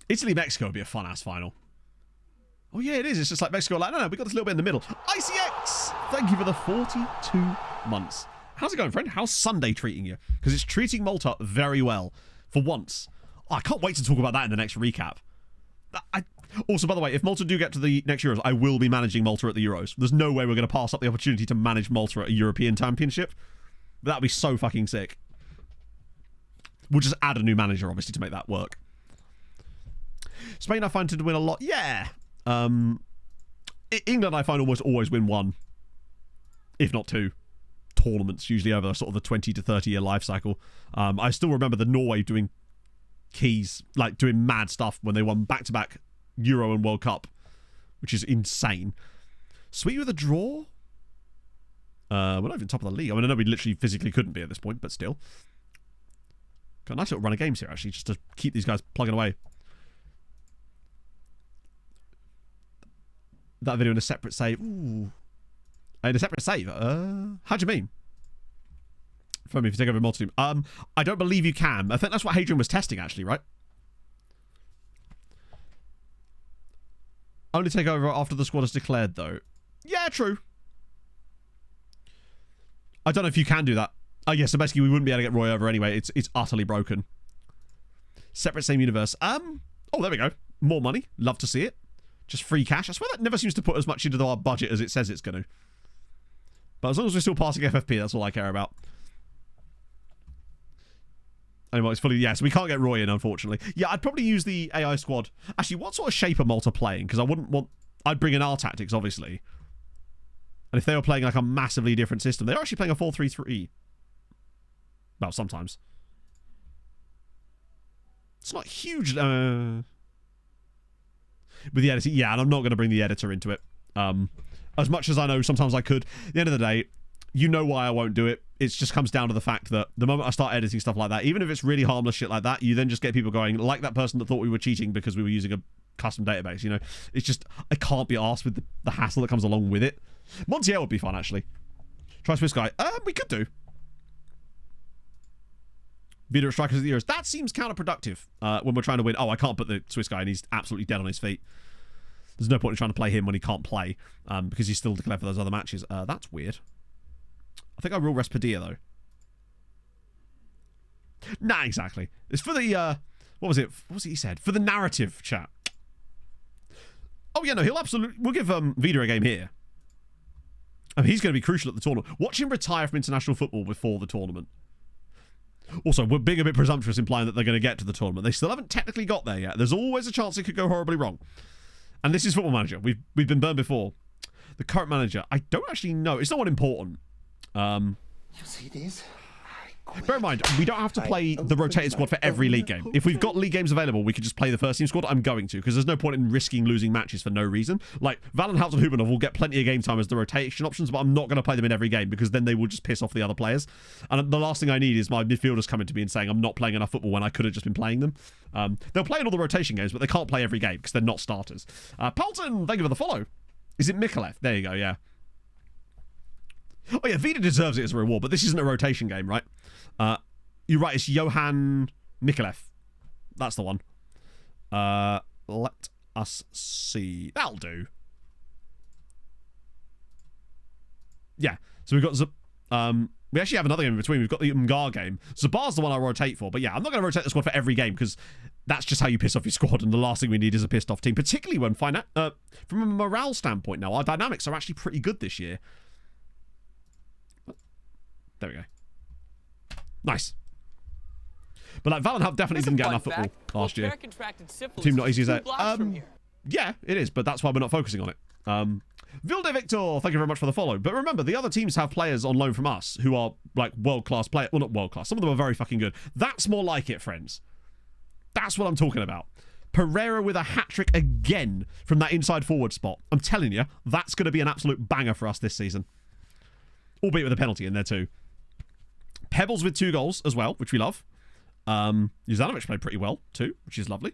Italy-Mexico would be a fun-ass final. Oh, yeah, it is. It's just like Mexico. Like, no, we got this little bit in the middle. ICX! Thank you for the 42 months. How's it going, friend? How's Sunday treating you? Because it's treating Malta very well. For once. Oh, I can't wait to talk about that in the next recap. Also, by the way, if Malta do get to the next Euros, I will be managing Malta at the Euros. There's no way we're going to pass up the opportunity to manage Malta at a European Championship. That'd be so fucking sick. We'll just add a new manager, obviously, to make that work. Spain, I find, to win a lot. Yeah. England, I find, almost always win 1, if not 2 tournaments, usually over sort of the 20 to 30 year life cycle. I still remember the Norway doing keys, like doing mad stuff when they won back-to-back Euro and World Cup, which is insane. Sweet with a draw? We're not even top of the league. I mean, I know we literally physically couldn't be at this point, but still. Got a nice little run of games here, actually, just to keep these guys plugging away. That video in a separate save. Ooh. In a separate save? How do you mean? For me, if you take over multi-team. I don't believe you can. I think that's what Hadrian was testing, actually, right? Only take over after the squad is declared, though. Yeah, true. I don't know if you can do that. Oh, yeah, so basically we wouldn't be able to get Roy over anyway. It's utterly broken. Separate, same universe. Oh, there we go. More money. Love to see it. Just free cash. I swear that never seems to put as much into our budget as it says it's going to. But as long as we're still passing FFP, that's all I care about. Anyway, it's fully... Yeah, so we can't get Roy in, unfortunately. Yeah, I'd probably use the AI squad. Actually, what sort of shape are Malta playing? Because I wouldn't want... I'd bring in our tactics, obviously. And if they were playing like a massively different system, they're actually playing a 4-3-3. Well, sometimes. It's not huge... With the editing, yeah, and I'm not going to bring the editor into it. As much as I know sometimes I could. At the end of the day, you know why I won't do it. It just comes down to the fact that the moment I start editing stuff like that, even if it's really harmless shit like that, you then just get people going, like that person that thought we were cheating because we were using a custom database, you know? It's just, I can't be arsed with the hassle that comes along with it. Montiel would be fun, actually. Try Swiss guy. We could do. Video strikers of the Euros. That seems counterproductive when we're trying to win. Oh, I can't put the Swiss guy and he's absolutely dead on his feet. There's no point in trying to play him when he can't play because he's still declared for those other matches. That's weird. I think I will rest Padilla, though. Nah, exactly. It's for the, what was it? What was it he said? For the narrative, chat. Oh, yeah, no, he'll absolutely... We'll give Vida a game here. I mean, he's going to be crucial at the tournament. Watch him retire from international football before the tournament. Also, we're being a bit presumptuous implying that they're going to get to the tournament. They still haven't technically got there yet. There's always a chance it could go horribly wrong. And this is Football Manager. We've been burned before. The current manager, I don't actually know. It's not one important. You see this? Bear in mind, we don't have to play the rotated squad for every league game. If we've got league games available, we could just play the first team squad. I'm going to, because there's no point in risking losing matches for no reason. Like, Valenhout and Hubanov will get plenty of game time as the rotation options, but I'm not going to play them in every game, because then they will just piss off the other players. And the last thing I need is my midfielders coming to me and saying I'm not playing enough football when I could have just been playing them. They'll play in all the rotation games, but they can't play every game, because they're not starters. Palton, thank you for the follow. Is it Mikalev? There you go, yeah. Oh yeah, Vida deserves it as a reward, but this isn't a rotation game, right? You're right, it's Johan Mikalev. That's the one. Let us see. That'll do. Yeah, so we've got... we actually have another game in between. We've got the Umgar game. Zabar's the one I rotate for, but yeah, I'm not going to rotate the squad for every game, because that's just how you piss off your squad, and the last thing we need is a pissed off team, particularly when from a morale standpoint now, our dynamics are actually pretty good this year. There we go. Nice. But like Valenhout definitely didn't get enough football last year. Team not easy as that. Yeah, it is, but that's why we're not focusing on it. Vilde Victor, thank you very much for the follow. But remember, the other teams have players on loan from us who are like world-class players. Well, not world-class. Some of them are very fucking good. That's more like it, friends. That's what I'm talking about. Pereira with a hat-trick again from that inside forward spot. I'm telling you, that's going to be an absolute banger for us this season. Albeit with a penalty in there too. Pebbles with 2 goals as well, which we love. Juzanovic played pretty well too, which is lovely.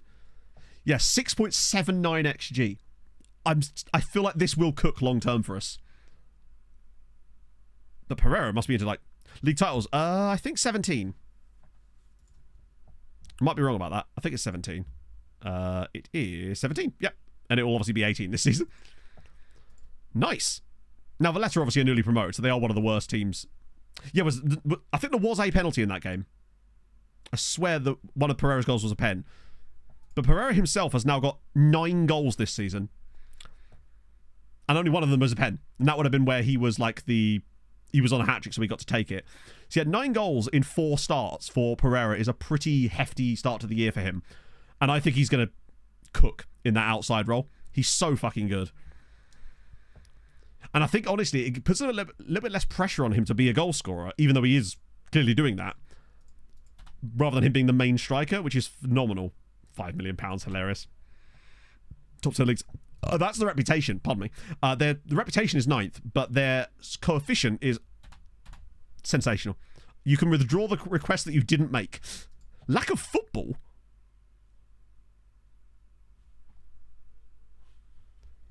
Yeah, 6.79 XG. I feel like this will cook long term for us. But Pereira must be into like league titles. I think 17. I might be wrong about that. I think it's 17. It is 17. Yep. And it will obviously be 18 this season. Nice. Now, Valletta obviously are newly promoted, so they are one of the worst teams. Yeah, I think there was a penalty in that game. I swear that one of Pereira's goals was a pen. But Pereira himself has now got 9 goals this season. And only one of them was a pen. And that would have been where he was like he was on a hat-trick, so he got to take it. So he had 9 goals in 4 starts for Pereira is a pretty hefty start to the year for him. And I think he's going to cook in that outside role. He's so fucking good. And I think, honestly, it puts a little bit less pressure on him to be a goal scorer, even though he is clearly doing that, rather than him being the main striker, which is phenomenal. £5 million, hilarious. Top 10 leagues. That's the reputation, pardon me. The reputation is 9th, but their coefficient is sensational. You can withdraw the request that you didn't make. Lack of football?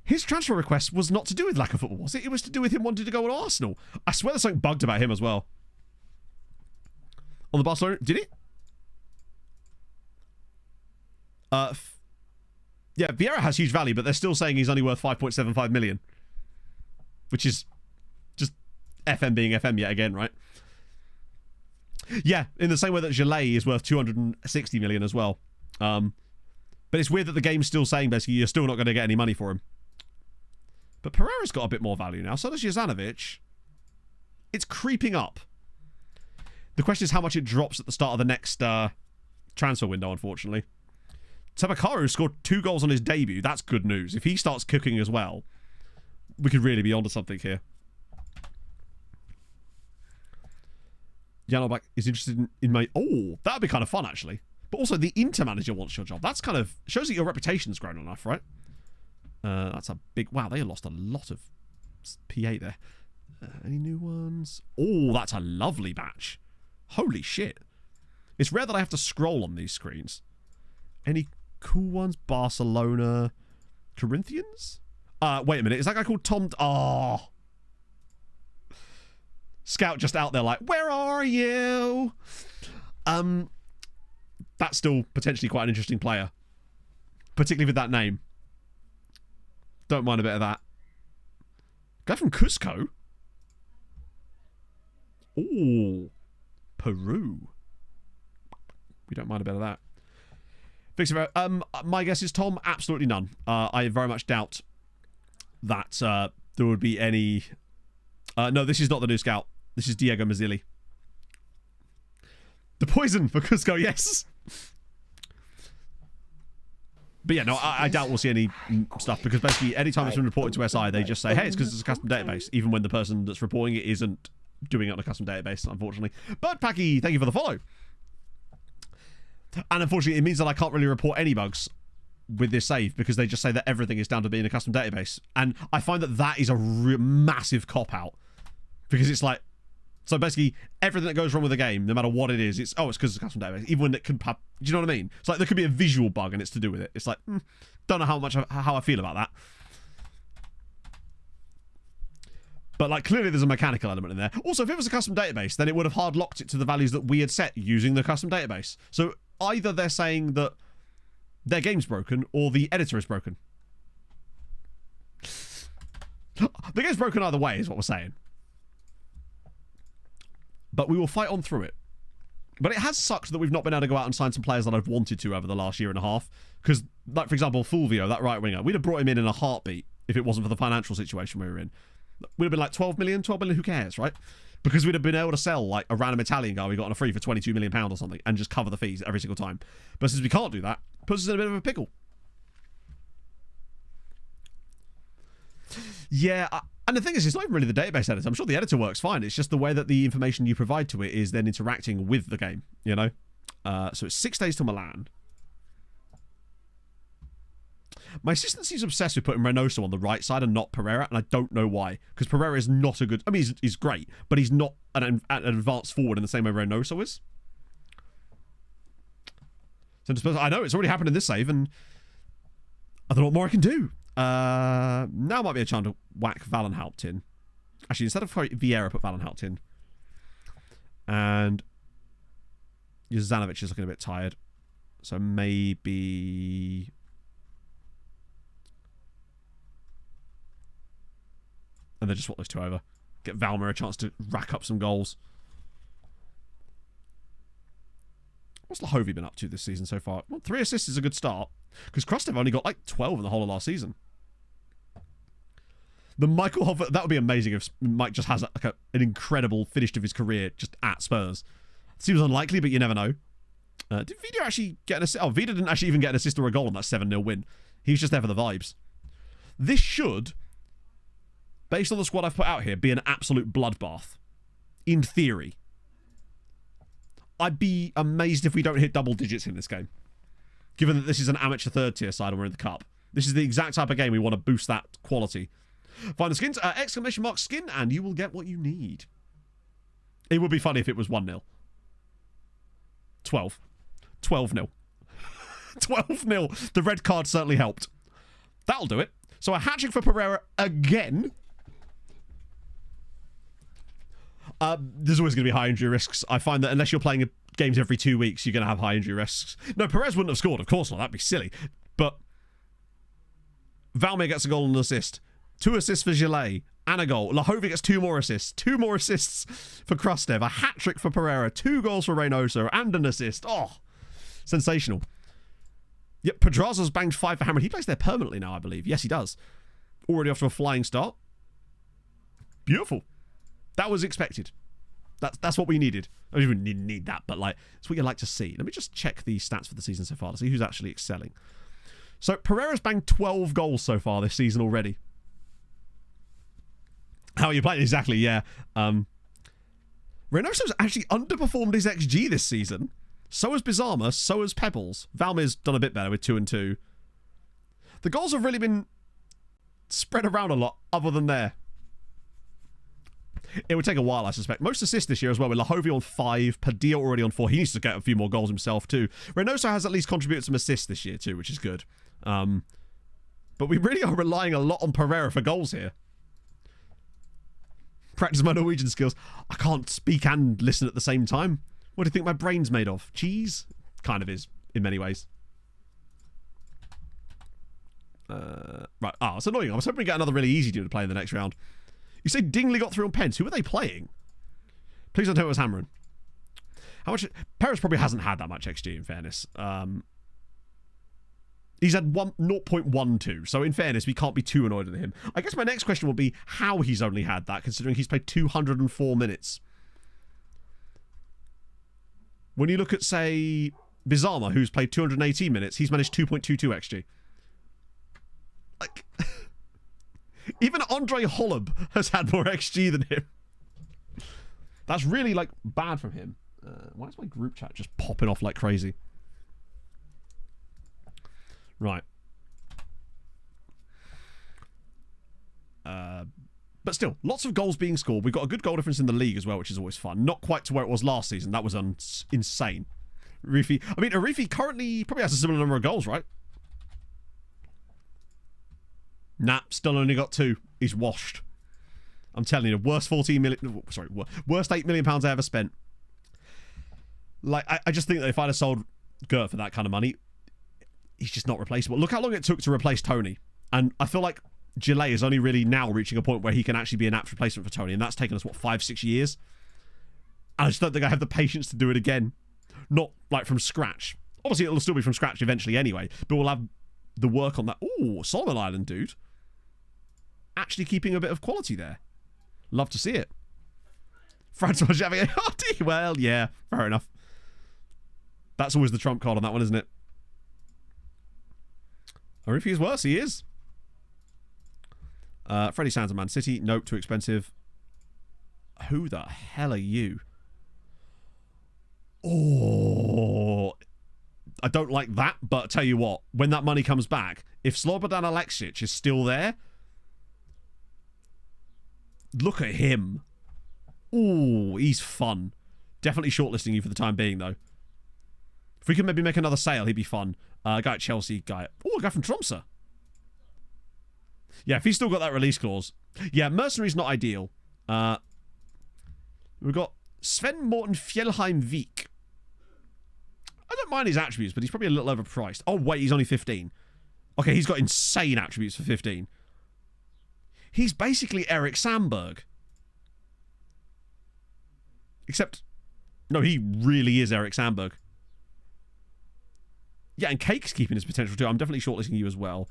His transfer request was not to do with lack of football, was it? It was to do with him wanting to go to Arsenal. I swear there's something bugged about him as well. On the Barcelona... Did it? Yeah, Vieira has huge value, but they're still saying he's only worth 5.75 million. Which is just FM being FM yet again, right? Yeah, in the same way that Gillet is worth 260 million as well. But it's weird that the game's still saying, basically, you're still not going to get any money for him. But Pereira's got a bit more value now. So does Juzanovic. It's creeping up. The question is how much it drops at the start of the next transfer window, unfortunately. Tabakaru scored 2 goals on his debut. That's good news. If he starts cooking as well, we could really be onto something here. Janobak is interested in my... Oh, that would be kind of fun, actually. But also, the Inter manager wants your job. That's kind of... shows that your reputation's grown enough, right? That's a big... Wow, they lost a lot of P8 there. Any new ones? Oh, that's a lovely batch. Holy shit. It's rare that I have to scroll on these screens. Any cool ones? Barcelona. Corinthians? Wait a minute. Is that guy called Tom... Oh. Scout just out there like, where are you? That's still potentially quite an interesting player. Particularly with that name. Don't mind a bit of that. Guy from Cusco? Ooh. Peru. We don't mind a bit of that. Fixer, my guess is Tom, absolutely none. I very much doubt that there would be any... no, this is not the new scout. This is Diego Mazzilli. The poison for Cusco, yes. But yeah, no, I doubt we'll see any stuff, because basically anytime it's been reported to SI, they just say, hey, it's because it's a custom database, even when the person that's reporting it isn't doing it on a custom database, unfortunately. Bird Packy, thank you for the follow. And unfortunately, it means that I can't really report any bugs with this save because they just say that everything is down to being a custom database. And I find that that is a massive cop-out because it's like, so basically everything that goes wrong with the game, no matter what it is, it's because it's a custom database, even when it could have, do you know what I mean? It's like there could be a visual bug and it's to do with it. It's like, don't know how I feel about that. But like clearly there's a mechanical element in there. Also, if it was a custom database, then it would have hard locked it to the values that we had set using the custom database. So either they're saying that their game's broken or the editor is broken. The game's broken either way is what we're saying. But we will fight on through it. But it has sucked that we've not been able to go out and sign some players that I've wanted to over the last year and a half. Because, like, for example, Fulvio, that right winger, we'd have brought him in a heartbeat if it wasn't for the financial situation we were in. We'd have been like 12 million, who cares, right? Because we'd have been able to sell like a random Italian guy we got on a free for £22 million or something and just cover the fees every single time. But since we can't do that, it puts us in a bit of a pickle. Yeah, and the thing is, it's not even really the database editor. I'm sure the editor works fine. It's just the way that the information you provide to it is then interacting with the game, you know? So it's 6 days to Milan. My assistant seems obsessed with putting Reynoso on the right side and not Pereira, and I don't know why. Because Pereira is not a good... I mean, he's great, but he's not an advanced forward in the same way Reynoso is. So I know it's already happened in this save, and I don't know what more I can do. Now might be a chance to whack Valenhaupt in. Actually, instead of Vieira, put Valenhaupt in. And Jozanovic is looking a bit tired. So maybe... And then just swap those two over. Get Valmer a chance to rack up some goals. What's Lahovy been up to this season so far? Well, 3 assists is a good start. Because Krastev only got like 12 in the whole of last season. The Michael Hover, that would be amazing if Mike just has like an incredible finish to his career just at Spurs. Seems unlikely, but you never know. Did Vida actually get an assist? Oh, Vida didn't actually even get an assist or a goal on that 7-0 win. He was just there for the vibes. This should, based on the squad I've put out here, be an absolute bloodbath. In theory. I'd be amazed if we don't hit double digits in this game. Given that this is an amateur third tier side and we're in the cup. This is the exact type of game we want to boost that quality. Find the skins, exclamation mark skin, and you will get what you need. It would be funny if it was 1-0. 12. 12-0. 12-0. The red card certainly helped. That'll do it. So a hat-trick for Pereira again. There's always going to be high injury risks. I find that unless you're playing games every 2 weeks, you're going to have high injury risks. No, Perez wouldn't have scored. Of course not. That'd be silly. But Valmer gets a goal and an assist. 2 assists for Gillet and a goal. Lahovy gets 2 more assists. 2 more assists for Krastev. A hat-trick for Pereira. 2 goals for Reynoso and an assist. Oh, sensational. Yep, Pedraza's banged 5 for Hammer. He plays there permanently now, I believe. Yes, he does. Already off to a flying start. Beautiful. That was expected. That's what we needed. I don't even need that, but like, it's what you like to see. Let me just check the stats for the season so far to see who's actually excelling. So Pereira's banged 12 goals so far this season already. How are you playing? Exactly, yeah. Reynoso's actually underperformed his XG this season. So has Bizarma, so has Pebbles. Valmir's done a bit better with 2 and 2. The goals have really been spread around a lot other than there. It would take a while, I suspect. Most assists this year as well, with Lahovy on 5, Padilla already on 4. He needs to get a few more goals himself too. Reynoso has at least contributed some assists this year too, which is good. But we really are relying a lot on Pereira for goals here. Practice my Norwegian skills. I can't speak and listen at the same time. What do you think my brain's made of? Cheese? Kind of is, in many ways. Right. Oh, it's annoying. I was hoping to get another really easy dude to play in the next round. You say Dingley got through on pens. Who are they playing? Please don't tell me it was Hammering. How much? Perez probably hasn't had that much XG, in fairness. He's had 0.12, so in fairness, we can't be too annoyed with him. I guess my next question will be how he's only had that, considering he's played 204 minutes. When you look at, say, Bizarma, who's played 218 minutes, he's managed 2.22 XG. Like, even Andre Holub has had more XG than him. That's really, like, bad from him. Why is my group chat just popping off like crazy? Right. But still, lots of goals being scored. We've got a good goal difference in the league as well, which is always fun. Not quite to where it was last season. That was insane. Arifi currently probably has a similar number of goals, right? Nah, still only got 2. He's washed. I'm telling you, worst 14 million... Sorry, worst £8 million I ever spent. Like, I just think that if I'd have sold Gert for that kind of money, he's just not replaceable. Look how long it took to replace Tony. And I feel like Gillet is only really now reaching a point where he can actually be an apt replacement for Tony, and that's taken us, what, 5-6 years? I just don't think I have the patience to do it again. Not, like, from scratch. Obviously, it'll still be from scratch eventually anyway, but we'll have the work on that. Ooh, Solomon Island, dude. Actually keeping a bit of quality there. Love to see it. Francois Javier. Well, yeah, fair enough. That's always the trump card on that one, isn't it? Or if he's worse, he is. Freddie Sands of Man City. Nope, too expensive. Who the hell are you? Oh, I don't like that, but tell you what, when that money comes back, if Slobodan Alexic is still there, look at him. Ooh, he's fun. Definitely shortlisting you for the time being, though. If we could maybe make another sale, he'd be fun. Guy at Chelsea, guy... Oh, a guy from Tromsø. Yeah, if he's still got that release clause. Yeah, Mercenary's not ideal. We've got Sven Morten Fjellheim Vik. I don't mind his attributes, but he's probably a little overpriced. Oh, wait, he's only 15. Okay, he's got insane attributes for 15. He's basically Eric Sandberg. Except... No, he really is Eric Sandberg. Yeah, and Cake's keeping his potential too. I'm definitely shortlisting you as well.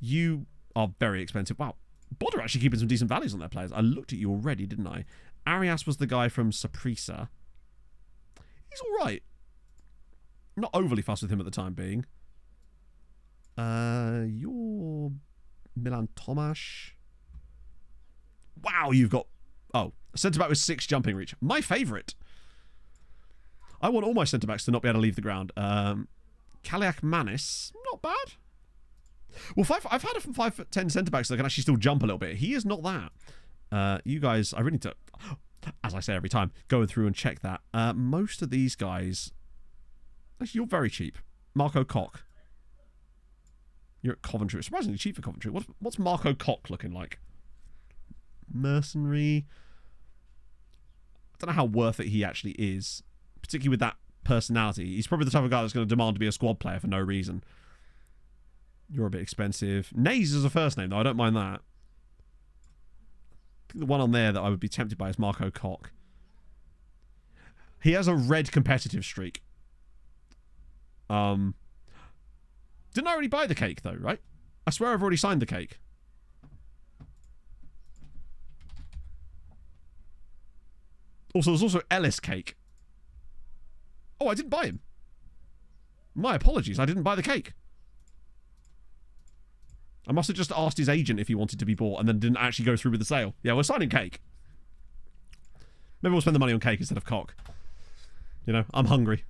You are very expensive. Wow. Bod are actually keeping some decent values on their players. I looked at you already, didn't I? Arias was the guy from Saprissa. He's alright. Not overly fussed with him at the time being. You're Milan Tomasz. Wow, you've got... Oh, centre-back with 6 jumping reach. My favourite. I want all my centre-backs to not be able to leave the ground. Kaliak Manis, not bad. Well, I've had it from 5'10" centre-backs that can actually still jump a little bit. He is not that. You guys, I really need to, as I say every time, go through and check that. Most of these guys... Actually, you're very cheap. Marco Koch. You're at Coventry. Surprisingly cheap for Coventry. What's Marco Koch looking like? Mercenary. I don't know how worth it he actually is. Particularly with that personality. He's probably the type of guy that's going to demand to be a squad player for no reason. You're a bit expensive. Naze is a first name, though. I don't mind that. I think the one on there that I would be tempted by is Marco Koch. He has a red competitive streak. Didn't I already buy the cake, though, right? I swear I've already signed the cake. Also, there's also Ellis cake. Oh, I didn't buy him. My apologies, I didn't buy the cake. I must have just asked his agent if he wanted to be bought and then didn't actually go through with the sale. Yeah, we're signing cake. Maybe we'll spend the money on cake instead of cock. You know, I'm hungry.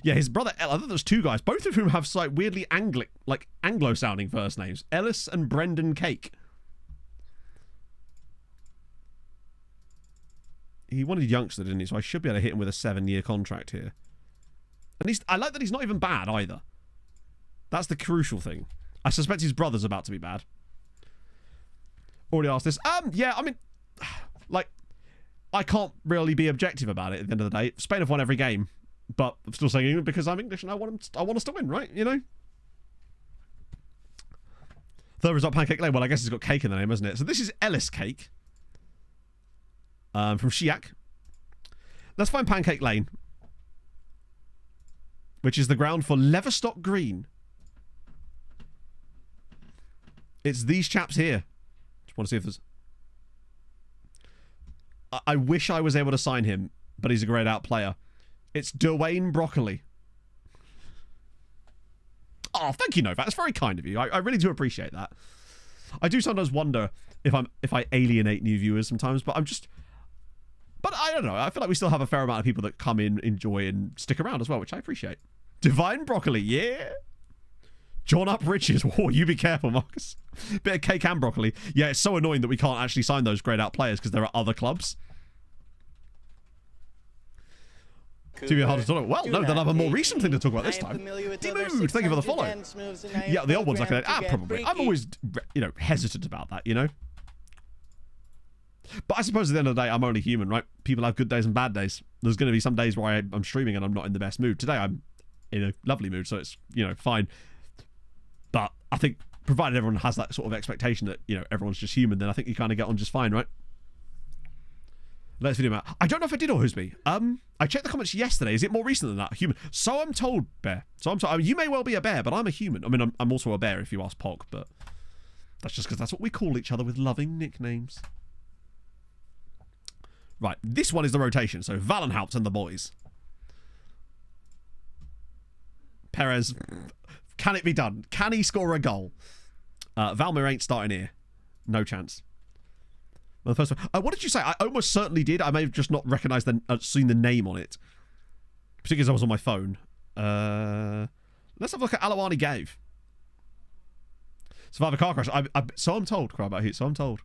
Yeah, his brother, I thought there's 2 guys, both of whom have like weirdly Anglo-sounding first names. Ellis and Brendan Cake. He wanted youngster, didn't he? So I should be able to hit him with a 7-year contract here. And I like that he's not even bad either. That's the crucial thing. I suspect his brother's about to be bad. Already asked this. Yeah, I mean, like, I can't really be objective about it at the end of the day. Spain have won every game, but I'm still saying England because I'm English and I want us to win, right? You know? Third result, Pancake Lane. Well, I guess it's got cake in the name, hasn't it? So this is Ellis Cake. From Shiak. Let's find Pancake Lane. Which is the ground for Leverstock Green. It's these chaps here. Just want to see if there's... I wish I was able to sign him, but he's a grayed out player. It's Dwayne Broccoli. Oh, thank you, Nova. That's very kind of you. I really do appreciate that. I do sometimes wonder if I alienate new viewers sometimes, but but I don't know. I feel like we still have a fair amount of people that come in, enjoy, and stick around as well, which I appreciate. Divine Broccoli, yeah. John Up Riches. Whoa, you be careful, Marcus. Bit of cake and broccoli. Yeah, it's so annoying that we can't actually sign those grayed out players because there are other clubs. Too hard to talk about. Well, no, then I have a more recent thing to talk about this time. D-Mood, thank you for the follow. Yeah, the old ones I can probably. I'm always, hesitant about that, But I suppose at the end of the day, I'm only human, right? People have good days and bad days. There's going to be some days where I'm streaming and I'm not in the best mood. Today, I'm in a lovely mood, so it's, fine. But I think, provided everyone has that sort of expectation that, everyone's just human, then I think you kind of get on just fine, right? Let's video out. I don't know if I did or Husby. I checked the comments yesterday. Is it more recent than that? Human. So I'm told, Bear. So I'm told. I mean, you may well be a bear, but I'm a human. I mean, I'm also a bear if you ask Pog, but that's just because that's what we call each other with loving nicknames. Right, this one is the rotation. So Valenhaupt and the boys. Perez. Can it be done? Can he score a goal? Valmir ain't starting here. No chance. Well, the first one. What did you say? I almost certainly did. I may have just not recognised seen the name on it. Particularly as I was on my phone. Let's have a look at Alawani Gave. Survivor car crash. So I'm told. Cry about heat. So I'm told.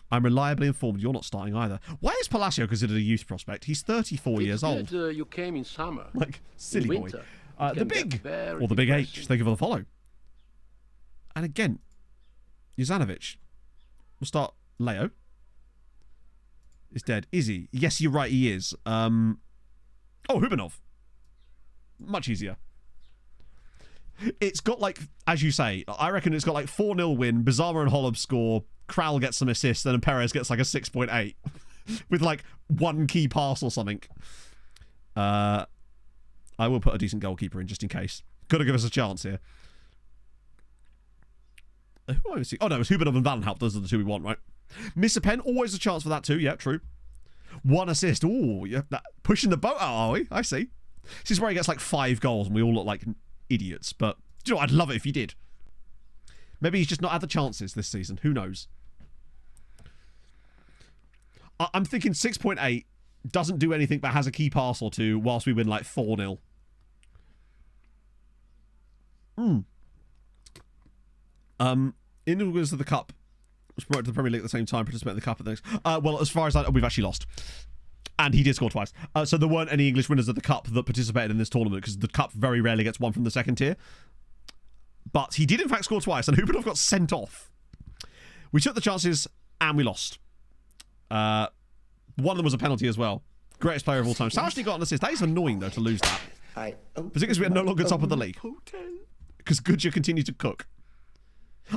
I'm reliably informed you're not starting either. Why is Palacio considered a youth prospect? He's 34 years old. You came in summer. Like, silly boy. The big, or the big depressing. H. Thank you for the follow. And again, Juzanovic. We'll start Leo. Is dead. Is he? Yes, you're right, he is. Oh, Hubanov. Much easier. It's got like, as you say, I reckon it's got like 4-0 win, Bizarre and Holub score, Kral gets some assists, and then Perez gets like a 6.8 with like one key pass or something. I will put a decent goalkeeper in just in case. Gotta give us a chance here. Who am I seeing? Oh no, it's Hubanov and Valenhaupt. Those are the two we want, right? Mr. Penn, always a chance for that too. Yeah, true. 1 assist. Ooh, yeah, pushing the boat out, are we? I see. This is where he gets like 5 goals and we all look like idiots. But, do you know, I'd love it if he did. Maybe he's just not had the chances this season. Who knows? I'm thinking 6.8 doesn't do anything but has a key pass or two whilst we win like 4-0. Individuals of the Cup was promoted to the Premier League at the same time, participate in the Cup at the next. Well, as far as I know, we've actually lost. And he did score twice. So there weren't any English winners of the Cup that participated in this tournament because the Cup very rarely gets one from the second tier. But he did in fact score twice, and Hubanov got sent off. We took the chances and we lost. One of them was a penalty as well. Greatest player of all time. Saraceni got an assist. That is annoying though to lose that. Particularly because we are no longer top of the league. Because Goodyear continued to cook.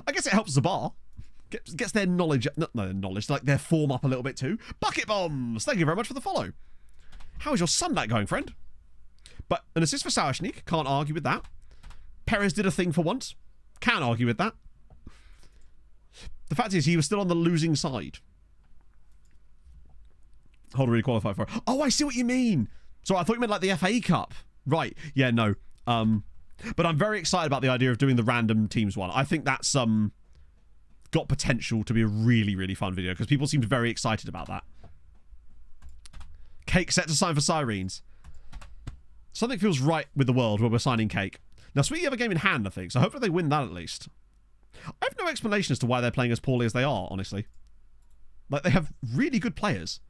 I guess it helps the bar. Gets their knowledge, not their knowledge, like their form up a little bit too. Bucket bombs! Thank you very much for the follow. How is your Sunday going, friend? But an assist for Sarashnik, can't argue with that. Perez did a thing for once, can't argue with that. The fact is, he was still on the losing side. Hold to really qualify for it. Oh, I see what you mean. So I thought you meant like the FA Cup. Right, yeah, no. But I'm very excited about the idea of doing the random teams one. I think that's got potential to be a really, really fun video because people seemed very excited about that. Cake set to sign for Sirens. Something feels right with the world where we're signing Cake. Now, Sweetie have a game in hand, I think, so hopefully they win that at least. I have no explanation as to why they're playing as poorly as they are, honestly. Like, they have really good players.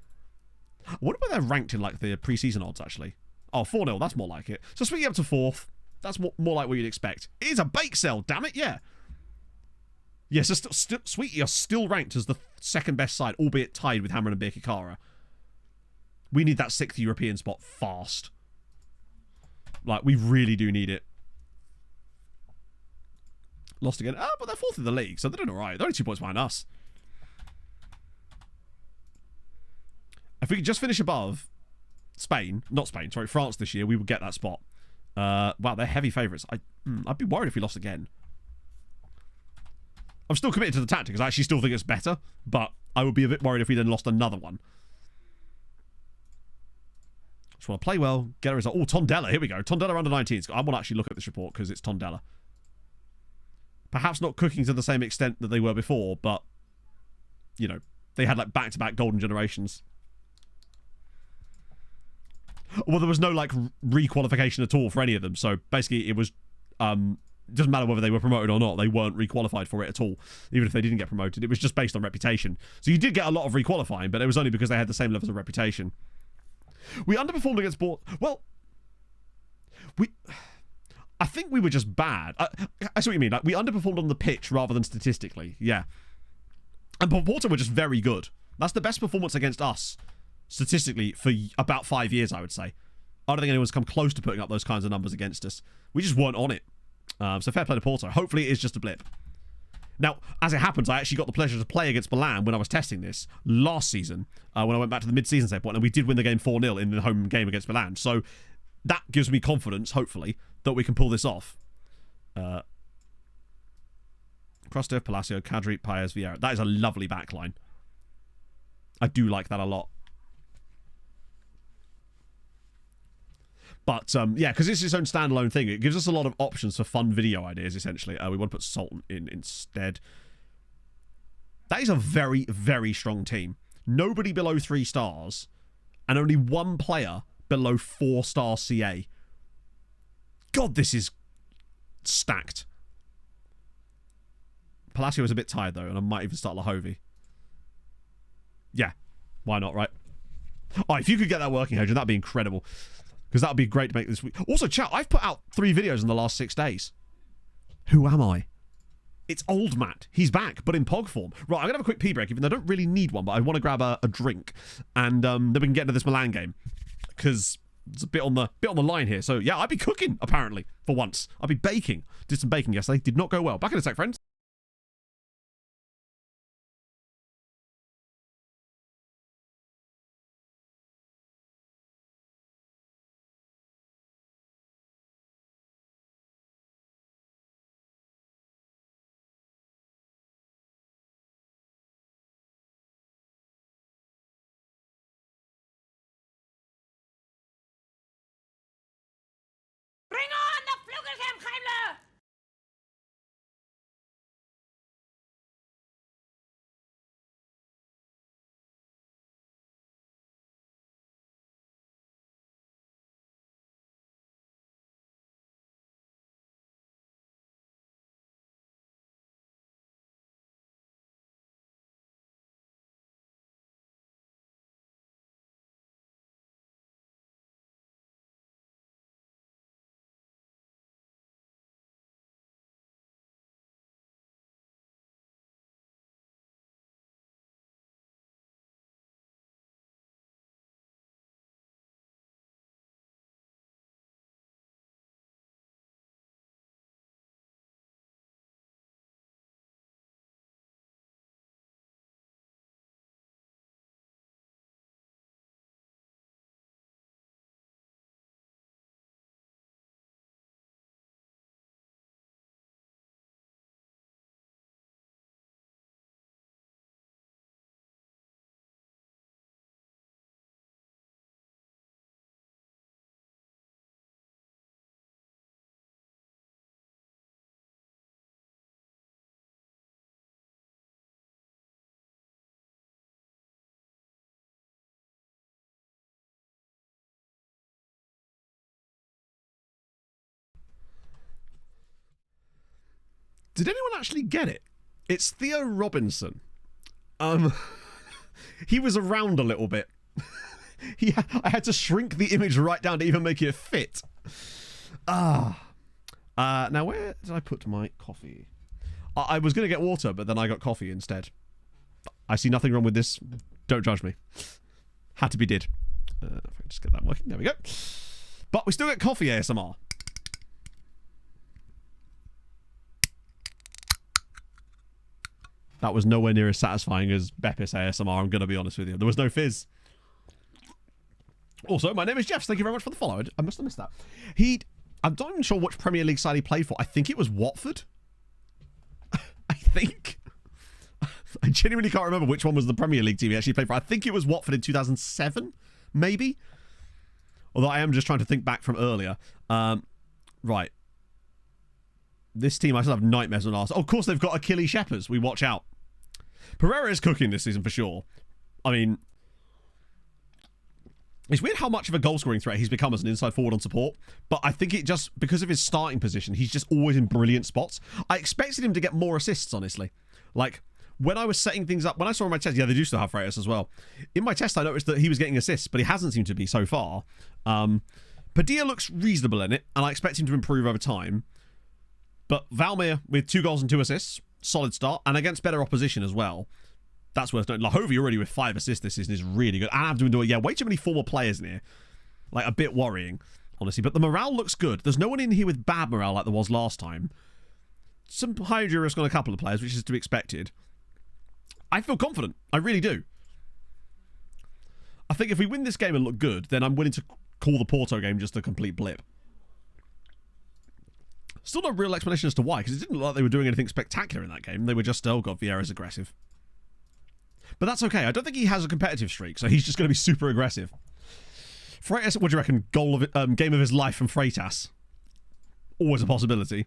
I wonder where they're ranked in, like, the pre-season odds, actually. Oh, 4-0, that's more like it. So Sweetie up to 4th. That's more like what you'd expect. It is a bake sale, damn it, yeah. Yes, yeah, so Sweetie are still ranked as the second best side, albeit tied with Hammer and Birkirkara. We need that 6th European spot fast. Like, we really do need it. Lost again. But they're 4th in the league, so they're doing alright. They're only 2 points behind us. If we could just finish above France this year, we would get that spot. Wow, they're heavy favourites. I'd be worried if we lost again. I'm still committed to the tactics. I actually still think it's better, but I would be a bit worried if we then lost another one. Just want to play well, get a result. Oh, Tondela, here we go. Tondela under 19s. I want to actually look at this report because it's Tondela. Perhaps not cooking to the same extent that they were before, but, you know, they had like back-to-back golden generations. Well, there was no like re-qualification at all for any of them. So basically it was, it doesn't matter whether they were promoted or not. They weren't re-qualified for it at all, even if they didn't get promoted. It was just based on reputation. So you did get a lot of re-qualifying, but it was only because they had the same levels of reputation. We underperformed against Porto. Well, I think we were just bad. I see what you mean. Like, we underperformed on the pitch rather than statistically. Yeah. And Porto were just very good. That's the best performance against us, statistically, for about 5 years, I would say. I don't think anyone's come close to putting up those kinds of numbers against us. We just weren't on it. So fair play to Porto. Hopefully it is just a blip. Now, as it happens, I actually got the pleasure to play against Milan when I was testing this last season, when I went back to the mid-season save point, and we did win the game 4-0 in the home game against Milan. So that gives me confidence, hopefully, that we can pull this off. Krostev, Palacio, Kadri, Paez, Vieira. That is a lovely backline. I do like that a lot. But, yeah, because it's its own standalone thing. It gives us a lot of options for fun video ideas, essentially. We want to put Sultan in instead. That is a very, very strong team. Nobody below 3 stars, and only one player below 4-star CA. God, this is stacked. Palacio is a bit tired, though, and I might even start Lahovi. Yeah, why not, right? Oh, if you could get that working, Hadrian, that'd be incredible. Because that would be great to make this week. Also, chat, I've put out 3 videos in the last 6 days. Who am I? It's old Matt. He's back, but in POG form. Right, I'm going to have a quick pee break, even though I don't really need one, but I want to grab a drink. And then we can get into this Milan game. Because it's a bit on the line here. So, yeah, I'd be cooking, apparently, for once. I'd be baking. Did some baking yesterday. Did not go well. Back in a sec, friends. Bring on the Flugelheimkeimler! Did anyone actually get it? It's Theo Robinson. He was around a little bit. I had to shrink the image right down to even make it fit. Now where did I put my coffee? I was going to get water, but then I got coffee instead. I see nothing wrong with this. Don't judge me. Had to be did. If I can just get that working. There we go. But we still get coffee ASMR. That was nowhere near as satisfying as Beppis ASMR, I'm going to be honest with you. There was no fizz. Also, my name is Jeff. Thank you very much for the follow. I must have missed that. I'm not even sure which Premier League side he played for. I think it was Watford. I think. I genuinely can't remember which one was the Premier League team he actually played for. I think it was Watford in 2007, maybe. Although I am just trying to think back from earlier. Right. This team, I still have nightmares on us. Oh, of course, they've got Achilles Shepherds. We watch out. Pereira is cooking this season for sure. I mean, it's weird how much of a goal-scoring threat he's become as an inside forward on support, but I think it just, because of his starting position, he's just always in brilliant spots. I expected him to get more assists, honestly. Like, when I was setting things up, when I saw in my test, yeah, they do still have Freitas as well. In my test, I noticed that he was getting assists, but he hasn't seemed to be so far. Padilla looks reasonable in it, and I expect him to improve over time. But Valmir with 2 goals and 2 assists, solid start, and against better opposition as well. That's worth noting. Lahovi already with 5 assists this season is really good. And Abdul doing, yeah, way too many former players in here. Like, a bit worrying, honestly. But the morale looks good. There's no one in here with bad morale like there was last time. Some high risk on a couple of players, which is to be expected. I feel confident. I really do. I think if we win this game and look good, then I'm willing to call the Porto game just a complete blip. Still no real explanation as to why, because it didn't look like they were doing anything spectacular in that game. They were just, oh god, Vieira's aggressive. But that's okay. I don't think he has a competitive streak, so he's just going to be super aggressive. Freitas, what do you reckon? Game of his life from Freitas. Always a possibility.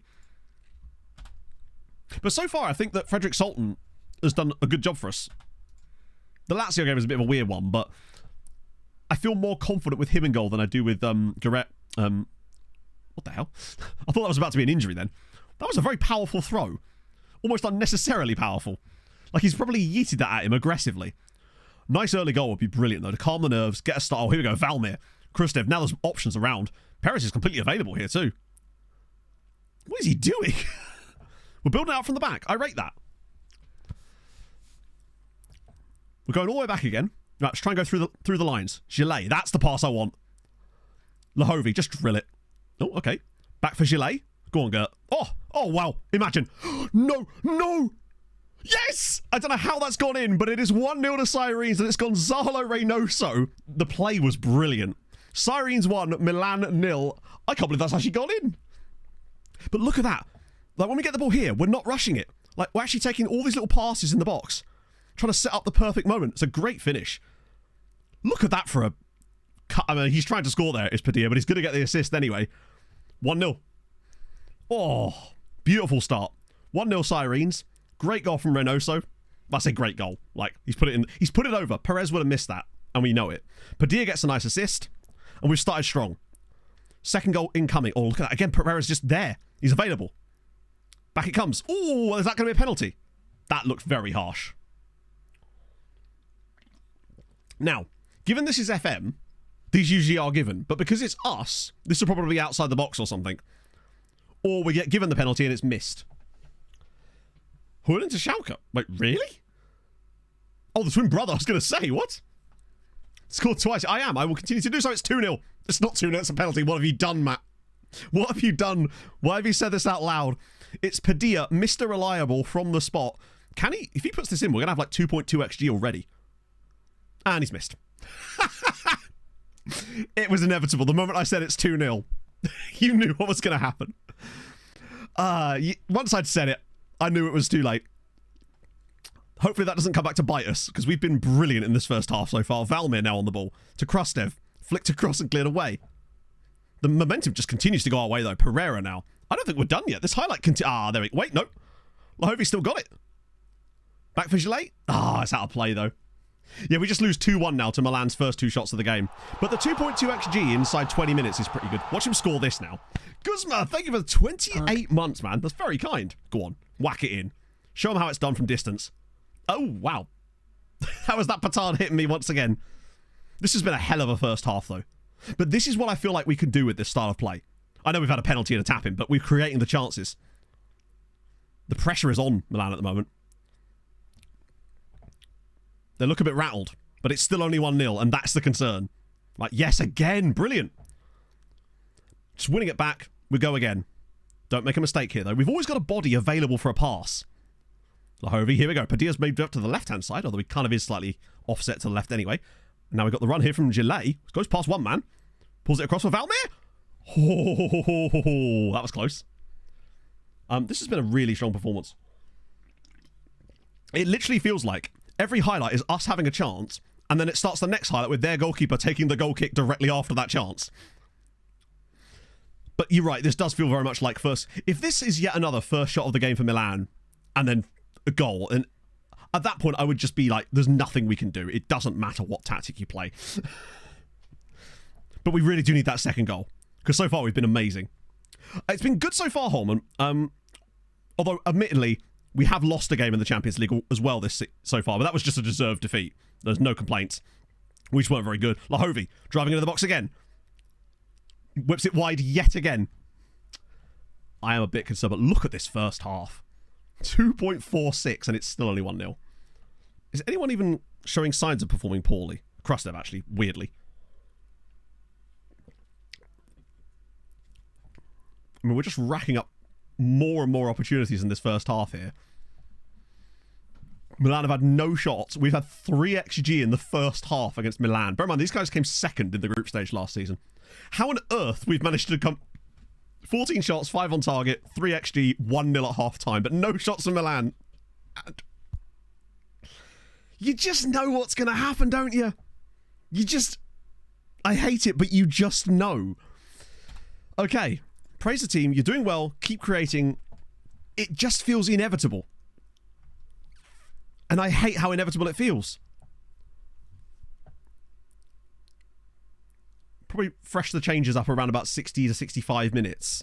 But so far, I think that Frederick Sultan has done a good job for us. The Lazio game is a bit of a weird one, but I feel more confident with him in goal than I do with Garrett. What the hell? I thought that was about to be an injury then. That was a very powerful throw. Almost unnecessarily powerful. Like, he's probably yeeted that at him aggressively. Nice early goal would be brilliant, though, to calm the nerves, get a start. Oh, here we go. Valmir, Krustev. Now there's options around. Perez is completely available here, too. What is he doing? We're building out from the back. I rate that. We're going all the way back again. Right, let's try and go through the lines. Gillet, that's the pass I want. Lahovi, just drill it. Oh, okay. Back for Gillet. Go on, Gert. Oh, wow. Imagine. No. Yes! I don't know how that's gone in, but it is 1-0 to Sirens, and it's Gonzalo Reynoso. The play was brilliant. Sirens 1, Milan 0. I can't believe that's actually gone in. But look at that. Like, when we get the ball here, we're not rushing it. Like, we're actually taking all these little passes in the box, trying to set up the perfect moment. It's a great finish. Look at that for a... I mean, he's trying to score there, is Padilla, but he's going to get the assist anyway. 1-0. Oh, beautiful start. 1-0 Sirens. Great goal from Reynoso. I say great goal. Like, he's put it over. Perez would have missed that, and we know it. Padilla gets a nice assist, and we've started strong. Second goal incoming. Oh, look at that. Again, Perez just there. He's available. Back it comes. Oh, is that going to be a penalty? That looks very harsh. Now, given this is FM, these usually are given, but because it's us, this will probably be outside the box or something. Or we get given the penalty and it's missed. Hulin to Schalke. Wait, really? Oh, the twin brother. I was going to say, what? Scored twice. I am. I will continue to do so. It's 2-0. It's not 2-0. It's a penalty. What have you done, Matt? What have you done? Why have you said this out loud? It's Padilla, Mr. Reliable from the spot. Can he? If he puts this in, we're going to have like 2.2 XG already. And he's missed. It was inevitable. The moment I said it's 2-0, you knew what was going to happen. Once I'd said it, I knew it was too late. Hopefully that doesn't come back to bite us, because we've been brilliant in this first half so far. Valmir now on the ball to Krustev. Flicked across and cleared away. The momentum just continues to go our way, though. Pereira now. I don't think we're done yet. This highlight there we... Wait, no. Lahovi still got it. Back for Gillet. It's out of play, though. Yeah, we just lose 2-1 now to Milan's first 2 shots of the game. But the 2.2 XG inside 20 minutes is pretty good. Watch him score this now. Guzma, thank you for the 28 months, man. That's very kind. Go on. Whack it in. Show him how it's done from distance. Oh, wow. How was that petard hitting me once again? This has been a hell of a first half, though. But this is what I feel like we can do with this style of play. I know we've had a penalty and a tap-in, but we're creating the chances. The pressure is on Milan at the moment. They look a bit rattled, but it's still only 1-0, and that's the concern. Like, yes, again. Brilliant. Just winning it back. We go again. Don't make a mistake here, though. We've always got a body available for a pass. Lahovi, here we go. Padilla's moved up to the left-hand side, although he kind of is slightly offset to the left anyway. And now we've got the run here from Gillet. Goes past one man. Pulls it across for Valmir. Oh, that was close. This has been a really strong performance. It literally feels like every highlight is us having a chance, and then it starts the next highlight with their goalkeeper taking the goal kick directly after that chance. But you're right, this does feel very much like first... If this is yet another first shot of the game for Milan, and then a goal, and at that point I would just be like, there's nothing we can do. It doesn't matter what tactic you play. But we really do need that second goal, because so far we've been amazing. It's been good so far, Holman. Although, admittedly, we have lost a game in the Champions League as well so far, but that was just a deserved defeat. There's no complaints. We just weren't very good. Lahovi, driving into the box again. Whips it wide yet again. I am a bit concerned, but look at this first half. 2.46, and it's still only 1-0. Is anyone even showing signs of performing poorly? Krastev, actually, weirdly. I mean, we're just racking up more and more opportunities in this first half here. Milan have had no shots. We've had 3 XG in the first half against Milan. Bear in mind, these guys came second in the group stage last season. How on earth we've managed to come 14 shots, 5 on target, 3 XG, 1-0 at half time, but no shots from Milan. And you just know what's going to happen, don't you? I hate it, but you just know. Okay, praise the team. You're doing well. Keep creating. It just feels inevitable. And I hate how inevitable it feels. Probably fresh the changes up around about 60 to 65 minutes.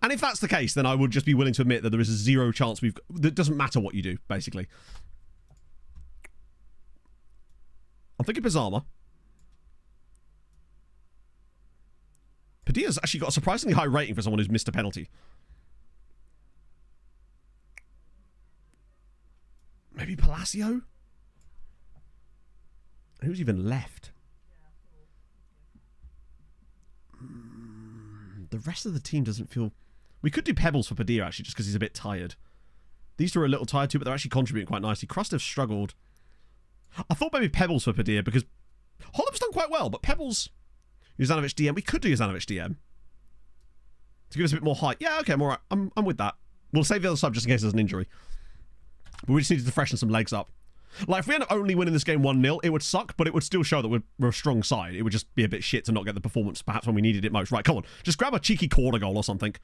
And if that's the case, then I would just be willing to admit that there is a 0 chance it doesn't matter what you do, basically. I'm thinking Bizarma. Padilla's actually got a surprisingly high rating for someone who's missed a penalty. Maybe Palacio? Who's even left? The rest of the team doesn't feel... We could do Pebbles for Padilla, actually, just because he's a bit tired. These two are a little tired too, but they're actually contributing quite nicely. Krastev struggled. I thought maybe Pebbles for Padilla, because Holland's done quite well, but Pebbles... Juzanovic DM. We could do Juzanovic DM. To give us a bit more height. Yeah, okay, I'm alright. I'm with that. We'll save the other sub just in case there's an injury. But we just needed to freshen some legs up. Like, if we end up only winning this game 1-0, it would suck, but it would still show that we're a strong side. It would just be a bit shit to not get the performance, perhaps, when we needed it most. Right, come on. Just grab a cheeky corner goal or something.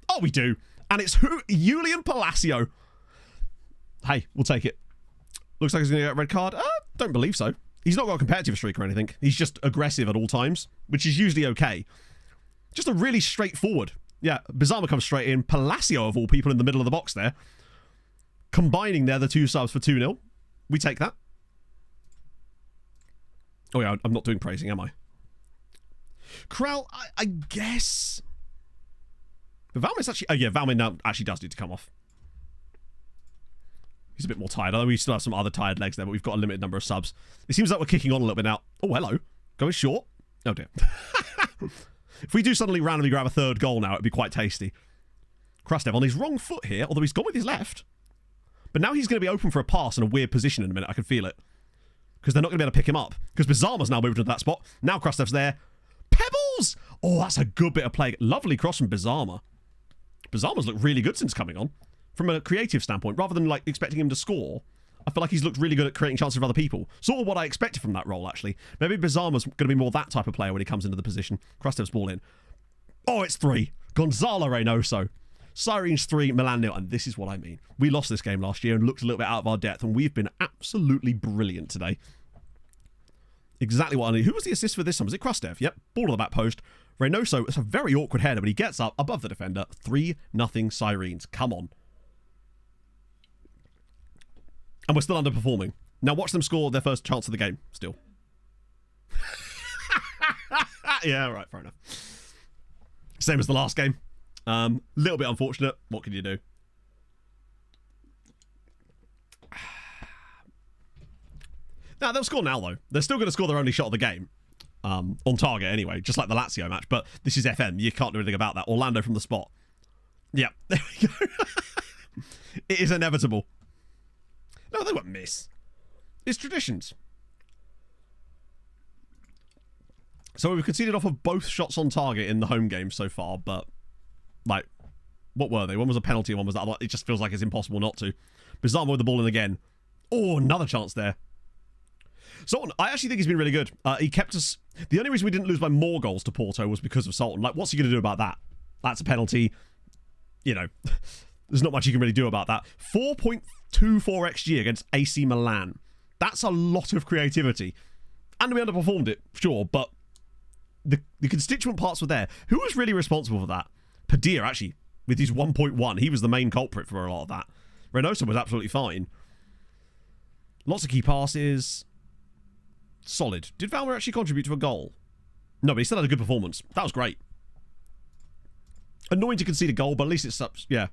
Oh, we do. And it's who? Julian Palacio. Hey, we'll take it. Looks like he's going to get a red card. Don't believe so. He's not got a competitive streak or anything. He's just aggressive at all times, which is usually okay. Just a really straightforward. Yeah, Bizarma comes straight in. Palacio, of all people, in the middle of the box there. Combining there the 2 subs for 2-0. We take that. Oh yeah, I'm not doing praising, am I? Krell, I guess. But Valmein's actually... Oh yeah, Valmein now actually does need to come off. He's a bit more tired. Although we still have some other tired legs there, but we've got a limited number of subs. It seems like we're kicking on a little bit now. Oh, hello. Going short. Oh dear. If we do suddenly randomly grab a 3rd goal now, it'd be quite tasty. Krastev on his wrong foot here, although he's gone with his left. But now he's going to be open for a pass in a weird position in a minute. I can feel it. Because they're not going to be able to pick him up. Because Bizarma's now moved into that spot. Now Krastev's there. Pebbles! Oh, that's a good bit of play. Lovely cross from Bizarma. Bizarma's looked really good since coming on. From a creative standpoint, rather than like expecting him to score, I feel like he's looked really good at creating chances for other people. Sort of what I expected from that role, actually. Maybe Bizarma's going to be more that type of player when he comes into the position. Krastev's ball in. Oh, it's 3. Gonzalo Reynoso. Sirens 3, Milan 0, and this is what I mean. We lost this game last year and looked a little bit out of our depth, and we've been absolutely brilliant today. Exactly what I need. Who was the assist for this time? Was it Krastev? Yep, ball on the back post. Reynoso, it's a very awkward header, but he gets up above the defender. 3-0 Sirens. Come on. And we're still underperforming. Now watch them score their first chance of the game, still. Yeah, right, fair enough. Same as the last game. Little bit unfortunate. What can you do? Now, they'll score now, though. They're still going to score their only shot of the game. On target, anyway. Just like the Lazio match. But this is FM. You can't do anything about that. Orlando from the spot. Yeah, there we go. It is inevitable. No, they won't miss. It's traditions. So we've conceded off of both shots on target in the home game so far, but... Like, what were they? One was a penalty and one was that. It just feels like it's impossible not to. Bizarre with the ball in again. Oh, another chance there. Sultan, I actually think he's been really good. He kept us... The only reason we didn't lose by more goals to Porto was because of Sultan. Like, what's he going to do about that? That's a penalty. You know, there's not much you can really do about that. 4.24 XG against AC Milan. That's a lot of creativity. And we underperformed it, sure, but the constituent parts were there. Who was really responsible for that? Padilla, actually, with his 1.1. He was the main culprit for a lot of that. Reynoso was absolutely fine. Lots of key passes. Solid. Did Valmer actually contribute to a goal? No, but he still had a good performance. That was great. Annoying to concede a goal, but at least it's... Yeah.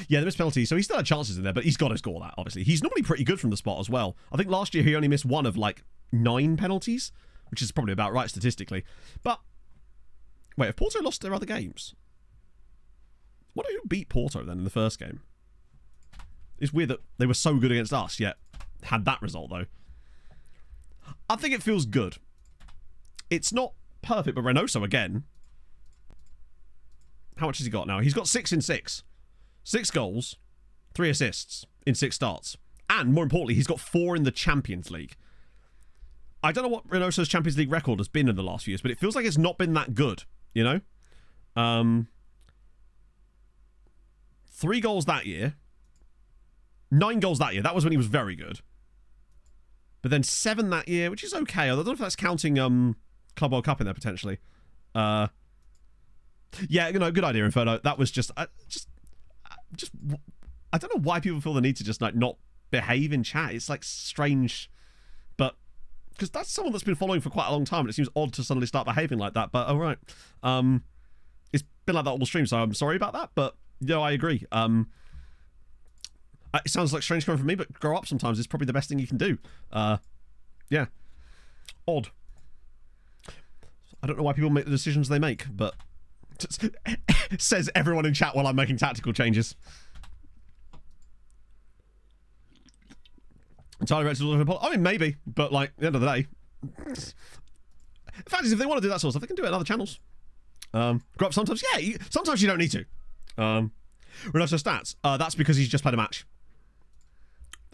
Yeah, the missed penalty. So he still had chances in there, but he's got to score that, obviously. He's normally pretty good from the spot as well. I think last year he only missed one of, like, 9 penalties, which is probably about right statistically. But, wait, have Porto lost their other games? What who beat Porto then in the first game? It's weird that they were so good against us, yet had that result, though. I think it feels good. It's not perfect, but Reynoso, again. How much has he got now? He's got 6 in 6. 6 goals, 3 assists in 6 starts. And, more importantly, he's got 4 in the Champions League. I don't know what Reynoso's Champions League record has been in the last few years, but it feels like it's not been that good, you know? 3 goals that year. 9 goals that year. That was when he was very good. But then 7 that year, which is okay. I don't know if that's counting Club World Cup in there, potentially. Yeah, you know, good idea, Inferno. That was just... I don't know why people feel the need to just, like, not behave in chat. It's, like, strange. But... Because that's someone that's been following for quite a long time, and it seems odd to suddenly start behaving like that. But, all right. It's been like that all the stream, so I'm sorry about that. But, you know, I agree. It sounds like strange coming from me, but grow up sometimes is probably the best thing you can do. Yeah. Odd. I don't know why people make the decisions they make, but... says everyone in chat while I'm making tactical changes. Entirely right to... I mean, maybe, but, like, at the end of the day... The fact is, if they want to do that sort of stuff, they can do it on other channels. Grow up sometimes. Yeah, sometimes you don't need to. Reynoso stats. That's because he's just played a match.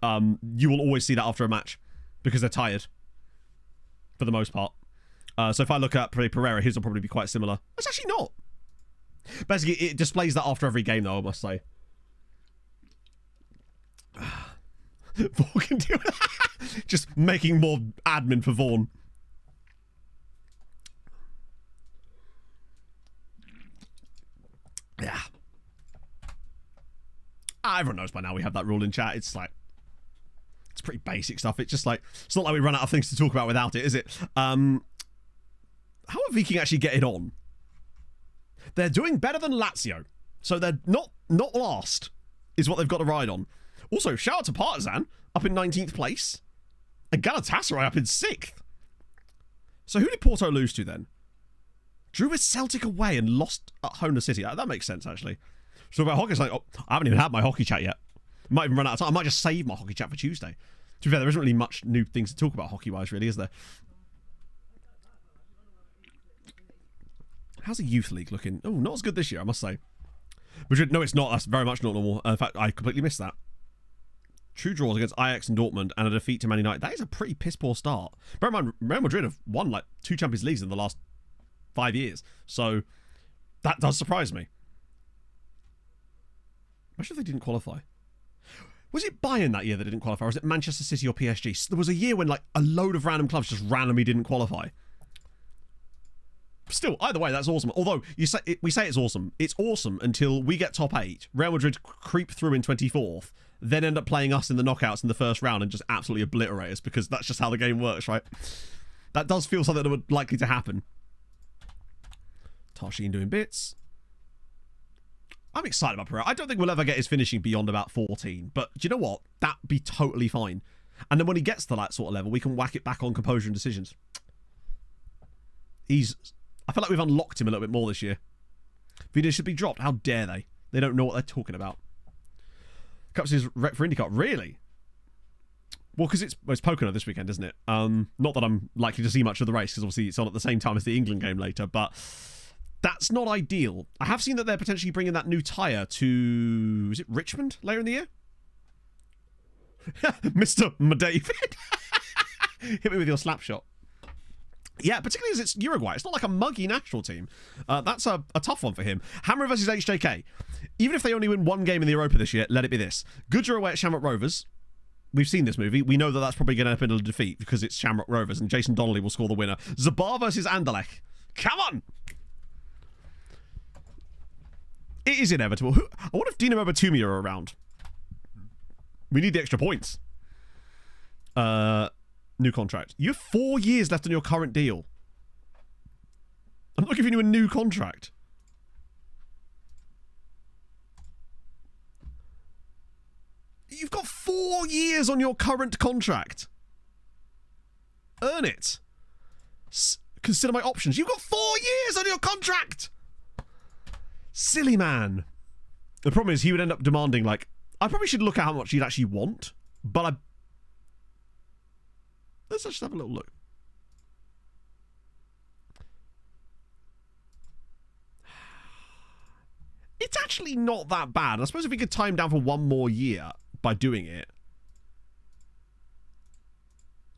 You will always see that after a match because they're tired for the most part. So if I look at Pereira, his will probably be quite similar. It's actually not. Basically, it displays that after every game, though, I must say. Vaughan can do it. Just making more admin for Vaughan. Yeah. Everyone knows by now we have that rule in chat. It's like... It's pretty basic stuff. It's just like... It's not like we run out of things to talk about without it, is it? How are Viking actually getting on? They're doing better than Lazio. So they're not last, is what they've got to ride on. Also, shout out to Partizan, up in 19th place. And Galatasaray up in 6th. So who did Porto lose to then? Drew with Celtic away and lost at home to City. That makes sense, actually. So about hockey, it's like, oh, I haven't even had my hockey chat yet. Might even run out of time. I might just save my hockey chat for Tuesday. To be fair, there isn't really much new things to talk about hockey-wise, really, is there? How's the youth league looking? Oh, not as good this year, I must say. Madrid, no, it's not. That's very much not normal. In fact, I completely missed that. True draws against Ajax and Dortmund and a defeat to Man United. That is a pretty piss-poor start. Bear in mind, Real Madrid have won like 2 Champions Leagues in the last 5 years. So, that does surprise me. Imagine if they didn't qualify. Was it Bayern that year that didn't qualify, or was it Manchester City or PSG? There was a year when like a load of random clubs just randomly didn't qualify. Still, either way, that's awesome. Although we say it's awesome. It's awesome until we get top 8. Real Madrid creep through in 24th, then end up playing us in the knockouts in the first round and just absolutely obliterate us because that's just how the game works, right? That does feel something that would likely to happen. Tarshin doing bits. I'm excited about Pereira. I don't think we'll ever get his finishing beyond about 14, but do you know what? That'd be totally fine. And then when he gets to that sort of level, we can whack it back on composure and decisions. I feel like we've unlocked him a little bit more this year. Videos should be dropped. How dare they? They don't know what they're talking about. Cups is rep for IndyCar. Really? Well, because it's Pocono this weekend, isn't it? Not that I'm likely to see much of the race, because obviously it's on at the same time as the England game later, but that's not ideal. I have seen that they're potentially bringing that new tyre to... Is it Richmond later in the year? Mr. David. Hit me with your slap shot. Yeah, particularly as it's Uruguay. It's not like a muggy national team. That's a tough one for him. Hammer versus HJK. Even if they only win one game in the Europa this year, let it be this. Goodyear away at Shamrock Rovers. We've seen this movie. We know that that's probably going to end up in a defeat because it's Shamrock Rovers and Jason Donnelly will score the winner. Zabar versus Anderlecht. Come on! It is inevitable. I wonder if Dinamo Batumi are around. We need the extra points. New contract. You have 4 years left on your current deal. I'm not giving you a new contract. You've got 4 years on your current contract. Earn it. Consider my options. You've got 4 years on your contract. Silly man. The problem is he would end up demanding, like, I probably should look at how much he'd actually want, but let's just have a little look. It's actually not that bad. I suppose if we could time down for 1 more year by doing it.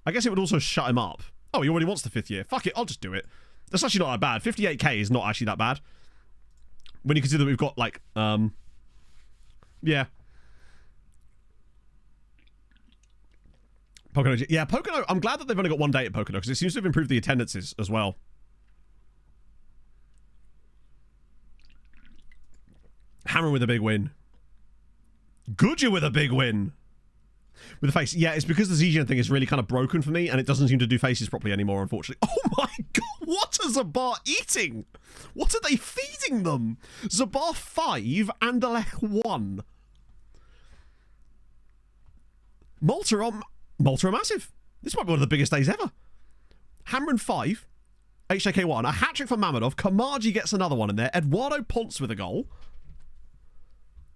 I guess it would also shut him up. Oh, he already wants the 5th year. Fuck it, I'll just do it. That's actually not that bad. 58k is not actually that bad. When you consider that we've got, like, yeah. Pocono. Yeah, Pocono. I'm glad that they've only got 1 day at Pocono because it seems to have improved the attendances as well. Hammer with a big win. Goodyear with a big win. With the face. Yeah, it's because the Zijan thing is really kind of broken for me and it doesn't seem to do faces properly anymore, unfortunately. Oh my god, what is Zabar eating? What are they feeding them? Zabar 5, Anderlecht 1. Malta are massive. This might be one of the biggest days ever. Hamron 5, HJK 1, a hat-trick for Mamadov. Kamaji gets another one in there. Eduardo Ponce with a goal.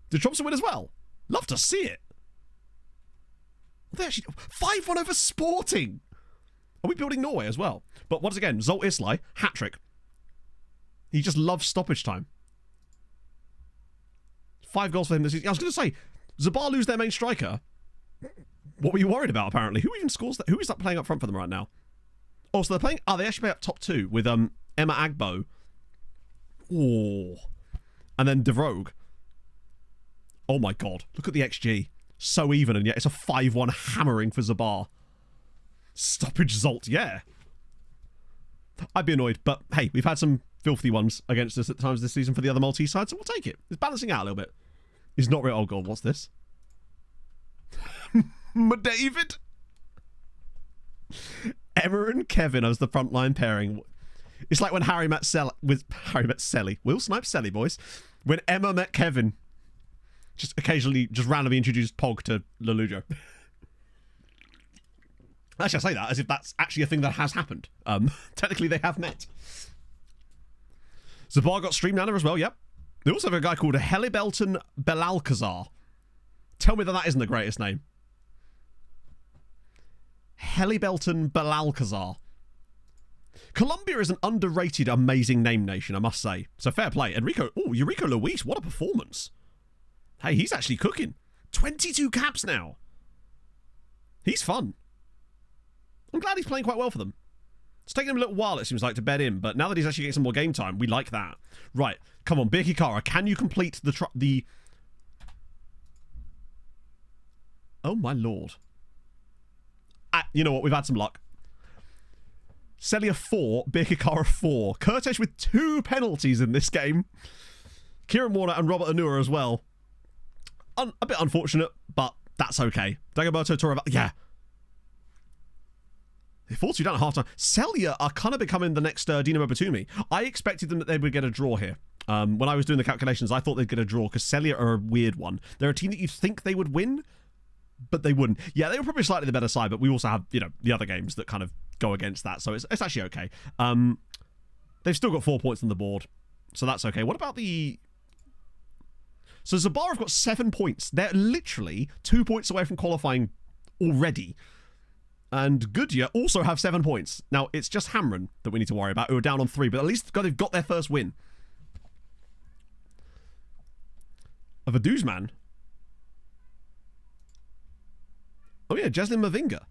Did Tromsø win as well? Love to see it. They actually 5-1 over Sporting. Are we building Norway as well? But once again, Zolt Islay, hat-trick. He just loves stoppage time. 5 goals for him this season. I was going to say, Zabar lose their main striker. What were you worried about, apparently? Who even scores that? Who is that playing up front for them right now? Oh, so they're playing... Oh, they actually play up top 2 with Emma Agbo. Oh. And then De Vroeg. Oh my god. Look at the XG. So even, and yet it's a 5-1 hammering for Zabar. Stoppage Zolt, yeah. I'd be annoyed, but hey, we've had some filthy ones against us at times this season for the other Maltese side, so we'll take it. It's balancing out a little bit. It's not real. Oh god, what's this? David? Emma and Kevin as the frontline pairing. It's like when Harry met Selly. Will Snipe Selly, boys. When Emma met Kevin. Just occasionally, just randomly introduced Pog to Lelujo. Actually, I say that as if that's actually a thing that has happened. Technically, they have met. Zabar got Stream Nana as well, yep. They also have a guy called Helibelton Belalcazar. Tell me that that isn't the greatest name. Helibelton Belalcazar. Colombia is an underrated, amazing name nation, I must say. So fair play. Eurico Luis, what a performance. Hey, he's actually cooking. 22 caps now. He's fun. I'm glad he's playing quite well for them. It's taken him a little while, it seems like, to bed in, but now that he's actually getting some more game time, we like that. Right, come on, Birki Kara, can you complete the... Oh, my lord. You know what, we've had some luck. Celia 4, Birki Kara 4. Kurtesh with 2 penalties in this game. Kieran Warner and Robert Anua as well. A bit unfortunate, but that's okay. Dagoberto Torre... Yeah. They forced you down at half-time. Celia are kind of becoming the next Dinamo Batumi. I expected them that they would get a draw here. When I was doing the calculations, I thought they'd get a draw because Celia are a weird one. They're a team that you think they would win, but they wouldn't. Yeah, they were probably slightly the better side, but we also have, you know, the other games that kind of go against that, so it's actually okay. They've still got 4 points on the board, so that's okay. What about the... So Zabar have got 7 points. They're literally 2 points away from qualifying already. And Goodyear also have 7 points. Now, it's just Hamron that we need to worry about, who are down on 3, but at least they've got their first win. Of a Duzman. Yeah, Jaslyn Mavinga.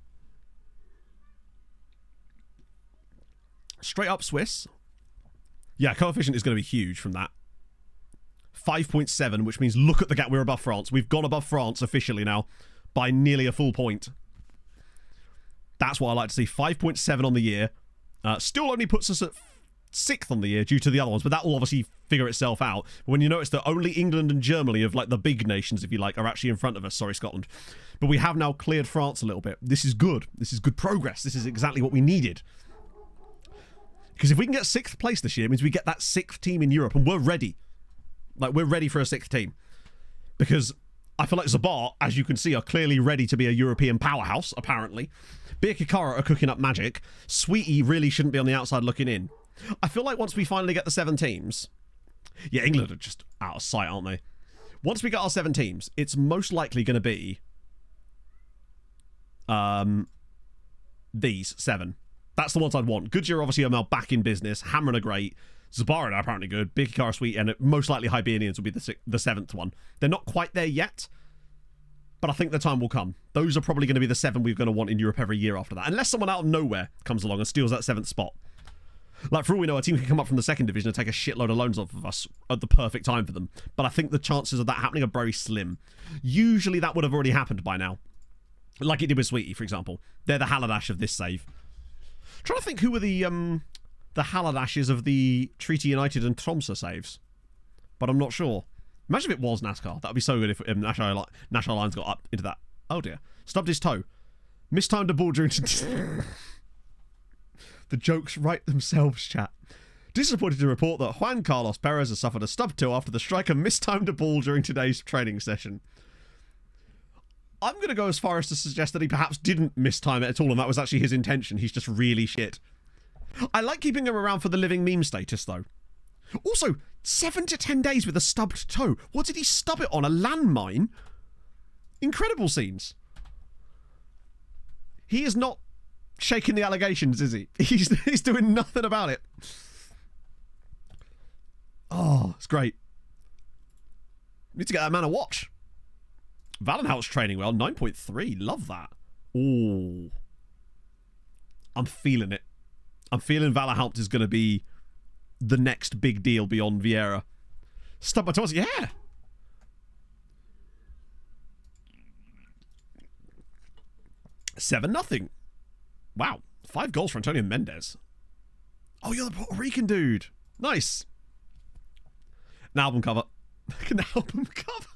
Straight up Swiss. Yeah, coefficient is going to be huge from that. 5.7, which means look at the gap. We're above France. We've gone above France officially now by nearly a full point. That's what I like to see. 5.7 on the year. Still only puts us at 6th on the year due to the other ones, but that will obviously figure itself out. When you notice that only England and Germany, of like the big nations, if you like, are actually in front of us. Sorry, Scotland. But we have now cleared France a little bit. This is good. This is good progress. This is exactly what we needed. Because if we can get 6th place this year, it means we get that 6th team in Europe, and we're ready. Like, we're ready for a 6th team. Because I feel like Zabar, as you can see, are clearly ready to be a European powerhouse, apparently. Birkikara are cooking up magic. Sweetie really shouldn't be on the outside looking in. I feel like once we finally get the 7 teams... Yeah, England are just out of sight, aren't they? Once we get our 7 teams, it's most likely going to be... these 7. That's the ones I'd want. Goodyear obviously are now back in business. Hamron are great. Zabaran are apparently good. Birkikara sweet, and most likely Hibernians will be the 7th one. They're not quite there yet, but I think the time will come. Those are probably going to be the 7 we're going to want in Europe every year after that, unless someone out of nowhere comes along and steals that 7th spot. Like, for all we know, a team can come up from the 2nd division and take a shitload of loans off of us at the perfect time for them. But I think the chances of that happening are very slim. Usually that would have already happened by now. Like it did with Sweetie, for example. They're the Haladash of this save. Trying to think who were the Haladashes of the Treaty United and Tromsø saves. But I'm not sure. Imagine if it was NASCAR. That would be so good if National Lines got up into that. Oh dear. Stubbed his toe. Mistimed a ball during... The jokes write themselves, chat. Disappointed to report that Juan Carlos Perez has suffered a stubbed toe after the striker mistimed a ball during today's training session. I'm going to go as far as to suggest that he perhaps didn't mistime it at all, and that was actually his intention. He's just really shit. I like keeping him around for the living meme status, though. Also, 7 to 10 days with a stubbed toe. What did he stub it on? A landmine? Incredible scenes. He is not shaking the allegations, is he? He's doing nothing about it. Oh, it's great. Need to get that man a watch. Valenhout's training well. 9.3. Love that. Ooh. I'm feeling it. I'm feeling Valenhout is going to be the next big deal beyond Vieira. Stub by Thomas. Yeah. $7-0. Wow. 5 goals for Antonio Mendes. Oh, you're the Puerto Rican dude. Nice. An album cover. An album cover.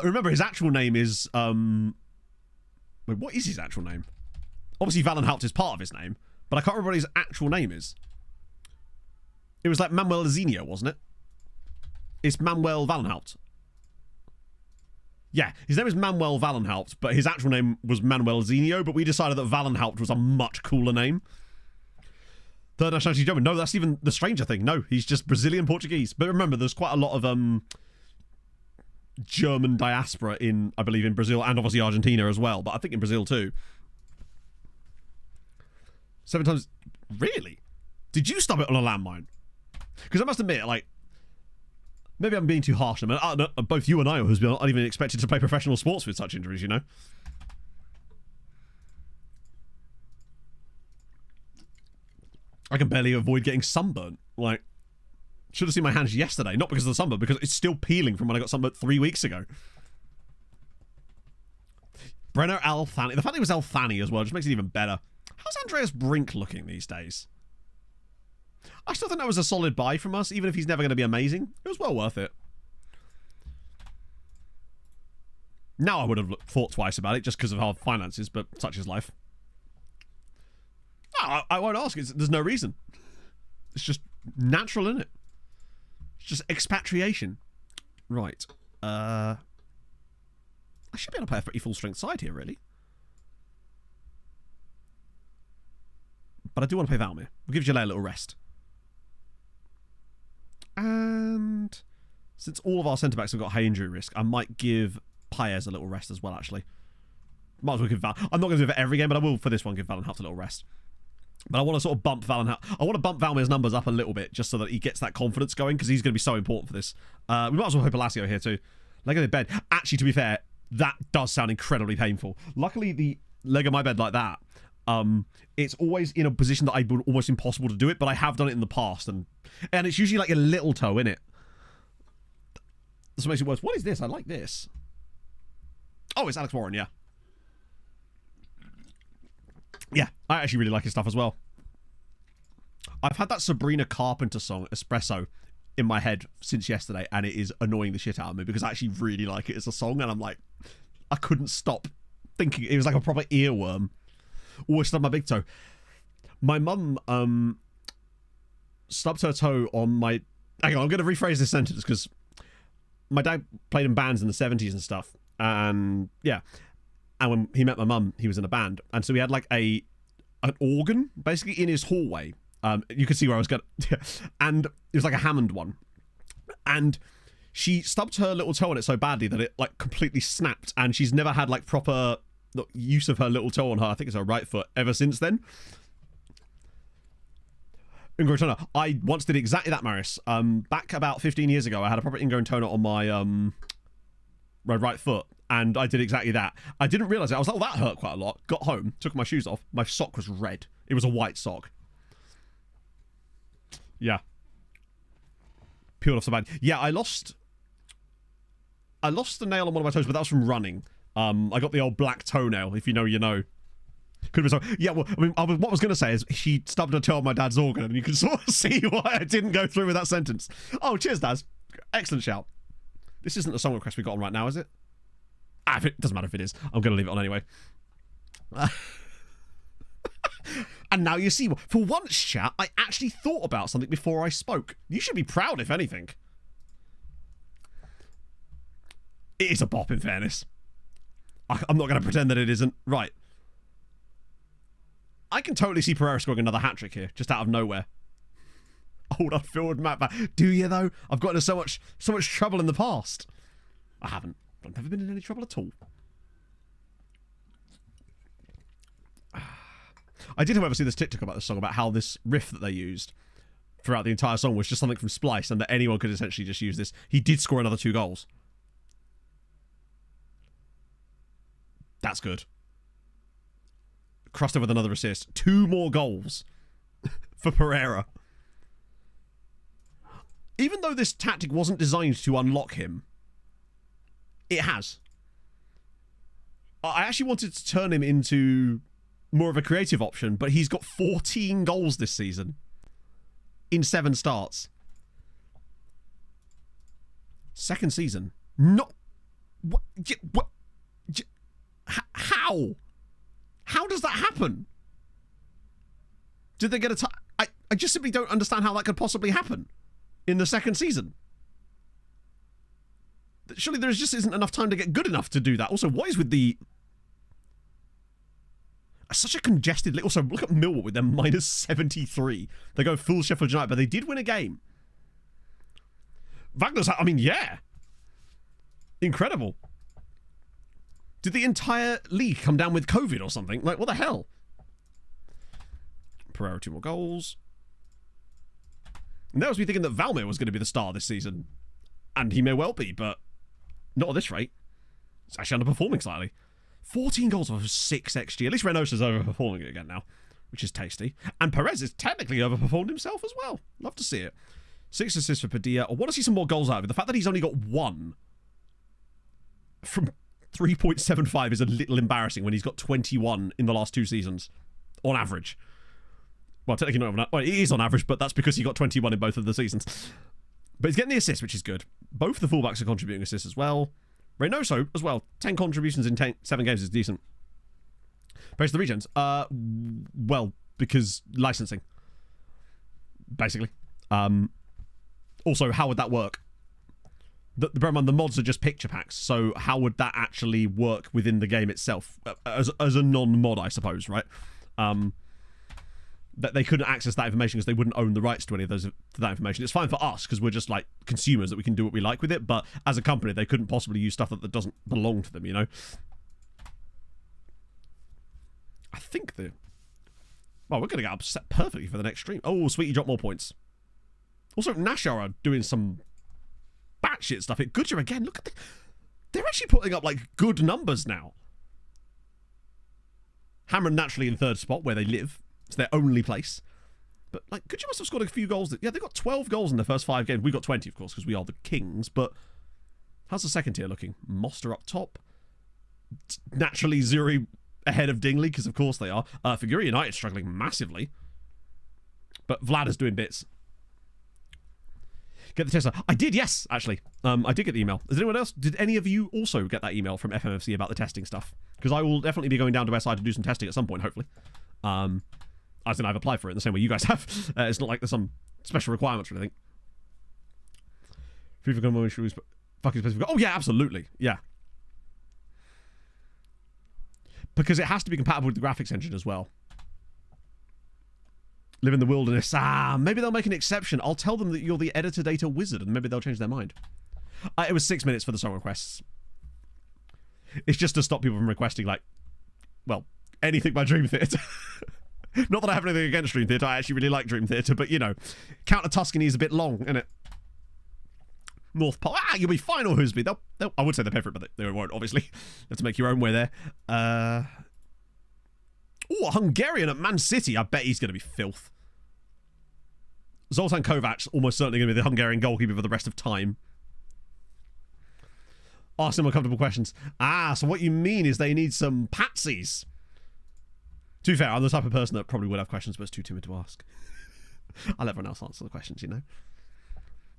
Remember, his actual name is... Wait, what is his actual name? Obviously, Valenhout is part of his name, but I can't remember what his actual name is. It was like Manuel Zinho, wasn't it? It's Manuel Valenhout. Yeah, his name is Manuel Valenhout, but his actual name was Manuel Zinho, but we decided that Valenhout was a much cooler name. Third nationality German. No, that's even the stranger thing. No, he's just Brazilian Portuguese. But remember, there's quite a lot of German diaspora in, I believe, in Brazil and obviously Argentina as well, but I think in Brazil too. 7 times. Really? Did you stub it on a landmine? Because I must admit, like, maybe I'm being too harsh. I mean, both you and I aren't even expected to play professional sports with such injuries, you know? I can barely avoid getting sunburnt. Like, should have seen my hands yesterday. Not because of the sunburn, because it's still peeling from when I got sunburnt 3 weeks ago. Brenner Alfani. The fact that it was Alfani as well just makes it even better. How's Andreas Brink looking these days? I still think that was a solid buy from us, even if he's never going to be amazing. It was well worth it. Now I would have thought twice about it just because of our finances, but such is life. No, I won't ask. There's no reason. It's just natural, isn't it? It's just expatriation. Right. I should be able to play a pretty full-strength side here, really. But I do want to play Valmir. We'll give Gillet a little rest. And since all of our centre-backs have got high injury risk, I might give Paez a little rest as well, actually. Might as well give Val... I'm not going to do it for every game, but I will, for this one, give Valenhout a little rest. But I want to sort of bump Valenhout... I want to bump Valmir's numbers up a little bit, just so that he gets that confidence going, because he's going to be so important for this. We might as well play Lazio here, too. Lego the bed. Actually, to be fair, That does sound incredibly painful. Luckily, the leg of my bed like that, it's always in a position that I would almost impossible to do it, but I have done it in the past, and it's usually like a little toe in it. That's what makes it worse. What is this? I like this. Oh, it's Alex Warren, yeah. Yeah, I actually really like his stuff as well. I've had that Sabrina Carpenter song, Espresso, in my head since yesterday, and it is annoying the shit out of me because I actually really like it as a song, and I'm like, I couldn't stop thinking. It was like a proper earworm. Always stubbed my big toe. My mum stubbed her toe on my... Hang on, I'm going to rephrase this sentence because my dad played in bands in the 70s and stuff, and yeah. And when he met my mum, he was in a band, and so he had like an organ basically in his hallway. You can see where I was going, and it was like a Hammond one, and she stubbed her little toe on it so badly that it like completely snapped, and she's never had like proper use of her little toe on her, I think it's her right foot, ever since then. Ingrown toenail. I once did exactly that, Maris. Back about 15 years ago, I had a proper ingrown toenail on my my right foot, and I did exactly that. I didn't realise it. I was like, oh, that hurt quite a lot. Got home, took my shoes off. My sock was red. It was a white sock. Yeah. Peeled off so bad. Yeah, I lost the nail on one of my toes, but that was from running. I got the old black toenail, if you know, you know. Could have been so. Yeah, well, I mean, what I was going to say is she stubbed her toe on my dad's organ, and you can sort of see why I didn't go through with that sentence. Oh, cheers, Daz. Excellent shout. This isn't the song request we got on right now, is it? If it doesn't matter if it is. I'm going to leave it on anyway. And now you see, for once, chat, I actually thought about something before I spoke. You should be proud, if anything. It is a bop, in fairness. I'm not going to pretend that it isn't. Right. I can totally see Pereira scoring another hat-trick here, just out of nowhere. Old unfilled map back. Do you, though? I've gotten into so much trouble in the past. I haven't. I've never been in any trouble at all. I did, however, see this TikTok about this song, about how this riff that they used throughout the entire song was just something from Splice, and that anyone could essentially just use this. He did score another 2 goals. That's good. Crossed over with another assist. 2 more goals for Pereira. Even though this tactic wasn't designed to unlock him, it has. I actually wanted to turn him into more of a creative option, but he's got 14 goals this season in 7 starts. Second season. Not... What? How? How does that happen? Did they get a... I just simply don't understand how that could possibly happen in the second season. Surely there just isn't enough time to get good enough to do that. Also, what is with the... Such a congested... Also, look at Millwall with their minus 73. They go full Sheffield United, but they did win a game. Wagner's... I mean, yeah. Incredible. Did the entire league come down with COVID or something? Like, what the hell? Pereira 2 more goals. And that was me thinking that Valmir was going to be the star this season. And he may well be, but not at this rate. It's actually underperforming slightly. 14 goals off of 6 XG. At least Reynosa's overperforming it again now, which is tasty. And Perez is technically overperformed himself as well. Love to see it. 6 assists for Padilla. I want to see some more goals out of it. The fact that he's only got 1 from 3.75 is a little embarrassing when he's got 21 in the last 2 seasons, on average. Well, technically not. Well, it is on average, but that's because he got 21 in both of the seasons. But he's getting the assists, which is good. Both the fullbacks are contributing assists as well. Reynoso as well. 10 contributions in 7 games is decent. Praise the regions. Well, because licensing, basically. Also, how would that work? Bear in mind, the mods are just picture packs, so how would that actually work within the game itself? As a non-mod, I suppose, right? That they couldn't access that information because they wouldn't own the rights to any of to that information. It's fine for us because we're just like consumers that we can do what we like with it, but as a company, they couldn't possibly use stuff that doesn't belong to them, you know? I think well, we're going to get upset perfectly for the next stream. Oh, Sweetie dropped more points. Also, Nashar are doing some batshit stuff. Goodyear again. Look at They're actually putting up, like, good numbers now. Hammer naturally in third spot, where they live. It's their only place. But, like, could you must have scored a few goals. Yeah, they got 12 goals in the first 5 games. We got 20, of course, because we are the kings. But how's the second tier looking? Moster up top. Naturally, Zuri ahead of Dingley, because of course they are. Figura United struggling massively. But Vlad is doing bits. Get the tester. I did, yes, actually. I did get the email. Is anyone else? Did any of you also get that email from FMFC about the testing stuff? Because I will definitely be going down to SI to do some testing at some point, hopefully. As in, I've applied for it in the same way you guys have. It's not like there's some special requirements or anything. Oh, yeah, absolutely. Yeah. Because it has to be compatible with the graphics engine as well. Live in the wilderness. Maybe they'll make an exception. I'll tell them that you're the editor data wizard and maybe they'll change their mind. It was 6 minutes for the song requests. It's just to stop people from requesting, like, well, anything by Dream Theater. Not that I have anything against Dream Theater. I actually really like Dream Theater, but, you know, Count of Tuscany is a bit long, isn't it? North Pole. You'll be fine, or Husby. I would say they're pay for it, but they won't, obviously. You have to make your own way there. A Hungarian at Man City. I bet he's going to be filth. Zoltan Kovac, almost certainly going to be the Hungarian goalkeeper for the rest of time. Ask some uncomfortable questions. So what you mean is they need some patsies. To be fair, I'm the type of person that probably would have questions, but it's too timid to ask. I'll let everyone else answer the questions, you know.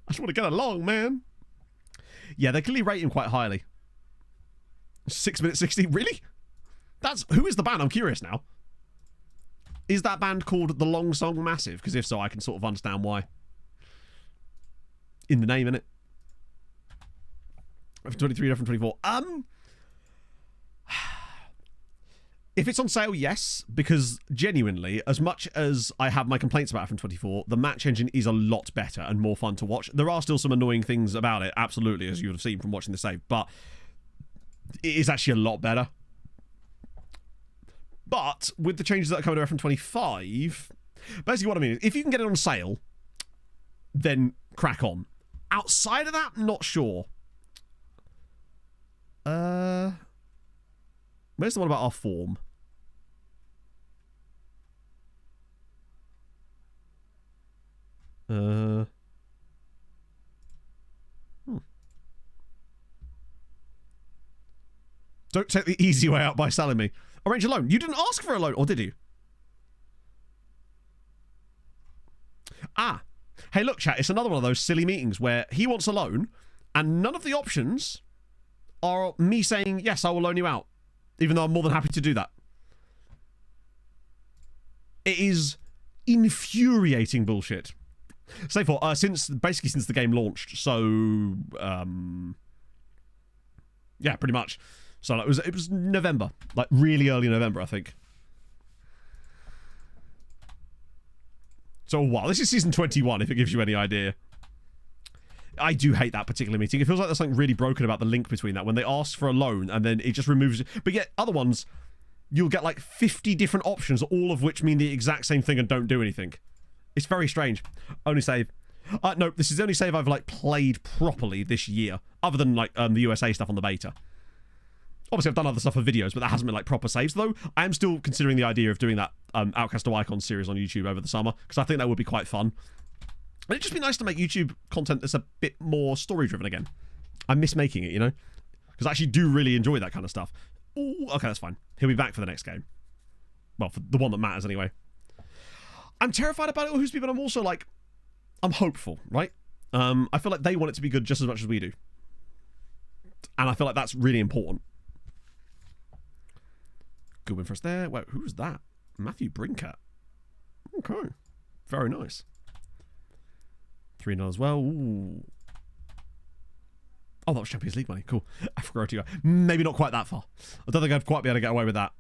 I just want to get along, man. Yeah, they clearly rate him quite highly. 6 minutes 60. Really? Who is the band? I'm curious now. Is that band called The Long Song Massive? Because if so, I can sort of understand why. In the name, innit? From 23 from 24. If it's on sale, yes, because genuinely, as much as I have my complaints about from 24, the match engine is a lot better and more fun to watch. There are still some annoying things about it, absolutely, as you would have seen from watching the save, but it is actually a lot better. But with the changes that are coming to from 25, basically what I mean is, if you can get it on sale, then crack on. Outside of that, not sure. Where's the one about our form? Don't take the easy way out by selling me. Arrange a loan. You didn't ask for a loan, or did you? Hey, look, chat. It's another one of those silly meetings where he wants a loan, and none of the options are me saying, yes, I will loan you out. Even though I'm more than happy to do that. It is infuriating bullshit. Say for since the game launched, so yeah, pretty much. So it was November, like really early November, I think. So wow, this is season 21. If it gives you any idea. I do hate that particular meeting. It feels like there's something really broken about the link between that when they ask for a loan and then it just removes it. But yet other ones, you'll get like 50 different options, all of which mean the exact same thing and don't do anything. It's very strange. Only save. No, this is the only save I've like played properly this year, other than like the USA stuff on the beta. Obviously, I've done other stuff for videos, but that hasn't been like proper saves. Though I am still considering the idea of doing that Outcast to Icon series on YouTube over the summer because I think that would be quite fun. It'd just be nice to make YouTube content that's a bit more story-driven again. I miss making it, you know? Because I actually do really enjoy that kind of stuff. Ooh, okay, that's fine. He'll be back for the next game. Well, for the one that matters anyway. I'm terrified about it, Who's but I'm also like... I'm hopeful, right? I feel like they want it to be good just as much as we do. And I feel like that's really important. Good win for us there. Wait, who's that? Matthew Brinkat. Okay. Very nice. 3-0 as well. Ooh. Oh, that was Champions League money. Cool. I forgot to go. Maybe not quite that far. I don't think I'd quite be able to get away with that.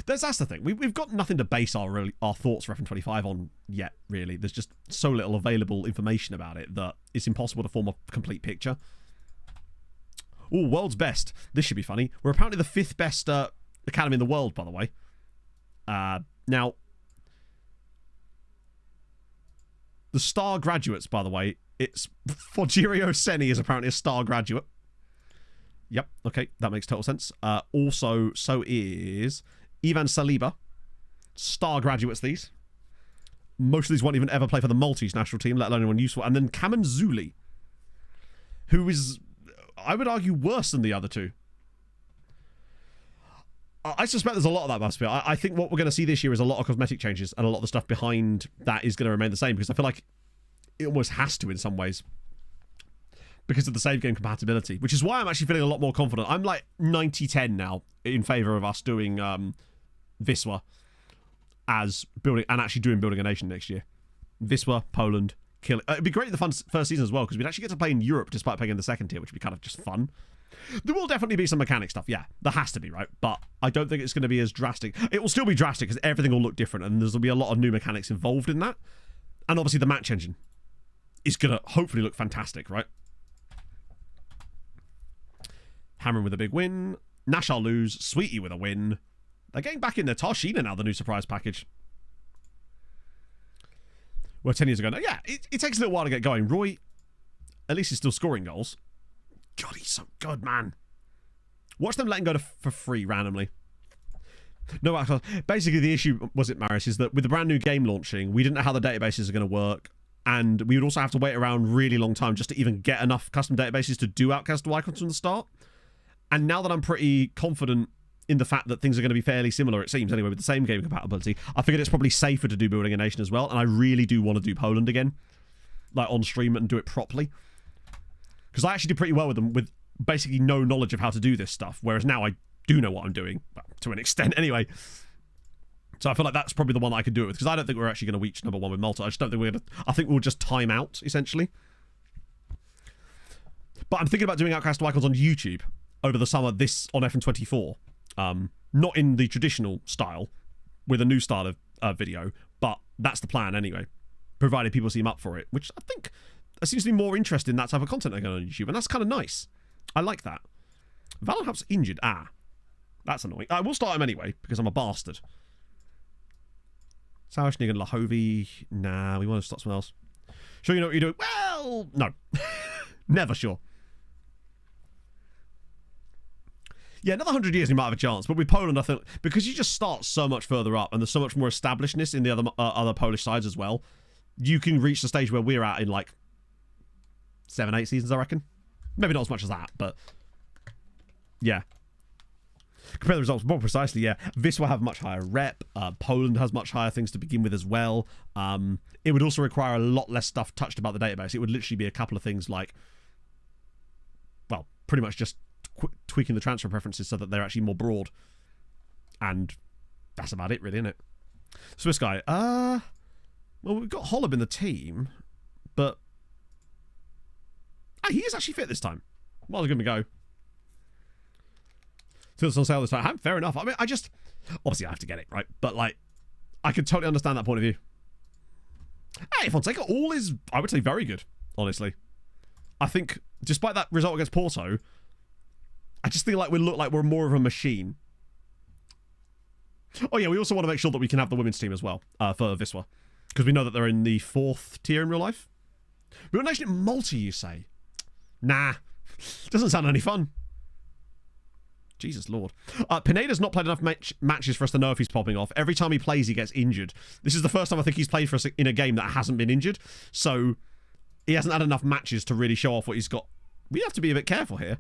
That's the thing. We've got nothing to base our thoughts for FM25 on yet, really. There's just so little available information about it that it's impossible to form a complete picture. Ooh, world's best. This should be funny. We're apparently the 5th best academy in the world, by the way. Now... The star graduates, by the way, it's Fogirio Seni is apparently a star graduate. Yep, okay, that makes total sense. Also, so is Ivan Saliba. Star graduates, these. Most of these won't even ever play for the Maltese national team, let alone anyone useful. And then Kamen Zuli, who is, I would argue, worse than the other two. I suspect there's a lot of that must be. I think what we're going to see this year is a lot of cosmetic changes, and a lot of the stuff behind that is going to remain the same, because I feel like it almost has to in some ways, because of the save game compatibility, which is why I'm actually feeling a lot more confident. I'm like 90-10 now in favour of us doing Wisła as building, and actually doing Building a Nation next year. Wisła, Poland, kill it. It'd be great in the first season as well, because we'd actually get to play in Europe despite playing in the second tier, which would be kind of just fun. There will definitely be some mechanic stuff, yeah. There has to be, right? But I don't think it's going to be as drastic. It will still be drastic because everything will look different, and there'll be a lot of new mechanics involved in that. And obviously the match engine is going to hopefully look fantastic, right? Hammering with a big win. Nashar lose. Sweetie with a win. They're getting back in there. Tarshina now, the new surprise package. Well, 10 years ago now. Yeah, it takes a little while to get going. Roy, at least he's still scoring goals. God, he's so good, man. Watch them letting go for free randomly. No, basically the issue, was it, Maris, is that with the brand new game launching, we didn't know how the databases are going to work, and we would also have to wait around a really long time just to even get enough custom databases to do outcast icons from the start. And now that I'm pretty confident in the fact that things are going to be fairly similar, it seems, anyway, with the same game compatibility, I figured it's probably safer to do Building a Nation as well, and I really do want to do Poland again, like on stream, and do it properly. Because I actually did pretty well with them with basically no knowledge of how to do this stuff, whereas now I do know what I'm doing, well, to an extent anyway. So I feel like that's probably the one that I could do it with, because I don't think we're actually going to reach #1 with Malta. I just don't think we're going to... I think we'll just time out, essentially. But I'm thinking about doing Outcast Icons on YouTube over the summer, this on FM24. Not in the traditional style, with a new style of video, but that's the plan anyway, provided people seem up for it, which I think there seems to be more interest in that type of content going on YouTube, and that's kind of nice. I like that. Valorant's injured. That's annoying. I will start him anyway, because I'm a bastard. Sauerschnig and Lahovi. Nah, we want to start someone else. Sure you know what you're doing? Well, no. Never sure. Yeah, another 100 years you might have a chance, but with Poland, I think, because you just start so much further up, and there's so much more establishedness in the other Polish sides as well, you can reach the stage where we're at in like 7-8 seasons, I reckon. Maybe not as much as that, but yeah. Compare the results more precisely, yeah. Wisła have much higher rep. Poland has much higher things to begin with as well. It would also require a lot less stuff touched about the database. It would literally be a couple of things like, well, pretty much just tweaking the transfer preferences so that they're actually more broad. And that's about it, really, isn't it? Swiss guy. Well, we've got Holub in the team, but he is actually fit this time. Might as well give him a go. Till it's on sale this time. Fair enough. I mean, obviously I have to get it, right? But, like, I can totally understand that point of view. Hey, Fonseca, all is, I would say, very good, honestly. I think, despite that result against Porto, I just feel like we look like we're more of a machine. Oh, yeah, we also want to make sure that we can have the women's team as well, for Wisła. Because we know that they're in the 4th tier in real life. We're not actually in Malta, you say? Nah. Doesn't sound any fun. Jesus Lord. Pineda's not played enough matches for us to know if he's popping off. Every time he plays, he gets injured. This is the first time I think he's played for us in a game that hasn't been injured. So he hasn't had enough matches to really show off what he's got. We have to be a bit careful here.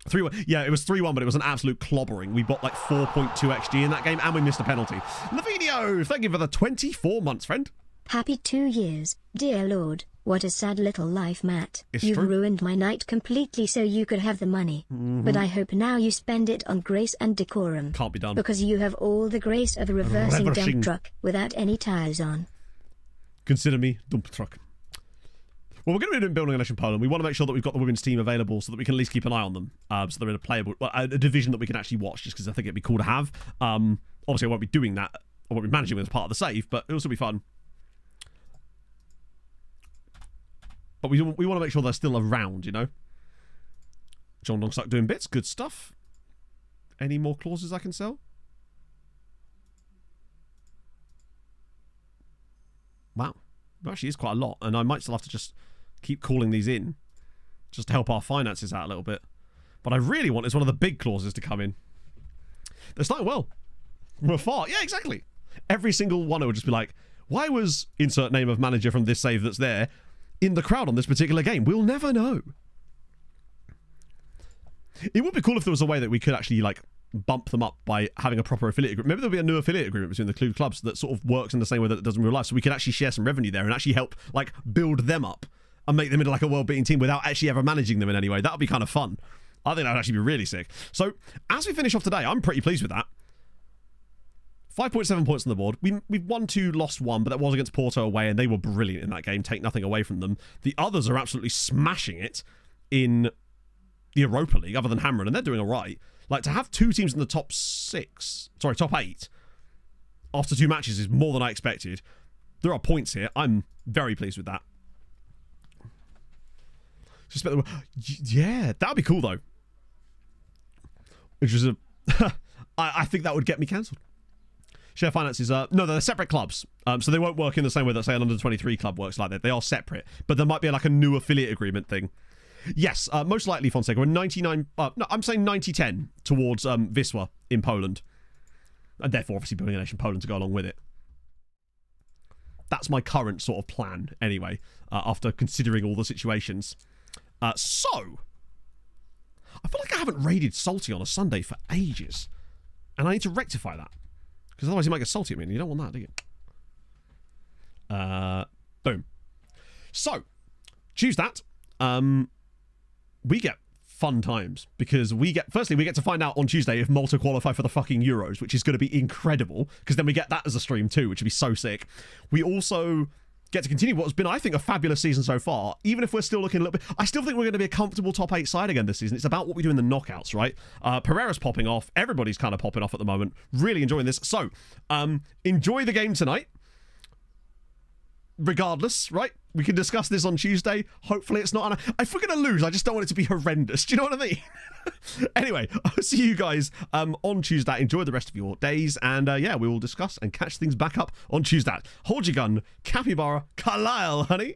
3-1. Yeah, it was 3-1, but it was an absolute clobbering. We bought like 4.2 XG in that game, and we missed a penalty. Lavinio, thank you for the 24 months, friend. Happy 2 years, dear Lord. What a sad little life, Matt. You've true. ruined my night completely so you could have the money. But I hope now you spend it on grace and decorum. Can't be done. Because you have all the grace of a reversing dump truck without any tires on. Consider me dump truck. Well, we're going to be doing Building a Nation Poland. We want to make sure that we've got the women's team available so that we can at least keep an eye on them. So they're in a playable, a division that we can actually watch, just because I think it'd be cool to have. Obviously, I won't be doing that. I won't be managing them as part of the save, but it'll also be fun. But we want to make sure they're still around, you know? John Dongsuck doing bits. Good stuff. Any more clauses I can sell? Wow. There actually is quite a lot. And I might still have to just keep calling these in just to help our finances out a little bit. What I really want is one of the big clauses to come in. They're starting well. From afar. Yeah, exactly. Every single one would just be like, why was insert name of manager from this save that's there in the crowd on this particular game? We'll never know. It would be cool if there was a way that we could actually like bump them up by having a proper affiliate agreement. Maybe there'll be a new affiliate agreement between the two clubs that sort of works in the same way that it does in real life, so we could actually share some revenue there and actually help like build them up and make them into like a world-beating team without actually ever managing them in any way. That would be kind of fun. I think that would actually be really sick. So as we finish off today, I'm pretty pleased with that. 5.7 points on the board. We've won 2, lost 1, but that was against Porto away, and they were brilliant in that game. Take nothing away from them. The others are absolutely smashing it in the Europa League, other than Hammerin, and they're doing all right. Like, to have 2 teams in the top 8 after 2 matches is more than I expected. There are points here. I'm very pleased with that. Yeah, that would be cool, though. Which is I think that would get me cancelled. Share finances are... No, they're separate clubs. So they won't work in the same way that, say, an under-23 club works like that. They are separate. But there might be like a new affiliate agreement thing. Yes, most likely, Fonseca. We're 99... no, I'm saying 90-10 towards Wisła in Poland. And therefore, obviously, building a nation Poland to go along with it. That's my current sort of plan, anyway, after considering all the situations. So, I feel like I haven't raided Salty on a Sunday for ages. And I need to rectify that. Because otherwise he might get salty at me, and you don't want that, do you? Boom. So, choose that. We get fun times, because firstly, we get to find out on Tuesday if Malta qualify for the fucking Euros, which is going to be incredible, because then we get that as a stream too, which would be so sick. We also get to continue what has been, I think, a fabulous season so far, even if we're still looking a little bit... I still think we're going to be a comfortable top 8 side again this season. It's about what we do in the knockouts, right? Pereira's popping off. Everybody's kind of popping off at the moment. Really enjoying this. So, enjoy the game tonight. Regardless, right? We can discuss this on Tuesday. Hopefully it's not... If we're going to lose, I just don't want it to be horrendous. Do you know what I mean? Anyway, I'll see you guys on Tuesday. Enjoy the rest of your days. And yeah, we will discuss and catch things back up on Tuesday. Hold your gun. Capybara. Carlisle, honey.